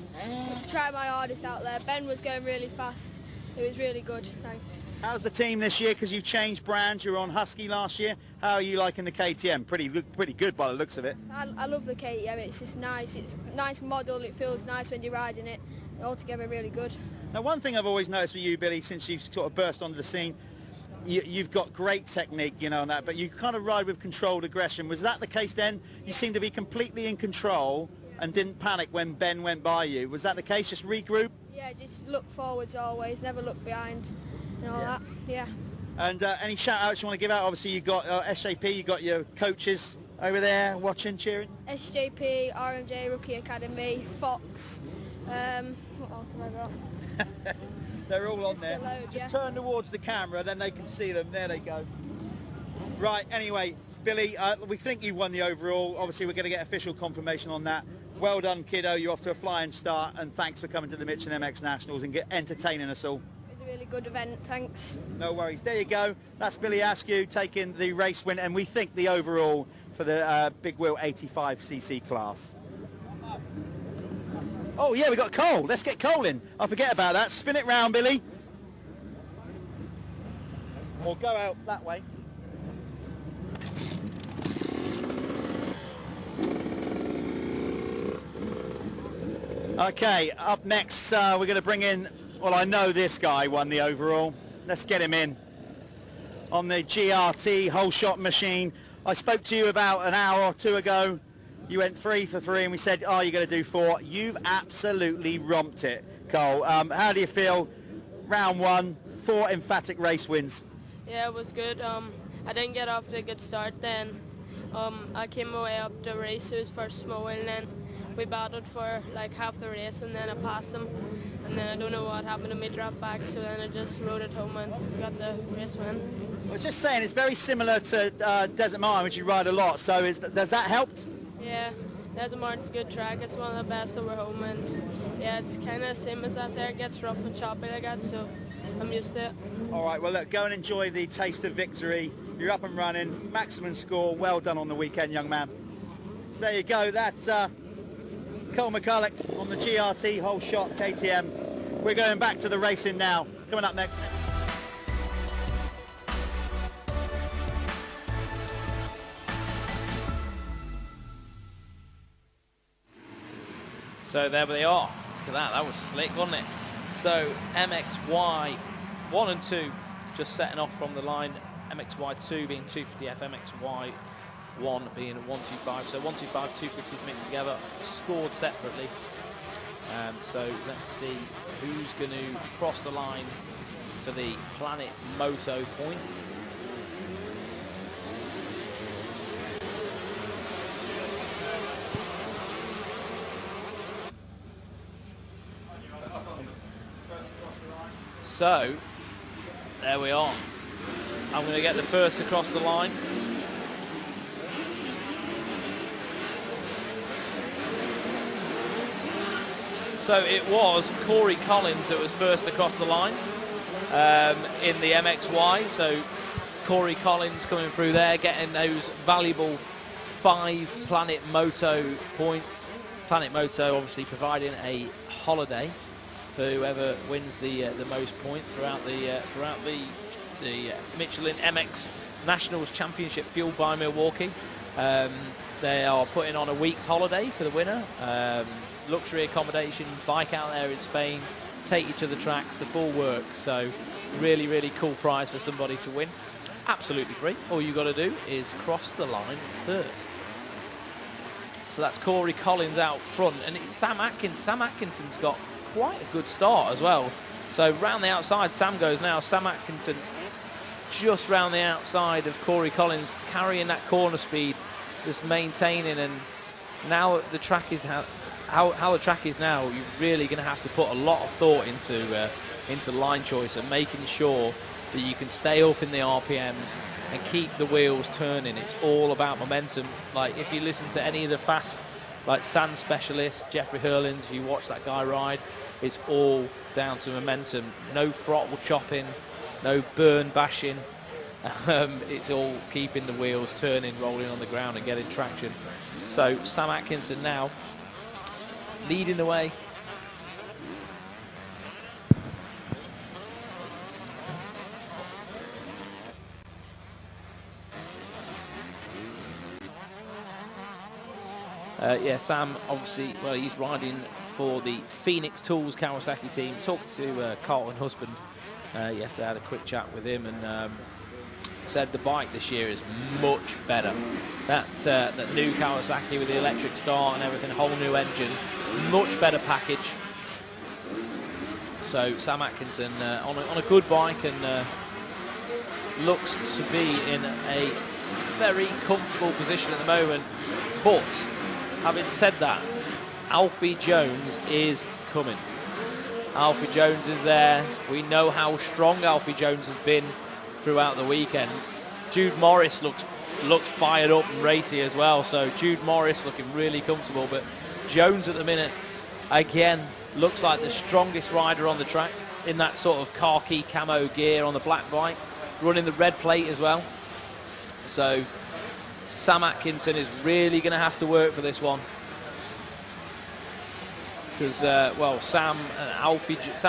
tried my hardest out there. Ben was going really fast. It was really good, thanks. How's the team this year? Because you've changed brands. You were on Husky last year. How are you liking the KTM? Pretty good by the looks of it. I love the KTM. It's just nice. It's a nice model. It feels nice when you're riding it. Altogether really good. Now, one thing I've always noticed with you, Billy, since you've sort of burst onto the scene, you've got great technique, you know, and that, but you kind of ride with controlled aggression. Was that the case then? You seemed to be completely in control and didn't panic when Ben went by you. Was that the case? Just regroup? Yeah, just look forwards always. Never look behind. And all that. Yeah. And any shout-outs you want to give out? Obviously, you got SJP, you got your coaches over there watching, cheering. SJP, RMJ Rookie Academy, Fox. What else have I got? They're all on Just there. a load, yeah. Just turn towards the camera, then they can see them. There they go. Right, anyway, Billy, we think you won the overall. Obviously, we're going to get official confirmation on that. Well done, kiddo. You're off to a flying start, and thanks for coming to the Michelin MX Nationals and entertaining us all. It was a really good event, thanks. No worries. There you go. That's Billy Askew taking the race win, and we think the overall for the big wheel 85cc class. Oh yeah, we got Cole. Let's get Cole in. I forget about that. Spin it round, Billy. Or go out that way. Okay, up next we're going to bring in, well, I know this guy won the overall. Let's get him in on the GRT whole shot machine. I spoke to you about an hour or two ago. You went 3 for 3 and we said, oh, you're going to do 4. You've absolutely romped it, Cole. How do you feel? Round 1, 4 emphatic race wins. Yeah, it was good. I didn't get off to a good start then. I came away up the race, it was first small, and then we battled for like half the race, and then I passed them. And then I don't know what happened to me, dropped back, so then I just rode it home and got the race win. I was just saying, it's very similar to Desert Mine, which you ride a lot, so does that help? Yeah, Desert Martin's a good track. It's one of the best over home, and yeah, it's kind of the same as that there. It gets rough and choppy like that, so I'm used to it. All right, well, look, go and enjoy the taste of victory. You're up and running, maximum score. Well done on the weekend, young man. There you go. That's Cole McCulloch on the GRT whole shot KTM. We're going back to the racing now. Coming up next. So there they are. Look at that. That was slick, wasn't it? So MXY 1 and 2 just setting off from the line. MXY 2 being 250F, MXY 1 being 125. So 125, 250s mixed together, scored separately. So let's see who's going to cross the line for the Planet Moto points. So, there we are. I'm going to get the first across the line. So it was Corey Collins that was first across the line in the MXY. So Corey Collins coming through there, getting those valuable 5 Planet Moto points. Planet Moto obviously providing a holiday for whoever wins the most points throughout the Michelin MX Nationals Championship fueled by Milwaukee. They are putting on a week's holiday for the winner. Luxury accommodation, bike out there in Spain, take you to the tracks, the full works. So really, really cool prize for somebody to win. Absolutely free. All you got to do is cross the line first. So that's Corey Collins out front, and it's Sam Atkins. Sam Atkinson's got quite a good start as well. So round the outside Sam goes now. Sam Atkinson just round the outside of Corey Collins, carrying that corner speed, just maintaining. And now the track is how the track is now, you're really going to have to put a lot of thought into line choice and making sure that you can stay up in the RPMs and keep the wheels turning. It's all about momentum. Like if you listen to any of the fast, like sand specialists, Jeffrey Hurlins, if you watch that guy ride, it's all down to momentum. No throttle chopping, no burn bashing. It's all keeping the wheels turning, rolling on the ground and getting traction. So Sam Atkinson now leading the way. Yeah, Sam, obviously, well, he's riding for the Phoenix Tools Kawasaki team. Talked to Carlton Husband yesterday, had a quick chat with him, and said the bike this year is much better. That new Kawasaki with the electric start and everything, whole new engine, much better package. So Sam Atkinson on a good bike, and looks to be in a very comfortable position at the moment. But having said that, Alfie Jones is coming. Alfie Jones is there. We know how strong Alfie Jones has been throughout the weekends. Jude Morris looks fired up and racy as well. So Jude Morris looking really comfortable. But Jones at the minute, again, looks like the strongest rider on the track in that sort of khaki camo gear on the black bike, running the red plate as well. So Sam Atkinson is really going to have to work for this one, because well, Sam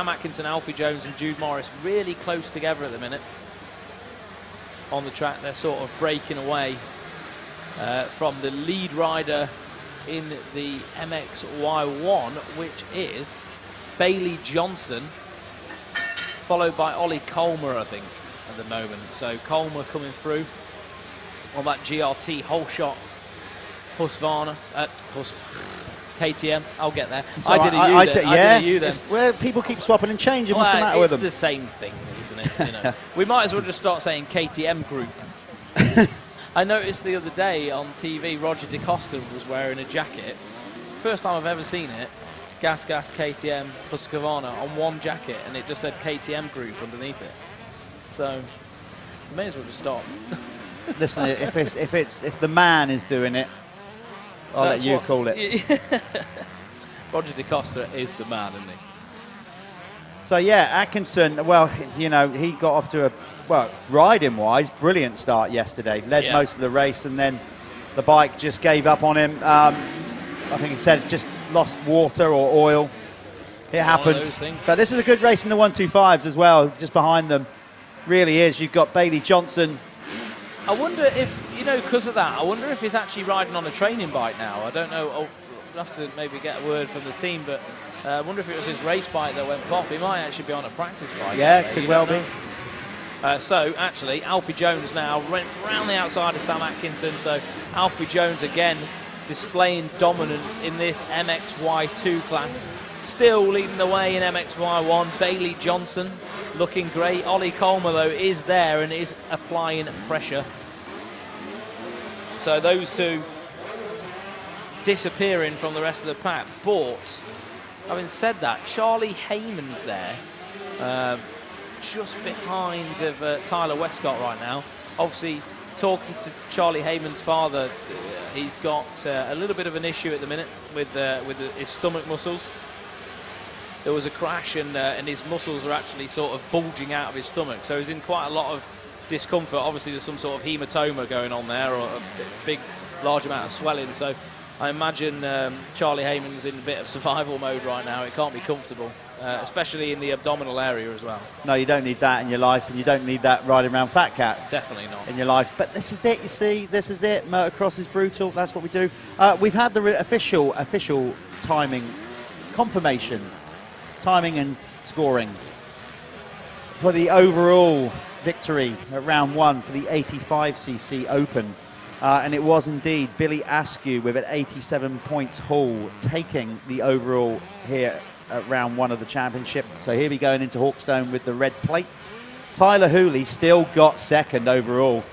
Atkinson, Alfie Jones and Jude Morris really close together at the minute on the track. They're sort of breaking away from the lead rider in the MXY1, which is Bailey Johnson, followed by Ollie Colmer, I think, at the moment. So Colmer coming through on that GRT whole shot Husqvarna, KTM. I'll get there. So I did a U then. Where people keep swapping and changing. What's the matter with them? It's the same thing, isn't it? You know, we might as well just start saying KTM Group. I noticed the other day on TV, Roger DeCosta was wearing a jacket. First time I've ever seen it. Gas, KTM, Husqvarna on one jacket, and it just said KTM Group underneath it. So, may as well just stop. Listen, if the man is doing it, I'll let you call it. Roger DeCosta is the man, isn't he? So yeah, Atkinson, well, you know, he got off to a, well, riding-wise, brilliant start yesterday. Led most of the race, and then the bike just gave up on him. I think he said just lost water or oil. It happens. But this is a good race in the 125s as well, just behind them. Really is. You've got Bailey Johnson. I wonder if, you know, because of that, I wonder if he's actually riding on a training bike now. I don't know. I'll have to maybe get a word from the team, but I wonder if it was his race bike that went pop. He might actually be on a practice bike. Yeah, could well be. So, actually, Alfie Jones now went round the outside of Sam Atkinson. So, Alfie Jones again displaying dominance in this MXY2 class. Still leading the way in MXY1. Bailey Johnson looking great. Ollie Colmer, though, is there and is applying pressure. So those two disappearing from the rest of the pack. But, having said that, Charlie Heyman's there, just behind of Tyler Westcott right now. Obviously, talking to Charlie Heyman's father, he's got a little bit of an issue at the minute with his stomach muscles. There was a crash, and his muscles are actually sort of bulging out of his stomach. So he's in quite a lot of discomfort. Obviously, there's some sort of hematoma going on there, or a big, large amount of swelling. So I imagine Charlie Heyman's in a bit of survival mode right now. It can't be comfortable, especially in the abdominal area as well. No, you don't need that in your life, and you don't need that riding around FatCat. Definitely not. In your life. But this is it, you see. This is it. Motocross is brutal. That's what we do. We've had the official timing confirmation. Timing and scoring for the overall victory at round one for the 85cc Open. And it was indeed Billy Askew with an 87 points haul taking the overall here at round one of the championship. So here we going into Hawkstone with the red plate. Tyler Hooley still got second overall.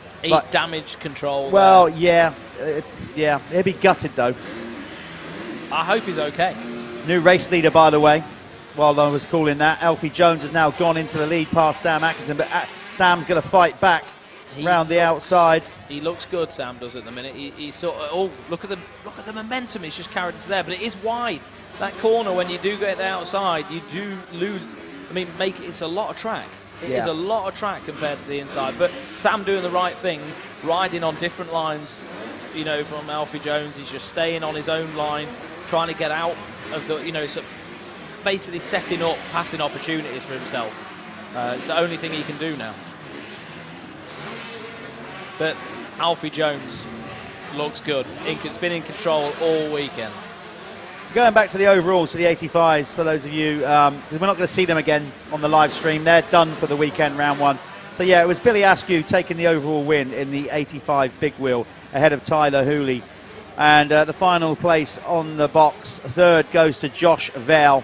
Damage control. Well, yeah, he'll be gutted though. I hope he's okay. New race leader, by the way. While I was calling that, Alfie Jones has now gone into the lead past Sam Atkinson, but Sam's going to fight back round the outside. He looks good, Sam does at the minute. He's sort of, oh, look at the momentum he's just carried into there, but it is wide. That corner, when you do get the outside, you do lose. I mean, it's a lot of track. It is a lot of track compared to the inside, but Sam doing the right thing, riding on different lines, you know, from Alfie Jones. He's just staying on his own line, trying to get out of the, you know, basically setting up passing opportunities for himself. It's the only thing he can do now. But Alfie Jones looks good. It's been in control all weekend. So going back to the overalls for the 85s, for those of you, because we're not going to see them again on the live stream. They're done for the weekend, round one. So yeah, it was Billy Askew taking the overall win in the 85 big wheel ahead of Tyler Hooley. And the final place on the box, third, goes to Josh Vale.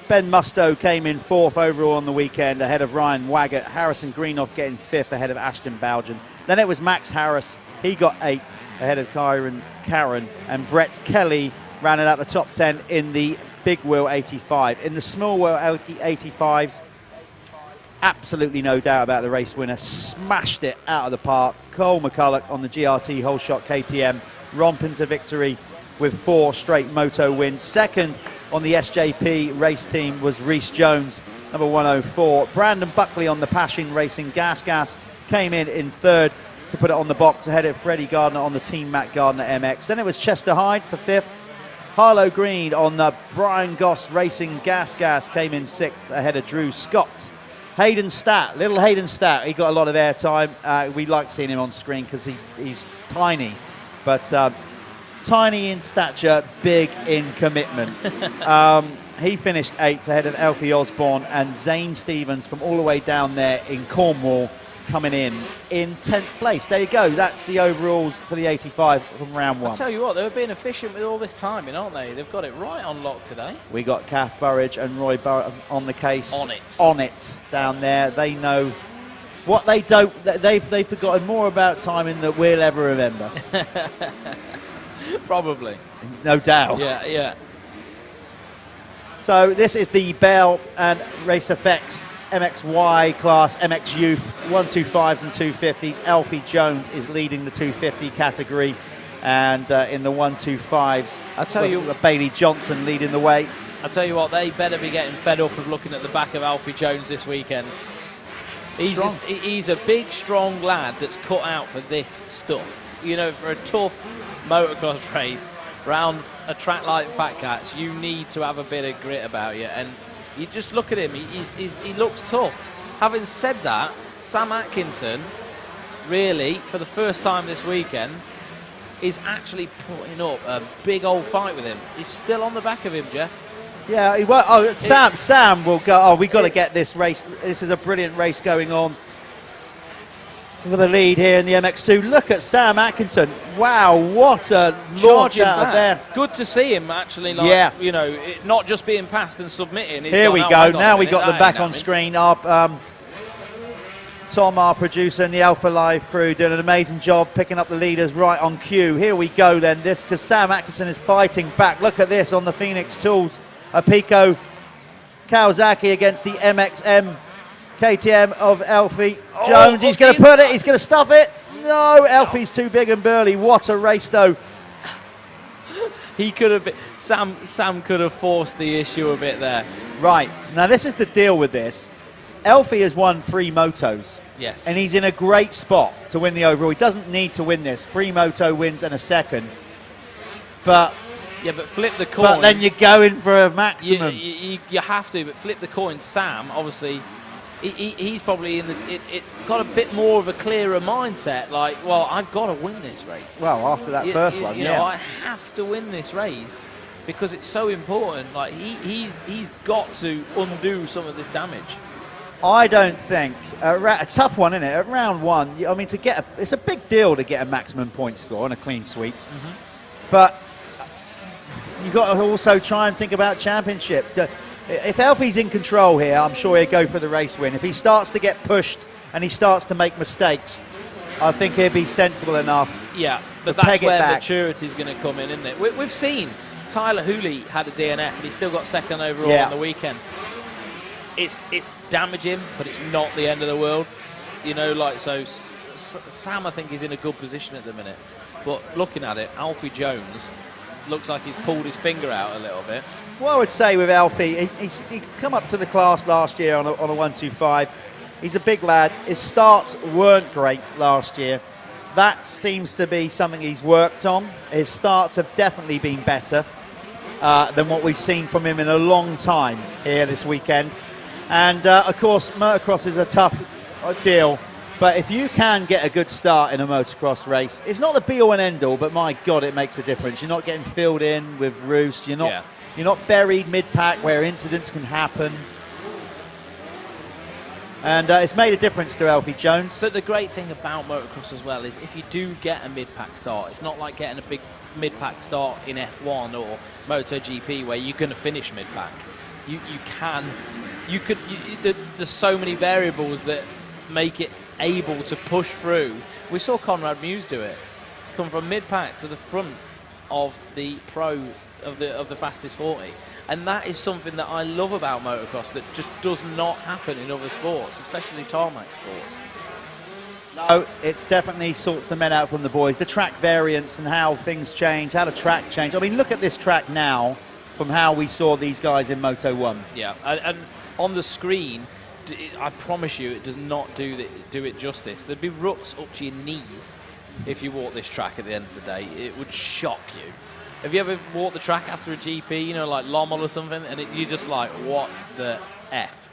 Ben Musto came in fourth overall on the weekend ahead of Ryan Waggett. Harrison Greenoff getting fifth ahead of Ashton Bowden. Then it was Max Harris. He got eighth ahead of Kyron Karen. And Brett Kelly rounded out the top 10 in the big wheel 85. In the small wheel 85s, absolutely no doubt about the race winner. Smashed it out of the park. Cole McCulloch on the GRT whole shot KTM. Romp into victory with 4 straight moto wins. Second on the SJP race team was Reece Jones, number 104. Brandon Buckley on the Passion Racing Gas came in third to put it on the box ahead of Freddie Gardner on the Team Matt Gardner MX. Then it was Chester Hyde for fifth. Harlow Green on the Brian Goss Racing Gas came in sixth ahead of Drew Scott. Hayden Statt, little Hayden Statt, he got a lot of airtime. We like seeing him on screen because he's tiny, but tiny in stature, big in commitment. He finished eighth ahead of Alfie Osborne and Zane Stevens from all the way down there in Cornwall coming in 10th place. There you go. That's the overalls for the 85 from round one. I'll tell you what, they were being efficient with all this timing, aren't they? They've got it right on lock today. We got Kath Burridge and Roy on the case. On it down there. They know what they don't. They've forgotten more about timing than we'll ever remember. Probably. No doubt. Yeah. So this is the Bell and Race Effects MXY class, MX Youth, 125s and 250s. Alfie Jones is leading the 250 category, and in the 125s, I tell you, Bailey Johnson leading the way. I tell you what, they better be getting fed up of looking at the back of Alfie Jones this weekend. He's a big, strong lad that's cut out for this stuff. You know, for a tough motocross race round a track like FatCat, you need to have a bit of grit about you. And you just look at him, he looks tough. Having said that, Sam Atkinson, really, for the first time this weekend, is actually putting up a big old fight with him. He's still on the back of him, Jeff. Yeah, Sam will go, we got to get this race. This is a brilliant race going on. For the lead here in the MX2. Look at Sam Atkinson. Wow, what a launch out of there. Good to see him actually, you know, not just being passed and submitting. Here we go. Now we got them back on screen. Our, Tom, our producer, and the Alpha Live crew doing an amazing job picking up the leaders right on cue. Here we go then. This, because Sam Atkinson is fighting back. Look at this on the Phoenix Tools. A Pico Kawasaki against the MXM KTM of Alfie Jones. He's going to put it. He's going to stuff it. No, Alfie's too big and burly. What a race, though. He could have been, Sam could have forced the issue a bit there. Right. Now, this is the deal with this. Alfie has won 3 motos. Yes. And he's in a great spot to win the overall. He doesn't need to win this. 3 moto wins and a second. But yeah, but flip the coin. But then you're going for a maximum. You have to, but flip the coin. Sam, obviously, he's probably in got a bit more of a clearer mindset. Like, well, I've got to win this race. Well, after that first one, you know, I have to win this race because it's so important. Like, he's got to undo some of this damage. I don't think a tough one, isn't it? At round one, I mean, it's a big deal to get a maximum point score on a clean sweep, but you've got to also try and think about championship. If Alfie's in control here, I'm sure he'll go for the race win. If he starts to get pushed and he starts to make mistakes, I think he'll be sensible enough. Yeah, but that's where maturity is going to come in, isn't it? We've seen Tyler Hooley had a DNF and he still got second overall on the weekend. It's damaging, but it's not the end of the world. You know, like, so Sam, I think, is in a good position at the minute. But looking at it, Alfie Jones looks like he's pulled his finger out a little bit. Well, I would say with Alfie, he come up to the class last year on a 125. He's a big lad. His starts weren't great last year. That seems to be something he's worked on. His starts have definitely been better than what we've seen from him in a long time here this weekend. And, of course, motocross is a tough deal, But if you can get a good start in a motocross race, it's not the be-all and end-all, but my God, it makes a difference. You're not getting filled in with roost. You're not buried mid-pack where incidents can happen. And it's made a difference to Alfie Jones. But the great thing about motocross as well is if you do get a mid-pack start, it's not like getting a big mid-pack start in F1 or MotoGP where you're going to finish mid-pack. There's so many variables that make it able to push through. We saw Conrad Muse do it, come from mid-pack to the front of the pro of the fastest 40, and that is something that I love about motocross that just does not happen in other sports, especially tarmac sports. No, it's definitely sorts the men out from the boys. The track variants and how things change, how the track change. I mean, look at this track now from how we saw these guys in Moto 1. Yeah, and on the screen, I promise you, it does not do it justice. There'd be ruts up to your knees if you walk this track at the end of the day. It would shock you. Have you ever walked the track after a GP, you know, like Lommel or something, and you're just like, what the F?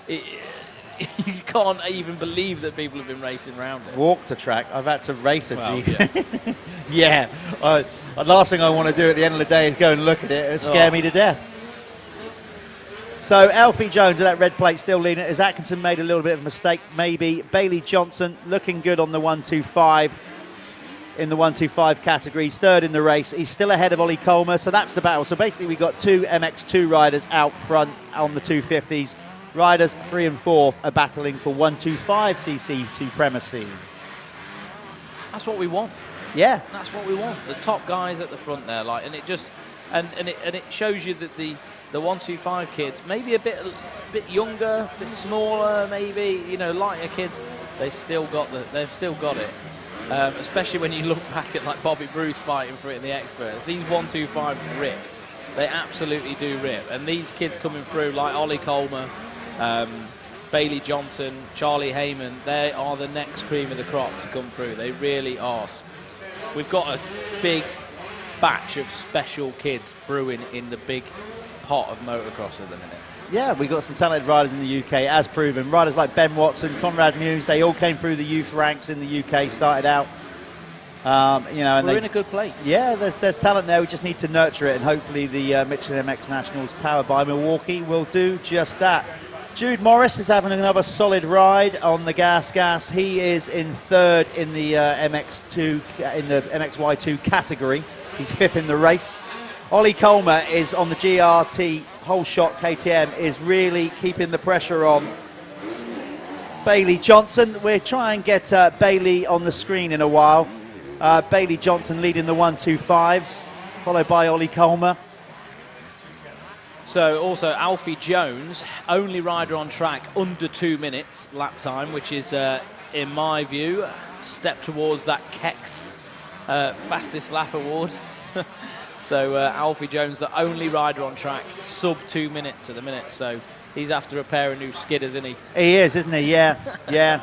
You can't even believe that people have been racing around it. Walk the track. I've had to race a GP. Yeah. The last thing I want to do at the end of the day is go and look at it and scare me to death. So Alfie Jones with that red plate still leading. As Atkinson made a little bit of a mistake, maybe. Bailey Johnson looking good on the 125 in the 125 category. He's third in the race. He's still ahead of Ollie Colmer, so that's the battle. So basically we've got two MX2 riders out front on the 250s. Riders 3 and 4 are battling for 125cc supremacy. That's what we want. Yeah. That's what we want. The top guys at the front there, like, and it just and it shows you that the 125 kids, maybe a bit younger, a bit smaller, maybe, you know, lighter kids, they've still got it. Especially when you look back at like Bobby Bruce fighting for it in the experts. These 125 rip. They absolutely do rip. And these kids coming through like Ollie Colmer, Bailey Johnson, Charlie Heyman, they are the next cream of the crop to come through. They really are. We've got a big batch of special kids brewing in the big pot of motocross at the minute. Yeah, we got some talented riders in the UK, as proven. Riders like Ben Watson, Conrad Muse, they all came through the youth ranks in the UK, started out. You know, and we're in a good place. Yeah, there's talent there. We just need to nurture it, and hopefully the Michelin MX Nationals, powered by Milwaukee, will do just that. Jude Morris is having another solid ride on the gas. He is in third in the MX2 in the MXY2 category. He's fifth in the race. Ollie Colmer is on the GRT whole shot KTM, is really keeping the pressure on Bailey Johnson. We'll try and get Bailey on the screen in a while. Bailey Johnson leading the 125s, followed by Ollie Colmer. So also Alfie Jones, only rider on track under 2 minutes lap time, which is, in my view, a step towards that Kex fastest lap award. So Alfie Jones, the only rider on track, sub 2 minutes at the minute. So he's after a pair of new skidders, isn't he? He is, isn't he? Yeah, yeah.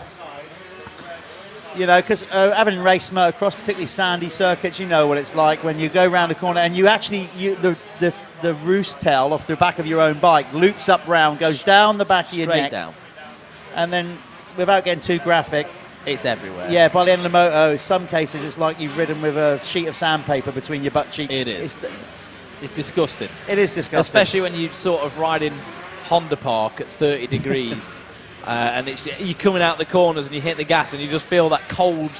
You know, because having raced motocross, particularly sandy circuits, you know what it's like when you go around the corner and you actually, the roost tail off the back of your own bike loops up round, goes down the back of your neck. Straight down. And then, without getting too graphic, it's everywhere. Yeah, by the end of the moto, some cases it's like you've ridden with a sheet of sandpaper between your butt cheeks. It is. It's disgusting. It is disgusting. Especially when you sort of ride in Honda Park at 30 degrees and you're coming out the corners and you hit the gas and you just feel that cold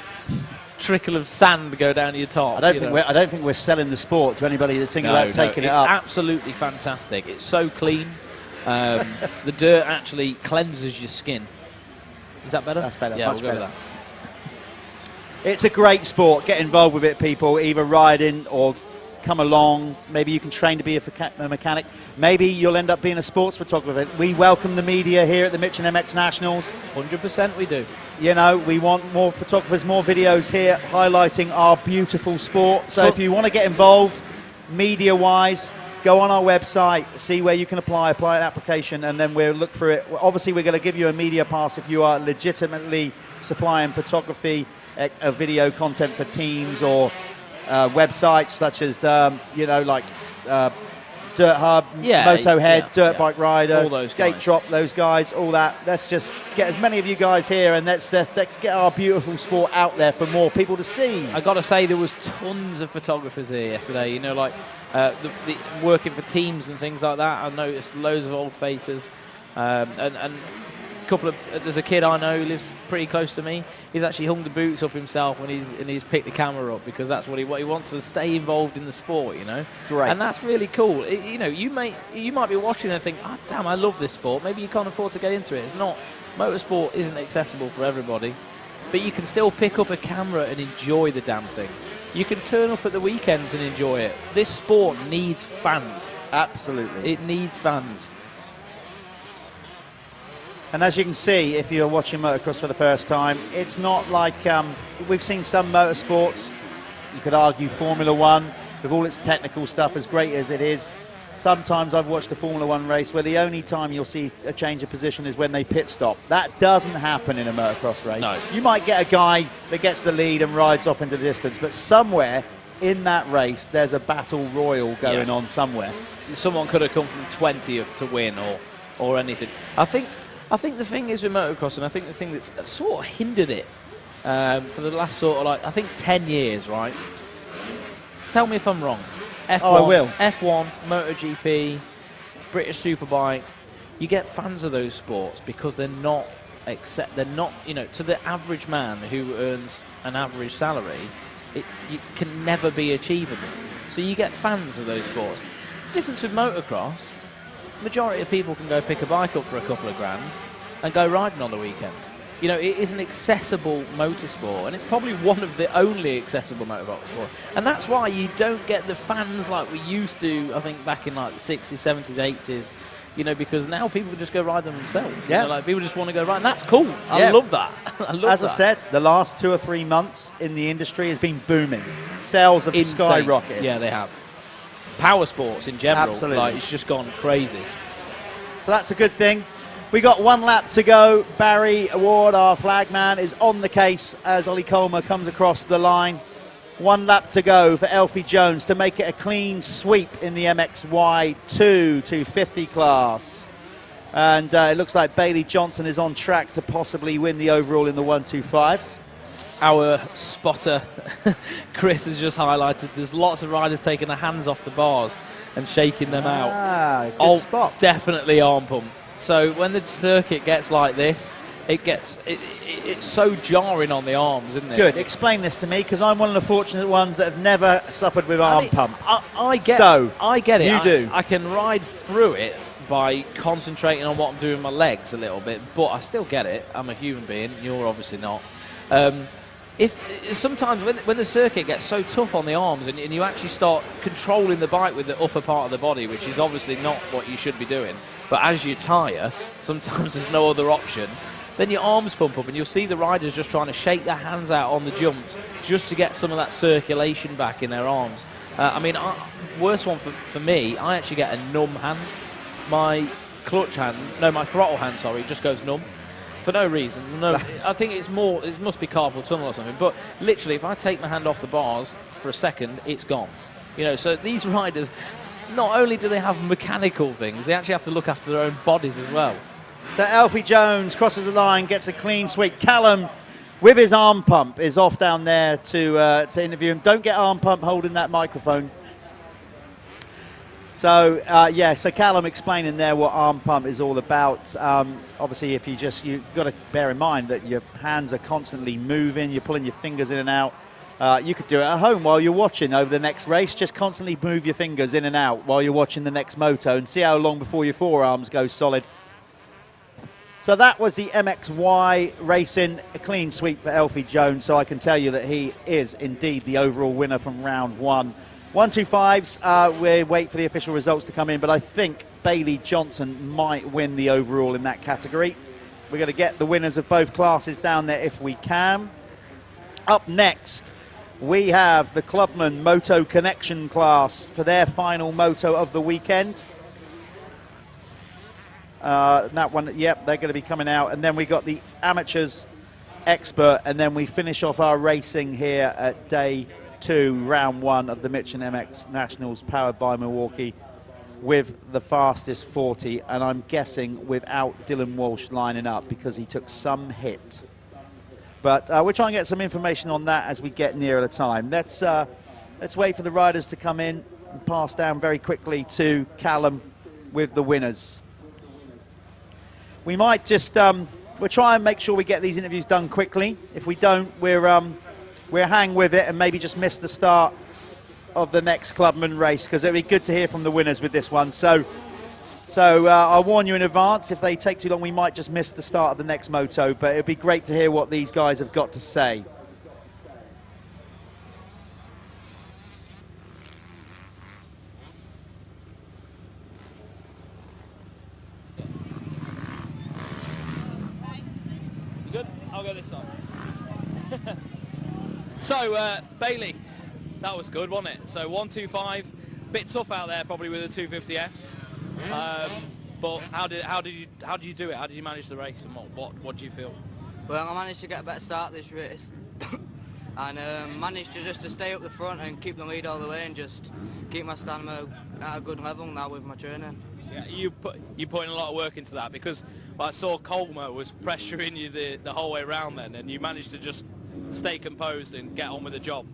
trickle of sand go down your top. I don't think we're selling the sport to anybody that's thinking about taking it up. It's absolutely fantastic. It's so clean. The dirt actually cleanses your skin. Is that better? That's better. Yeah, much we'll better. go with It's a great sport. Get involved with it, people. Either riding or come along. Maybe you can train to be a mechanic. Maybe you'll end up being a sports photographer. We welcome the media here at the Michelin MX Nationals. 100% we do. You know, we want more photographers, more videos here highlighting our beautiful sport. So if you want to get involved media-wise, go on our website, see where you can apply an application, and then we'll look for it. Obviously, we're going to give you a media pass if you are legitimately supplying photography, video content for teams or websites such as, you know, like Dirthub, Moto Head, Dirt Bike Rider, all those Gate guys. Drop, those guys, all that. Let's just get as many of you guys here, and let's get our beautiful sport out there for more people to see. I got to say, there was tons of photographers here yesterday. You know, like the working for teams and things like that. I noticed loads of old faces, and a couple of. There's a kid I know who lives pretty close to me. He's actually hung the boots up himself when he's picked the camera up because that's what he wants to stay involved in the sport. You know, Great. and that's really cool. You know, you might be watching and think, oh, damn, I love this sport. Maybe you can't afford to get into it. It's not. Motorsport isn't accessible for everybody, but you can still pick up a camera and enjoy the damn thing. You can turn up at the weekends and enjoy it. This sport needs fans. Absolutely. It needs fans. And as you can see, if you're watching motocross for the first time, it's not like we've seen some motorsports. You could argue Formula One, with all its technical stuff, as great as it is. Sometimes I've watched a Formula One race where the only time you'll see a change of position is when they pit stop. That doesn't happen in a motocross race. No. You might get a guy that gets the lead and rides off into the distance, but somewhere in that race, there's a battle royal going on somewhere. Someone could have come from 20th to win or anything. I think the thing is with motocross, and I think the thing that's sort of hindered it for the last sort of like, I think 10 years, right? Tell me if I'm wrong. F1, I will. F1, MotoGP, British Superbike. You get fans of those sports because they're not, you know, to the average man who earns an average salary, it can never be achievable. So you get fans of those sports. The difference with motocross, majority of people can go pick a bike up for a couple of grand and go riding on the weekend. You know, it is an accessible motorsport, and it's probably one of the only accessible motorsport. And that's why you don't get the fans like we used to, I think, back in like the 60s, 70s, 80s. You know, because now people just go ride them themselves. Yeah. You know, like people just want to go ride. And that's cool. I love that. I love As that. I said, the last 2 or 3 months in the industry has been booming. Sales have Insane. skyrocketed. Yeah, they have. Power sports in general, Absolutely. like it's just gone crazy. So that's a good thing. We got 1 lap to go. Barry Ward, our flagman, is on the case as Ollie Colmer comes across the line. 1 lap to go for Elfie Jones to make it a clean sweep in the MXY 250 class. And it looks like Bailey Johnson is on track to possibly win the overall in the 125s. Our spotter, Chris, has just highlighted there's lots of riders taking their hands off the bars and shaking them out. Good spot. Definitely arm pump. So when the circuit gets like this, it's so jarring on the arms, isn't it? Good. Explain this to me, because I'm one of the fortunate ones that have never suffered with arm pump. I get it. You do. I can ride through it by concentrating on what I'm doing with my legs a little bit, but I still get it. I'm a human being. You're obviously not. Sometimes when the circuit gets so tough on the arms and you actually start controlling the bike with the upper part of the body, which is obviously not what you should be doing, but as you tire, sometimes there's no other option, then your arms pump up and you'll see the riders just trying to shake their hands out on the jumps just to get some of that circulation back in their arms. Worst one for me, I actually get a numb hand. My throttle hand, just goes numb. For no reason. No, I think it must be carpal tunnel or something. But literally, if I take my hand off the bars for a second, it's gone. You know, so these riders, not only do they have mechanical things, they actually have to look after their own bodies as well. So Alfie Jones crosses the line, gets a clean sweep. Callum, with his arm pump, is off down there to interview him. Don't get arm pump holding that microphone. So, so Callum explaining there what arm pump is all about. Obviously, you've got to bear in mind that your hands are constantly moving, you're pulling your fingers in and out. You could do it at home while you're watching over the next race. Just constantly move your fingers in and out while you're watching the next moto and see how long before your forearms go solid. So that was the MXY racing, a clean sweep for Elfie Jones. So I can tell you that he is indeed the overall winner from round 1. 125s, we wait for the official results to come in, but I think Bailey Johnson might win the overall in that category. We're going to get the winners of both classes down there if we can. Up next, we have the Clubman Moto Connection class for their final moto of the weekend. That one, they're going to be coming out. And then we got the Amateurs Expert, and then we finish off our racing here at day 2, round 1 of the Michelin MX Nationals, powered by Milwaukee. with the fastest 40, and I'm guessing without Dylan Walsh lining up because he took some hit. But we'll try and get some information on that as we get nearer the time. Let's wait for the riders to come in and pass down very quickly to Callum with the winners. We might just we'll try and make sure we get these interviews done quickly. If we don't, we'll hang with it and maybe just miss the start of the next Clubman race, because it'd be good to hear from the winners with this one. So I'll warn you in advance, if they take too long, we might just miss the start of the next moto, but it'd be great to hear what these guys have got to say. You good? I'll go this side. So, Bailey, that was good, wasn't it? So 125, bit tough out there probably with the 250Fs. But how did you do it? How did you manage the race, and what do you feel? Well, I managed to get a better start this race, and managed to just to stay up the front and keep the lead all the way, and just keep my stamina at a good level now with my training. Yeah, you putting a lot of work into that, because I saw Colmer was pressuring you the whole way around then, and you managed to just stay composed and get on with the job.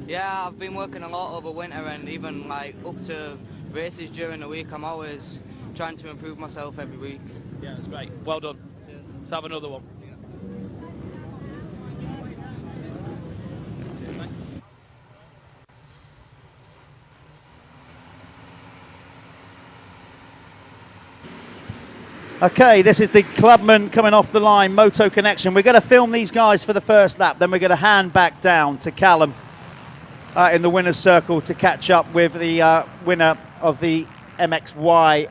Yeah, I've been working a lot over winter, and even like up to races during the week. I'm always trying to improve myself every week. Yeah, it's great. Well done. Let's have another one. Okay, this is the Clubman coming off the line, Moto Connection. We're going to film these guys for the first lap, then we're going to hand back down to Callum in the winner's circle to catch up with the winner of the MXY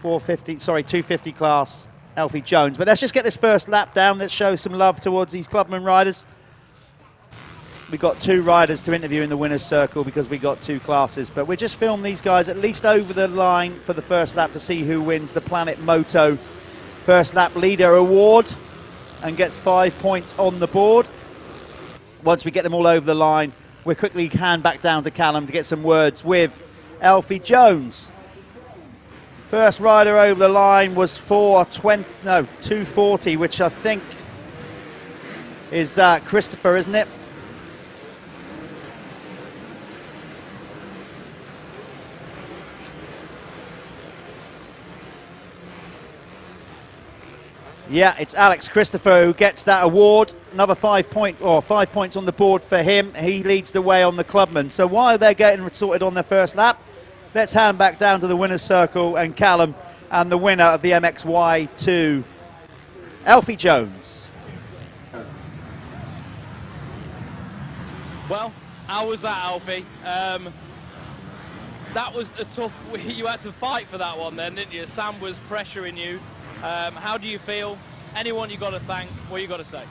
250 class, Alfie Jones. But let's just get this first lap down. Let's show some love towards these Clubman riders. We've got 2 riders to interview in the winner's circle because we got 2 classes. But we just film these guys at least over the line for the first lap to see who wins the Planet Moto First Lap Leader Award and gets 5 points on the board. Once we get them all over the line, we'll quickly hand back down to Callum to get some words with Alfie Jones. First rider over the line was 240, which I think is Christopher, isn't it? Yeah, it's Alex Christopher who gets that award. Another 5 points on the board for him. He leads the way on the Clubman. So while they're getting sorted on their first lap, let's hand back down to the winner's circle and Callum and the winner of the MXY2, Alfie Jones. Well, how was that, Alfie? That was a tough. You had to fight for that one then, didn't you? Sam was pressuring you. How do you feel? Anyone you got to thank? What you got to say?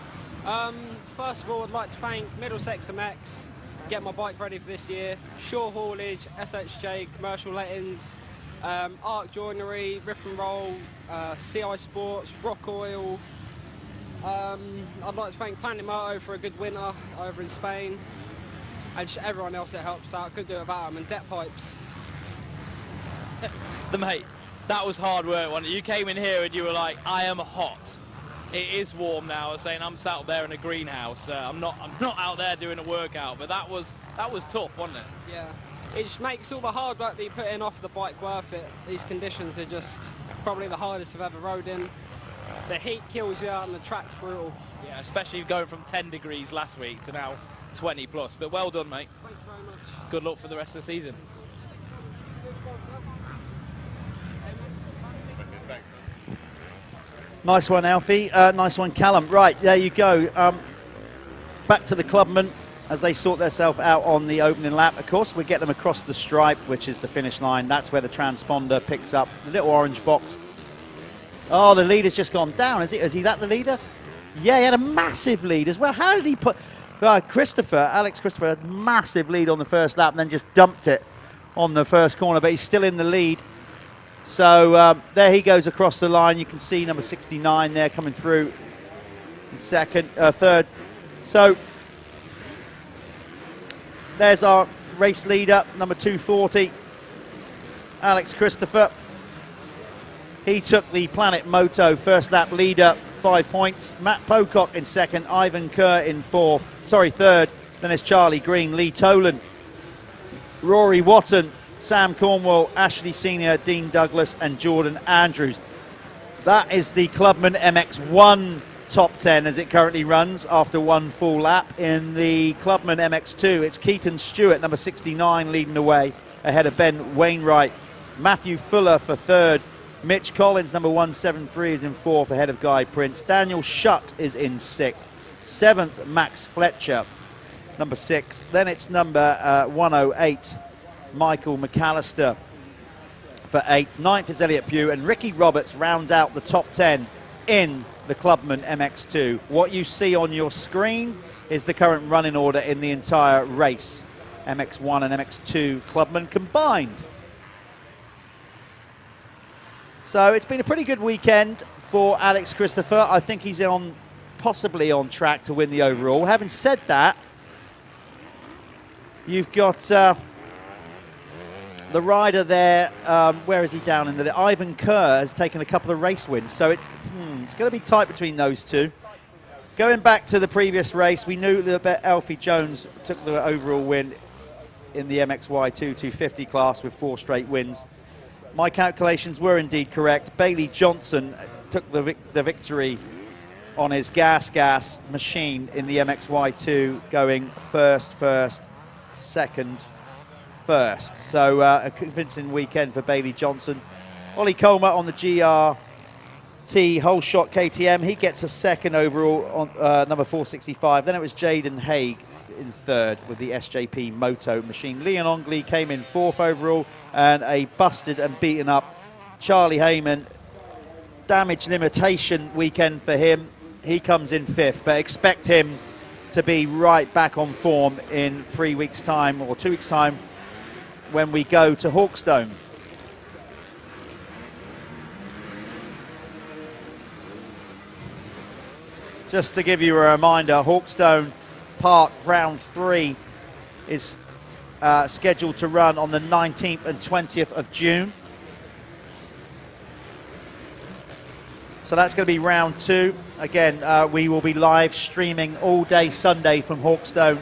First of all, I'd like to thank Middlesex MX, get my bike ready for this year. Shore Haulage, SHJ, Commercial Lettings, Arc Joinery, Rip and Roll, CI Sports, Rock Oil. I'd like to thank Planet Moto for a good winter over in Spain, and just everyone else that helps out. I couldn't do it without them, and Debt Pipes. The mate. That was hard work, wasn't it? You came in here and you were like, I am hot. It is warm now. I was saying I'm sat up there in a greenhouse. I'm not out there doing a workout, but that was tough, wasn't it? Yeah. It just makes all the hard work that you put in off the bike worth it. These conditions are just probably the hardest I've ever rode in. The heat kills you out and the track's brutal. Yeah, especially going from 10 degrees last week to now 20 plus. But well done, mate. Thank you very much. Good luck for the rest of the season. Nice one, Alfie. Nice one, Callum. Right, there you go. Back to the Clubman as they sort themselves out on the opening lap. Of course, we get them across the stripe, which is the finish line. That's where the transponder picks up the little orange box. Oh, the leader's just gone down. Is he that the leader? Yeah, he had a massive lead as well. How did he put... Alex Christopher, had a massive lead on the first lap and then just dumped it on the first corner, but he's still in the lead. So there he goes across the line. You can see number 69 there coming through in third. So there's our race leader, number 240. Alex Christopher. He took the Planet Moto first lap leader, 5 points. Matt Pocock in second, Ivan Kerr in third. Then it's Charlie Green, Lee Tolan, Rory Watton, Sam Cornwall, Ashley Senior, Dean Douglas, and Jordan Andrews. That is the Clubman MX1 top 10 as it currently runs after one full lap. In the Clubman MX2, it's Keaton Stewart, number 69, leading the way ahead of Ben Wainwright. Matthew Fuller for third. Mitch Collins, number 173, is in fourth ahead of Guy Prince. Daniel Shutt is in sixth. Seventh, Max Fletcher, number 6. Then it's number 108, Michael McAllister for 8th. 9th is Elliot Pugh, and Ricky Roberts rounds out the top 10 in the Clubman MX2. What you see on your screen is the current running order in the entire race. MX1 and MX2 Clubman combined. So it's been a pretty good weekend for Alex Christopher. I think he's possibly on track to win the overall. Having said that, you've got the rider there, where is he down in the... Ivan Kerr has taken a couple of race wins, so it's going to be tight between those two. Going back to the previous race, we knew that Alfie Jones took the overall win in the MXY 250 class with 4 straight wins. My calculations were indeed correct. Bailey Johnson took the victory on his gas machine in the MXY2, going first, second, first. So a convincing weekend for Bailey Johnson. Ollie Comer on the GRT whole shot KTM. He gets a second overall on number 465. Then it was Jaden Haig in third with the SJP Moto machine. Leon Ongley came in 4th overall, and a busted and beaten up Charlie Heyman. Damage limitation weekend for him. He comes in 5th, but expect him to be right back on form in 3 weeks' time or 2 weeks' time when we go to Hawkstone. Just to give you a reminder, Hawkstone Park round 3 is scheduled to run on the 19th and 20th of June. So that's going to be round 2. Again, we will be live streaming all day Sunday from Hawkstone,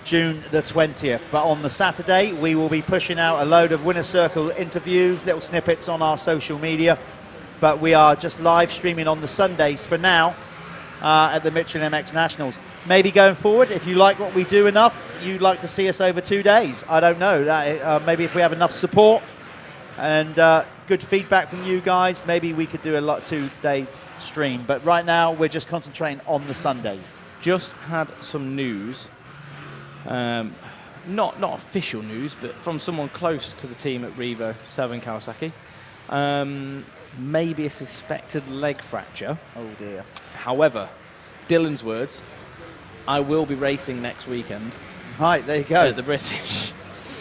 June the 20th. But on the Saturday, we will be pushing out a load of Winner Circle interviews, little snippets on our social media. But we are just live streaming on the Sundays for now at the Michelin MX Nationals. Maybe going forward, if you like what we do enough, you'd like to see us over 2 days. I don't know. Maybe if we have enough support and good feedback from you guys, maybe we could do a 2-day stream. But right now, we're just concentrating on the Sundays. Just had some news, not official news, but from someone close to the team at Revo, Severn Kawasaki. Maybe a suspected leg fracture. Oh dear. However, Dylan's words, I will be racing next weekend. Right, there you go. At the British.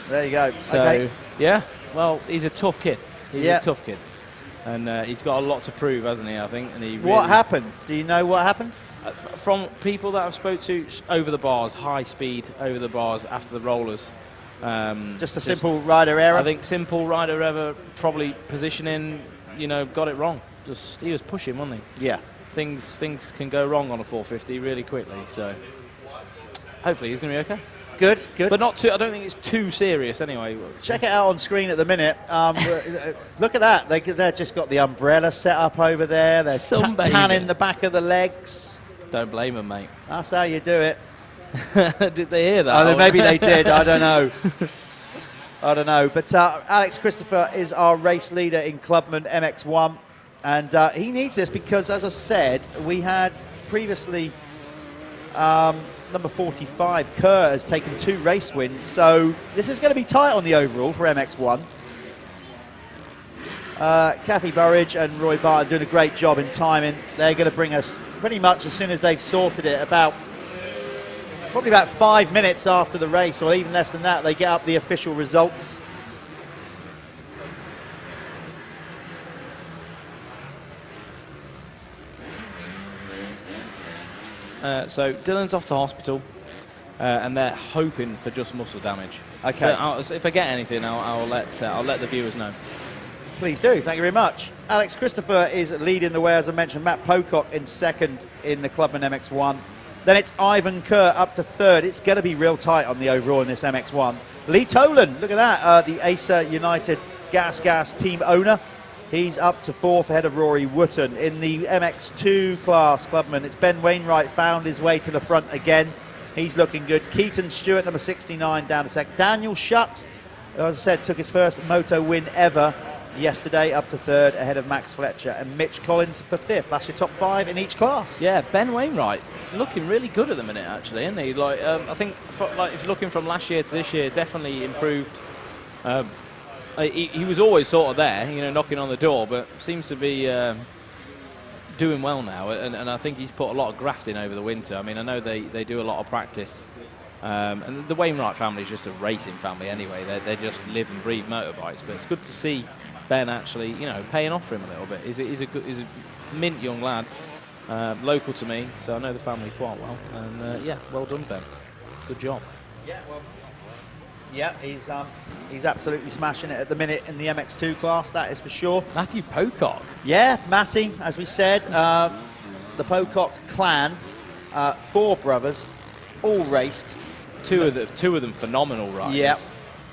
There you go. So, okay. Yeah, well, he's a tough kid. He's a tough kid. And he's got a lot to prove, hasn't he, I think? And he really, what happened? Do you know what happened? From people that I've spoke to, over the bars, high speed over the bars after the rollers. Just a simple rider error? I think simple rider error, probably positioning, got it wrong. He was pushing, wasn't he? Yeah. Things can go wrong on a 450 really quickly, so hopefully he's going to be okay. Good. But not too, I don't think it's too serious anyway. Check it out on screen at the minute. Look at that. They've just got the umbrella set up over there. They're tanning the back of the legs. Don't blame them, mate. That's how you do it. Did they hear that? Maybe they did. I don't know. I don't know. But Alex Christopher is our race leader in Clubman MX1. And he needs this because, as I said, we had previously number 45, Kerr, has taken 2 race wins. So this is going to be tight on the overall for MX1. Kathy Burridge and Roy Barton doing a great job in timing. They're going to bring us pretty much as soon as they've sorted it, probably about 5 minutes after the race, or even less than that, they get up the official results. So Dylan's off to hospital. and they're hoping for just muscle damage. Okay. But if I get anything, I'll let the viewers know. Please do. Thank you very much. Alex Christopher is leading the way, as I mentioned. Matt Pocock in second in the Clubman MX1. Then it's Ivan Kerr up to third. It's going to be real tight on the overall in this MX1. Lee Tolan, look at that, the Acer United Gas team owner. He's up to fourth ahead of Rory Wootton. In the MX2 class, Clubman, it's Ben Wainwright found his way to the front again. He's looking good. Keaton Stewart, number 69, down to second. Daniel Shutt, as I said, took his first moto win ever yesterday, up to third ahead of Max Fletcher. And Mitch Collins for fifth. That's your top 5 in each class. Yeah, Ben Wainwright looking really good at the minute, actually, isn't he? Like, I think, like, if you're looking from last year to this year, definitely improved. He was always sort of there, you know, knocking on the door, but seems to be doing well now. And I think he's put a lot of graft in over the winter. I mean, I know they do a lot of practice. And the Wainwright family is just a racing family anyway. They just live and breathe motorbikes. But it's good to see Ben actually, you know, paying off for him a little bit. He's a mint young lad, local to me, so I know the family quite well. And yeah, well done, Ben. Good job. Yeah, well. Yeah, he's absolutely smashing it at the minute in the MX2 class, that is for sure. Matthew Pocock. Yeah, Matty, as we said, the Pocock clan, 4 brothers, all raced. Two of them phenomenal riders. Yeah.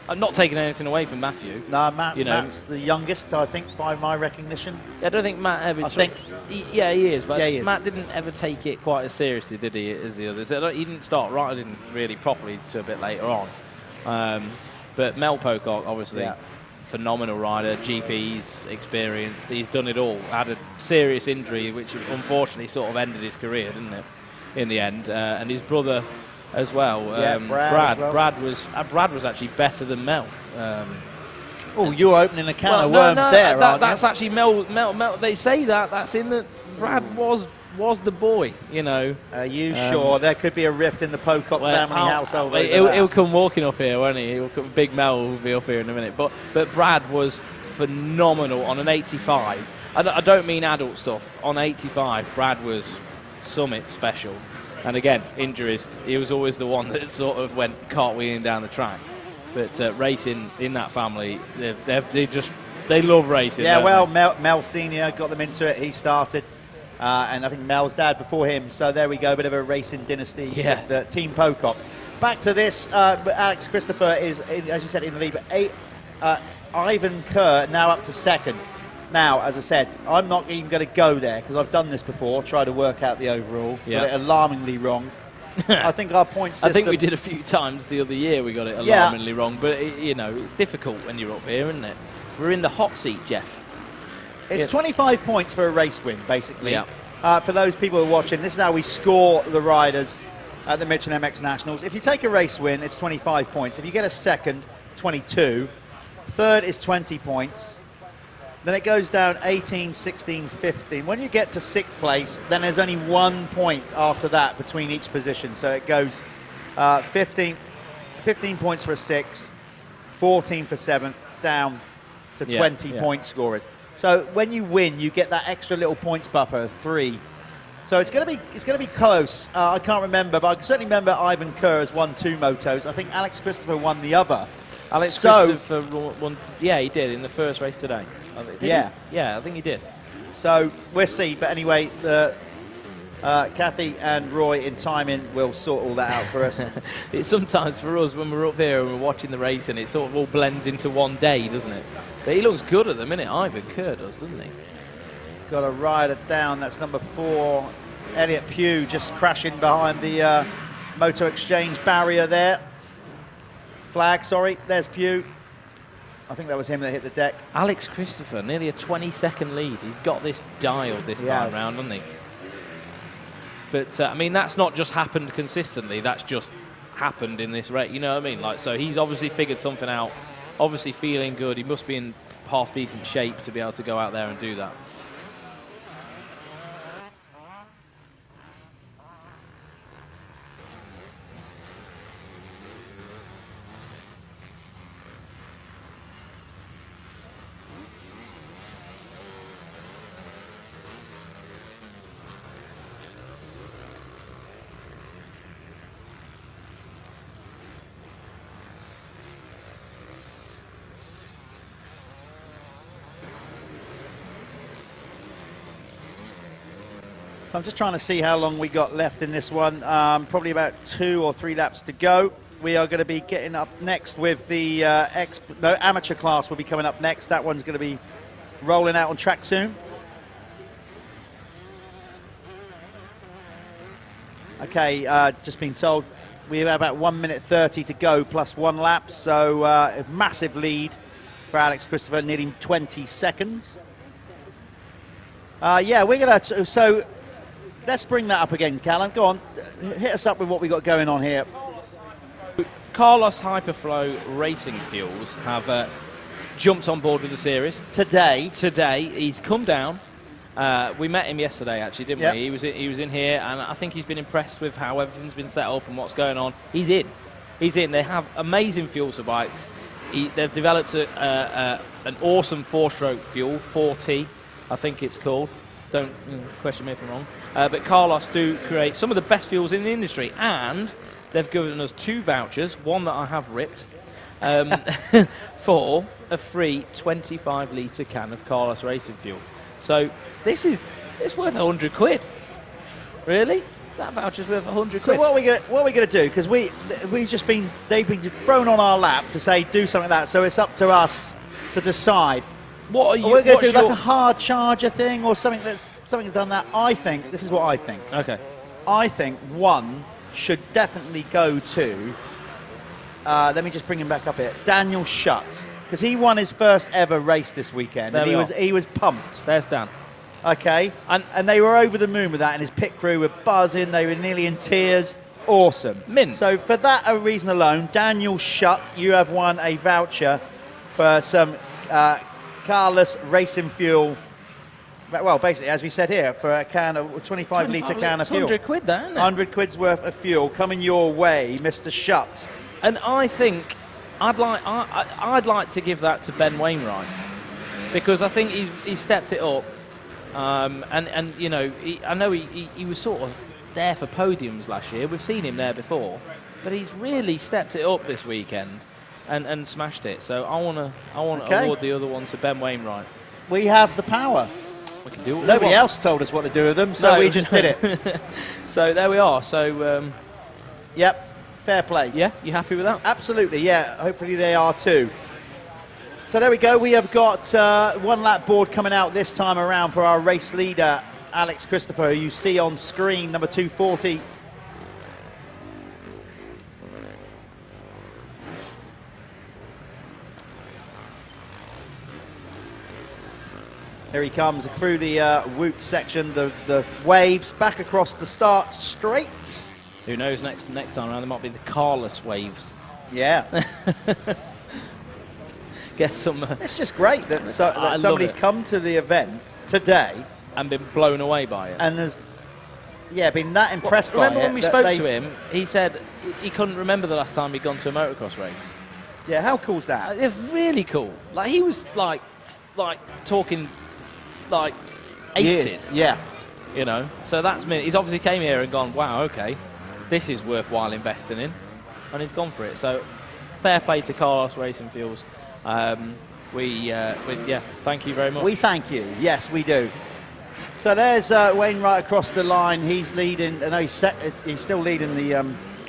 I'm not taking anything away from Matthew. No, Matt's the youngest, I think, by my recognition. Yeah, I don't think Matt ever... he is, but yeah, he is. Matt didn't ever take it quite as seriously, did he, as the others? He didn't start riding really properly until a bit later on. But Mel Pocock, obviously, phenomenal rider, GP's experienced. He's done it all. Had a serious injury, which unfortunately sort of ended his career, didn't it, in the end? And his brother as well. Brad. Brad was actually better than Mel. Oh, you're opening a can of worms there, aren't that's actually Mel. They say that's in the... Brad was the boy, you know. Are you sure? There could be a rift in the Pocock family household. He'll come walking up here, won't he? Big Mel will be up here in a minute. But Brad was phenomenal on an 85. I don't mean adult stuff. On 85, Brad was summit special. And again, injuries. He was always the one that sort of went cartwheeling down the track. But racing in that family, they love racing. Yeah, well, Mel Senior got them into it. He started. And I think Mel's dad before him. So there we go, a bit of a racing dynasty with Team Pocock. Back to this, Alex Christopher is, as you said, in the lead. But Ivan Kerr now up to second. Now, as I said, I'm not even going to go there because I've done this before, try to work out the overall. Got it alarmingly wrong. I think our point system... I think we did a few times the other year we got it alarmingly wrong. But, you know, it's difficult when you're up here, isn't it? We're in the hot seat, Jeff. It's 25 points for a race win, basically. Yeah. For those people who are watching, this is how we score the riders at the Michelin MX Nationals. If you take a race win, it's 25 points. If you get a second, 22. Third is 20 points. Then it goes down 18, 16, 15. When you get to 6th place, then there's only 1 point after that between each position. So it goes 15 points for a 6th, 14 for 7th, down to 20 point scorers. So when you win, you get that extra little points buffer of 3. So it's going to be close. I can't remember, but I can certainly remember Ivan Kerr has won 2 motos. I think Alex Christopher won the other. Christopher won. Yeah, he did in the first race today. Yeah, I think he did. So we'll see. But anyway, Kathy and Roy in timing will sort all that out for us. It's sometimes for us when we're up here and we're watching the race, and it sort of all blends into one day, doesn't it? But he looks good at the minute, Ivan Kerr does, doesn't he? Got a rider down, that's number 4, Elliot Pugh, just crashing behind the Moto Exchange barrier there. Flag, sorry, there's Pugh. I think that was him that hit the deck. Alex Christopher, nearly a 20-second lead. He's got this dialed this time round, hasn't he? But, I mean, that's not just happened consistently, that's just happened in this race, you know what I mean? Like, so he's obviously figured something out. Obviously feeling good. He must be in half-decent shape to be able to go out there and do that. So I'm just trying to see how long we got left in this one. Probably about 2 or 3 laps to go. We are going to be getting up next with the amateur class will be coming up next. That one's going to be rolling out on track soon. Okay, just been told we have about 1 minute 30 to go plus 1 lap. So a massive lead for Alex Christopher, needing 20 seconds. Yeah, we're going to... So let's bring that up again, Callum. Go on, hit us up with what we got going on here. Carlos Hyperflow Racing Fuels have jumped on board with the series. Today, he's come down. We met him yesterday, actually, didn't we? He was in here, and I think he's been impressed with how everything's been set up and what's going on. He's in. They have amazing fuels for bikes. They've developed an awesome 4-stroke fuel, 4T, I think it's called. Don't question me if I'm wrong. But Carlos do create some of the best fuels in the industry, and they've given us 2 vouchers, one that I have ripped, for a free 25-litre can of Carlos Racing Fuel. So it's worth 100 quid. Really? That voucher's worth 100 quid. So what are we gonna do? Because they've been thrown on our lap to say do something like that. So it's up to us to decide. What are you? We're going to do like a hard charger thing or something that's done that. I think this is what I think. Okay. I think one should definitely go to. Let me just bring him back up here. Daniel Shutt, because he won his first ever race this weekend, and he was pumped. There's Dan. Okay, and they were over the moon with that, and his pit crew were buzzing. They were nearly in tears. Awesome. Mint. So for that reason alone, Daniel Shutt, you have won a voucher for some Carlos Racing Fuel. Well, basically, as we said here, for a 25-litre can of fuel. 100 quid, that, isn't it? 100 quid's worth of fuel coming your way, Mr. Shutt. And I think I'd like to give that to Ben Wainwright, because I think he's stepped it up. And you know, I know he was sort of there for podiums last year. We've seen him there before, but he's really stepped it up this weekend and smashed it. So I want to award the other one to Ben Wainwright. We have the power. We can do it. Nobody else told us what to do with them, so we just did it. So there we are. So yep, fair play. Yeah, you happy with that? Absolutely. Yeah, hopefully they are too. So there we go. We have got 1 lap board coming out this time around for our race leader, Alex Christopher, who you see on screen, number 240. Here he comes through the Woot section, the waves, back across the start straight. Who knows, next time around there might be the Carlos waves. Yeah. Get some. It's just great that somebody's come to the event today and been blown away by it, and has been that impressed by it. Remember when we spoke to him, he said he couldn't remember the last time he'd gone to a motocross race. Yeah, how cool's that? It's really cool. Like, he was like talking like 80s. Years. Yeah. You know, so that's me. He's obviously came here and gone, wow, okay, this is worthwhile investing in, and he's gone for it. So fair play to Carlos Racing Fuels. Thank you very much. We thank you. Yes, we do. So there's Wainwright across the line. He's leading. No, he's still leading the,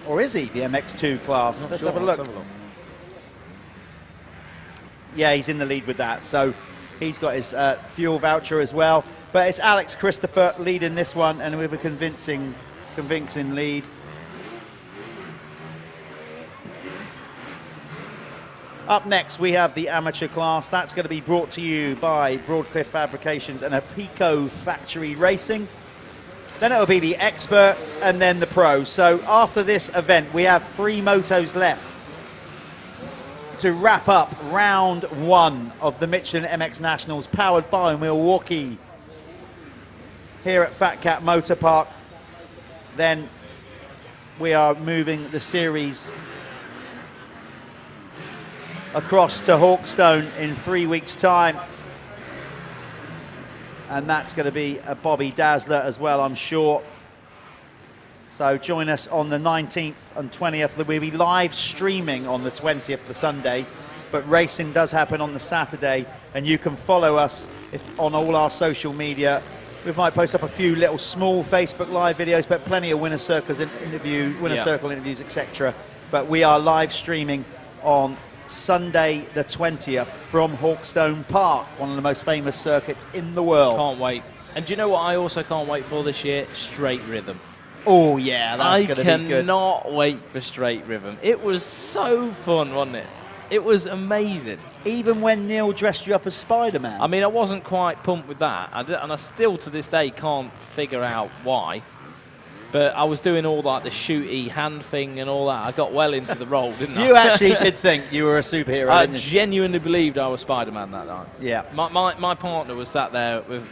or is he the MX2 class? Let's have a look. Yeah, he's in the lead with that. So he's got his fuel voucher as well. But it's Alex Christopher leading this one, and with a convincing lead. Up next, we have the amateur class. That's going to be brought to you by Broadcliff Fabrications and Apico Factory Racing. Then it'll be the experts and then the pros. So after this event, we have 3 motos left to wrap up round 1 of the Michelin MX Nationals, powered by Milwaukee here at FatCat Motoparc. Then we are moving the series across to Hawkstone in 3 weeks' time, and that's going to be a Bobby Dazzler as well, I'm sure. So join us on the 19th and 20th. We'll be live streaming on the 20th, the Sunday, but racing does happen on the Saturday, and you can follow us on all our social media We might post up a few little small Facebook Live videos, but plenty of winner circle interviews, etc. But we are live streaming on Sunday the 20th from Hawkstone Park, one of the most famous circuits in the world. Can't wait. And do you know what I also can't wait for this year? Straight rhythm. Oh, yeah, that's going to be good. I cannot wait for straight rhythm. It was so fun, wasn't it? It was amazing. Even when Neil dressed you up as Spider-Man. I mean, I wasn't quite pumped with that. And I still, to this day, can't figure out why. But I was doing all like the shooty hand thing and all that. I got well into the role, didn't I? You actually did think you were a superhero, I didn't you? genuinely believed I was Spider-Man that night. Yeah. My partner was sat there with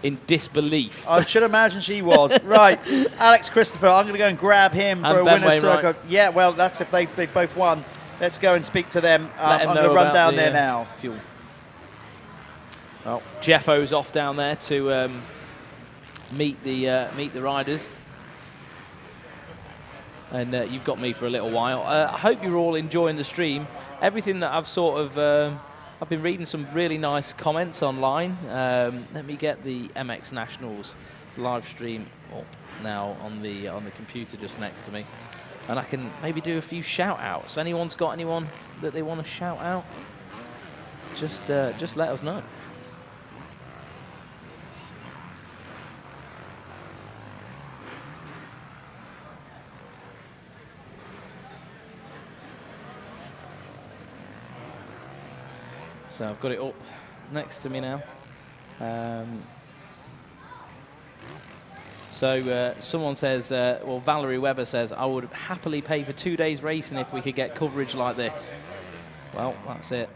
in disbelief. I should imagine she was. Right, Alex Christopher, I'm going to go and grab him for a winner's circle. Right. Yeah, well, that's if they've both won. Let's go and speak to them. I'm going to run down there now. Fuel. Well, Jeffo's off down there to meet the riders. And you've got me for a little while. I hope you're all enjoying the stream. Everything that I've sort of... I've been reading some really nice comments online. Let me get the MX Nationals live stream up now on the computer just next to me. And I can maybe do a few shout-outs. If anyone's got anyone that they want to shout out, just let us know. So I've got it up next to me now. Someone says, well, Valerie Webber says, I would happily pay for 2 days racing if we could get coverage like this. Well, that's it.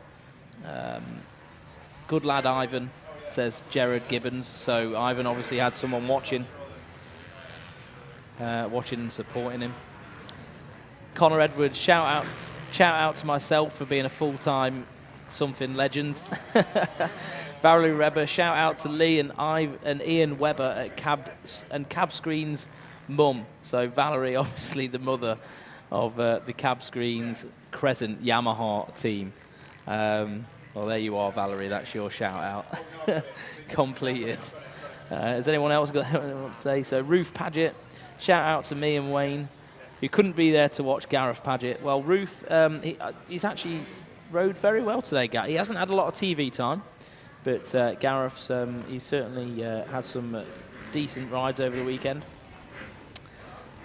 Good lad, Ivan, says Jared Gibbons. So Ivan obviously had someone watching and supporting him. Connor Edwards, shout out to myself for being a full-time something legend. Valerie Webber, shout out to Lee and Ian Webber at Cab Screens mum. So Valerie, obviously the mother of the Cab Screens Crescent Yamaha team. Well, there you are, Valerie. That's your shout out. Completed. Has anyone else got anything to say? So Ruth Paget, shout out to me and Wayne, who couldn't be there to watch Gareth Paget. Well, Ruth, he's actually rode very well today, Gareth. He hasn't had a lot of TV time, but Gareth's he's certainly had some decent rides over the weekend.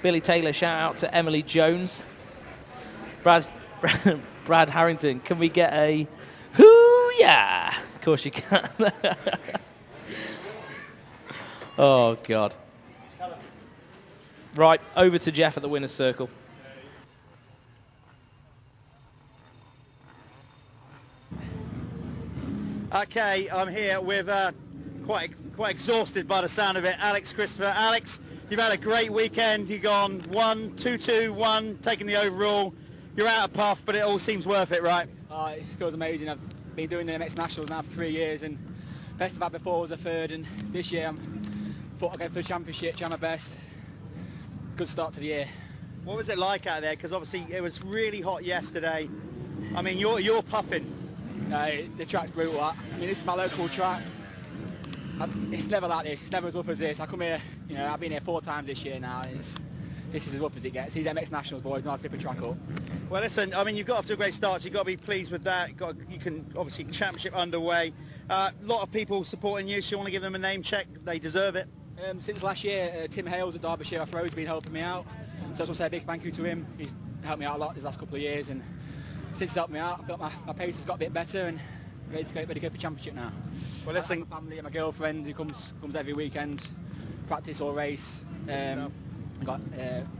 Billy Taylor, shout out to Emily Jones. Brad Harrington, can we get a hoo-yah? Of course you can. Oh, God. Right, over to Jeff at the winner's circle. Okay, I'm here with quite exhausted by the sound of it, Alex Christopher. Alex, you've had a great weekend. You've gone 1, 2, 2, 1, taking the overall. You're out of puff, but it all seems worth it, right? It feels amazing. I've been doing the MX Nationals now for 3 years, and best I've had before was a third, and this year I thought I'd go for the championship, try my best. Good start to the year. What was it like out there? Because obviously it was really hot yesterday. I mean, you're puffing. The track's brutal. I mean, this is my local track. It's never like this. It's never as rough as this. I come here, you know, I've been here 4 times this year now, and this is as rough as it gets. These MX Nationals boys know how to flip a track up. Well, listen, I mean, you've got off to a great start, so you've got to be pleased with that. You can, obviously, championship underway. A lot of people supporting you, so you want to give them a name check. They deserve it. Since last year, Tim Hales at Derbyshire Off-Road has been helping me out. So I just want to say a big thank you to him. He's helped me out a lot these last couple of years, and since he's helped me out, I felt my pace has got a bit better and ready to go for championship now. Well, listen, my family and my girlfriend who comes every weekend, practice or race. I've got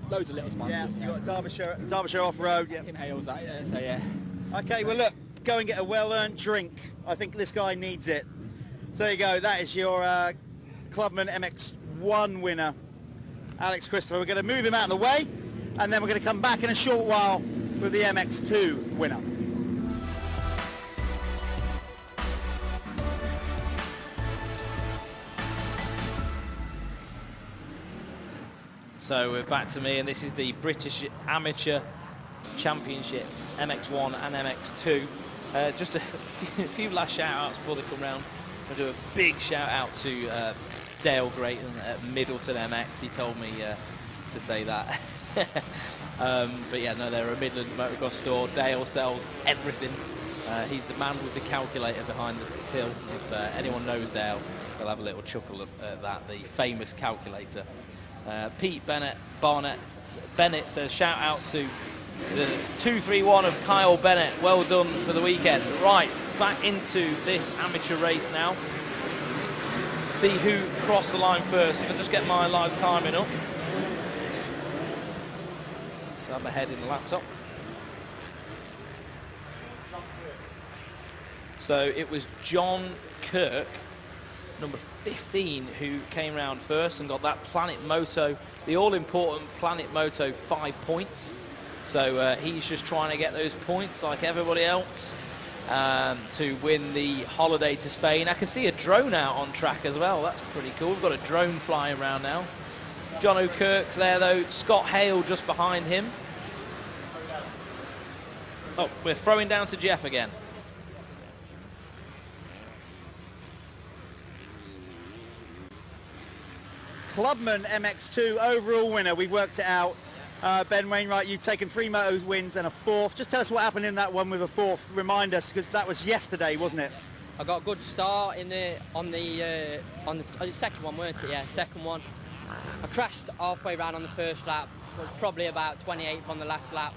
loads of little sponsors. Yeah, you've got Derbyshire Off-Road. Yeah. Tim Hales, so yeah. Okay, well look, go and get a well-earned drink. I think this guy needs it. So there you go, that is your Clubman MX1 winner, Alex Christopher. We're going to move him out of the way, and then we're going to come back in a short while with the MX2 winner. So we're back to me, and this is the British Amateur Championship, MX1 and MX2. Just a few last shout-outs before they come round. I'll do a big shout-out to Dale Grayton at Middleton MX. He told me to say that. But yeah, no, they're a Midland motocross store. Dale sells everything. He's the man with the calculator behind the till. If anyone knows Dale, they'll have a little chuckle at that, the famous calculator. Pete Bennett says, shout out to the 231 of Kyle Bennett. Well done for the weekend. Right, back into this amateur race now. See who crossed the line first. If I just get my live timing up. So I'm ahead in the laptop. So it was John Kirk, number 15, who came round first and got that Planet Moto, the all-important Planet Moto 5 points. So he's just trying to get those points like everybody else to win the holiday to Spain. I can see a drone out on track as well. That's pretty cool. We've got a drone flying around now. John O'Kirk's there, though. Scott Hale just behind him. Oh, we're throwing down to Jeff again. Clubman MX2 overall winner. We worked it out. Ben Wainwright, you've taken 3 moto wins and a 4th. Just tell us what happened in that one with a 4th. Remind us, because that was yesterday, wasn't it? I got a good start in on the second one, weren't it? Yeah, second one. I crashed halfway around on the first lap. Was probably about 28th on the last lap.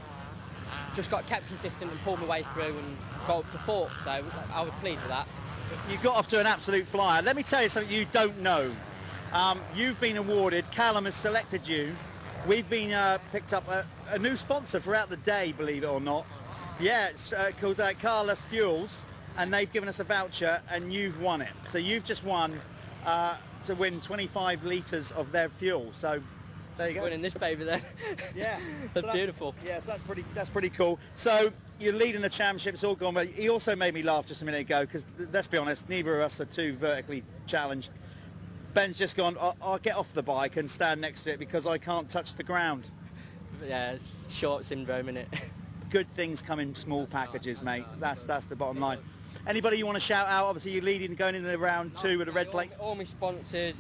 Just kept consistent and pulled my way through and got up to 4th. So I was pleased with that. You got off to an absolute flyer. Let me tell you something you don't know. You've been awarded. Callum has selected you. We've been picked up a new sponsor throughout the day, believe it or not. Yeah, it's called Carlos Fuels, and they've given us a voucher, and you've won it. So you've just won to win 25 litres of their fuel. So there you go. Winning this baby then. Yeah, that's beautiful. Yeah, so that's pretty cool. So you're leading the championship. It's all gone. But he also made me laugh just a minute ago because let's be honest, neither of us are too vertically challenged. Ben's just gone, I'll get off the bike and stand next to it because I can't touch the ground. Yeah, it's short syndrome, innit? Good things come in small packages, mate. That's the bottom line. Anybody you want to shout out? Obviously, you're leading, going into round 2 with a red plate. All my sponsors,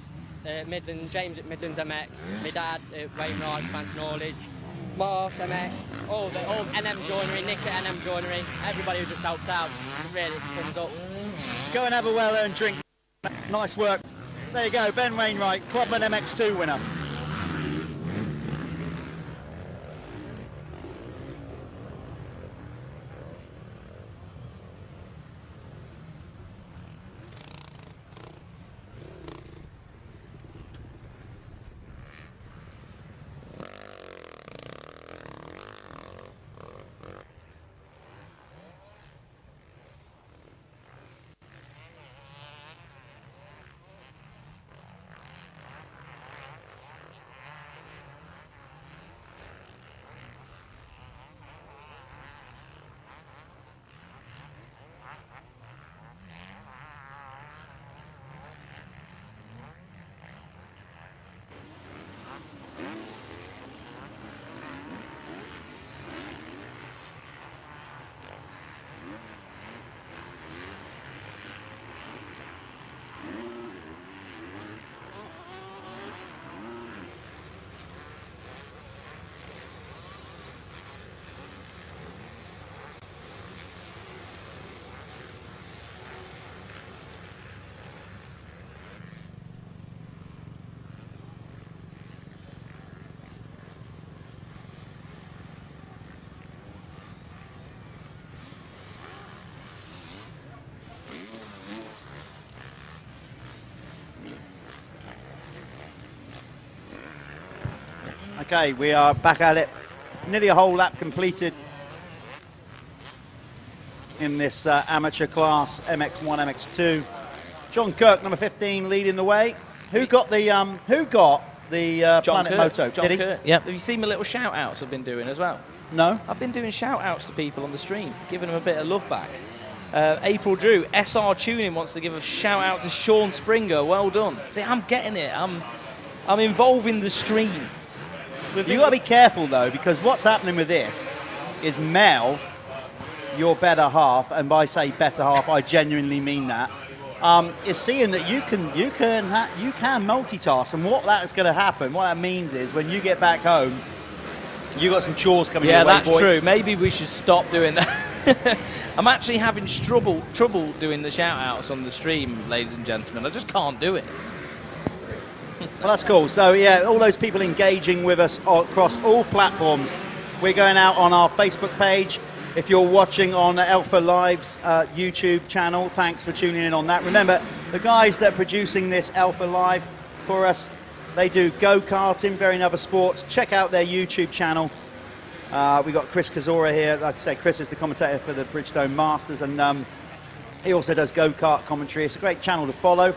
James at Midlands MX, my dad at Wainwright, Plant Knowledge, Marsh MX, all NM Joinery, Nick at NM Joinery, everybody who just helps out. Really thumbs up. Go and have a well-earned drink. Nice work. There you go, Ben Wainwright, Clubman MX2 winner. Okay, we are back at it. Nearly a whole lap completed in this amateur class, MX1, MX2. John Kirk, number 15, leading the way. Who got the Planet Moto? John Did he? Kirk. Yeah. Have you seen my little shout-outs I've been doing as well? No. I've been doing shout-outs to people on the stream, giving them a bit of love back. April Drew, SR Tuning wants to give a shout-out to Sean Springer. Well done. See, I'm getting it. I'm involving the stream. You've got to be careful, though, because what's happening with this is Mel, your better half, and by say better half, I genuinely mean that, is seeing that you can multitask, and what that is going to happen, what that means is when you get back home, you got some chores coming your way, that's boy. true. Maybe we should stop doing that. I'm actually having trouble doing the shout-outs on the stream, ladies and gentlemen. I just can't do it. Well, that's cool. So, yeah, all those people engaging with us across all platforms. We're going out on our Facebook page. If you're watching on Alpha Live's YouTube channel, thanks for tuning in on that. Remember, the guys that are producing this Alpha Live for us, they do go-karting, varying other sports. Check out their YouTube channel. We got Chris Kazora here. Like I say, Chris is the commentator for the Bridgestone Masters, and he also does go-kart commentary. It's a great channel to follow.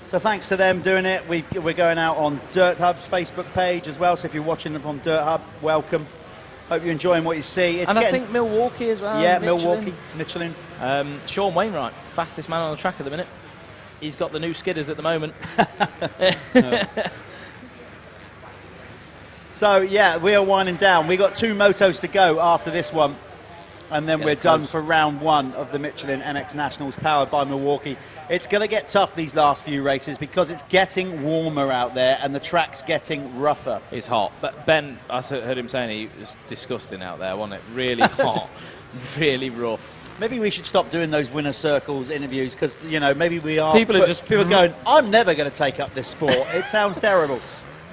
So thanks to them doing it. We're going out on Dirthub's Facebook page as well. So if you're watching them from Dirthub, welcome. Hope you're enjoying what you see. I think Milwaukee as well. Yeah, Michelin. Sean Wainwright, fastest man on the track at the minute. He's got the new skidders at the moment. So, yeah, we are winding down. We got 2 motos to go after this one. And then we're done for round 1 of the Michelin MX Nationals powered by Milwaukee. It's going to get tough these last few races because it's getting warmer out there and the track's getting rougher. It's hot. But Ben, I heard him saying it was disgusting out there, wasn't it? Really hot, really rough. Maybe we should stop doing those winner circles interviews because, you know, maybe we are... People are going, I'm never going to take up this sport. It sounds terrible.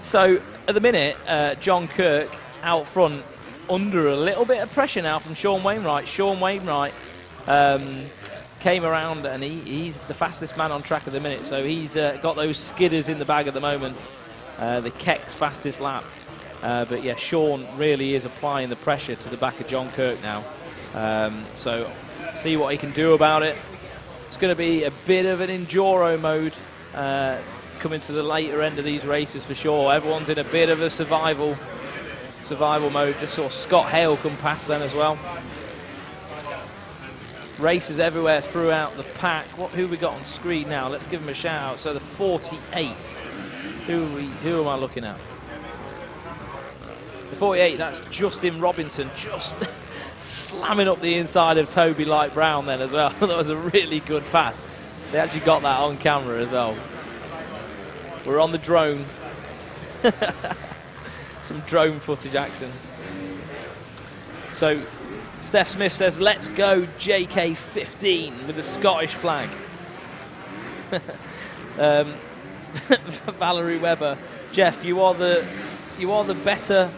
So, at the minute, John Kirk out front under a little bit of pressure now from Sean Wainwright. Sean Wainwright came around and he's the fastest man on track at the minute. So he's got those skidders in the bag at the moment. The Keck's fastest lap. But yeah, Sean really is applying the pressure to the back of John Kirk now. So see what he can do about it. It's going to be a bit of an enduro mode coming to the later end of these races for sure. Everyone's in a bit of a survival mode. Just saw Scott Hale come past then as well. Races everywhere throughout the pack. Who we got on screen now? Let's give them a shout out. So the 48. Who am I looking at? The 48, that's Justin Robinson, just slamming up the inside of Toby Light Brown then as well. That was a really good pass. They actually got that on camera as well. We're on the drone. Some drone footage action. So Steph Smith says, let's go JK15 with the Scottish flag. Valerie Webber, Jeff, you are the better,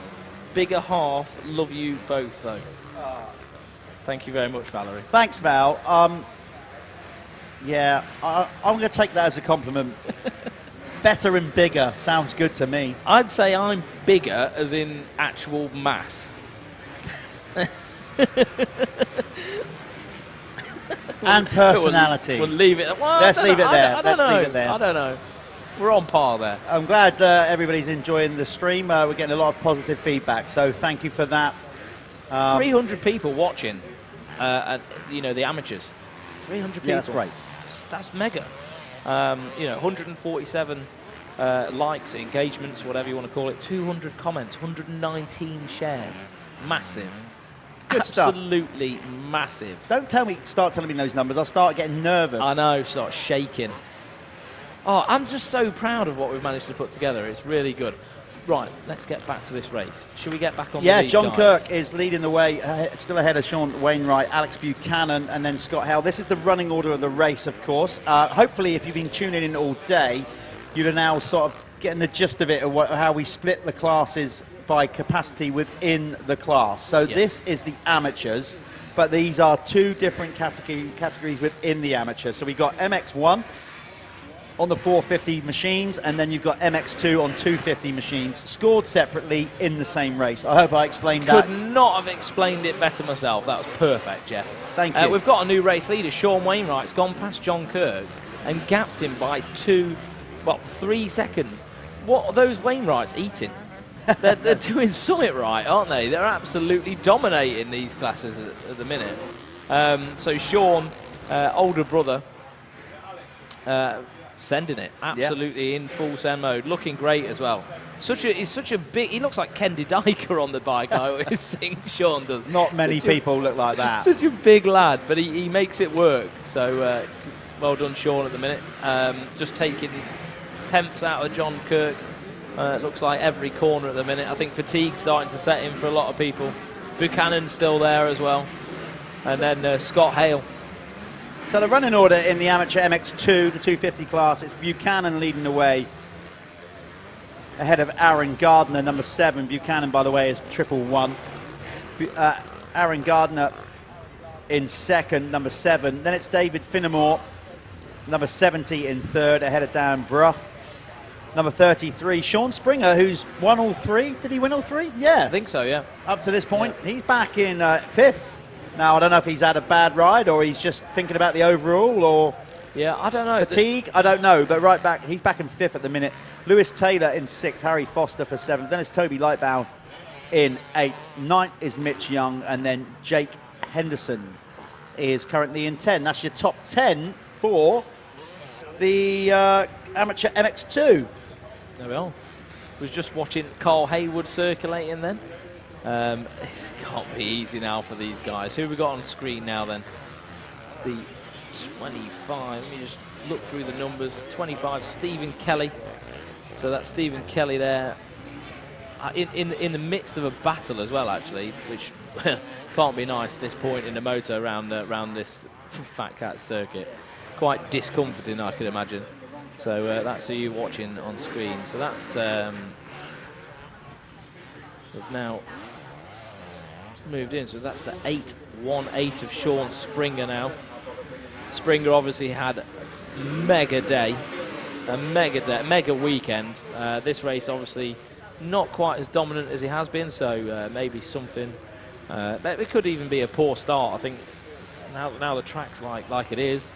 bigger half. Love you both, though. Thank you very much, Valerie. Thanks, Val. Yeah, I'm going to take that as a compliment. Better and bigger sounds good to me. I'd say I'm bigger as in actual mass. And personality. We'll leave it. Well, Let's leave it there. I don't know. We're on par there. I'm glad everybody's enjoying the stream. We're getting a lot of positive feedback, so thank you for that. 300 people watching, the amateurs. 300 people. Yeah, that's great. That's mega. 147 likes, engagements, whatever you want to call it. 200 comments, 119 shares. Massive. Good stuff. Absolutely massive. Don't start telling me those numbers. I'll start getting nervous. I know, start shaking. Oh, I'm just so proud of what we've managed to put together. It's really good. Right, let's get back to this race. Should we get back on the lead, John guys? Kirk is leading the way, still ahead of Sean Wainwright, Alex Buchanan, and then Scott Hale. This is the running order of the race, of course. Hopefully, if you've been tuning in all day, you're now sort of getting the gist of it, of how we split the classes by capacity within the class. So this is the amateurs, but these are 2 different categories within the amateurs. So we've got MX1 on the 450 machines, and then you've got MX2 on 250 machines, scored separately in the same race. I hope I explained that. Could not have explained it better myself. That was perfect, Jeff. Thank you. We've got a new race leader. Sean Wainwright's gone past John Kirk and gapped him by 3 seconds. What are those Wainwrights eating? they're doing something right, aren't they? They're absolutely dominating these classes at the minute. So Sean, older brother, sending it absolutely in full send mode, looking great as well. He's such a big. He looks like Kendi Dyker on the bike. I always think Sean does. Not many people look like that. Such a big lad, but he makes it work. So Well done, Sean, at the minute. Just taking tenths out of John Kirk. It looks like every corner at the minute. I think fatigue's starting to set in for a lot of people. Buchanan's still there as well. And then Scott Hale. So the running order in the Amateur MX2, the 250 class, it's Buchanan leading the way ahead of Aaron Gardner, number 7. Buchanan, by the way, is 111. Aaron Gardner in second, number 7. Then it's David Finnemore, number 70 in third, ahead of Dan Bruff. Number 33, Sean Springer, who's won all 3. Did he win all 3? Yeah. I think so, yeah. Up to this point, he's back in 5th. Now, I don't know if he's had a bad ride or he's just thinking about the overall or... Yeah, I don't know. Fatigue, I don't know, but right back, he's back in 5th at the minute. Lewis Taylor in 6th, Harry Foster for 7th. Then it's Toby Lightbow in 8th. 9th is Mitch Young, and then Jake Henderson is currently in 10. That's your top 10 for the Amateur MX2. There we are. Was just watching Carl Haywood circulating then. It can't be easy now for these guys. Who have we got on screen now then? It's the 25. Let me just look through the numbers. 25, Stephen Kelly. So that's Stephen Kelly there. In the midst of a battle as well, actually, which can't be nice this point in the motor around this FatCat circuit. Quite discomforting, I could imagine. So that's who you're watching on screen. So that's we've now moved in. So that's the 8-1-8 of Sean Springer now. Springer obviously had a mega day, mega weekend. This race obviously not quite as dominant as he has been, so maybe something. It could even be a poor start. I think now the track's like it is.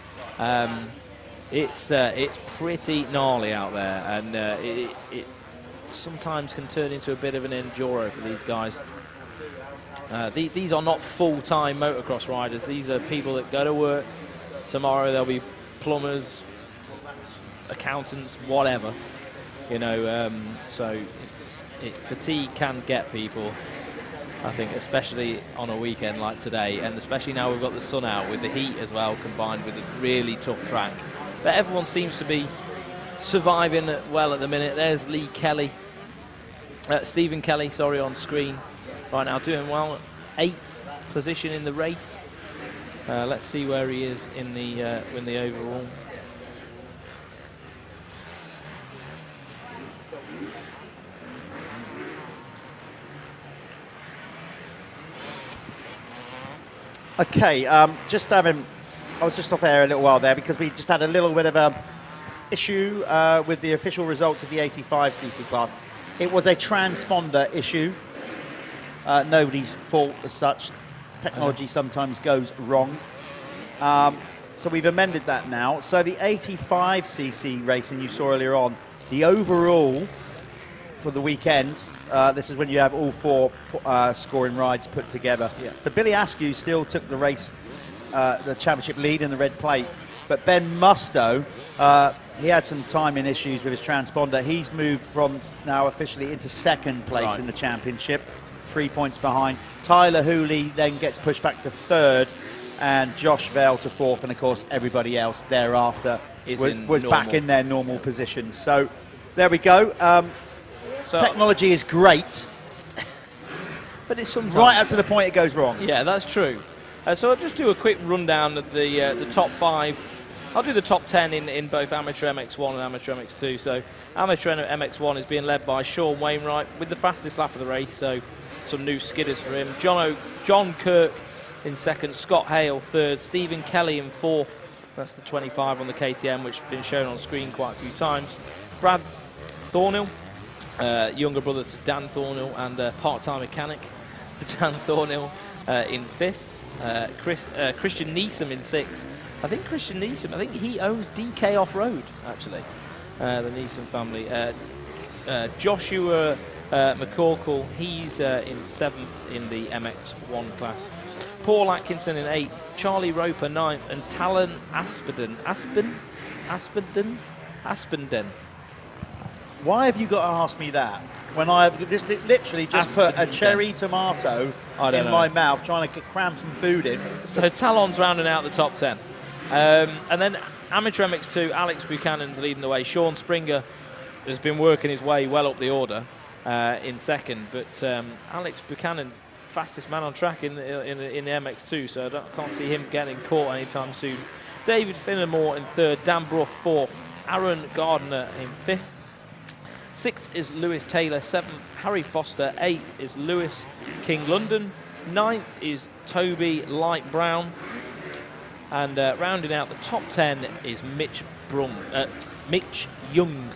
It's pretty gnarly out there, and it sometimes can turn into a bit of an enduro for these guys. These are not full-time motocross riders. These are people that go to work. Tomorrow they'll be plumbers, accountants, whatever. You know, so fatigue can get people, I think, especially on a weekend like today, and especially now we've got the sun out with the heat as well, combined with a really tough track. But everyone seems to be surviving well at the minute. There's Lee Kelly, Stephen Kelly, sorry, on screen right now, doing well, 8th position in the race. Let's see where he is in the overall. Okay, I was just off air a little while there because we just had a little bit of a issue with the official results of the 85cc class. It was a transponder issue. Nobody's fault as such. Technology sometimes goes wrong. So we've amended that now. So the 85cc racing you saw earlier on, the overall for the weekend, this is when you have all 4 scoring rides put together. Yeah. So Billy Askew still took the race, the championship lead in the red plate, but Ben Musto, he had some timing issues with his transponder. He's moved from now officially into 2nd place in the championship, 3 points behind. Tyler Hooley then gets pushed back to 3rd, and Josh Vale to 4th, and of course everybody else thereafter was back in their normal positions. So there we go. So technology is great, but it's sometimes right up to the point it goes wrong. Yeah, that's true. So I'll just do a quick rundown of the top 5. I'll do the top 10 in both Amateur MX1 and Amateur MX2. So Amateur MX1 is being led by Sean Wainwright with the fastest lap of the race, so some new skidders for him. John Kirk in 2nd, Scott Hale 3rd, Stephen Kelly in 4th. That's the 25 on the KTM, which has been shown on screen quite a few times. Brad Thornhill, younger brother to Dan Thornhill and part-time mechanic for Dan Thornhill in 5th. Christian Neeson in 6th. I think Christian Neeson, he owns DK Off-Road, actually, the Neeson family. Joshua McCorkle, he's in 7th in the MX1 class. Paul Atkinson in 8th, Charlie Roper 9th, and Talon Aspenden. Why have you got to ask me that? When I've literally just put a cherry tomato in my mouth trying to cram some food in. So Talon's rounding out the top 10. And then Amateur MX2, Alex Buchanan's leading the way. Sean Springer has been working his way well up the order in second, but Alex Buchanan, fastest man on track in the MX2, so I can't see him getting caught anytime soon. David Finnemore in third, Dan Brough fourth, Aaron Gardner in fifth. Sixth is Lewis Taylor, seventh Harry Foster, eighth is Lewis King London, ninth is Toby Light Brown, and rounding out the top 10 is Mitch Young.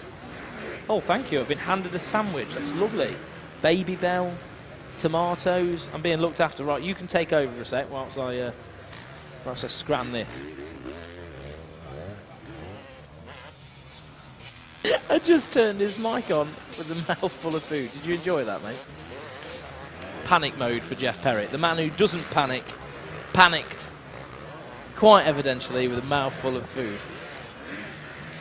Oh, thank you. I've been handed a sandwich. That's lovely. Baby Bell, tomatoes. I'm being looked after. Right, you can take over for a sec whilst I scran this. I just turned his mic on with a mouthful of food. Did you enjoy that, mate? Panic mode for Jeff Perrett. The man who doesn't panic, panicked quite evidently with a mouthful of food.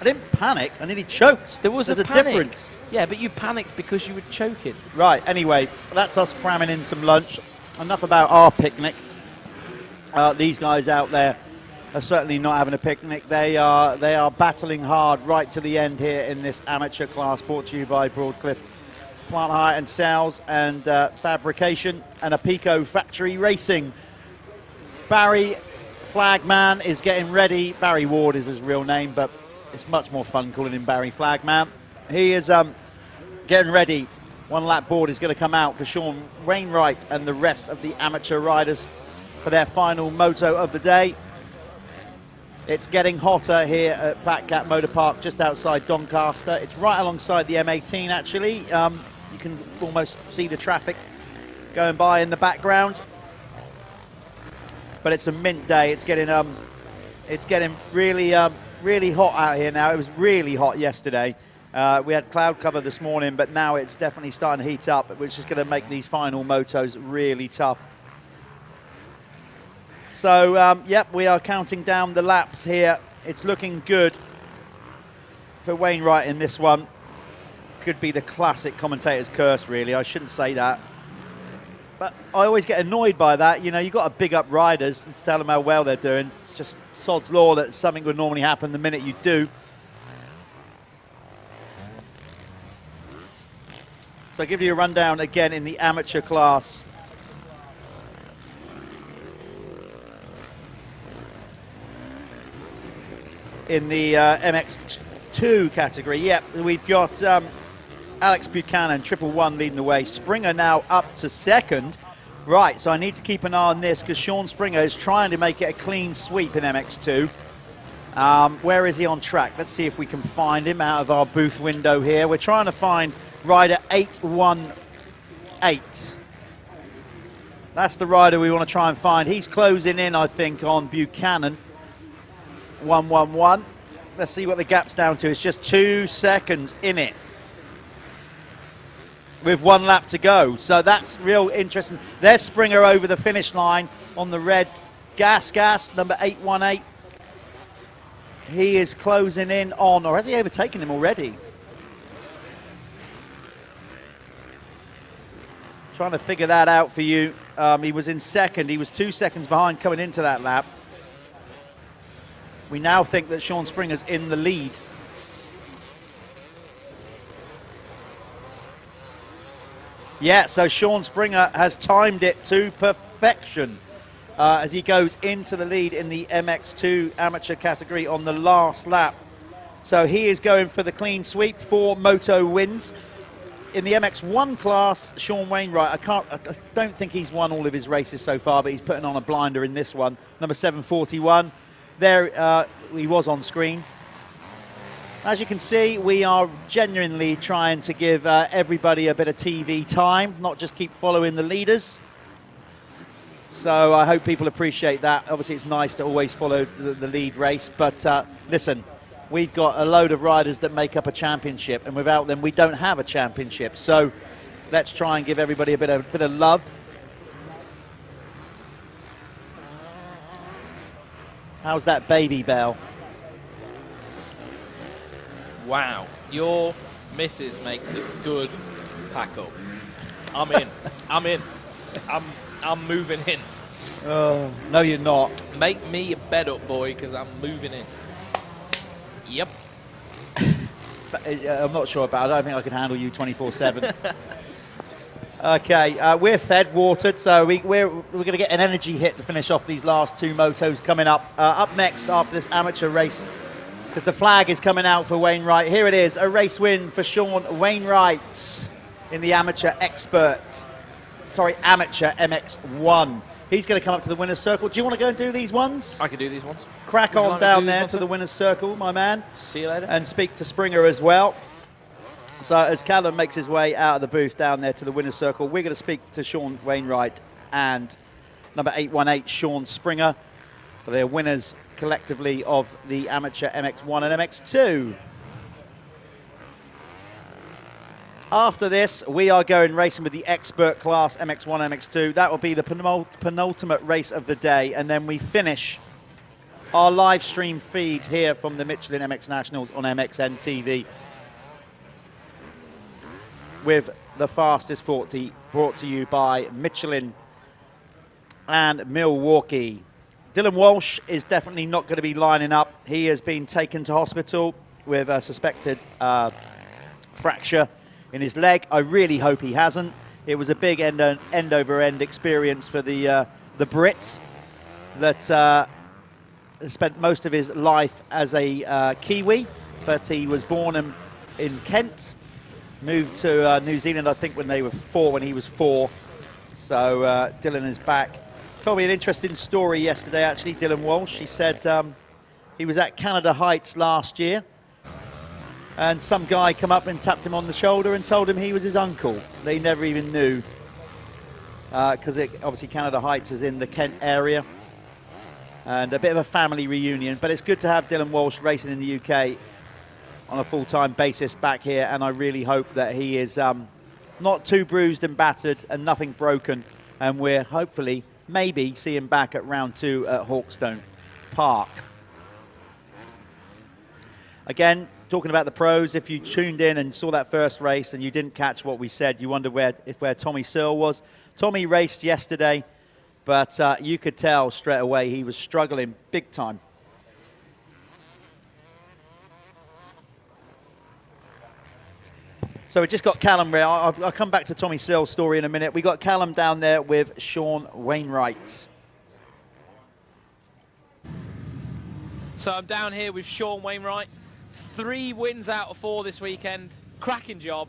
I didn't panic. I nearly choked. There's a difference. Yeah, but you panicked because you were choking. Right, anyway, that's us cramming in some lunch. Enough about our picnic. These guys out there are certainly not having a picnic. They are battling hard right to the end here in this amateur class, brought to you by Broadcliffe Plant Hire and Sales and Fabrication and Apico Factory Racing. Barry Flagman is getting ready. Barry Ward is his real name, but it's much more fun calling him Barry Flagman. He is getting ready. One lap board is going to come out for Sean Wainwright and the rest of the amateur riders for their final moto of the day. It's getting hotter here at FatCat Motoparc just outside Doncaster. It's right alongside the M18 actually. You can almost see the traffic going by in the background. But it's a mint day. It's getting really hot out here now. It was really hot yesterday. We had cloud cover this morning, but now it's definitely starting to heat up, which is going to make these final motos really tough. So, yep, we are counting down the laps here. It's looking good for Wainwright in this one. Could be the classic commentator's curse, really. I shouldn't say that. But I always get annoyed by that. You know, you've got to big up riders and to tell them how well they're doing. It's just sod's law that something would normally happen the minute you do. So I'll give you a rundown again in the amateur class. In the MX2 category, yep, we've got Alex Buchanan, 111 leading the way. Springer now up to second. Right, so I need to keep an eye on this because Sean Springer is trying to make it a clean sweep in MX2. Where is he on track? Let's see if we can find him out of our booth window here. We're trying to find rider 818. That's the rider we want to try and find. He's closing in, I think, on Buchanan. 111. Let's see what the gap's down to. It's just 2 seconds in it with 1 lap to go. So that's real interesting. There's Springer over the finish line on the red gas, number 818. He is closing in on, or has he overtaken him already? Trying to figure that out for you. He was in second. He was 2 seconds behind coming into that lap. We now think that Sean Springer's in the lead. Yeah, so Sean Springer has timed it to perfection as he goes into the lead in the MX2 amateur category on the last lap. So he is going for the clean sweep, 4 moto wins. In the MX1 class, Sean Wainwright, I don't think he's won all of his races so far, but he's putting on a blinder in this one. Number 741. There he was on screen. As you can see, we are genuinely trying to give everybody a bit of TV time, not just keep following the leaders. So I hope people appreciate that. Obviously, it's nice to always follow the lead race, but listen, we've got a load of riders that make up a championship, and without them, we don't have a championship. So let's try and give everybody a bit of love. How's that baby bell? Wow, your missus makes a good pack up. I'm in. I'm in. I'm moving in. Oh, no, you're not. Make me a bed up, boy, because I'm moving in. Yep. I'm not sure about it. I don't think I can handle you 24/7. Okay, we're fed, watered, so we're going to get an energy hit to finish off these last two motos coming up. Up next after this amateur race, because the flag is coming out for Wainwright. Here it is, a race win for Sean Wainwright in the amateur MX1. He's going to come up to the winner's circle. Do you want to go and do these ones? I can do these ones. Crack Would you on like me down do there these to ones, the winner's circle, my man. See you later. And speak to Springer as well. So as Callum makes his way out of the booth down there to the winner's circle, we're going to speak to Sean Wainwright and number 818, Sean Springer. They're winners collectively of the Amateur MX1 and MX2. After this, we are going racing with the expert class MX1, MX2. That will be the penultimate race of the day. And then we finish our live stream feed here from the Michelin MX Nationals on MXN TV with the fastest 40 brought to you by Michelin and Milwaukee. Dylan Walsh is definitely not going to be lining up. He has been taken to hospital with a suspected fracture in his leg. I really hope he hasn't. It was a big end-over-end experience for the Brit that spent most of his life as a Kiwi, but he was born in Kent, moved to New Zealand, I think, when he was four. So Dylan is back. Told me an interesting story yesterday, actually, Dylan Walsh. He said he was at Canada Heights last year, and some guy come up and tapped him on the shoulder and told him he was his uncle. They never even knew, because obviously Canada Heights is in the Kent area, and a bit of a family reunion. But it's good to have Dylan Walsh racing in the UK on a full-time basis back here, and I really hope that he is not too bruised and battered and nothing broken, and we're hopefully maybe see him back at round 2 at Hawkstone Park. Again, talking about the pros, if you tuned in and saw that first race and you didn't catch what we said, you wonder where Tommy Searle was. Tommy raced yesterday, but you could tell straight away he was struggling big time. So we just got Callum. I'll come back to Tommy Searle's story in a minute. We got Callum down there with Sean Wainwright. So I'm down here with Sean Wainwright. 3 wins out of 4 this weekend. Cracking job.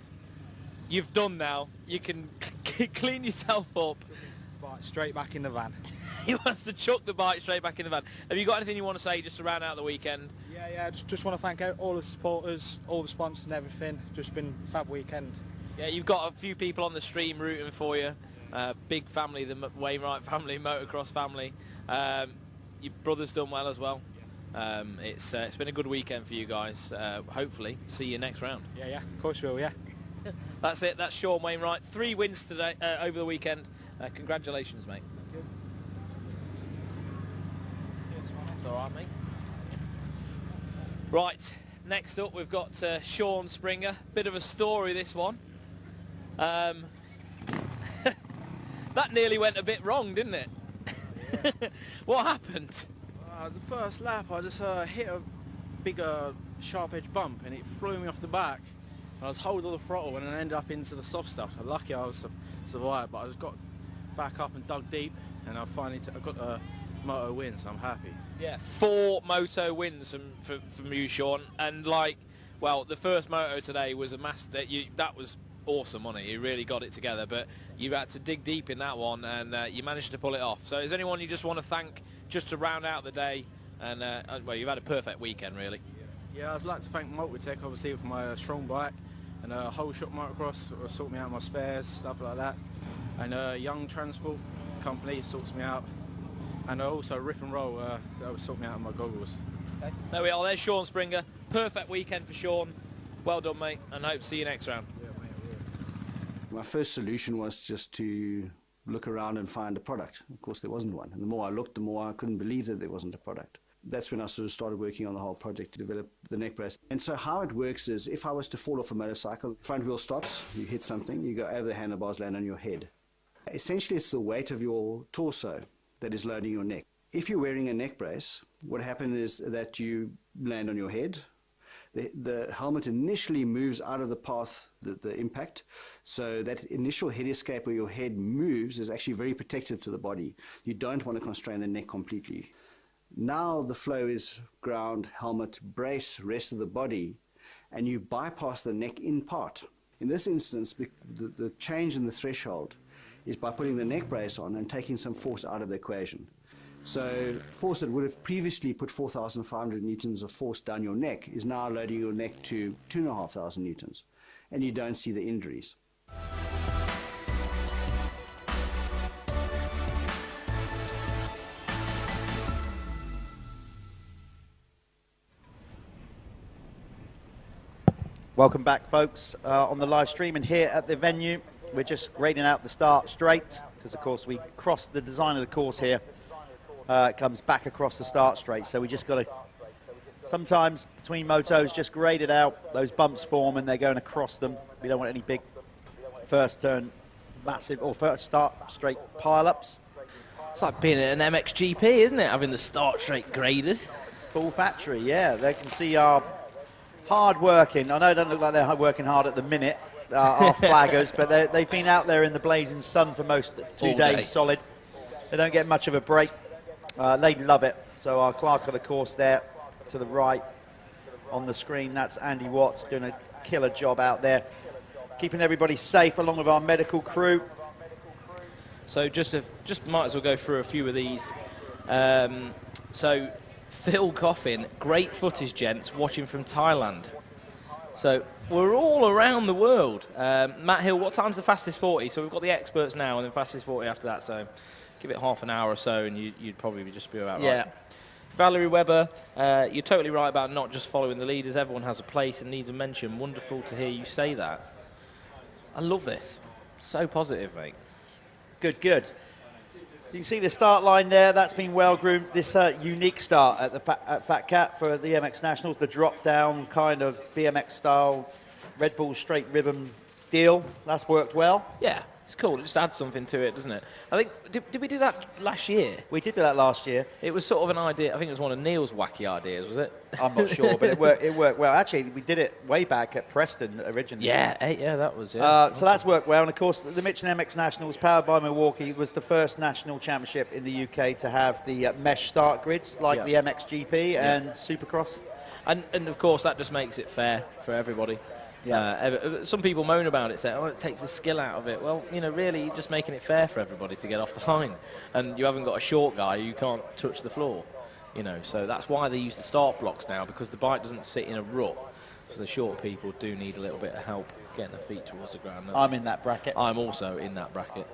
You've done now. You can clean yourself up. Right, straight back in the van. He wants to chuck the bike straight back in the van. Have you got anything you want to say just to round out the weekend? Yeah, just want to thank all the supporters, all the sponsors and everything. Just been a fab weekend. Yeah, you've got a few people on the stream rooting for you. Big family, the Wainwright family, Motocross family. Your brother's done well as well. It's been a good weekend for you guys. Hopefully, see you next round. Yeah, of course we will, yeah. That's it. That's Sean Wainwright. 3 wins today over the weekend. Congratulations, mate. That's all right, mate. Right, next up we've got Sean Springer. Bit of a story, this one. That nearly went a bit wrong, didn't it? What happened? The first lap, I just hit a bigger sharp-edge bump and it flew me off the back. I was holding the throttle and I ended up into the soft stuff. Lucky I was survived, but I just got back up and dug deep, and I finally I got a moto win, so I'm happy. Yeah, 4 moto wins from you, Sean, and well, the first moto today was a master. That was awesome, wasn't it? You really got it together, but you had to dig deep in that one, and you managed to pull it off. So is there anyone you just want to thank just to round out the day? And well, you've had a perfect weekend, really. Yeah, I'd like to thank Multitech, obviously, for my strong bike, and Whole Shot Motocross sort me out my spares, stuff like that, and Young Transport Company sorts me out, and also Rip and Roll that would sort me out of my goggles. Okay. There we are. There's Sean Springer. Perfect weekend for Sean. Well done, mate, and hope to see you next round. My first solution was just to look around and find a product. Of course, there wasn't one. And the more I looked, the more I couldn't believe that there wasn't a product. That's when I sort of started working on the whole project to develop the neck brace. And so how it works is, if I was to fall off a motorcycle, front wheel stops, you hit something, you go over the handlebars, land on your head. Essentially, it's the weight of your torso that is loading your neck. If you're wearing a neck brace, what happens is that you land on your head, the helmet initially moves out of the path, the impact. So that initial head escape where your head moves is actually very protective to the body. You don't want to constrain the neck completely. Now the flow is ground, helmet, brace, rest of the body, and you bypass the neck in part. In this instance, the change in the threshold is by putting the neck brace on and taking some force out of the equation. So force that would have previously put 4,500 newtons of force down your neck is now loading your neck to 2,500 newtons, and you don't see the injuries. Welcome back, folks, on the live stream, and here at the venue we're just grading out the start straight, because of course we crossed the design of the course here. It comes back across the start straight, so we just got to, sometimes between motos, just grade it out. Those bumps form and they're going across them. We don't want any big first turn massive or first start straight pile-ups. It's like being at an MXGP, isn't it, having the start straight graded? It's full factory, yeah. They can see our hard working. I know it doesn't look like they're working hard at the minute, our flaggers, but they've been out there in the blazing sun for most 2 days solid. They don't get much of a break. They love it. So our clerk of the course there to the right on the screen, that's Andy Watts doing a killer job out there, keeping everybody safe along with our medical crew. So just might as well go through a few of these. So Phil Coffin, great footage, gents, watching from Thailand. So we're all around the world. Matt Hill, what time's the fastest 40? So we've got the experts now and then fastest 40 after that. So give it half an hour or so and you'd probably just be about right. Valerie Webber, you're totally right about not just following the leaders. Everyone has a place and needs a mention. Wonderful to hear you say that. I love this. So positive, mate. Good, good. You can see the start line there. That's been well groomed. This unique start at the at FatCat for the MX Nationals, the drop down kind of BMX style Red Bull straight rhythm deal. That's worked well. Yeah, it's cool. It just adds something to it, doesn't it? I think, did we do that last year? We did do that last year. It was sort of an idea. I think it was one of Neil's wacky ideas, was it? I'm not sure, but it worked well. Actually, we did it way back at Preston originally. Yeah, that was, So that's worked well. And, of course, the Michelin MX Nationals, powered by Milwaukee, was the first national championship in the UK to have the mesh start grids like the MXGP and Supercross. And, of course, that just makes it fair for everybody. Yeah. Some people moan about it, say, oh, it takes the skill out of it. Well, you know, really, you're just making it fair for everybody to get off the line. And you haven't got a short guy who can't touch the floor. You know, so that's why they use the start blocks now, because the bike doesn't sit in a rut. So the short people do need a little bit of help getting their feet towards the ground. I'm in that bracket. I'm also in that bracket.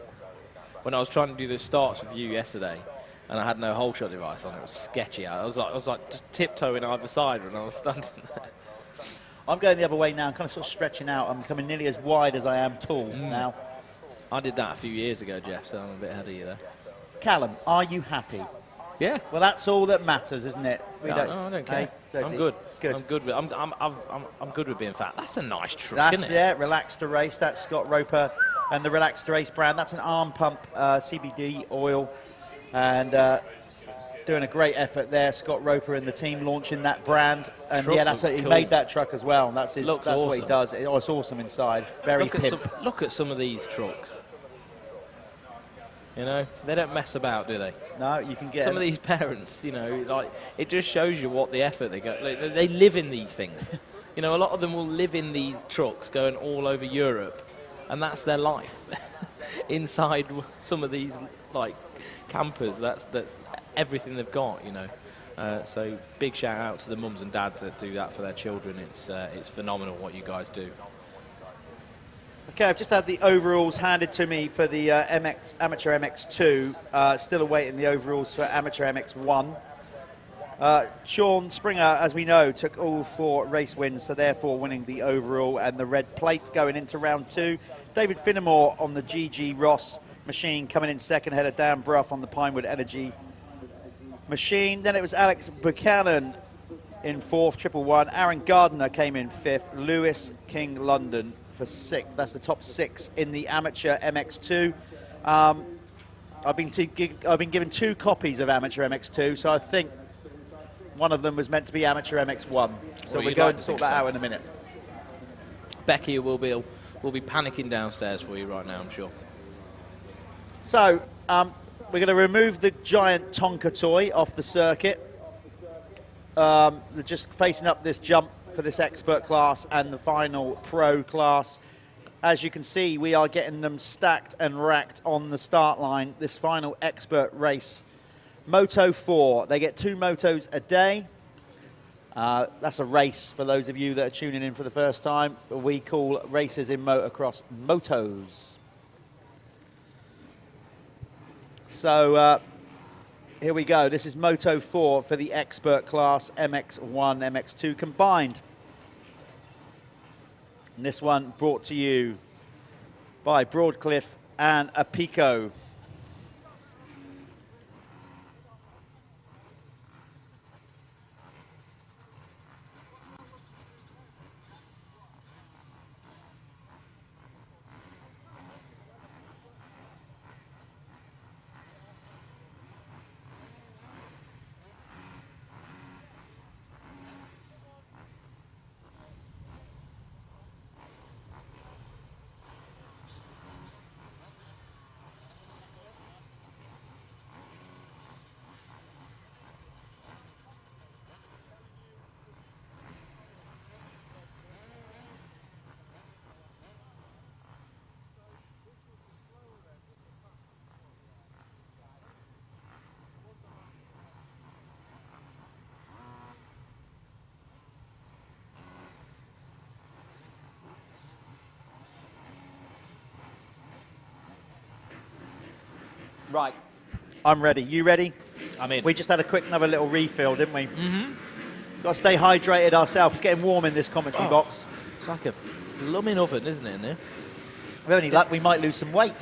When I was trying to do the starts with you yesterday, and I had no hole shot device on, it was sketchy. I was like just tiptoeing either side when I was standing there. I'm going the other way now. I'm kind of sort of stretching out. I'm becoming nearly as wide as I am tall now. I did that a few years ago, Jeff, so I'm a bit ahead of you there. Callum, are you happy? Yeah. Well, that's all that matters, isn't it? No, I don't care. I'm good. Good. I'm good with. I'm good with being fat. That's a nice truck, That's, isn't it? yeah, Relax to Race. That's Scott Roper and the Relax to Race brand. That's an arm pump CBD oil, and doing a great effort there. Scott Roper and the team launching that brand, and Truck yeah, he cool. made that truck as well. That's his. Looks That's awesome. what he does. It's awesome inside. Very pimp. Look at some of these trucks. You know, they don't mess about, do they? No, you can get some of these parents. You know, like it just shows you what the effort they go. Like, they live in these things. You know, a lot of them will live in these trucks, going all over Europe, and that's their life. Inside some of these like campers, that's everything they've got. You know, so big shout out to the mums and dads that do that for their children. It's phenomenal what you guys do. Okay, I've just had the overalls handed to me for the Amateur MX2. Still awaiting the overalls for Amateur MX1. Sean Springer, as we know, took all 4 race wins, so therefore winning the overall and the red plate going into round 2. David Finnemore on the GG Ross machine coming in second, ahead of Dan Bruff on the Pinewood Energy machine. Then it was Alex Buchanan in 4th, 111. Aaron Gardner came in 5th. Lewis King London for 6th. That's the top 6 in the Amateur MX2. I've been given 2 copies of Amateur MX2, so I think one of them was meant to be Amateur MX1. So Or we're you'd going like to to sort think that so. out in a minute. Becky will be panicking downstairs for you right now, I'm sure. So we're going to remove the giant Tonka toy off the circuit. They're just facing up this jump for this expert class and the final pro class. As you can see, we are getting them stacked and racked on the start line, this final expert race. Moto 4, they get 2 motos a day. That's a race for those of you that are tuning in for the first time. We call races in motocross motos. So here we go. This is Moto 4 for the expert class, MX1, MX2 combined. And this one brought to you by Broadcliffe and Apico. Right, I'm ready. You ready? I'm in. We just had a quick another little refill, didn't we? Mm-hmm. Got to stay hydrated ourselves. It's getting warm in this commentary box. It's like a blooming oven, isn't it, in there? With any luck, we might lose some weight.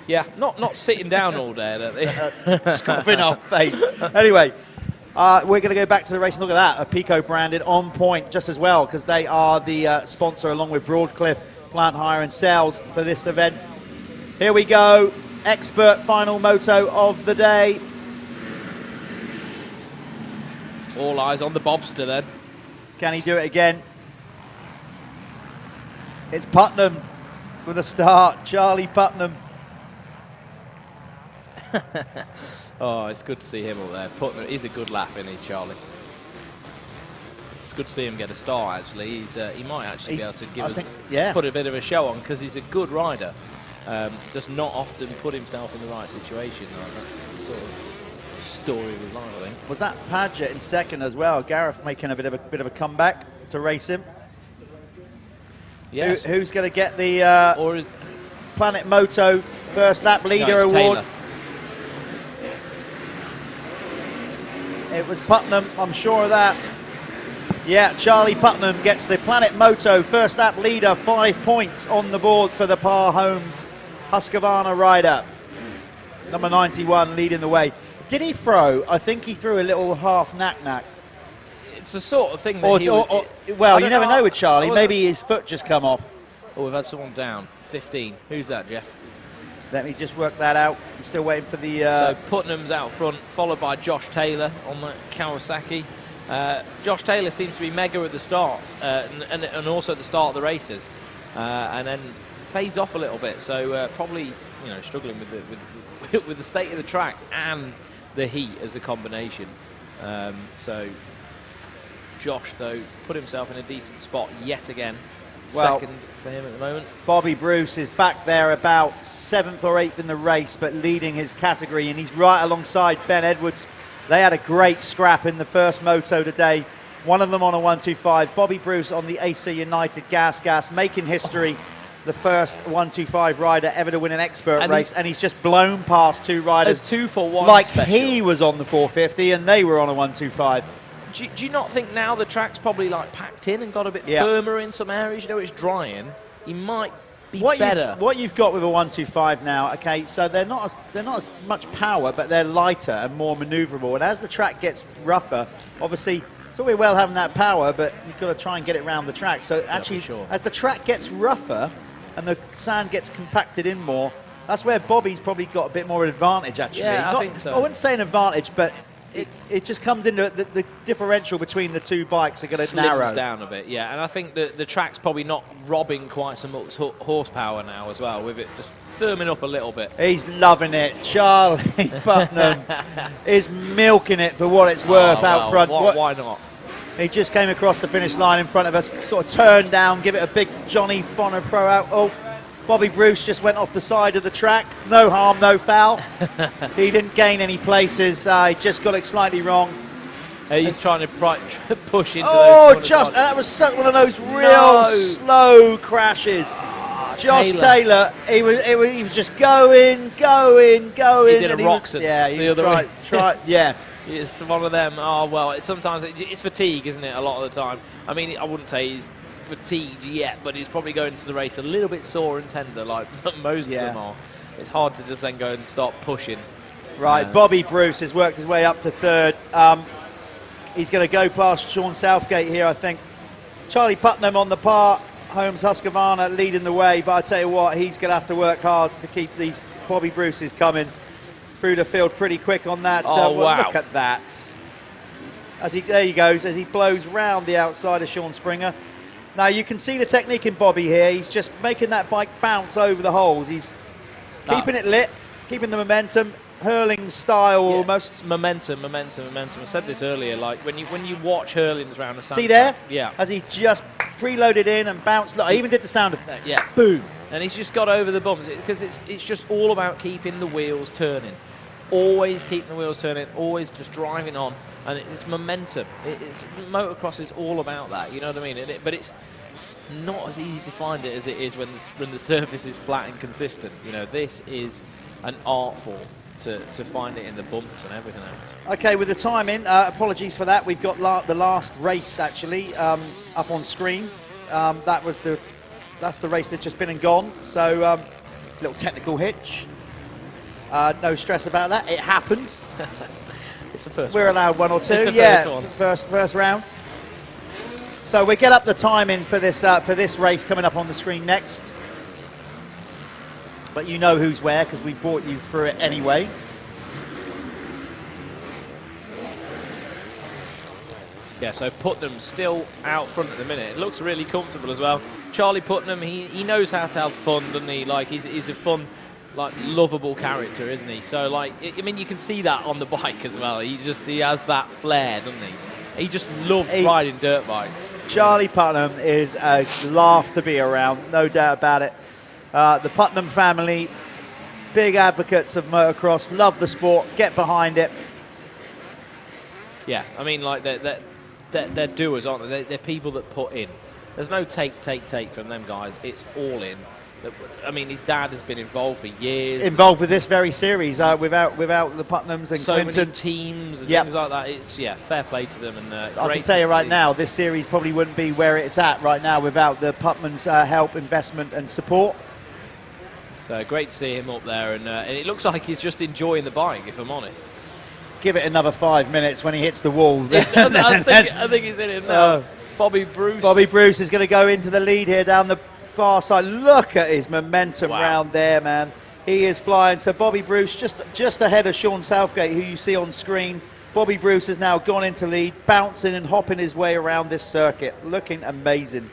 Yeah, not sitting down all day. Scoff in our face. Anyway, we're going to go back to the race and look at that. Apico branded on point just as well because they are the sponsor along with Broadcliffe Plant Hire and Sales for this event. Here we go. Expert final moto of the day. All eyes on the Bobster then. Can he do it again? It's Putnam with a start. Charlie Putnam. Oh, it's good to see him up there. Putnam, he's a good laugh, isn't he, Charlie? It's good to see him get a start, actually. He might actually be able to put a bit of a show on because he's a good rider. Just not often put himself in the right situation. That's the sort of story of his life, I think. Was that Padgett in second as well? Gareth making a bit of a comeback to race him. Yes. Who's going to get the Planet Moto First Lap Leader Award? Taylor. It was Putnam, I'm sure of that. Yeah, Charlie Putnam gets the Planet Moto First Lap Leader, 5 points on the board for the Par Homes Husqvarna rider. Number 91 leading the way. Did he throw? I think he threw a little half knack-knack. It's the sort of thing that well, you never know with Charlie. Maybe his foot just come off. Oh, we've had someone down. 15. Who's that, Jeff? Let me just work that out. I'm still waiting for the... So Putnam's out front, followed by Josh Taylor on the Kawasaki. Josh Taylor seems to be mega at the starts and also at the start of the races, and then fades off a little bit. So probably struggling with the state of the track and the heat as a combination. So Josh, though, put himself in a decent spot yet again. Second for him at the moment. Bobby Bruce is back there about 7th or 8th in the race, but leading his category, and he's right alongside Ben Edwards. They had a great scrap in the first moto today. One of them on a 125. Bobby Bruce on the AC United Gas, making history. The first 125 rider ever to win an expert race, and he's just blown past 2 riders. 2 for 1 like special. He was on the 450 and they were on a 125. Do you not think now the track's probably like packed in and got a bit firmer in some areas? It's drying. He might be better. What you've got with a 125 now, okay, so they're not as much power, but they're lighter and more manoeuvrable. And as the track gets rougher, obviously it's all very well having that power, but you've got to try and get it around the track. So actually, as the track gets rougher and the sand gets compacted in more, that's where Bobby's probably got a bit more advantage. Actually, I think so. I wouldn't say an advantage, but it just comes into the differential between the two bikes are going to narrow down a bit, yeah. And I think the track's probably not robbing quite so much horsepower now as well, with it just firming up a little bit. He's loving it. Charlie Putnam is milking it for what it's worth out front. Why not? He just came across the finish line in front of us, sort of turned down, give it a big Johnny Bonner throw out. Oh, Bobby Bruce just went off the side of the track. No harm, no foul. He didn't gain any places. He just got it slightly wrong. He's trying to push into those that was one of those real slow crashes. Josh Taylor, he was just going. He did a Roxon. He tried. Yeah. It's one of them. Oh well, sometimes it's fatigue, isn't it? A lot of the time. I mean, I wouldn't say he's fatigued yet, but he's probably going to the race a little bit sore and tender, like most of them are. It's hard to just then go and start pushing. Right, Bobby Bruce has worked his way up to third. He's going to go past Sean Southgate here, I think. Charlie Putnam on the par. Holmes Husqvarna leading the way, but I tell you what, he's going to have to work hard to keep these Bobby Bruces coming through the field pretty quick on that. Wow. Look at that. There he goes, as he blows round the outside of Sean Springer. Now you can see the technique in Bobby here. He's just making that bike bounce over the holes. He's keeping it lit, keeping the momentum, hurling style almost. Momentum. I said this earlier, like when you watch hurlings around the sand. See there? Yeah. As he just preloaded in and bounced. Look, I even did the sound effect. Yeah. Boom. And he's just got over the bumps because it's just all about keeping the wheels turning. Always keeping the wheels turning, always just driving on. And it's momentum. Motocross is all about that, you know what I mean? But it's not as easy to find it as it is when the surface is flat and consistent. You know, this is an art form to find it in the bumps and everything else. Okay, with the timing, apologies for that. We've got the last race actually up on screen. That's the race that's just been and gone. So little technical hitch. No stress about that. It happens. It's the first. We're allowed one or two. It's the first round. So we get up the timing for this race coming up on the screen next. But you know who's where because we brought you through it anyway. Yeah, so Putnam's still out front at the minute. It looks really comfortable as well. Charlie Putnam, he knows how to have fun, doesn't he? Like he's a fun, like lovable character, isn't he? So like, I mean, you can see that on the bike as well. He has that flair, doesn't he? He just loves riding dirt bikes. Charlie Putnam is a laugh to be around, no doubt about it. The Putnam family, big advocates of motocross, love the sport, get behind it. Yeah, I mean, like they're doers, aren't they? They're people that put in. There's no take from them guys. It's all in. I mean, his dad has been involved for years. Involved with this very series, without the Putnams and so Clinton. Many teams and things like that. It's fair play to them. And I can tell you right now, this series probably wouldn't be where it's at right now without the Putnams' help, investment, and support. So great to see him up there, and it looks like he's just enjoying the bike, if I'm honest. Give it another 5 minutes when he hits the wall. I think he's in it now. Bobby Bruce. Bobby Bruce is going to go into the lead here down the far side. Look at his momentum round there, man. He is flying. So Bobby Bruce just ahead of Sean Southgate, who you see on screen. Bobby Bruce has now gone into lead, bouncing and hopping his way around this circuit. Looking amazing.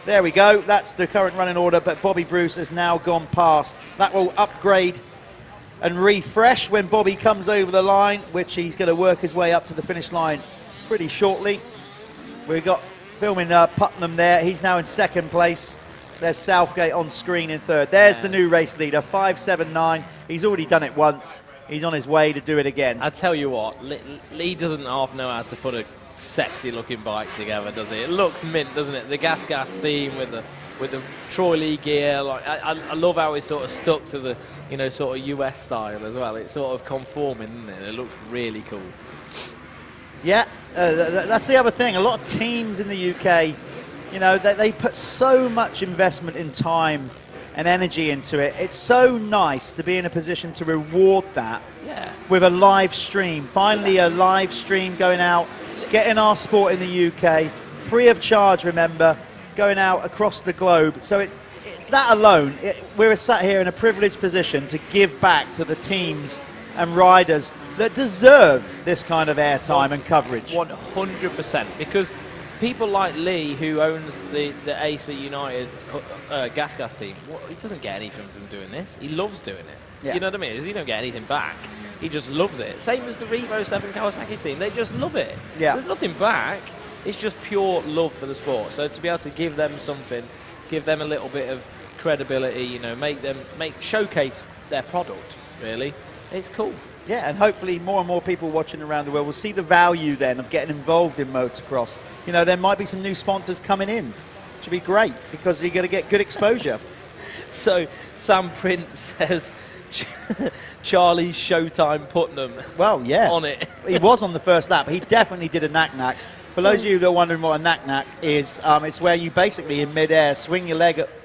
There we go. That's the current running order, but Bobby Bruce has now gone past. That will upgrade and refresh when Bobby comes over the line, which he's going to work his way up to the finish line pretty shortly. We've got filming Putnam there. He's now in second place. There's Southgate on screen in third. There's the new race leader, 5.79. He's already done it once. He's on his way to do it again. I tell you what, Lee doesn't half know how to put a sexy looking bike together, does he? It looks mint, doesn't it? The gas theme with the Troy Lee gear. Like I love how it's sort of stuck to the sort of US style as well. It's sort of conforming, isn't it? It looks really cool. Yeah, that's the other thing. A lot of teams in the UK, they put so much investment in time and energy into it. It's so nice to be in a position to reward that with a live stream. Finally, a live stream going out, getting our sport in the UK, free of charge, remember, going out across the globe. So it that alone, we're sat here in a privileged position to give back to the teams and riders that deserve this kind of airtime and coverage. 100%, because people like Lee, who owns the ACE United gas team, he doesn't get anything from doing this. He loves doing it. Yeah. You know what I mean? He don't get anything back. He just loves it. Same as the Revo 7 Kawasaki team. They just love it. Yeah. There's nothing back. It's just pure love for the sport. So to be able to give them something, give them a little bit of credibility, you know, showcase their product, really, it's cool. Yeah, and hopefully more and more people watching around the world will see the value then of getting involved in motocross. You know, there might be some new sponsors coming in. Which would be great because you're going to get good exposure. So Sam Prince says Charlie's Showtime Putnam. Well, yeah. On it. He was on the first lap. He definitely did a knack-knack. For those of you that are wondering what a knack-knack is, it's where you basically in mid-air swing your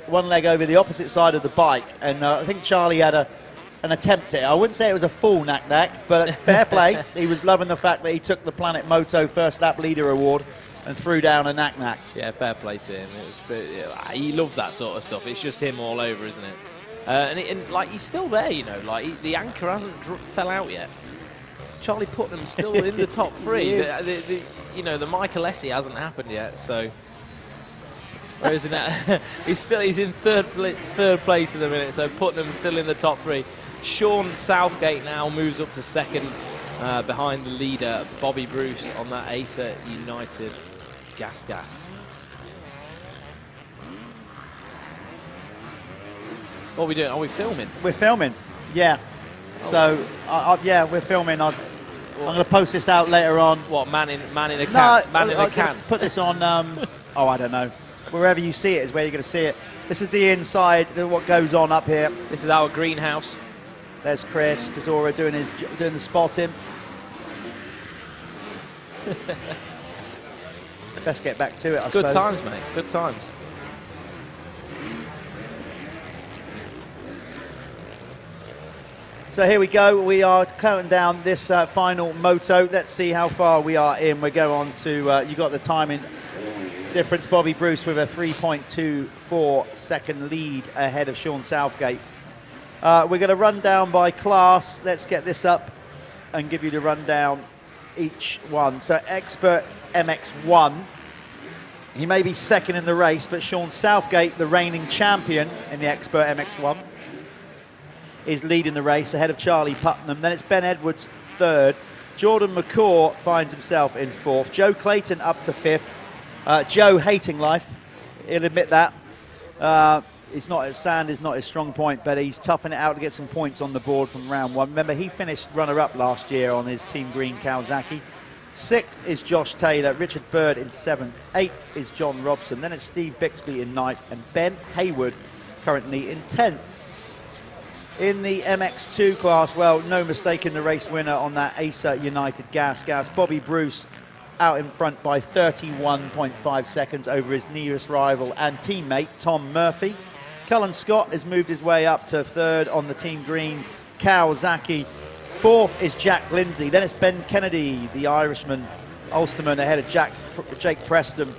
one leg over the opposite side of the bike. And I think Charlie had an attempt at it. I wouldn't say it was a full knack-knack, but fair play. He was loving the fact that he took the Planet Moto First Lap Leader Award and threw down a knack-knack. Yeah, fair play to him. He loves that sort of stuff. It's just him all over, isn't it? And like, he's still there, you know. Like, the anchor hasn't fell out yet. Charlie Putnam's still in the top three. You know, the Michael Essie hasn't happened yet, so... Where is he now? he's in third place at the minute, so Putnam's still in the top three. Sean Southgate now moves up to second behind the leader, Bobby Bruce, on that Acer United gas. What are we doing? Are we filming? We're filming, yeah. So, yeah, we're filming. I'm going to post this out later on. What, man in a can? Man in a can? Put this on, oh, I don't know. Wherever you see it is where you're going to see it. This is the inside, what goes on up here. This is our greenhouse. There's Chris Kazora doing the spotting. Best get back to it, I suppose. Good times, mate. Good times. So here we go. We are counting down this final moto. Let's see how far we are in. We go on to, you got the timing difference. Bobby Bruce with a 3.24 second lead ahead of Sean Southgate. We're going to run down by class. Let's get this up and give you the rundown each one. So Expert MX1. He may be second in the race, but Sean Southgate, the reigning champion in the Expert MX1, is leading the race ahead of Charlie Putnam. Then it's Ben Edwards third. Jordan McCaw finds himself in fourth. Joe Clayton up to fifth. Joe hating life, he'll admit that. Sand is not his strong point, but he's toughing it out to get some points on the board from round one. Remember, he finished runner-up last year on his Team Green Kawasaki. Sixth is Josh Taylor, Richard Bird in seventh. Eighth is John Robson. Then it's Steve Bixby in ninth, and Ben Hayward currently in 10th. In the MX2 class, well, no mistaking the race winner on that Acer United gas. Bobby Bruce out in front by 31.5 seconds over his nearest rival and teammate, Tom Murphy. Cullen Scott has moved his way up to third on the Team Green Kawasaki. Fourth is Jack Lindsay. Then it's Ben Kennedy, the Irishman, Ulsterman, ahead of Jake Preston.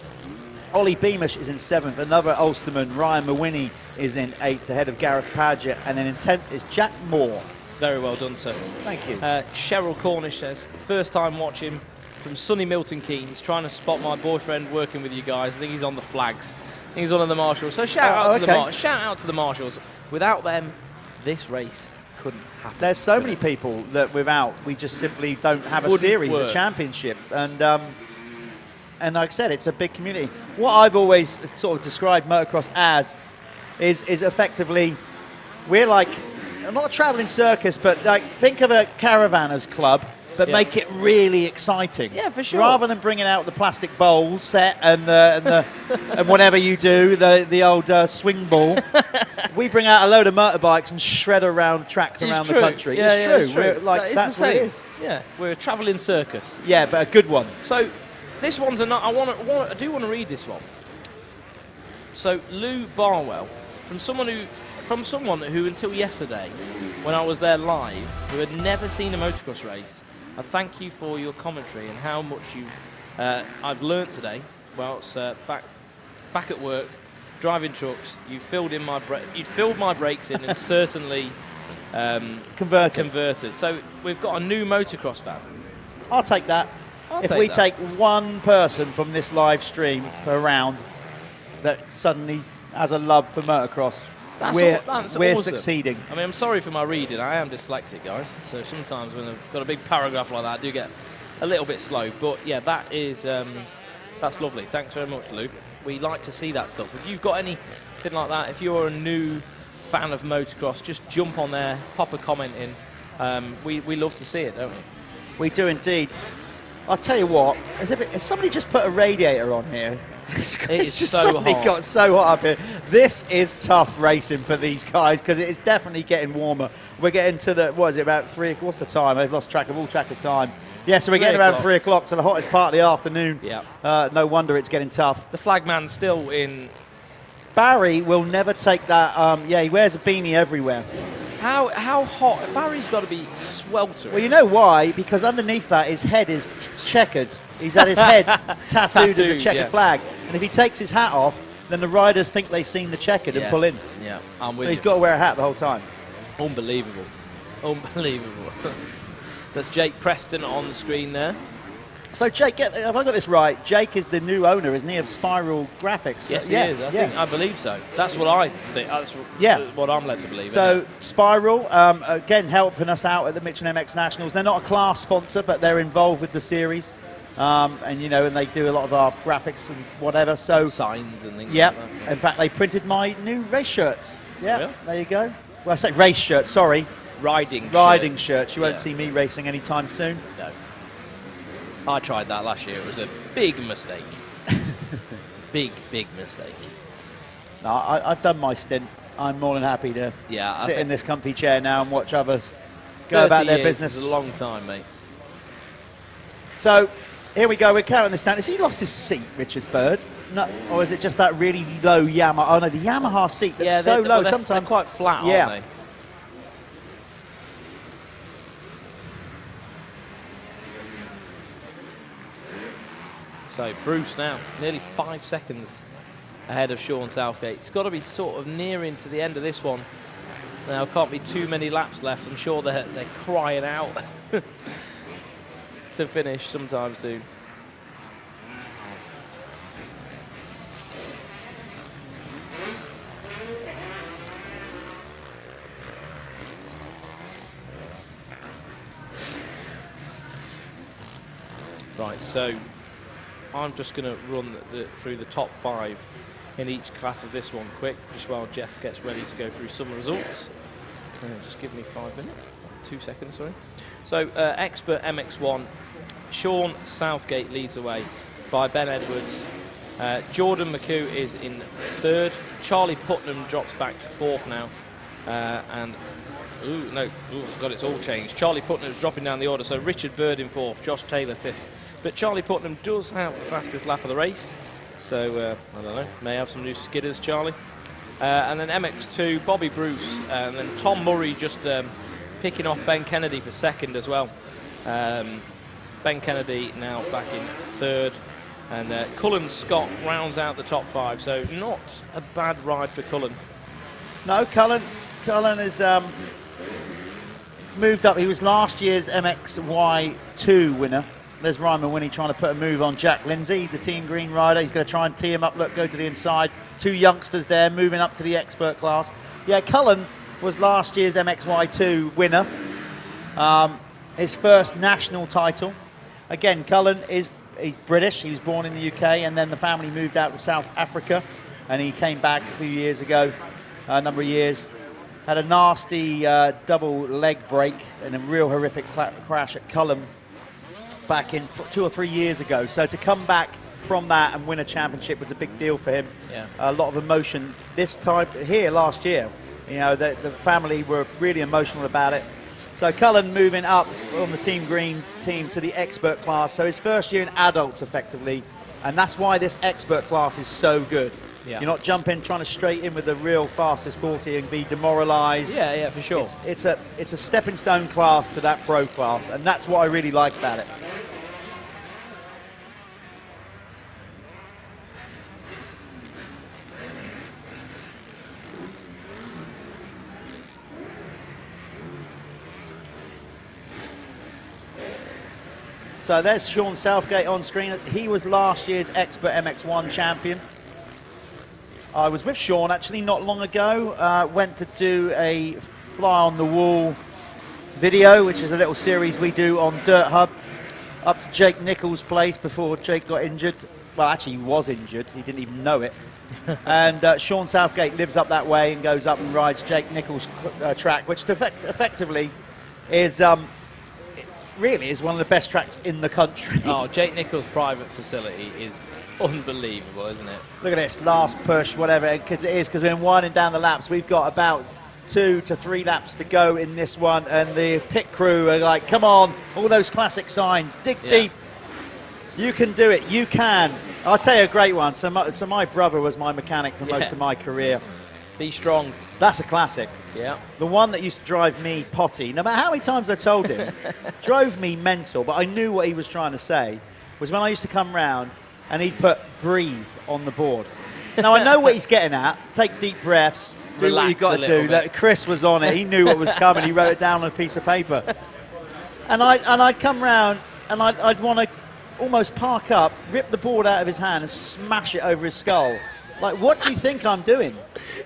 Ollie Beamish is in seventh. Another Ulsterman, Ryan Mawhinney, is in eighth, ahead of Gareth Paget. And then in 10th is Jack Moore. Very well done, sir. Thank you. Cheryl Cornish says, first time watching from sunny Milton Keynes, trying to spot my boyfriend working with you guys. I think he's on the flags. I think he's one of the marshals. So shout out to the marshals. Without them, this race couldn't happen. There's so many people that without, we just simply don't have a series, a championship. And like I said, it's a big community. What I've always sort of described motocross as is effectively, we're like, not a traveling circus, but like think of a caravanners club, but make it really exciting. Yeah, for sure. Rather than bringing out the plastic bowl set and and whatever you do, the old swing ball, we bring out a load of motorbikes and shred around tracks around the country. Yeah, it's true. It's true. That's what it is. Yeah, we're a travelling circus. Yeah, but a good one. So this one's I do want to read this one. So Lou Barwell, from someone who until yesterday, when I was there live, who had never seen a motocross race. I thank you for your commentary and how much I've learnt today. Well, it's back at work, driving trucks. You filled my brakes in and certainly converted. So we've got a new motocross fan. I'll take that. If we take one person from this live stream per round that suddenly has a love for motocross, we're awesome. succeeding. I mean, I'm sorry for my reading. I am dyslexic, guys. So sometimes when I've got a big paragraph like that, I do get a little bit slow. But yeah, that is that's lovely. Thanks very much, Luke. We like to see that stuff. If you've got anything like that, if you're a new fan of motocross, just jump on there, pop a comment in. We love to see it, don't we? We do indeed. I'll tell you what, as if somebody just put a radiator on here. It's just so suddenly hot. got so hot up here. This is tough racing for these guys because it is definitely getting warmer. We're getting to the, what is it, about 3, what's the time? I've lost track of time. Yeah, so we're getting around 3 o'clock, so the hottest part of the afternoon. Yeah. No wonder it's getting tough. The flagman's still in. Barry will never take that. Yeah, he wears a beanie everywhere. How hot? Barry's got to be sweltering. Well, you know why? Because underneath that, his head is checkered. He's had his head tattooed as a checkered flag. And if he takes his hat off, then the riders think they've seen the checkered and pull in. Yeah, so he's got to wear a hat the whole time. Unbelievable. Unbelievable. That's Jake Preston on the screen there. So Jake, have I got this right? Jake is the new owner, isn't he, of Spiral Graphics? Yes, he is. I believe so. That's what I think. That's what I'm led to believe. So Spiral, again, helping us out at the Michelin MX Nationals. They're not a class sponsor, but they're involved with the series. And, you know, and they do a lot of our graphics and whatever. So signs and things like that. In fact, they printed my new race shirts. Yeah, Really? there you go. Well, I say race shirts, sorry. Riding shirts. You won't see me racing anytime soon. No. I tried that last year. It was a big mistake. big mistake. No, I've done my stint. I'm more than happy to sit in this comfy chair now and watch others go about their business. Is a long time, mate. So here we go. We're counting this down. Has he lost his seat, Richard Bird? No, or is it just that really low Yamaha? Oh no, the Yamaha seat looks so low. Sometimes they're quite flat, aren't they? So Bruce now, nearly 5 seconds ahead of Sean Southgate. It's got to be sort of nearing to the end of this one. Now, can't be too many laps left. I'm sure they're crying out to finish sometime soon. Right, so I'm just going to run through the top 5 in each class of this one quick, just while Jeff gets ready to go through some results. Just give me 5 minutes, 2 seconds, sorry. So Expert MX1, Sean Southgate leads the way by Ben Edwards. Jordan McHugh is in 3rd. Charlie Putnam drops back to 4th now. God, it's all changed. Charlie Putnam's dropping down the order, so Richard Bird in 4th, Josh Taylor 5th. But Charlie Putnam does have the fastest lap of the race, so I don't know, may have some new skidders, Charlie. And then MX2, Bobby Bruce, and then Tom Murray just picking off Ben Kennedy for 2nd as well. Ben Kennedy now back in 3rd, and Cullen Scott rounds out the top 5, so not a bad ride for Cullen. No, Cullen has moved up. He was last year's MXY2 winner. There's Ryman Winnie trying to put a move on Jack Lindsay, the Team Green rider. He's going to try and tee him up. Look, go to the inside. 2 youngsters there moving up to the expert class. Yeah, Cullen was last year's MXY2 winner. His first national title. Again, Cullen he's British. He was born in the UK, and then the family moved out to South Africa, and he came back a few years ago, a number of years. Had a nasty double leg break and a real horrific crash at Callum back in 2 or 3 years ago. So to come back from that and win a championship was a big deal for him. Yeah. A lot of emotion this time here last year. You know, the family were really emotional about it. So Cullen moving up on the Team Green team to the expert class. So his first year in adults effectively, and that's why this expert class is so good. Yeah. You're not jumping, trying to straight in with the real fastest 40 and be demoralised. Yeah, for sure. It's a stepping stone class to that pro class, and that's what I really like about it. So there's Sean Southgate on screen. He was last year's Expert MX1 champion. I was with Sean actually not long ago. Went to do a fly on the wall video, which is a little series we do on Dirthub, up to Jake Nichols' place before Jake got injured. Well, actually, he was injured. He didn't even know it. And Sean Southgate lives up that way and goes up and rides Jake Nichols' track, which effectively is really is one of the best tracks in the country. Oh, Jake Nichols' private facility is unbelievable, isn't it? Look at this, last push, whatever, because we're winding down the laps. We've got about 2 to 3 laps to go in this one, and the pit crew are like, come on, all those classic signs, dig deep. You can do it, you can. I'll tell you a great one. So my brother was my mechanic for most of my career. Be strong. That's a classic. Yeah. The one that used to drive me potty, no matter how many times I told him, drove me mental, but I knew what he was trying to say, was when I used to come round and he'd put breathe on the board. Now I know what he's getting at. Take deep breaths, do Relax what you've got to do. That Chris was on it, he knew what was coming, he wrote it down on a piece of paper. And I'd come round and I'd want to almost park up, rip the board out of his hand and smash it over his skull. Like, what do you think I'm doing?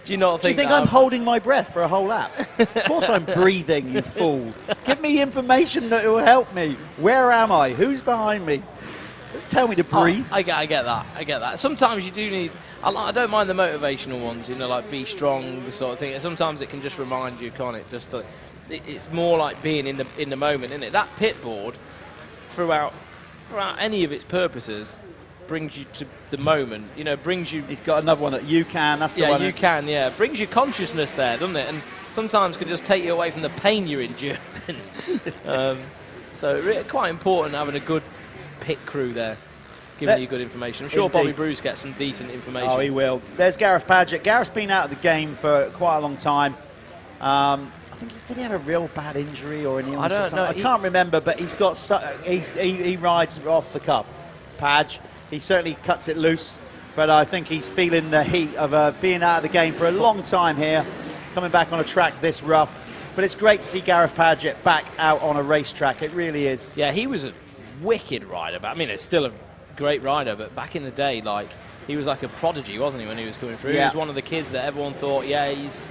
Do you not think I'm holding my breath for a whole lap? Of course I'm breathing, you fool. Give me information that will help me. Where am I? Who's behind me? Don't tell me to breathe. I get that. Sometimes you do need... I don't mind the motivational ones, you know, like be strong sort of thing. Sometimes it can just remind you, can't it? It's more like being in the moment, isn't it? That pit board, throughout any of its purposes, brings you to the moment, you know, brings you... He's got another one that you can, that's the one. Yeah, you can, yeah. Brings your consciousness there, doesn't it? And sometimes can just take you away from the pain you're enduring. So really quite important having a good pit crew there, giving you good information. I'm sure Bobby Bruce gets some decent information. Oh, he will. There's Gareth Paget. Gareth's been out of the game for quite a long time. I think, did he have a real bad injury or an illness or something? I can't remember, but he's got he rides off the cuff. Padge. He certainly cuts it loose, but I think he's feeling the heat of being out of the game for a long time here, coming back on a track this rough. But it's great to see Gareth Paget back out on a racetrack. It really is. Yeah, he was a wicked rider. But I mean, it's still a great rider, but back in the day, like, he was like a prodigy, wasn't he, when he was coming through? Yeah. He was one of the kids that everyone thought, yeah, he's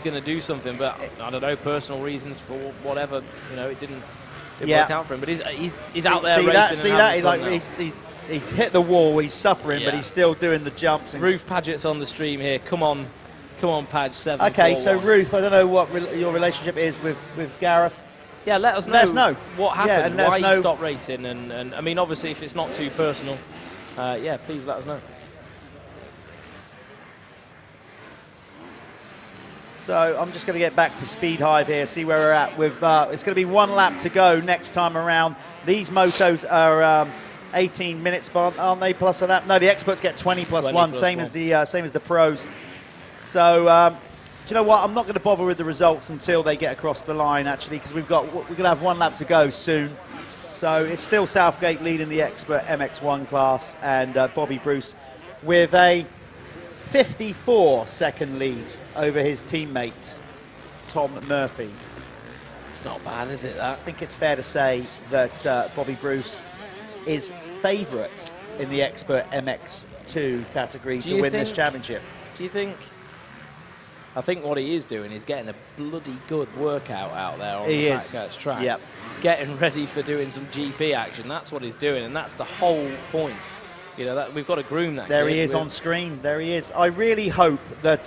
going to do something, but I don't know, personal reasons for whatever, you know, it didn't work out for him. But he's out there racing. He's hit the wall, he's suffering, but he's still doing the jumps. Ruth Paget's on the stream here. Come on, Padge, 7. Okay, so Ruth, I don't know what your relationship is with Gareth. Yeah, let us know. What happened, why you stopped racing, and I mean, obviously, if it's not too personal, please let us know. So I'm just going to get back to Speed Hive here, see where we're at. With it's going to be 1 lap to go next time around. These motos are 18 minutes, aren't they? Plus a lap. No, the experts get 20 plus 1, same as the pros. So do you know what? I'm not going to bother with the results until they get across the line, actually, because we're going to have 1 lap to go soon. So it's still Southgate leading the expert MX1 class, and Bobby Bruce with a 54-second lead over his teammate Tom Murphy. It's not bad, is it? That? I think it's fair to say that Bobby Bruce is favourite in the expert MX2 category to win this championship. Do you think? I think what he is doing is getting a bloody good workout out there on the FatCat's track. Yep. Getting ready for doing some GP action. That's what he's doing, and that's the whole point. You know, that we've got to groom that. There he is on screen. There he is. I really hope that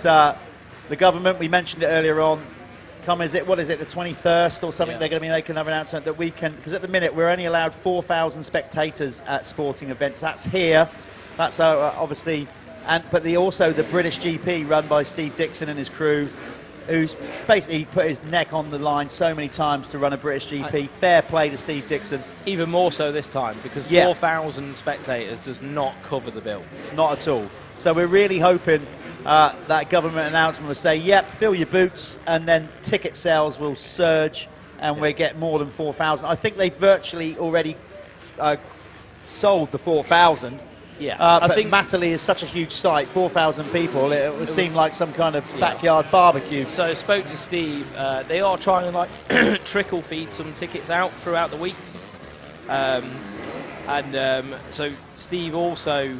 the government, we mentioned it earlier on, the 21st or something, they're going to be making another announcement that we can, because at the minute we're only allowed 4,000 spectators at sporting events. That's here. That's obviously, but also the British GP run by Steve Dixon and his crew, who's basically put his neck on the line so many times to run a British GP. Fair play to Steve Dixon. Even more so this time, because 4,000 spectators does not cover the bill. Not at all. So we're really hoping that government announcement will say, yep, fill your boots, and then ticket sales will surge, and we'll get more than 4,000. I think they virtually already sold the 4,000. Yeah, I think Matterley is such a huge site, 4,000 people. It would seem like some kind of backyard barbecue. So I spoke to Steve. They are trying to trickle feed some tickets out throughout the weeks. And so Steve also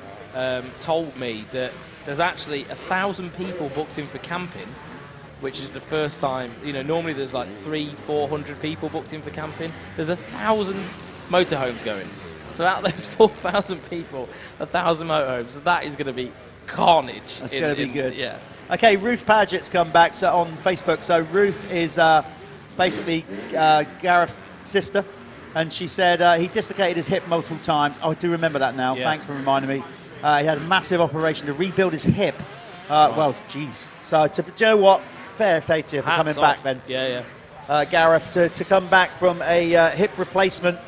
told me that there's actually 1,000 people booked in for camping, which is the first time. You know, normally there's like 300-400 people booked in for camping. There's 1,000 motorhomes going. So out of those 4,000 people, 1,000 motorhomes. So that is going to be carnage. That's going to be good. Yeah. Okay, Ruth Paget's come back on Facebook. So Ruth is basically Gareth's sister, and she said he dislocated his hip multiple times. Oh, I do remember that now. Yeah. Thanks for reminding me. He had a massive operation to rebuild his hip. Well, geez. So, do you know what? Fair play to you for coming back then. Yeah, yeah. Gareth, to come back from a hip replacement,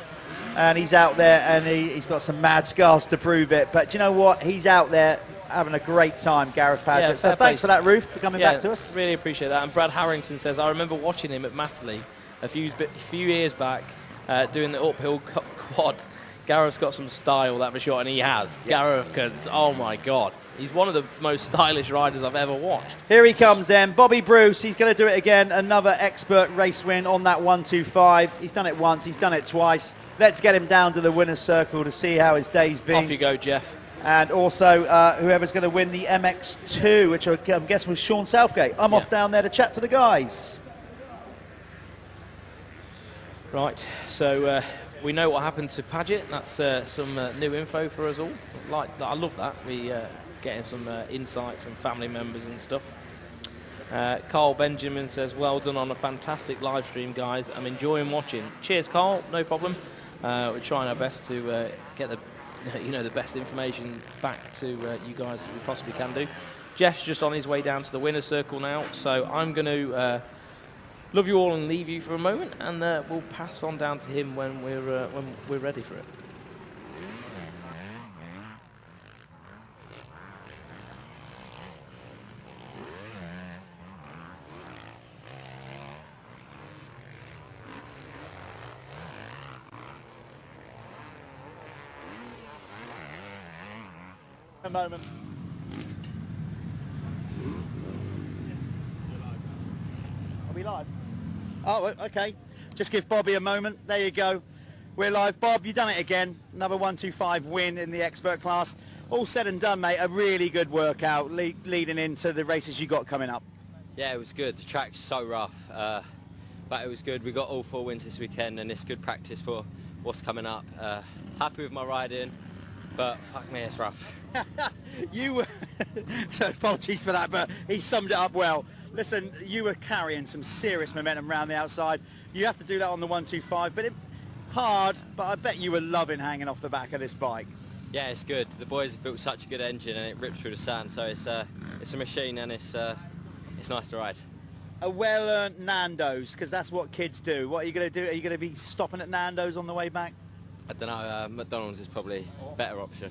and he's out there, and he's got some mad scars to prove it. But do you know what? He's out there having a great time, Gareth Paget. Yeah, so thanks for that, Ruth, for coming back to us. Really appreciate that. And Brad Harrington says, I remember watching him at Matterley a few years back doing the uphill quad. Gareth's got some style, that for sure, and he has. Yeah. Gareth can, oh my God. He's one of the most stylish riders I've ever watched. Here he comes then, Bobby Bruce. He's going to do it again. Another expert race win on that 125. He's done it once, he's done it twice. Let's get him down to the winner's circle to see how his day's been. Off you go, Jeff. And also, whoever's going to win the MX2, which I'm guessing was Sean Southgate. I'm off down there to chat to the guys. Right, so we know what happened to Paget. That's some new info for us all. I love that. We getting some insight from family members and stuff. Carl Benjamin says, well done on a fantastic live stream, guys. I'm enjoying watching. Cheers, Carl. No problem. We're trying our best to get the best information back to you guys as we possibly can do. Jeff's just on his way down to the winner's circle now, so I'm going to love you all and leave you for a moment, and we'll pass on down to him when we're ready for it. A moment. Are we live? Oh, okay. Just give Bobby a moment. There you go. We're live. Bob, you've done it again. Another 125 win in the expert class. All said and done, mate. A really good workout leading into the races you got coming up. Yeah, it was good. The track's so rough, but it was good. We got all 4 wins this weekend, and it's good practice for what's coming up. Happy with my riding, but fuck me, it's rough. You were, so apologies for that, but he summed it up well. Listen, you were carrying some serious momentum around the outside. You have to do that on the 125, but hard, but I bet you were loving hanging off the back of this bike. Yeah, it's good. The boys have built such a good engine, and it rips through the sand, so it's a machine, and it's nice to ride. A well-earned Nando's, because that's what kids do. What are you going to do? Are you going to be stopping at Nando's on the way back? I don't know, McDonald's is probably a better option.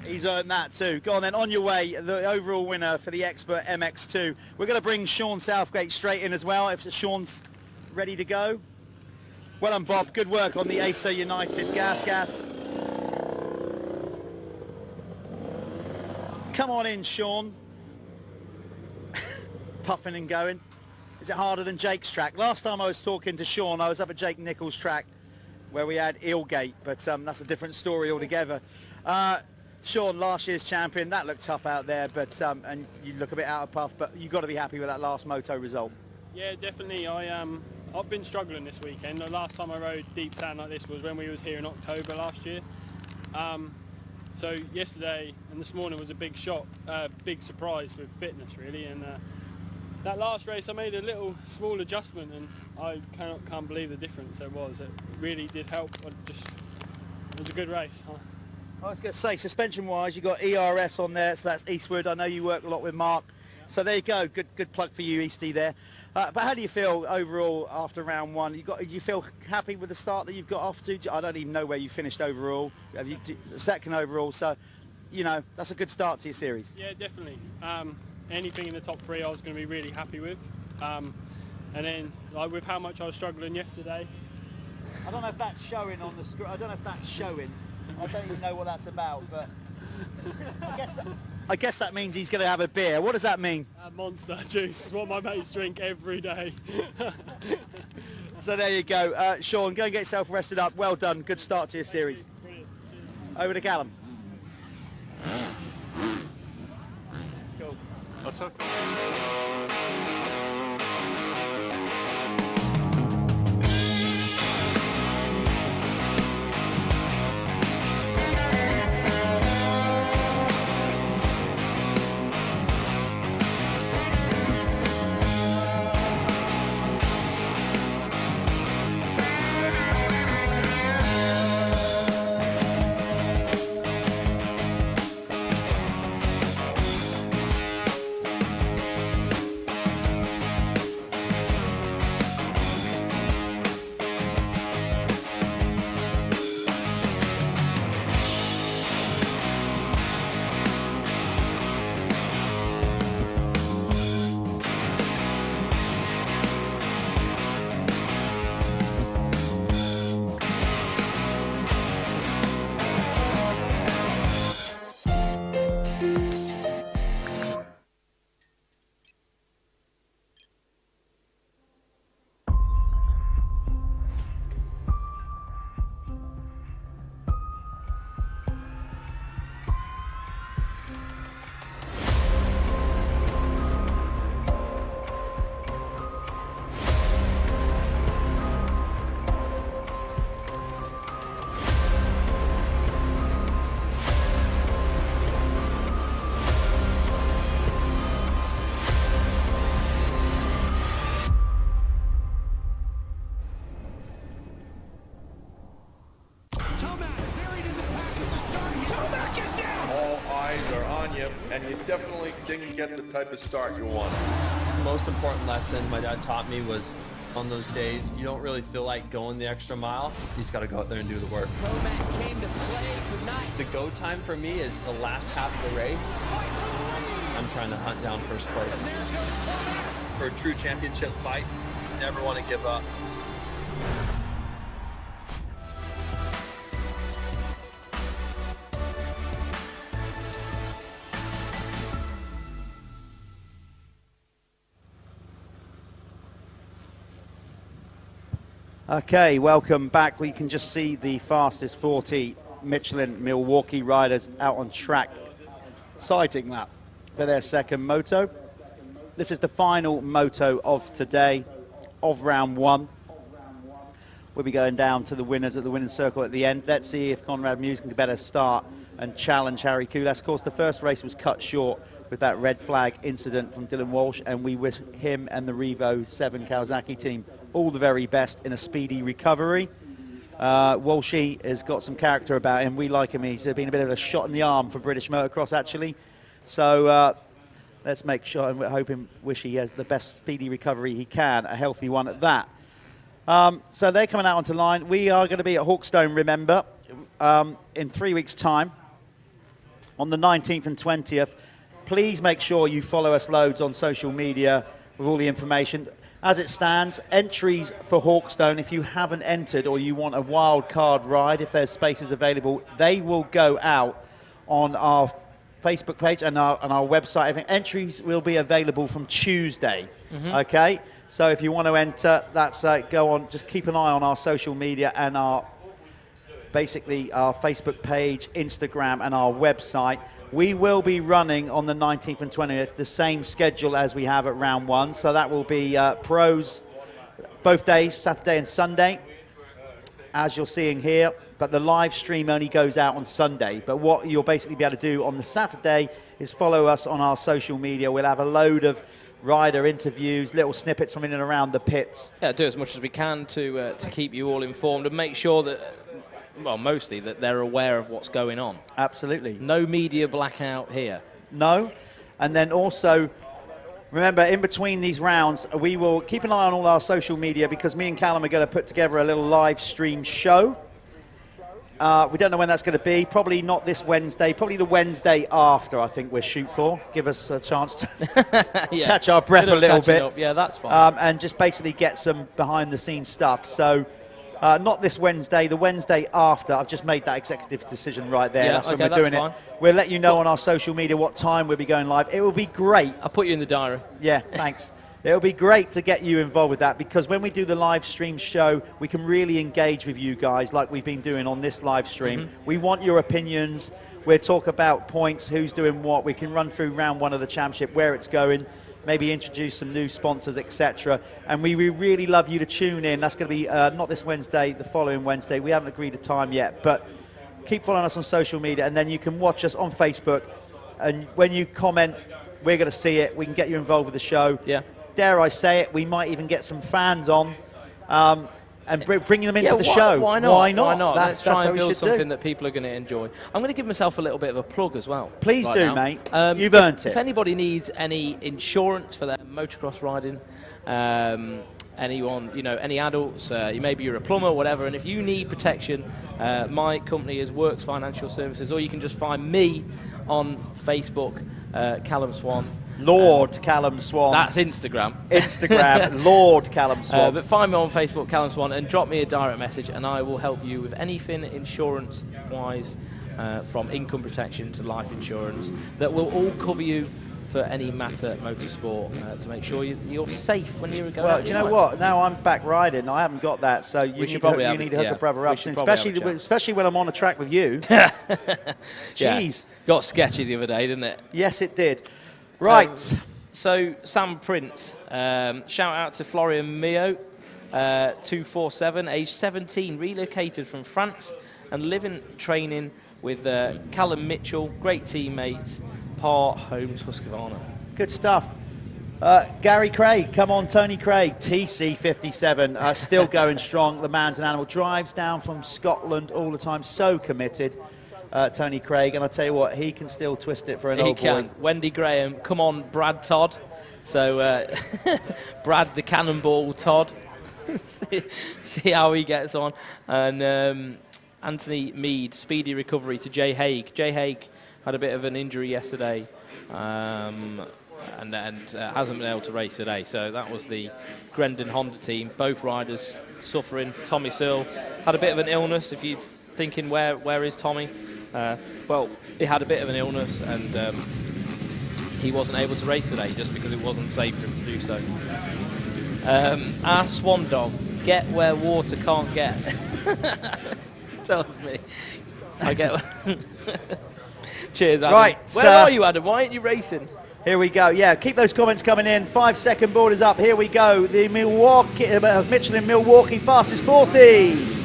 He's earned that too. Go on then, on your way, the overall winner for the Expert MX2. We're going to bring Sean Southgate straight in as well, if Sean's ready to go. Well done, Bob. Good work on the Acer United gas. Come on in, Sean. Puffing and going. Is it harder than Jake's track? Last time I was talking to Sean, I was up at Jake Nichols' track where we had Eelgate, but that's a different story altogether. Sean, last year's champion, that looked tough out there, but and you look a bit out of puff, but you've got to be happy with that last moto result. Yeah, definitely. I've been struggling this weekend. The last time I rode deep sand like this was when we was here in October last year. So yesterday and this morning was a big shock, big surprise with fitness really, and that last race I made a little small adjustment, and I can't believe the difference there was. It really did help. It was a good race. I was going to say, suspension-wise, you got ERS on there, so that's Eastwood. I know you work a lot with Mark. So there you go. Good plug for you, Eastie, there. But how do you feel overall after round one? You feel happy with the start that you've got off to? I don't even know where you finished overall. Second overall, so, you know, that's a good start to your series. Yeah, definitely. Anything in the top 3 I was going to be really happy with. And then, like, with how much I was struggling yesterday. I don't know if that's showing on the screen. I don't know if that's showing. I don't even know what that's about, but I guess that means he's going to have a beer. What does that mean? Monster juice is what my mates drink every day. So there you go. Sean, go and get yourself rested up. Well done. Good start to your series. Over to Callum. Cool. That's okay. And you definitely didn't get the type of start you wanted. The most important lesson my dad taught me was on those days, you don't really feel like going the extra mile. You just got to go out there and do the work. Tomac came to play tonight. The go time for me is the last half of the race. I'm trying to hunt down first place. For a true championship fight, you never want to give up. Okay, welcome back. We can just see the fastest 40 Michelin Milwaukee riders out on track, sighting lap for their second moto. This is the final moto of today, of round one. We'll be going down to the winners at the winning circle at the end. Let's see if Conrad Muse can better start and challenge Harry Koulas. Of course, the first race was cut short with that red flag incident from Dylan Walsh, and we wish him and the Revo 7 Kawasaki team all the very best in a speedy recovery. Walshy has got some character about him. We like him. He's been a bit of a shot in the arm for British Motocross, actually. So let's make sure and wish he has the best speedy recovery he can, a healthy one at that. So they're coming out onto line. We are going to be at Hawkstone, remember, in 3 weeks' time, on the 19th and 20th. Please make sure you follow us loads on social media with all the information. As it stands, entries for Hawkstone, if you haven't entered or you want a wild card ride, if there's spaces available, they will go out on our Facebook page and our website. I think entries will be available from Tuesday, okay? So if you want to enter, that's go on, just keep an eye on our social media and basically our Facebook page, Instagram, and our website. We will be running on the 19th and 20th the same schedule as we have at round one. So that will be pros both days, Saturday and Sunday, as you're seeing here. But the live stream only goes out on Sunday. But what you'll basically be able to do on the Saturday is follow us on our social media. We'll have a load of rider interviews, little snippets from in and around the pits. Yeah, do as much as we can to keep you all informed and make sure that, well, mostly that they're aware of what's going on. Absolutely. No media blackout here. No. And then also, remember, in between these rounds, we will keep an eye on all our social media because me and Callum are going to put together a little live stream show. We don't know when that's going to be. Probably not this Wednesday. Probably the Wednesday after, I think we'll shoot for. Give us a chance to catch our breath a little bit. Up. Yeah, that's fine. And just basically get some behind-the-scenes stuff. So not this Wednesday, the Wednesday after. I've just made that executive decision right there. Yeah, that's when we're doing it. We'll let you know on our social media what time we'll be going live. It will be great. I'll put you in the diary. Yeah, thanks. It'll be great to get you involved with that, because when we do the live stream show, we can really engage with you guys like we've been doing on this live stream. We want your opinions. We'll talk about points, who's doing what. We can run through round 1 of the championship, where it's going, maybe introduce some new sponsors, etc. And we really love you to tune in. That's going to be not this Wednesday, the following Wednesday. We haven't agreed a time yet, but keep following us on social media, and then you can watch us on Facebook. And when you comment, we're going to see it. We can get you involved with the show. Yeah. Dare I say it, we might even get some fans on and bring them into the show. Why not? Why not? Why not? That's Let's try how and we build should something do. that people are going to enjoy. I'm going to give myself a little bit of a plug as well. Please right do, now. mate. You've earned it. If anybody needs any insurance for their motocross riding, anyone, any adults, maybe you're a plumber or whatever, and if you need protection, my company is Works Financial Services, or you can just find me on Facebook, Callum Swan. Lord Callum Swan. That's Instagram. Instagram, Lord Callum Swan. But find me on Facebook, Callum Swan, and drop me a direct message, and I will help you with anything insurance-wise, from income protection to life insurance, that will all cover you for any matter motorsport, to make sure you're safe when you're going. Well, do you know what? Now I'm back riding. I haven't got that, so you need to hook a brother up, especially when I'm on a track with you. Jeez. Got sketchy the other day, didn't it? Yes, it did. Right. So Sam Prince, shout out to Florian Mio, 247, age 17, relocated from France and living training with Callum Mitchell, great teammates, Par Holmes Husqvarna. Good stuff. Gary Craig, come on, Tony Craig, TC57, still going strong. The man's an animal. Drives down from Scotland all the time, so committed. Tony Craig, and I tell you what, he can still twist it for an old boy. Wendy Graham, come on, Brad Todd. So Brad the Cannonball Todd. see how he gets on. And Anthony Mead, speedy recovery to Jay Haig. Jay Haig had a bit of an injury yesterday, and hasn't been able to race today. So that was the Grendon Honda team. Both riders suffering. Tommy Searle had a bit of an illness. If you're thinking, where is Tommy? Well, he had a bit of an illness, and he wasn't able to race today just because it wasn't safe for him to do so. Our Swan dog, get where water can't get. Tells me. I get. Cheers, Adam. Right. Where are you, Adam? Why aren't you racing? Here we go. Yeah, keep those comments coming in. 5-second board is up. Here we go. The Michelin Milwaukee fastest 40.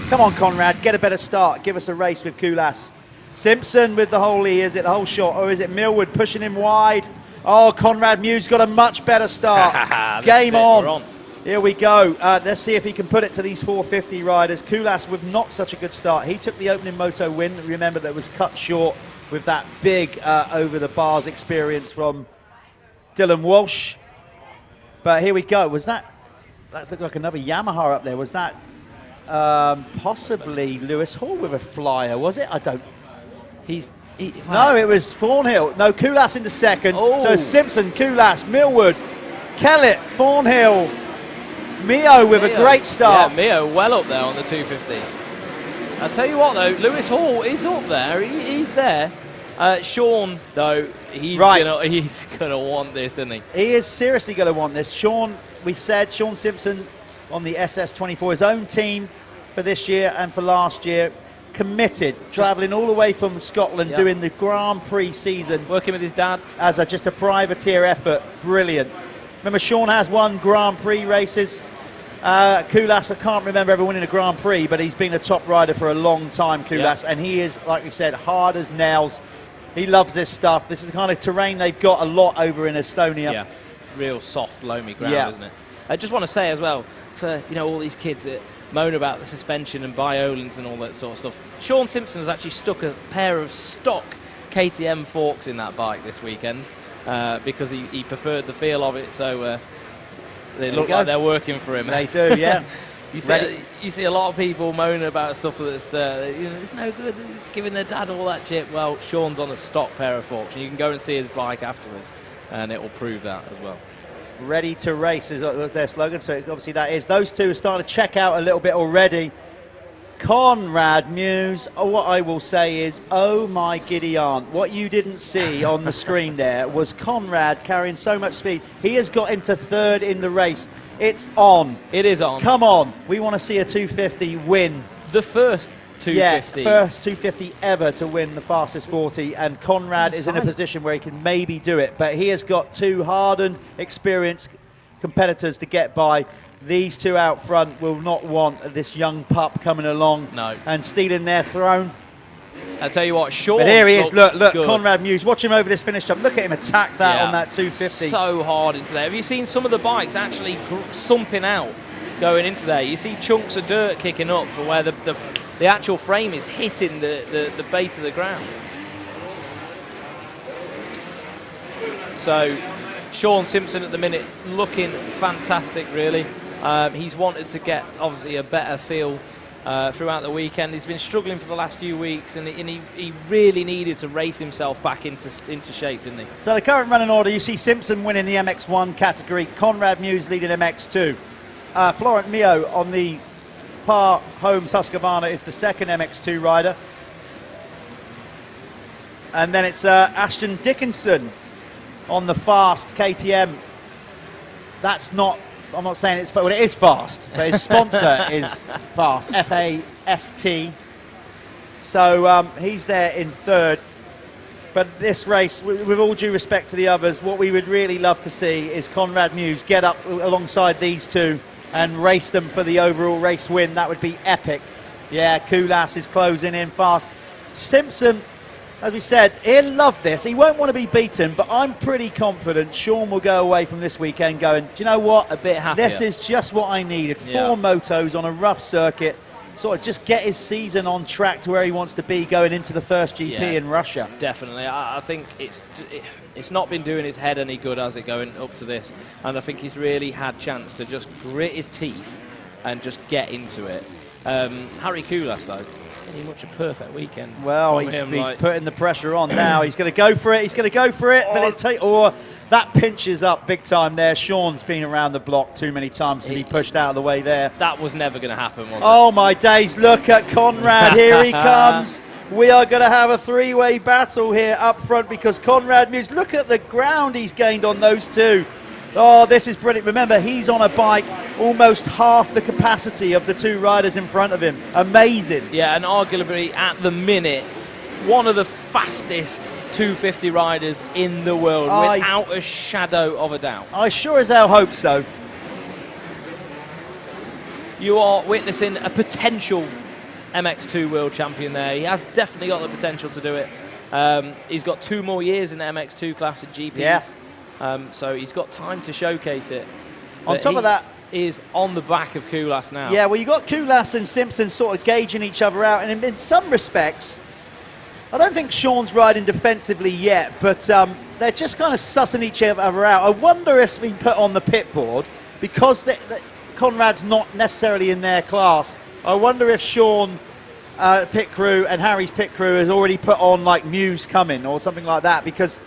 Come on, Conrad, get a better start. Give us a race with Kulas. Simpson with the whole E. Is it the whole shot, or is it Millwood pushing him wide? Oh, Conrad Mew's got a much better start. Game on. Here we go. Let's see if he can put it to these 450 riders. Kulas with not such a good start. He took the opening moto win. Remember, that was cut short with that big over-the-bars experience from Dylan Walsh. But here we go. That looked like another Yamaha up there. Was that possibly Lewis Hall with a flyer, was it? I don't... No, it was Thornhill. No, Kulas into second. Oh. So Simpson, Kulas, Millwood, Kellett, Thornhill, Mio with a great start. Yeah, Mio well up there on the 250. I'll tell you what, though, Lewis Hall is up there. He's there. Sean, though, he's gonna want this, isn't he? He is seriously going to want this. Sean Simpson on the SS24, his own team for this year and for last year, committed, travelling all the way from Scotland, doing the Grand Prix season. Working with his dad. As just a privateer effort. Brilliant. Remember, Sean has won Grand Prix races. Kulas, I can't remember ever winning a Grand Prix, but he's been a top rider for a long time, Kulas, and he is, like we said, hard as nails. He loves this stuff. This is the kind of terrain they've got a lot over in Estonia. Yeah, real soft, loamy ground, isn't it? I just want to say as well, for all these kids that moan about the suspension and Biolins and all that sort of stuff, Sean Simpson has actually stuck a pair of stock KTM forks in that bike this weekend because he preferred the feel of it, so they look like they're working for him. They do, yeah. You see a lot of people moaning about stuff that's it's no good, giving their dad all that shit. Well, Sean's on a stock pair of forks, and you can go and see his bike afterwards, and it will prove that as well. Ready to race is their slogan, so obviously that is. Those two are starting to check out a little bit already. Conrad Muse, what I will say is, oh my giddy aunt, what you didn't see on the screen there was Conrad carrying so much speed. He has got into third in the race. It's on. It is on. Come on. We want to see a 250 win. The first 250. Yeah, first 250 ever to win the fastest 40, and Conrad is in a position where he can maybe do it, but he has got two hardened, experienced competitors to get by. These two out front will not want this young pup coming along and stealing their throne. I'll tell you what, Sean. But here he is, look, good. Conrad Muse. Watch him over this finish jump. Look at him attack that on that 250. So hard into there. Have you seen some of the bikes actually sumping out going into there? You see chunks of dirt kicking up for where the actual frame is hitting the base of the ground. So Sean Simpson at the minute looking fantastic, really. He's wanted to get, obviously, a better feel throughout the weekend. He's been struggling for the last few weeks, and he really needed to race himself back into shape, didn't he? So the current running order, you see Simpson winning the MX1 category, Conrad Muse leading MX2. Florent Mio on the Par Homes Husqvarna is the second MX2 rider. And then it's Ashton Dickinson on the fast KTM. That's not, I'm not saying it's, well, it is fast, but his sponsor is fast, FAST. So he's there in third. But this race, with all due respect to the others, what we would really love to see is Conrad Muse get up alongside these two and race them for the overall race win. That would be epic. Yeah, Koulas is closing in fast. Simpson, as we said, he'll love this. He won't want to be beaten, but I'm pretty confident Sean will go away from this weekend going, do you know what? A bit happier. This is just what I needed. Yeah. 4 motos on a rough circuit. Sort of just get his season on track to where he wants to be going into the first GP in Russia. Definitely. I think it's not been doing his head any good, has it, going up to this? And I think he's really had chance to just grit his teeth and just get into it. Harry Koulas, though, pretty much a perfect weekend. Well, he's putting the pressure on now. He's going to go for it. He's going to go for it. But that pinches up big time there. Sean's been around the block too many times to be pushed out of the way there. That was never going to happen, was it? Oh, my days. Look at Conrad. Here he comes. We are going to have a 3-way battle here up front because Conrad Muse, look at the ground he's gained on those two. Oh, this is brilliant. Remember, he's on a bike almost half the capacity of the two riders in front of him. Amazing. Yeah, and arguably at the minute, one of the fastest 250 riders in the world, without a shadow of a doubt. I sure as hell hope so. You are witnessing a potential MX2 world champion there. He has definitely got the potential to do it. He's got 2 more years in the MX2 class at GPs. Yeah. So he's got time to showcase it. On top of that, is on the back of Koulas now. Yeah, well, you got Koulas and Simpson sort of gauging each other out, and in some respects, I don't think Sean's riding defensively yet, but they're just kind of sussing each other out. I wonder if it's been put on the pit board because Conrad's not necessarily in their class. I wonder if Sean pit crew and Harry's pit crew has already put on like Muse coming or something like that because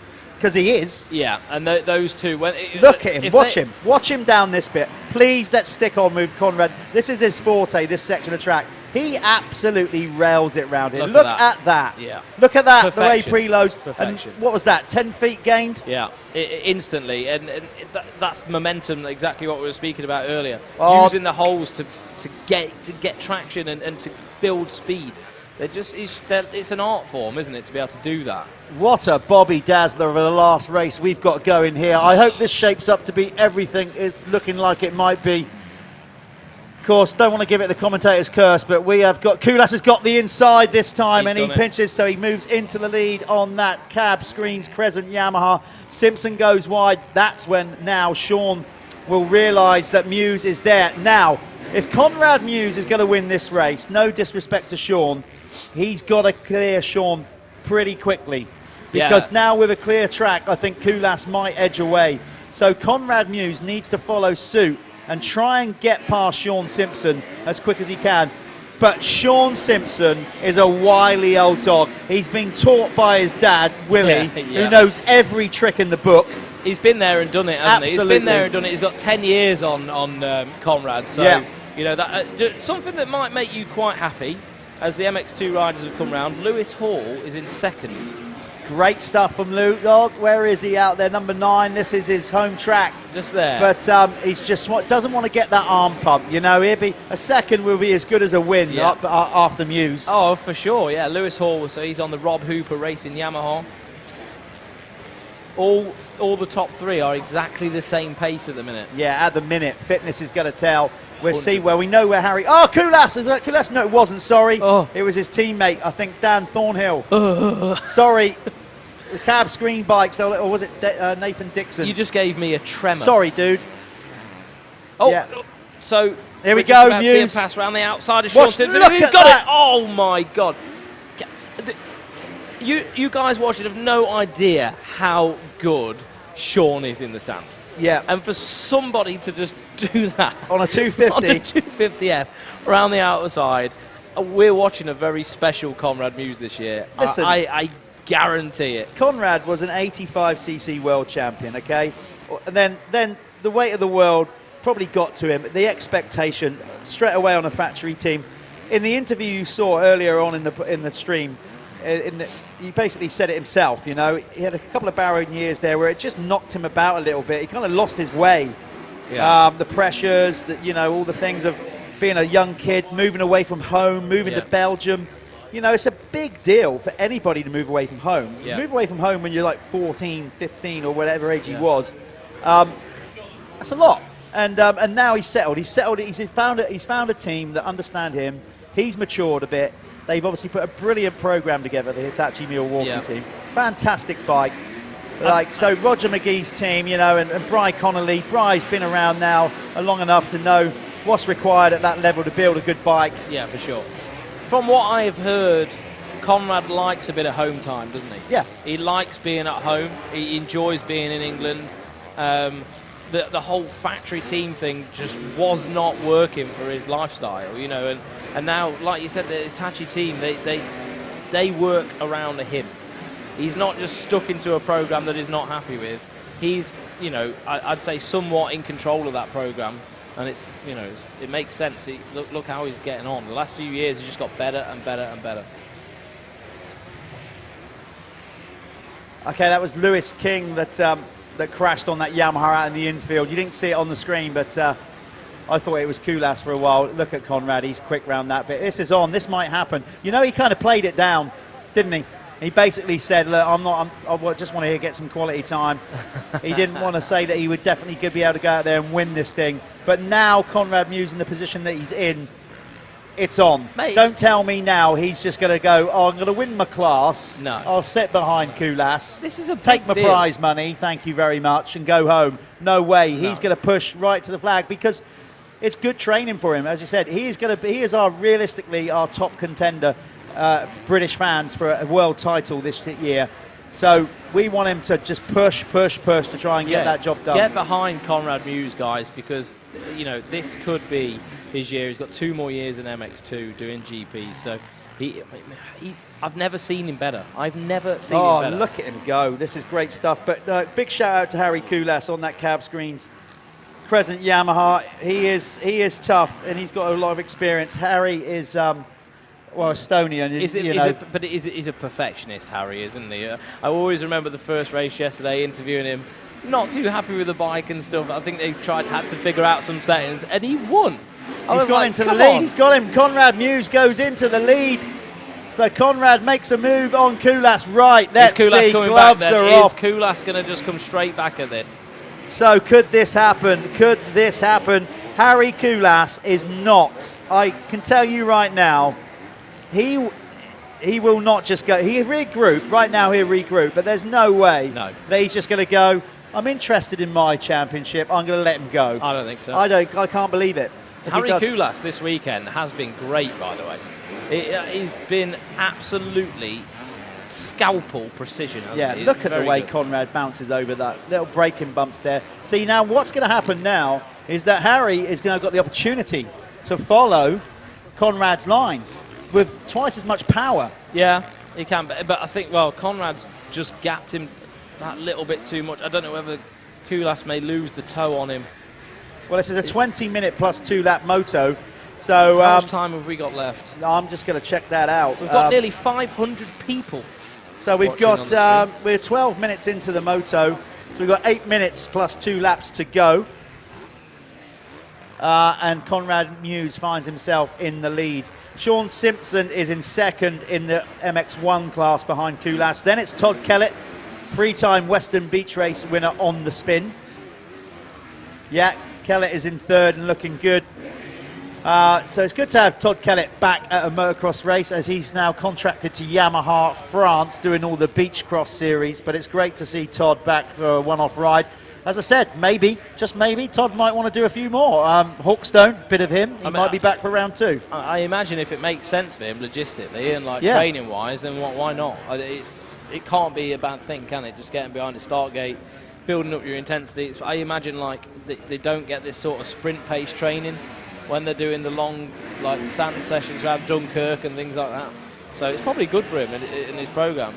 he is. Yeah, and those two. Look at him, watch him down this bit. Please, let's stick on with Conrad. This is his forte, this section of track. He absolutely rails it round here. Look at that. Yeah. Look at that, Perfection. the way preloads. Perfection. And what was that, 10 feet gained? Yeah, instantly. And that's momentum, exactly what we were speaking about earlier. Oh. Using the holes to get traction and to build speed. It's an art form, isn't it, to be able to do that? What a Bobby Dazzler of the last race we've got going here. I hope this shapes up to be everything it's looking like it might be. Of course, don't want to give it the commentator's curse, but we have got, Koulas has got the inside this time, and he pinches, so he moves into the lead on that cab screens Crescent Yamaha. Simpson goes wide. That's when now Sean will realise that Muse is there. Now, if Conrad Muse is going to win this race, no disrespect to Sean, he's got to clear Sean pretty quickly. Because now with a clear track, I think Koulas might edge away. So Conrad Muse needs to follow suit and try and get past Sean Simpson as quick as he can. But Sean Simpson is a wily old dog. He's been taught by his dad, Willie, who knows every trick in the book. He's been there and done it, hasn't Absolutely. he? He's been there and done it. He's got 10 years on Conrad, so You know, that something that might make you quite happy as the MX2 riders have come round. Lewis Hall is in second. Great stuff from Luke. Oh, where is he out there? Number 9. This is his home track. Just there. But he's just doesn't want to get that arm pump. You know, a second will be as good as a win after Muse. Oh, for sure. Yeah, Lewis Hall. So he's on the Rob Hooper Racing Yamaha. All the top 3 are exactly the same pace at the minute. Yeah, at the minute. Fitness is going to tell. We'll see where we know where Harry... Oh, Koulas! No, it wasn't, sorry. Oh. It was his teammate, I think, Dan Thornhill. Sorry. The cab screen bikes, or was it Nathan Dixon? You just gave me a tremor. Sorry, dude. Oh, yeah. So... Here we go, Muse. Pass around the outside of Sean. Look He's at got that. it! Oh, my God. You guys watching have no idea how good Sean is in the sand. Yeah. And for somebody to just do that on a 250, on a 250F around the outside, we're watching a very special Conrad Muse this year. Listen, I guarantee it. Conrad was an 85cc world champion, okay? And then the weight of the world probably got to him. The expectation straight away on a factory team. In the interview you saw earlier on in the stream, he basically said it himself, you know. He had a couple of barren years there where it just knocked him about a little bit. He kind of lost his way. Yeah. The pressures, all the things of being a young kid, moving away from home, moving to Belgium. You know, it's a big deal for anybody to move away from home. Yeah. Move away from home when you're like 14, 15 or whatever age he was. That's a lot. And now he's settled. He's found a team that understand him. He's matured a bit. They've obviously put a brilliant program together, the Hitachi Milwaukee team. Fantastic bike. So Roger McGee's team, and Bry Connolly. Bry's been around now long enough to know what's required at that level to build a good bike. Yeah, for sure. From what I've heard, Conrad likes a bit of home time, doesn't he? Yeah. He likes being at home. He enjoys being in England. The whole factory team thing just was not working for his lifestyle, and now, like you said, the Hitachi team, they work around him. He's not just stuck into a program that he's not happy with. He's, I'd say somewhat in control of that program, and it's, it makes sense. Look how he's getting on. The last few years, he's just got better and better and better. Okay, that was Lewis King that crashed on that Yamaha out in the infield. You didn't see it on the screen, but I thought it was Koulas for a while. Look at Conrad, he's quick round that bit. This is on, this might happen. He kind of played it down, didn't he? He basically said, look, I just want to get some quality time. He didn't want to say that he would definitely be able to go out there and win this thing. But now Conrad Muse in the position that he's in, it's on. Mate, don't tell me now he's just going to go, I'm going to win my class. No. I'll sit behind Koulas. This is a take big my deal. prize money, thank you very much, and go home. No way. He's going to push right to the flag because it's good training for him. As you said, he is realistically our top contender for British fans for a world title this year. So we want him to just push to try and get that job done. Get behind Conrad Muse, guys, because this could be his year. He's got 2 more years in MX2 doing GP. So I've never seen him better. I've never seen him better. Oh, look at him go. This is great stuff. But big shout out to Harry Koulas on that cab screens. Crescent Yamaha. He is tough and he's got a lot of experience. Harry is Estonian. But he's a perfectionist, Harry, isn't he? I always remember the first race yesterday, interviewing him. Not too happy with the bike and stuff. I think they had to figure out some settings, and he won. He's gone into the lead. He's got him. Conrad Muse goes into the lead. So Conrad makes a move on Koulas. Right, let's see. Gloves are off. Is Koulas going to just come straight back at this? So could this happen? Could this happen? Harry Koulas is not. I can tell you right now, he will not just go. He regroup. Right now he'll regroup, but there's no way that he's just going to go, I'm interested in my championship. I'm going to let him go. I don't think so. I can't believe it. Harry Koulas this weekend has been great, by the way. He's been absolutely scalpel precision. Yeah, look at the way Conrad bounces over that little braking bumps there. See, now what's going to happen now is that Harry is going to got the opportunity to follow Conrad's lines with twice as much power. Yeah, he can. But I think, Conrad's just gapped him that little bit too much. I don't know whether Koulas may lose the toe on him Well, this is a 20-minute plus 2-lap moto. So how much time have we got left? I'm just going to check that out. We've got nearly 500 people. So we've got, we're 12 minutes into the moto. So we've got 8 minutes plus 2 laps to go. And Conrad Muse finds himself in the lead. Sean Simpson is in second in the MX1 class behind Kulas. Then it's Todd Kellett, 3-time Western Beach Race winner on the spin. Yeah, Kellett is in third and looking good. So it's good to have Todd Kellett back at a motocross race, as he's now contracted to Yamaha France doing all the beach cross series. But it's great to see Todd back for a one-off ride. As I said, maybe, just maybe, Todd might want to do a few more. Hawkstone, bit of him. He might be back for round 2. I imagine if it makes sense for him logistically and training-wise, then why not? It can't be a bad thing, can it? Just getting behind the start gate, building up your intensity. I imagine they don't get this sort of sprint pace training when they're doing the long sand sessions around Dunkirk and things like that. So it's probably good for him in his program.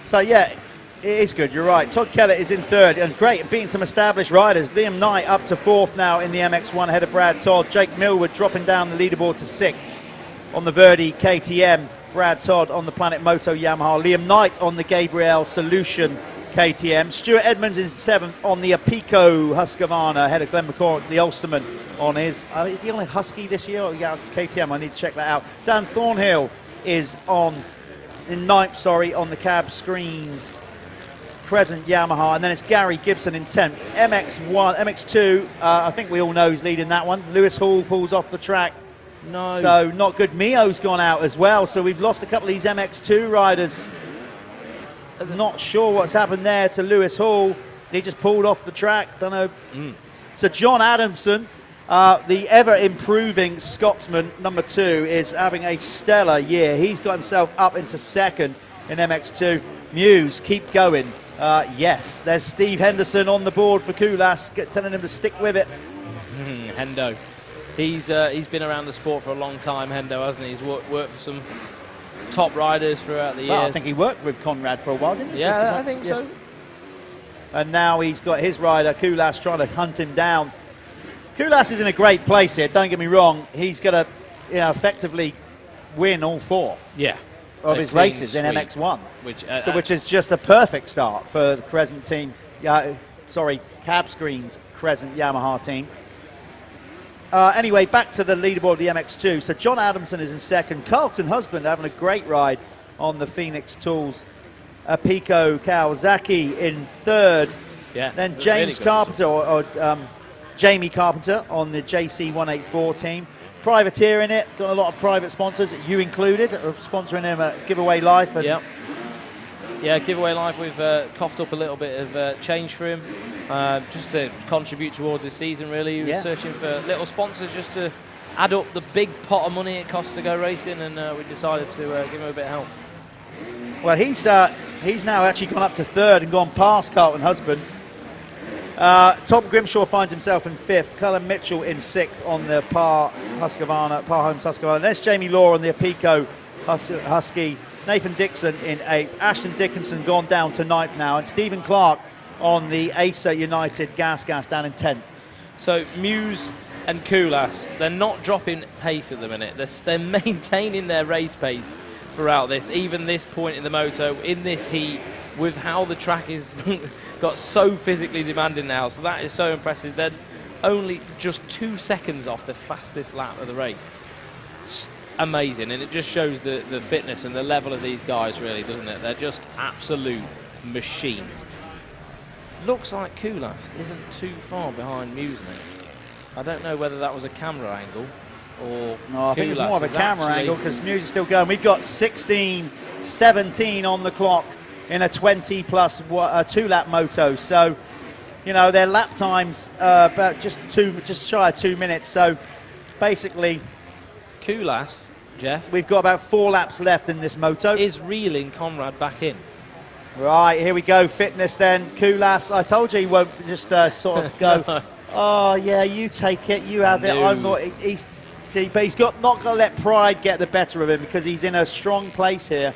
So yeah, it is good, you're right. Todd Kellett is in third, and great, beating some established riders. Liam Knight up to fourth now in the MX1 ahead of Brad Todd. Jake Millward dropping down the leaderboard to sixth on the Verdi KTM. Brad Todd on the Planet Moto Yamaha. Liam Knight on the Gabriel Solution KTM. Stuart Edmonds is seventh on the Apico Husqvarna ahead of Glenn McCormick, the Ulsterman, on his... is he on a Husky this year? Yeah, KTM, I need to check that out. Dan Thornhill is in ninth, on the Cab Screens Crescent Yamaha, and then it's Gary Gibson in 10th. MX2, I think we all know who's leading that one. Lewis Hall pulls off the track. No. So not good. Mio's gone out as well, so we've lost a couple of these MX2 riders. Not sure what's happened there to Lewis Hall. He just pulled off the track, don't know. So John Adamson, the ever-improving Scotsman, number 2, is having a stellar year. He's got himself up into second in MX2. Muse, keep going. Yes, there's Steve Henderson on the board for Kulas, telling him to stick with it. Hendo. He's been around the sport for a long time, Hendo, hasn't he? He's worked for some top riders throughout the years. Well, I think he worked with Conrad for a while, didn't he? Yeah, I think so. And now he's got his rider, Kulas, trying to hunt him down. Kulas is in a great place here, don't get me wrong. He's got to effectively win all 4 of his races in MX1, which is just a perfect start for the Crescent team. Cab Screens Crescent Yamaha team. Anyway, back to the leaderboard of the MX2. So John Adamson is in second. Carlton Husband having a great ride on the Phoenix Tools. Pico Kawasaki in third. Yeah. Then James Carpenter, Jamie Carpenter on the JC184 team. Privateer in it. Got a lot of private sponsors, you included, sponsoring him at Giveaway Life. Yeah, Giveaway Life, we've coughed up a little bit of change for him, just to contribute towards his season, really. He was searching for little sponsors just to add up the big pot of money it costs to go racing, and we decided to give him a bit of help. Well, he's now actually gone up to third and gone past Carlton Husband. Tom Grimshaw finds himself in fifth. Callum Mitchell in sixth on the Par Homes Husqvarna. There's Jamie Law on the Apico Husky. Nathan Dixon in 8th. Ashton Dickinson gone down to 9th now. And Stephen Clark on the Acer United Gas down in 10th. So Muse and Kulas, they're not dropping pace at the minute. They're maintaining their race pace throughout this, even this point in the moto, in this heat, with how the track is got so physically demanding now. So that is so impressive. They're only just 2 seconds off the fastest lap of the race. It's amazing, and it just shows the fitness and the level of these guys, really, doesn't it? They're just absolute machines. Looks like Kulas isn't too far behind Muse now. I don't know whether that was a camera angle or... No, I think it's more of a camera angle, because Muse is still going. We've got 16:17 on the clock in a 20 plus 2-lap moto. So, their lap times about just shy of 2 minutes. So, basically, Kulas, Jeff, we've got about 4 laps left in this moto. Is reeling Conrad back in. Right, here we go. Fitness then. Kulas, I told you he won't just sort of go, oh, yeah, you take it, you have it. I'm not. But he's not going to let pride get the better of him, because he's in a strong place here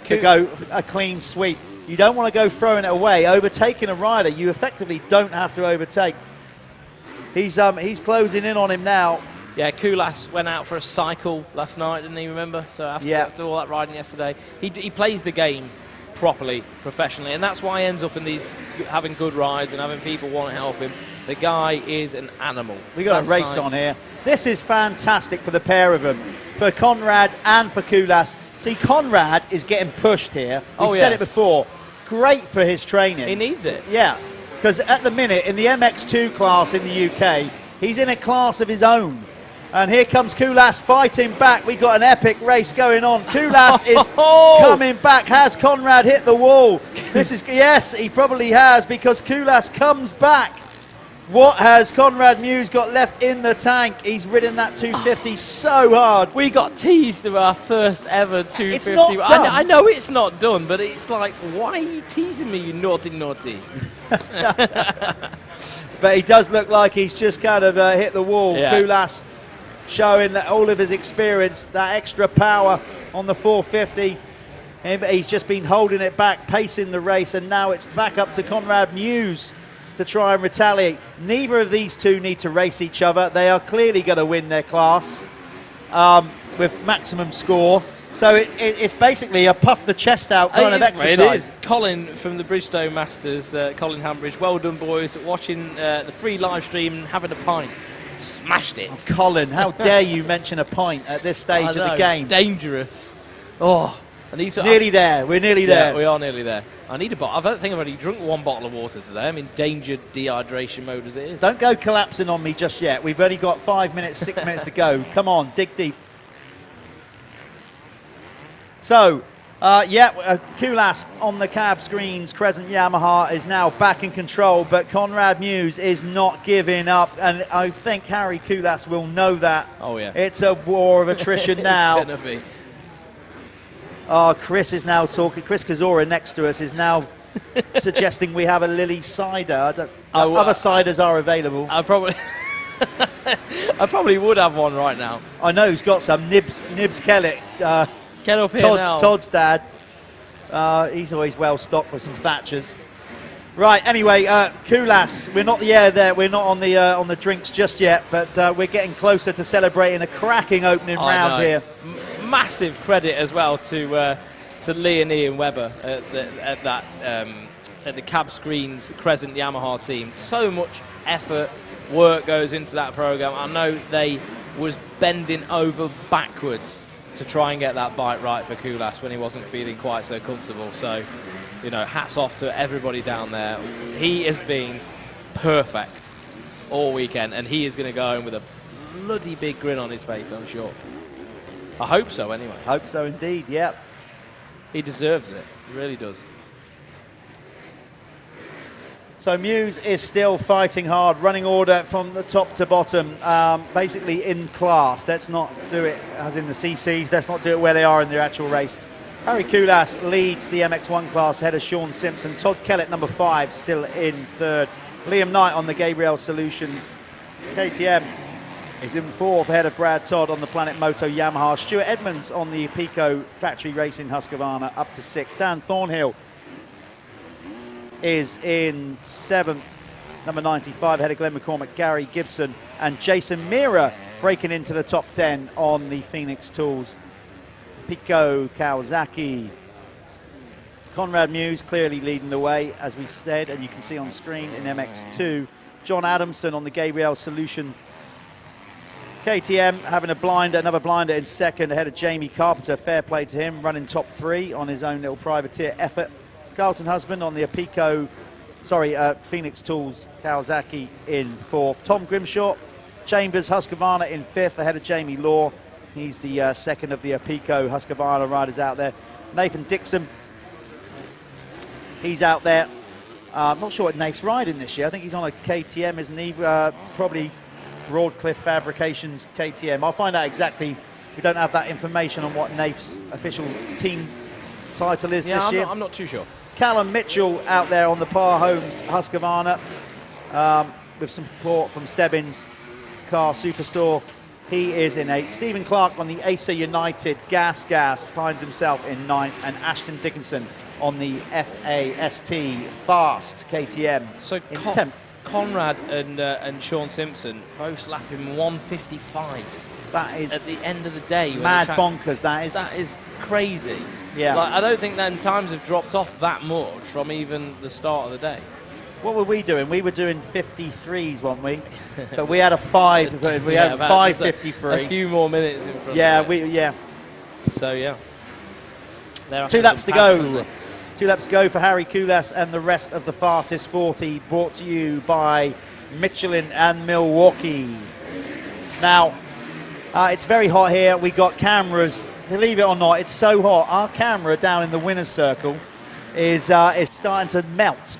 to go a clean sweep. You don't want to go throwing it away. Overtaking a rider, you effectively don't have to overtake. He's closing in on him now. Yeah, Kulas went out for a cycle last night, didn't he, remember? So after all that riding yesterday, he plays the game properly, professionally, and that's why he ends up in these having good rides and having people want to help him. The guy is an animal. We got a race on here. This is fantastic for the pair of them, for Conrad and for Kulas. See, Conrad is getting pushed here. We said it before. Great for his training. He needs it. Yeah, because at the minute in the MX2 class in the UK, he's in a class of his own. And here comes Kulas fighting back. We got an epic race going on. Kulas is coming back. Has Conrad hit the wall? This is, yes, he probably has, because Kulas comes back. What has Conrad Muse got left in the tank? He's ridden that 250 so hard. We got teased of our first ever 250. It's not done. I know it's not done, but it's like, why are you teasing me, you naughty, naughty? But he does look like he's just kind of hit the wall. Yeah. Kulas showing that all of his experience, that extra power on the 450. He's just been holding it back, pacing the race, and now it's back up to Conrad Muse to try and retaliate. Neither of these two need to race each other. They are clearly going to win their class with maximum score. So it's basically a puff the chest out kind of exercise. It is. Colin from the Bridgestone Masters, Colin Hambridge, well done, boys, watching the free live stream and having a pint. Smashed it. Oh, Colin, how dare you mention a pint at this stage of the game? Dangerous. Oh, nearly there. We're nearly there. Yeah, we are nearly there. I need a bottle. I don't think I've already drunk one bottle of water today. I'm in endangered dehydration mode as it is. Don't go collapsing on me just yet. We've only got 5 minutes, 6 minutes to go. Come on, dig deep. So, Kulas on the cab screens. Crescent Yamaha is now back in control, but Conrad Muse is not giving up, and I think Harry Kulas will know that. Oh, yeah. It's a war of attrition now. It's gonna be. Oh, Chris is now talking. Chris Kazora next to us is now suggesting we have a Lily cider. Other ciders are available. I probably would have one right now. I know who's got some. Nibs Kellett. Get up here now. Todd's dad. He's always well stocked with some Thatchers. Right. Anyway, Kulas. We're not there. We're not on the drinks just yet, but we're getting closer to celebrating a cracking opening round here. Massive credit as well to Leonie and Webber at the cab screens Crescent Yamaha team. So much effort, work goes into that program. I know they was bending over backwards to try and get that bike right for Kulas when he wasn't feeling quite so comfortable. So, you know, hats off to everybody down there. He has been perfect all weekend, and he is going to go home with a bloody big grin on his face, I'm sure. I hope so, anyway. Hope so indeed, yep. He deserves it. He really does. So Muse is still fighting hard, running order from the top to bottom, basically in class. Let's not do it as in the CCs. Let's not do it where they are in their actual race. Harry Kulas leads the MX1 class ahead of Sean Simpson. Todd Kellett, number 5, still in third. Liam Knight on the Gabriel Solutions KTM is in 4th ahead of Brad Todd on the Planet Moto Yamaha. Stuart Edmonds on the Pico Factory Racing Husqvarna up to 6th. Dan Thornhill is in 7th, number 95 ahead of Glenn McCormick, Gary Gibson, and Jason Mira breaking into the top 10 on the Phoenix Tools. Pico Kawasaki. Conrad Muse clearly leading the way, as we said, and you can see on screen in MX2. John Adamson on the Gabriel Solution KTM having another blinder in 2nd ahead of Jamie Carpenter. Fair play to him, running top 3 on his own little privateer effort. Carlton Husband on the Phoenix Tools Kawasaki in 4th. Tom Grimshaw, Chambers Husqvarna in 5th ahead of Jamie Law. He's the 2nd of the Pico Husqvarna riders out there. Nathan Dixon, he's out there. I'm not sure what Nate's riding this year. I think he's on a KTM, isn't he? Probably Broadcliff Fabrications KTM. I'll find out exactly. We don't have that information on what Nate's official team title is this year. I'm not too sure. Callum Mitchell out there on the Par Homes Husqvarna with some support from Stebbins Car Superstore. He is in 8th. Stephen Clark on the Acer United Gas finds himself in 9th, and Ashton Dickinson on the FAST Fast KTM so in 10th. Conrad and Sean Simpson both lapping 155s. That is at the end of the day. when mad the track's- bonkers, that is. That is crazy. Yeah. Like, I don't think then times have dropped off that much from even the start of the day. What were we doing? We were doing 53s, weren't we? But we had a 5. We Yeah, had about- 5:53. A few more minutes in front. Yeah, of it. yeah. So yeah. They're 2 after laps to some pants, go. aren't they? 2 laps to go for Harry Koulas and the rest of the Fartist 40, brought to you by Michelin and Milwaukee. Now, it's very hot here. We got cameras. Believe it or not, it's so hot. Our camera down in the winner's circle is starting to melt,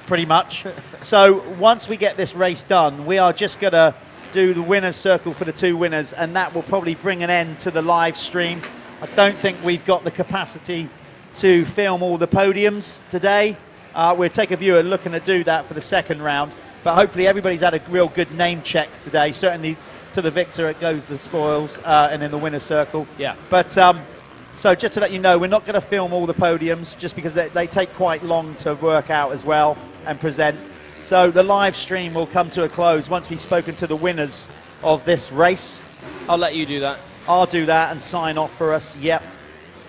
pretty much. So once we get this race done, we are just going to do the winner's circle for the 2 winners, and that will probably bring an end to the live stream. I don't think we've got the capacity to film all the podiums today. We'll take a viewer looking to do that for the second round, but hopefully everybody's had a real good name check today. Certainly to the victor it goes the spoils, and in the winner's circle. Yeah. But so just to let you know, we're not going to film all the podiums just because they take quite long to work out as well and present. So the live stream will come to a close once we've spoken to the winners of this race. I'll let you do that. I'll do that and sign off for us. Yep.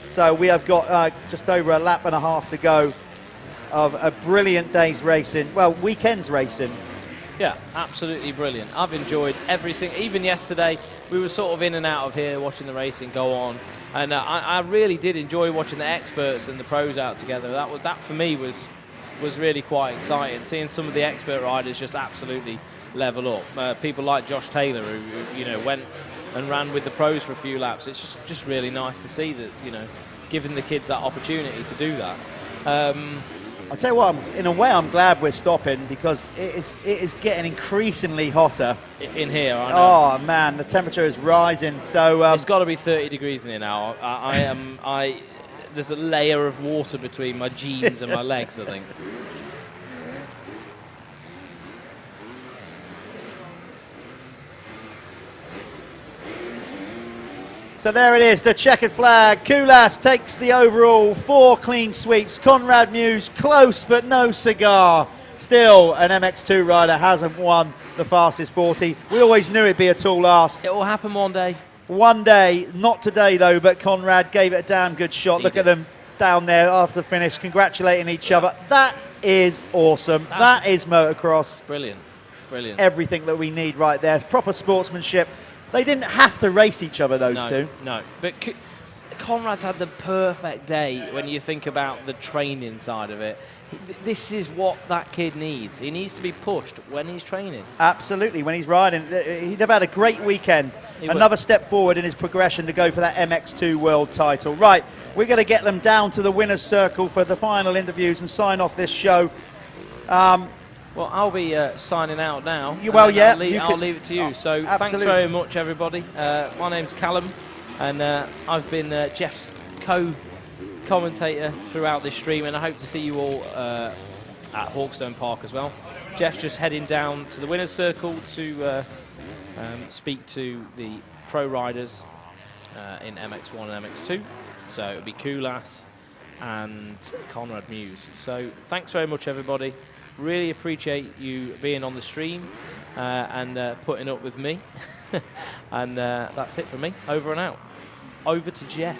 So we have got just over a lap and a half to go of a brilliant day's racing. Well, weekend's racing. Yeah, absolutely brilliant. I've enjoyed everything. Even yesterday, we were sort of in and out of here watching the racing go on, and I really did enjoy watching the experts and the pros out together. That for me was really quite exciting. Seeing some of the expert riders just absolutely level up. People like Josh Taylor, who went and ran with the pros for a few laps. It's just really nice to see that, giving the kids that opportunity to do that. I'll tell you what, in a way I'm glad we're stopping because it is getting increasingly hotter. In here, I know. Oh man, the temperature is rising. So it's got to be 30 degrees in here now. There's a layer of water between my jeans and my legs, I think. So there it is, the checkered flag. Koulas takes the overall, 4 clean sweeps. Conrad Muse, close but no cigar. Still, an MX2 rider hasn't won the fastest 40. We always knew it'd be a tall ask. It will happen one day. One day, not today though, but Conrad gave it a damn good shot. Look at them down there after the finish, congratulating each other. That is awesome. That is motocross. Brilliant, brilliant. Everything that we need right there. Proper sportsmanship. They didn't have to race each other, those two. No, but Conrad's had the perfect day when you think about the training side of it. This is what that kid needs. He needs to be pushed when he's training. Absolutely, when he's riding. He'd have had a great weekend. Another step forward in his progression to go for that MX2 world title. Right, we're going to get them down to the winner's circle for the final interviews and sign off this show. Well, I'll be signing out now. Well, yeah. I'll leave it to you. So thanks very much, everybody. My name's Callum, and I've been Jeff's co-commentator throughout this stream, and I hope to see you all at Hawkstone Park as well. Jeff's just heading down to the winner's circle to speak to the pro riders in MX1 and MX2. So it'll be Koulas and Conrad Muse. So thanks very much, everybody. Really appreciate you being on the stream and putting up with me. And that's it from me. Over and out. Over to Jeff.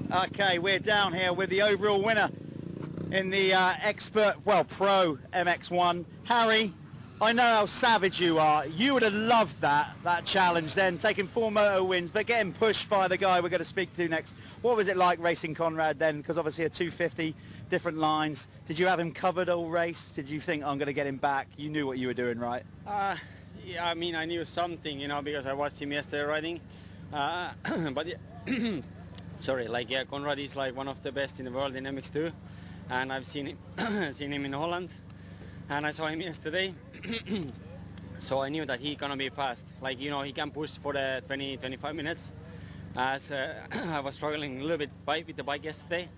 Okay, we're down here with the overall winner in the Pro MX1. Harry, I know how savage you are. You would have loved that challenge then, taking 4 moto wins, but getting pushed by the guy we're going to speak to next. What was it like racing Conrad then? Because obviously a 250, different lines. Did you have him covered all race? Did you think, I'm going to get him back? You knew what you were doing, right? Yeah, I mean, I knew something, because I watched him yesterday riding. But yeah, sorry, Conrad is one of the best in the world in MX2, and I've seen him, seen him in Holland, and I saw him yesterday. So I knew that he gonna be fast. Like, you know, he can push for the 20-25 minutes. As I was struggling a little bit with the bike yesterday.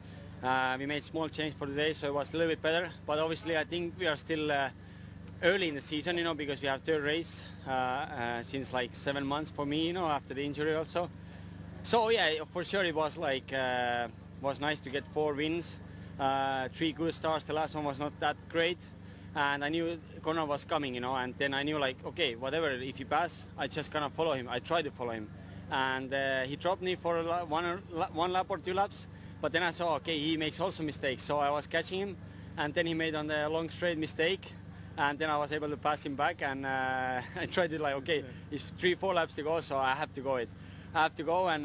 We made small change for today, so it was a little bit better. But obviously, I think we are still early in the season, you know, because we have third race since like 7 months for me, you know, after the injury also. So yeah, for sure it was like was nice to get 4 wins, 3 good starts. The last one was not that great, and I knew Conor was coming, you know. And then I knew like, okay, whatever. If he pass, I just gonna follow him. I tried to follow him, and he dropped me for one lap or 2 laps. But then I saw, okay, he makes also mistakes. So I was catching him, and then he made on the long straight mistake, and then I was able to pass him back, and I tried to like, okay, it's 3-4 laps to go, so I have to go it. I have to go, and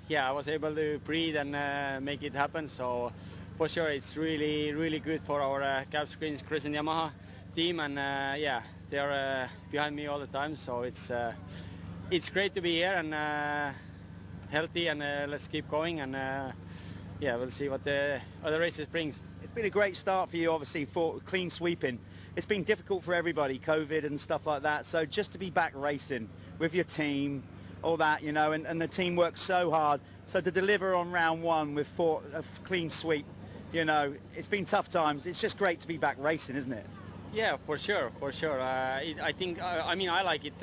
yeah, I was able to breathe and make it happen. So for sure, it's really, really good for our cap screens, Chris and Yamaha team, and yeah, they're behind me all the time. So it's great to be here and healthy, and let's keep going, and yeah, we'll see what the other races brings. It's been a great start for you, obviously, for clean sweeping. It's been difficult for everybody, COVID and stuff like that. So just to be back racing with your team, all that, you know, and the team worked so hard. So to deliver on round 1 with a clean sweep, you know, it's been tough times. It's just great to be back racing, isn't it? Yeah, for sure, for sure. I think, I mean, I like it,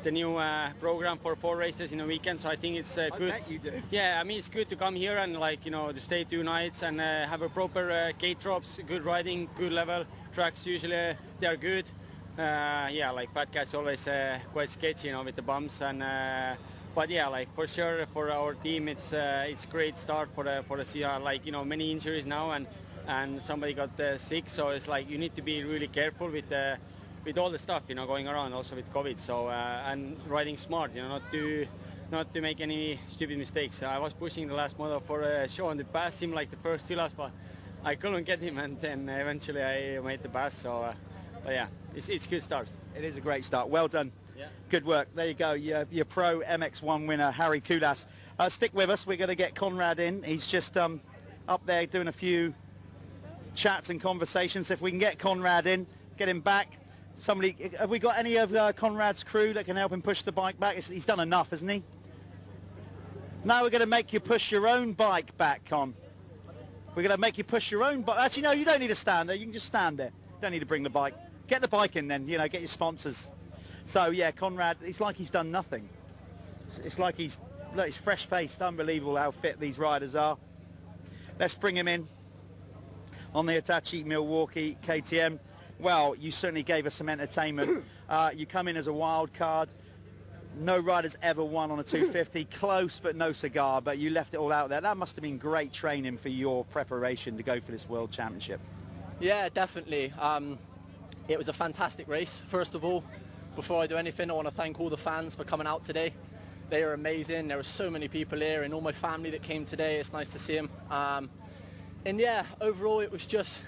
the new program for 4 races in a weekend, so I think it's good. I bet you do. Yeah, I mean, it's good to come here and, like, you know, to stay 2 nights and have a proper gate drops, good riding, good level. Tracks usually they are good. Yeah, like FatCat's always quite sketchy, you know, with the bumps, and but yeah, like for sure for our team it's great start for the CR. Like, you know, many injuries now, and somebody got sick, so it's like you need to be really careful with all the stuff, you know, going around, also with COVID. So and riding smart, you know, not to make any stupid mistakes. I was pushing the last moto for Swan to pass him like the first 2 laps, but I couldn't get him, and then eventually I made the pass. So but yeah, it's a good start. It is a great start. Well done. Yeah. Good work. There you go. Your Pro MX1 winner, Harry Kudas. Stick with us. We're going to get Conrad in. He's just up there doing a few chats and conversations. If we can get Conrad in, get him back. Somebody, have we got any of Conrad's crew that can help him push the bike back? He's done enough, hasn't he? Now we're going to make you push your own bike back, Con. We're going to make you push your own bike. Actually, no, you don't need to stand there. You can just stand there. Don't need to bring the bike. Get the bike in then, you know, get your sponsors. So, yeah, Conrad, it's like he's done nothing. It's like he's fresh-faced. Unbelievable how fit these riders are. Let's bring him in on the Hitachi Milwaukee KTM. Well, you certainly gave us some entertainment. You come in as a wild card. No rider's ever won on a 250. Close, but no cigar. But you left it all out there. That must have been great training for your preparation to go for this World Championship. Yeah, definitely. It was a fantastic race. First of all, before I do anything, I want to thank all the fans for coming out today. They are amazing. There were so many people here, and all my family that came today. It's nice to see them. And yeah, overall, it was just,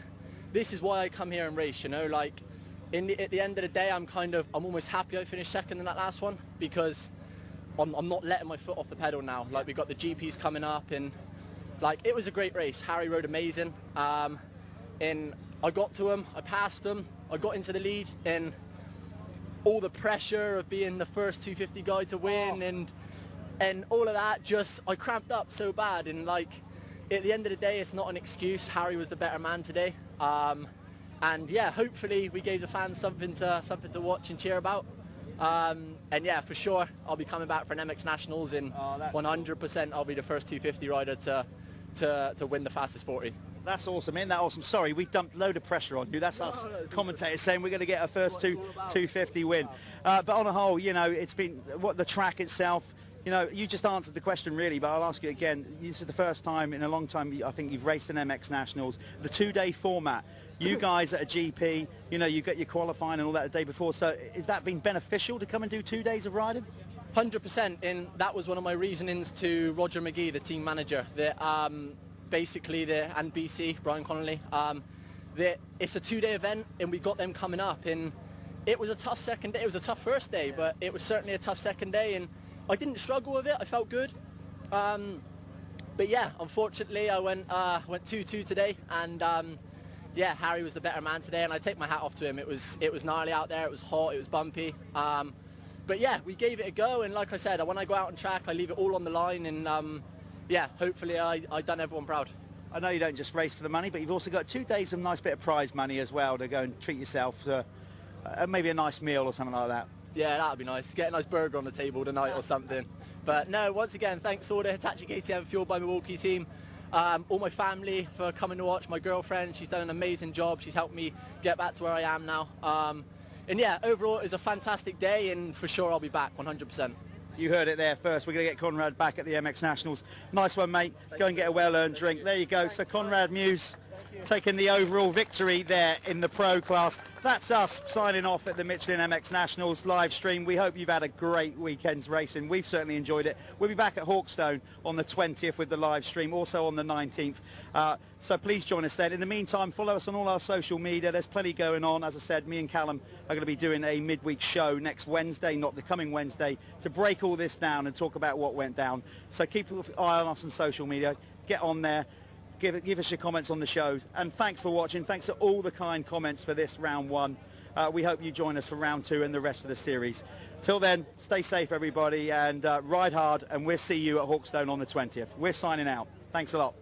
this is why I come here and race, you know, like, at the end of the day, I'm almost happy I finished second in that last one, because I'm not letting my foot off the pedal now. Like, we got the GPs coming up, and like, it was a great race. Harry rode amazing. And I got to him, I passed him, I got into the lead, and all the pressure of being the first 250 guy to win, and all of that, just, I cramped up so bad. And like, at the end of the day, it's not an excuse. Harry was the better man today. And yeah, hopefully we gave the fans something to watch and cheer about. And yeah, for sure, I'll be coming back for an MX Nationals, and 100% I'll be the first 250 rider to win the fastest 40. That's awesome. Isn't that awesome? Sorry, we dumped a load of pressure on you. That's us commentators saying we're going to get our first 250 win. But on a whole, you know, it's been the track itself. You know, you just answered the question really, but I'll ask you again. This is the first time in a long time I think you've raced an MX Nationals. The 2-day format. You guys at a GP, you know, you get your qualifying and all that the day before. So has that been beneficial to come and do 2 days of riding? 100%, and that was one of my reasonings to Roger McGee, the team manager, that basically and BC, Brian Connolly, that it's a 2-day event, and we got them coming up, and it was a tough second day. It was a tough first day, but it was certainly a tough second day, and I didn't struggle with it. I felt good. But yeah, unfortunately, I went 2-2 today, and yeah, Harry was the better man today, and I take my hat off to him. It was gnarly out there. It was hot. It was bumpy. But yeah, we gave it a go, and like I said, when I go out on track, I leave it all on the line, and yeah, hopefully I done everyone proud. I know you don't just race for the money, but you've also got 2 days of nice bit of prize money as well to go and treat yourself to maybe a nice meal or something like that. Yeah, that would be nice. Get a nice burger on the table tonight or something. But no, once again, thanks all the Hitachi KTM Fueled by Milwaukee team. All my family for coming to watch. My girlfriend, she's done an amazing job. She's helped me get back to where I am now. And yeah, overall it was a fantastic day, and for sure I'll be back 100%. You heard it there first. We're going to get Conrad back at the MX Nationals. Nice one, mate. Go and get a well-earned drink. There you go. So Conrad Muse taking the overall victory there in the pro class. That's us signing off at the Michelin MX Nationals live stream. We hope you've had a great weekend's racing. We've certainly enjoyed it. We'll be back at Hawkstone on the 20th with the live stream, also on the 19th. So please join us then. In the meantime, follow us on all our social media. There's plenty going on. As I said, me and Callum are going to be doing a midweek show next Wednesday, not the coming Wednesday, to break all this down and talk about what went down. So keep an eye on us on social media. Get on there. Give us your comments on the shows, and thanks for watching. Thanks for all the kind comments for this round 1. We hope you join us for round 2 and the rest of the series. Till then, stay safe everybody, and ride hard, and we'll see you at Hawkstone on the 20th. We're signing out. Thanks a lot.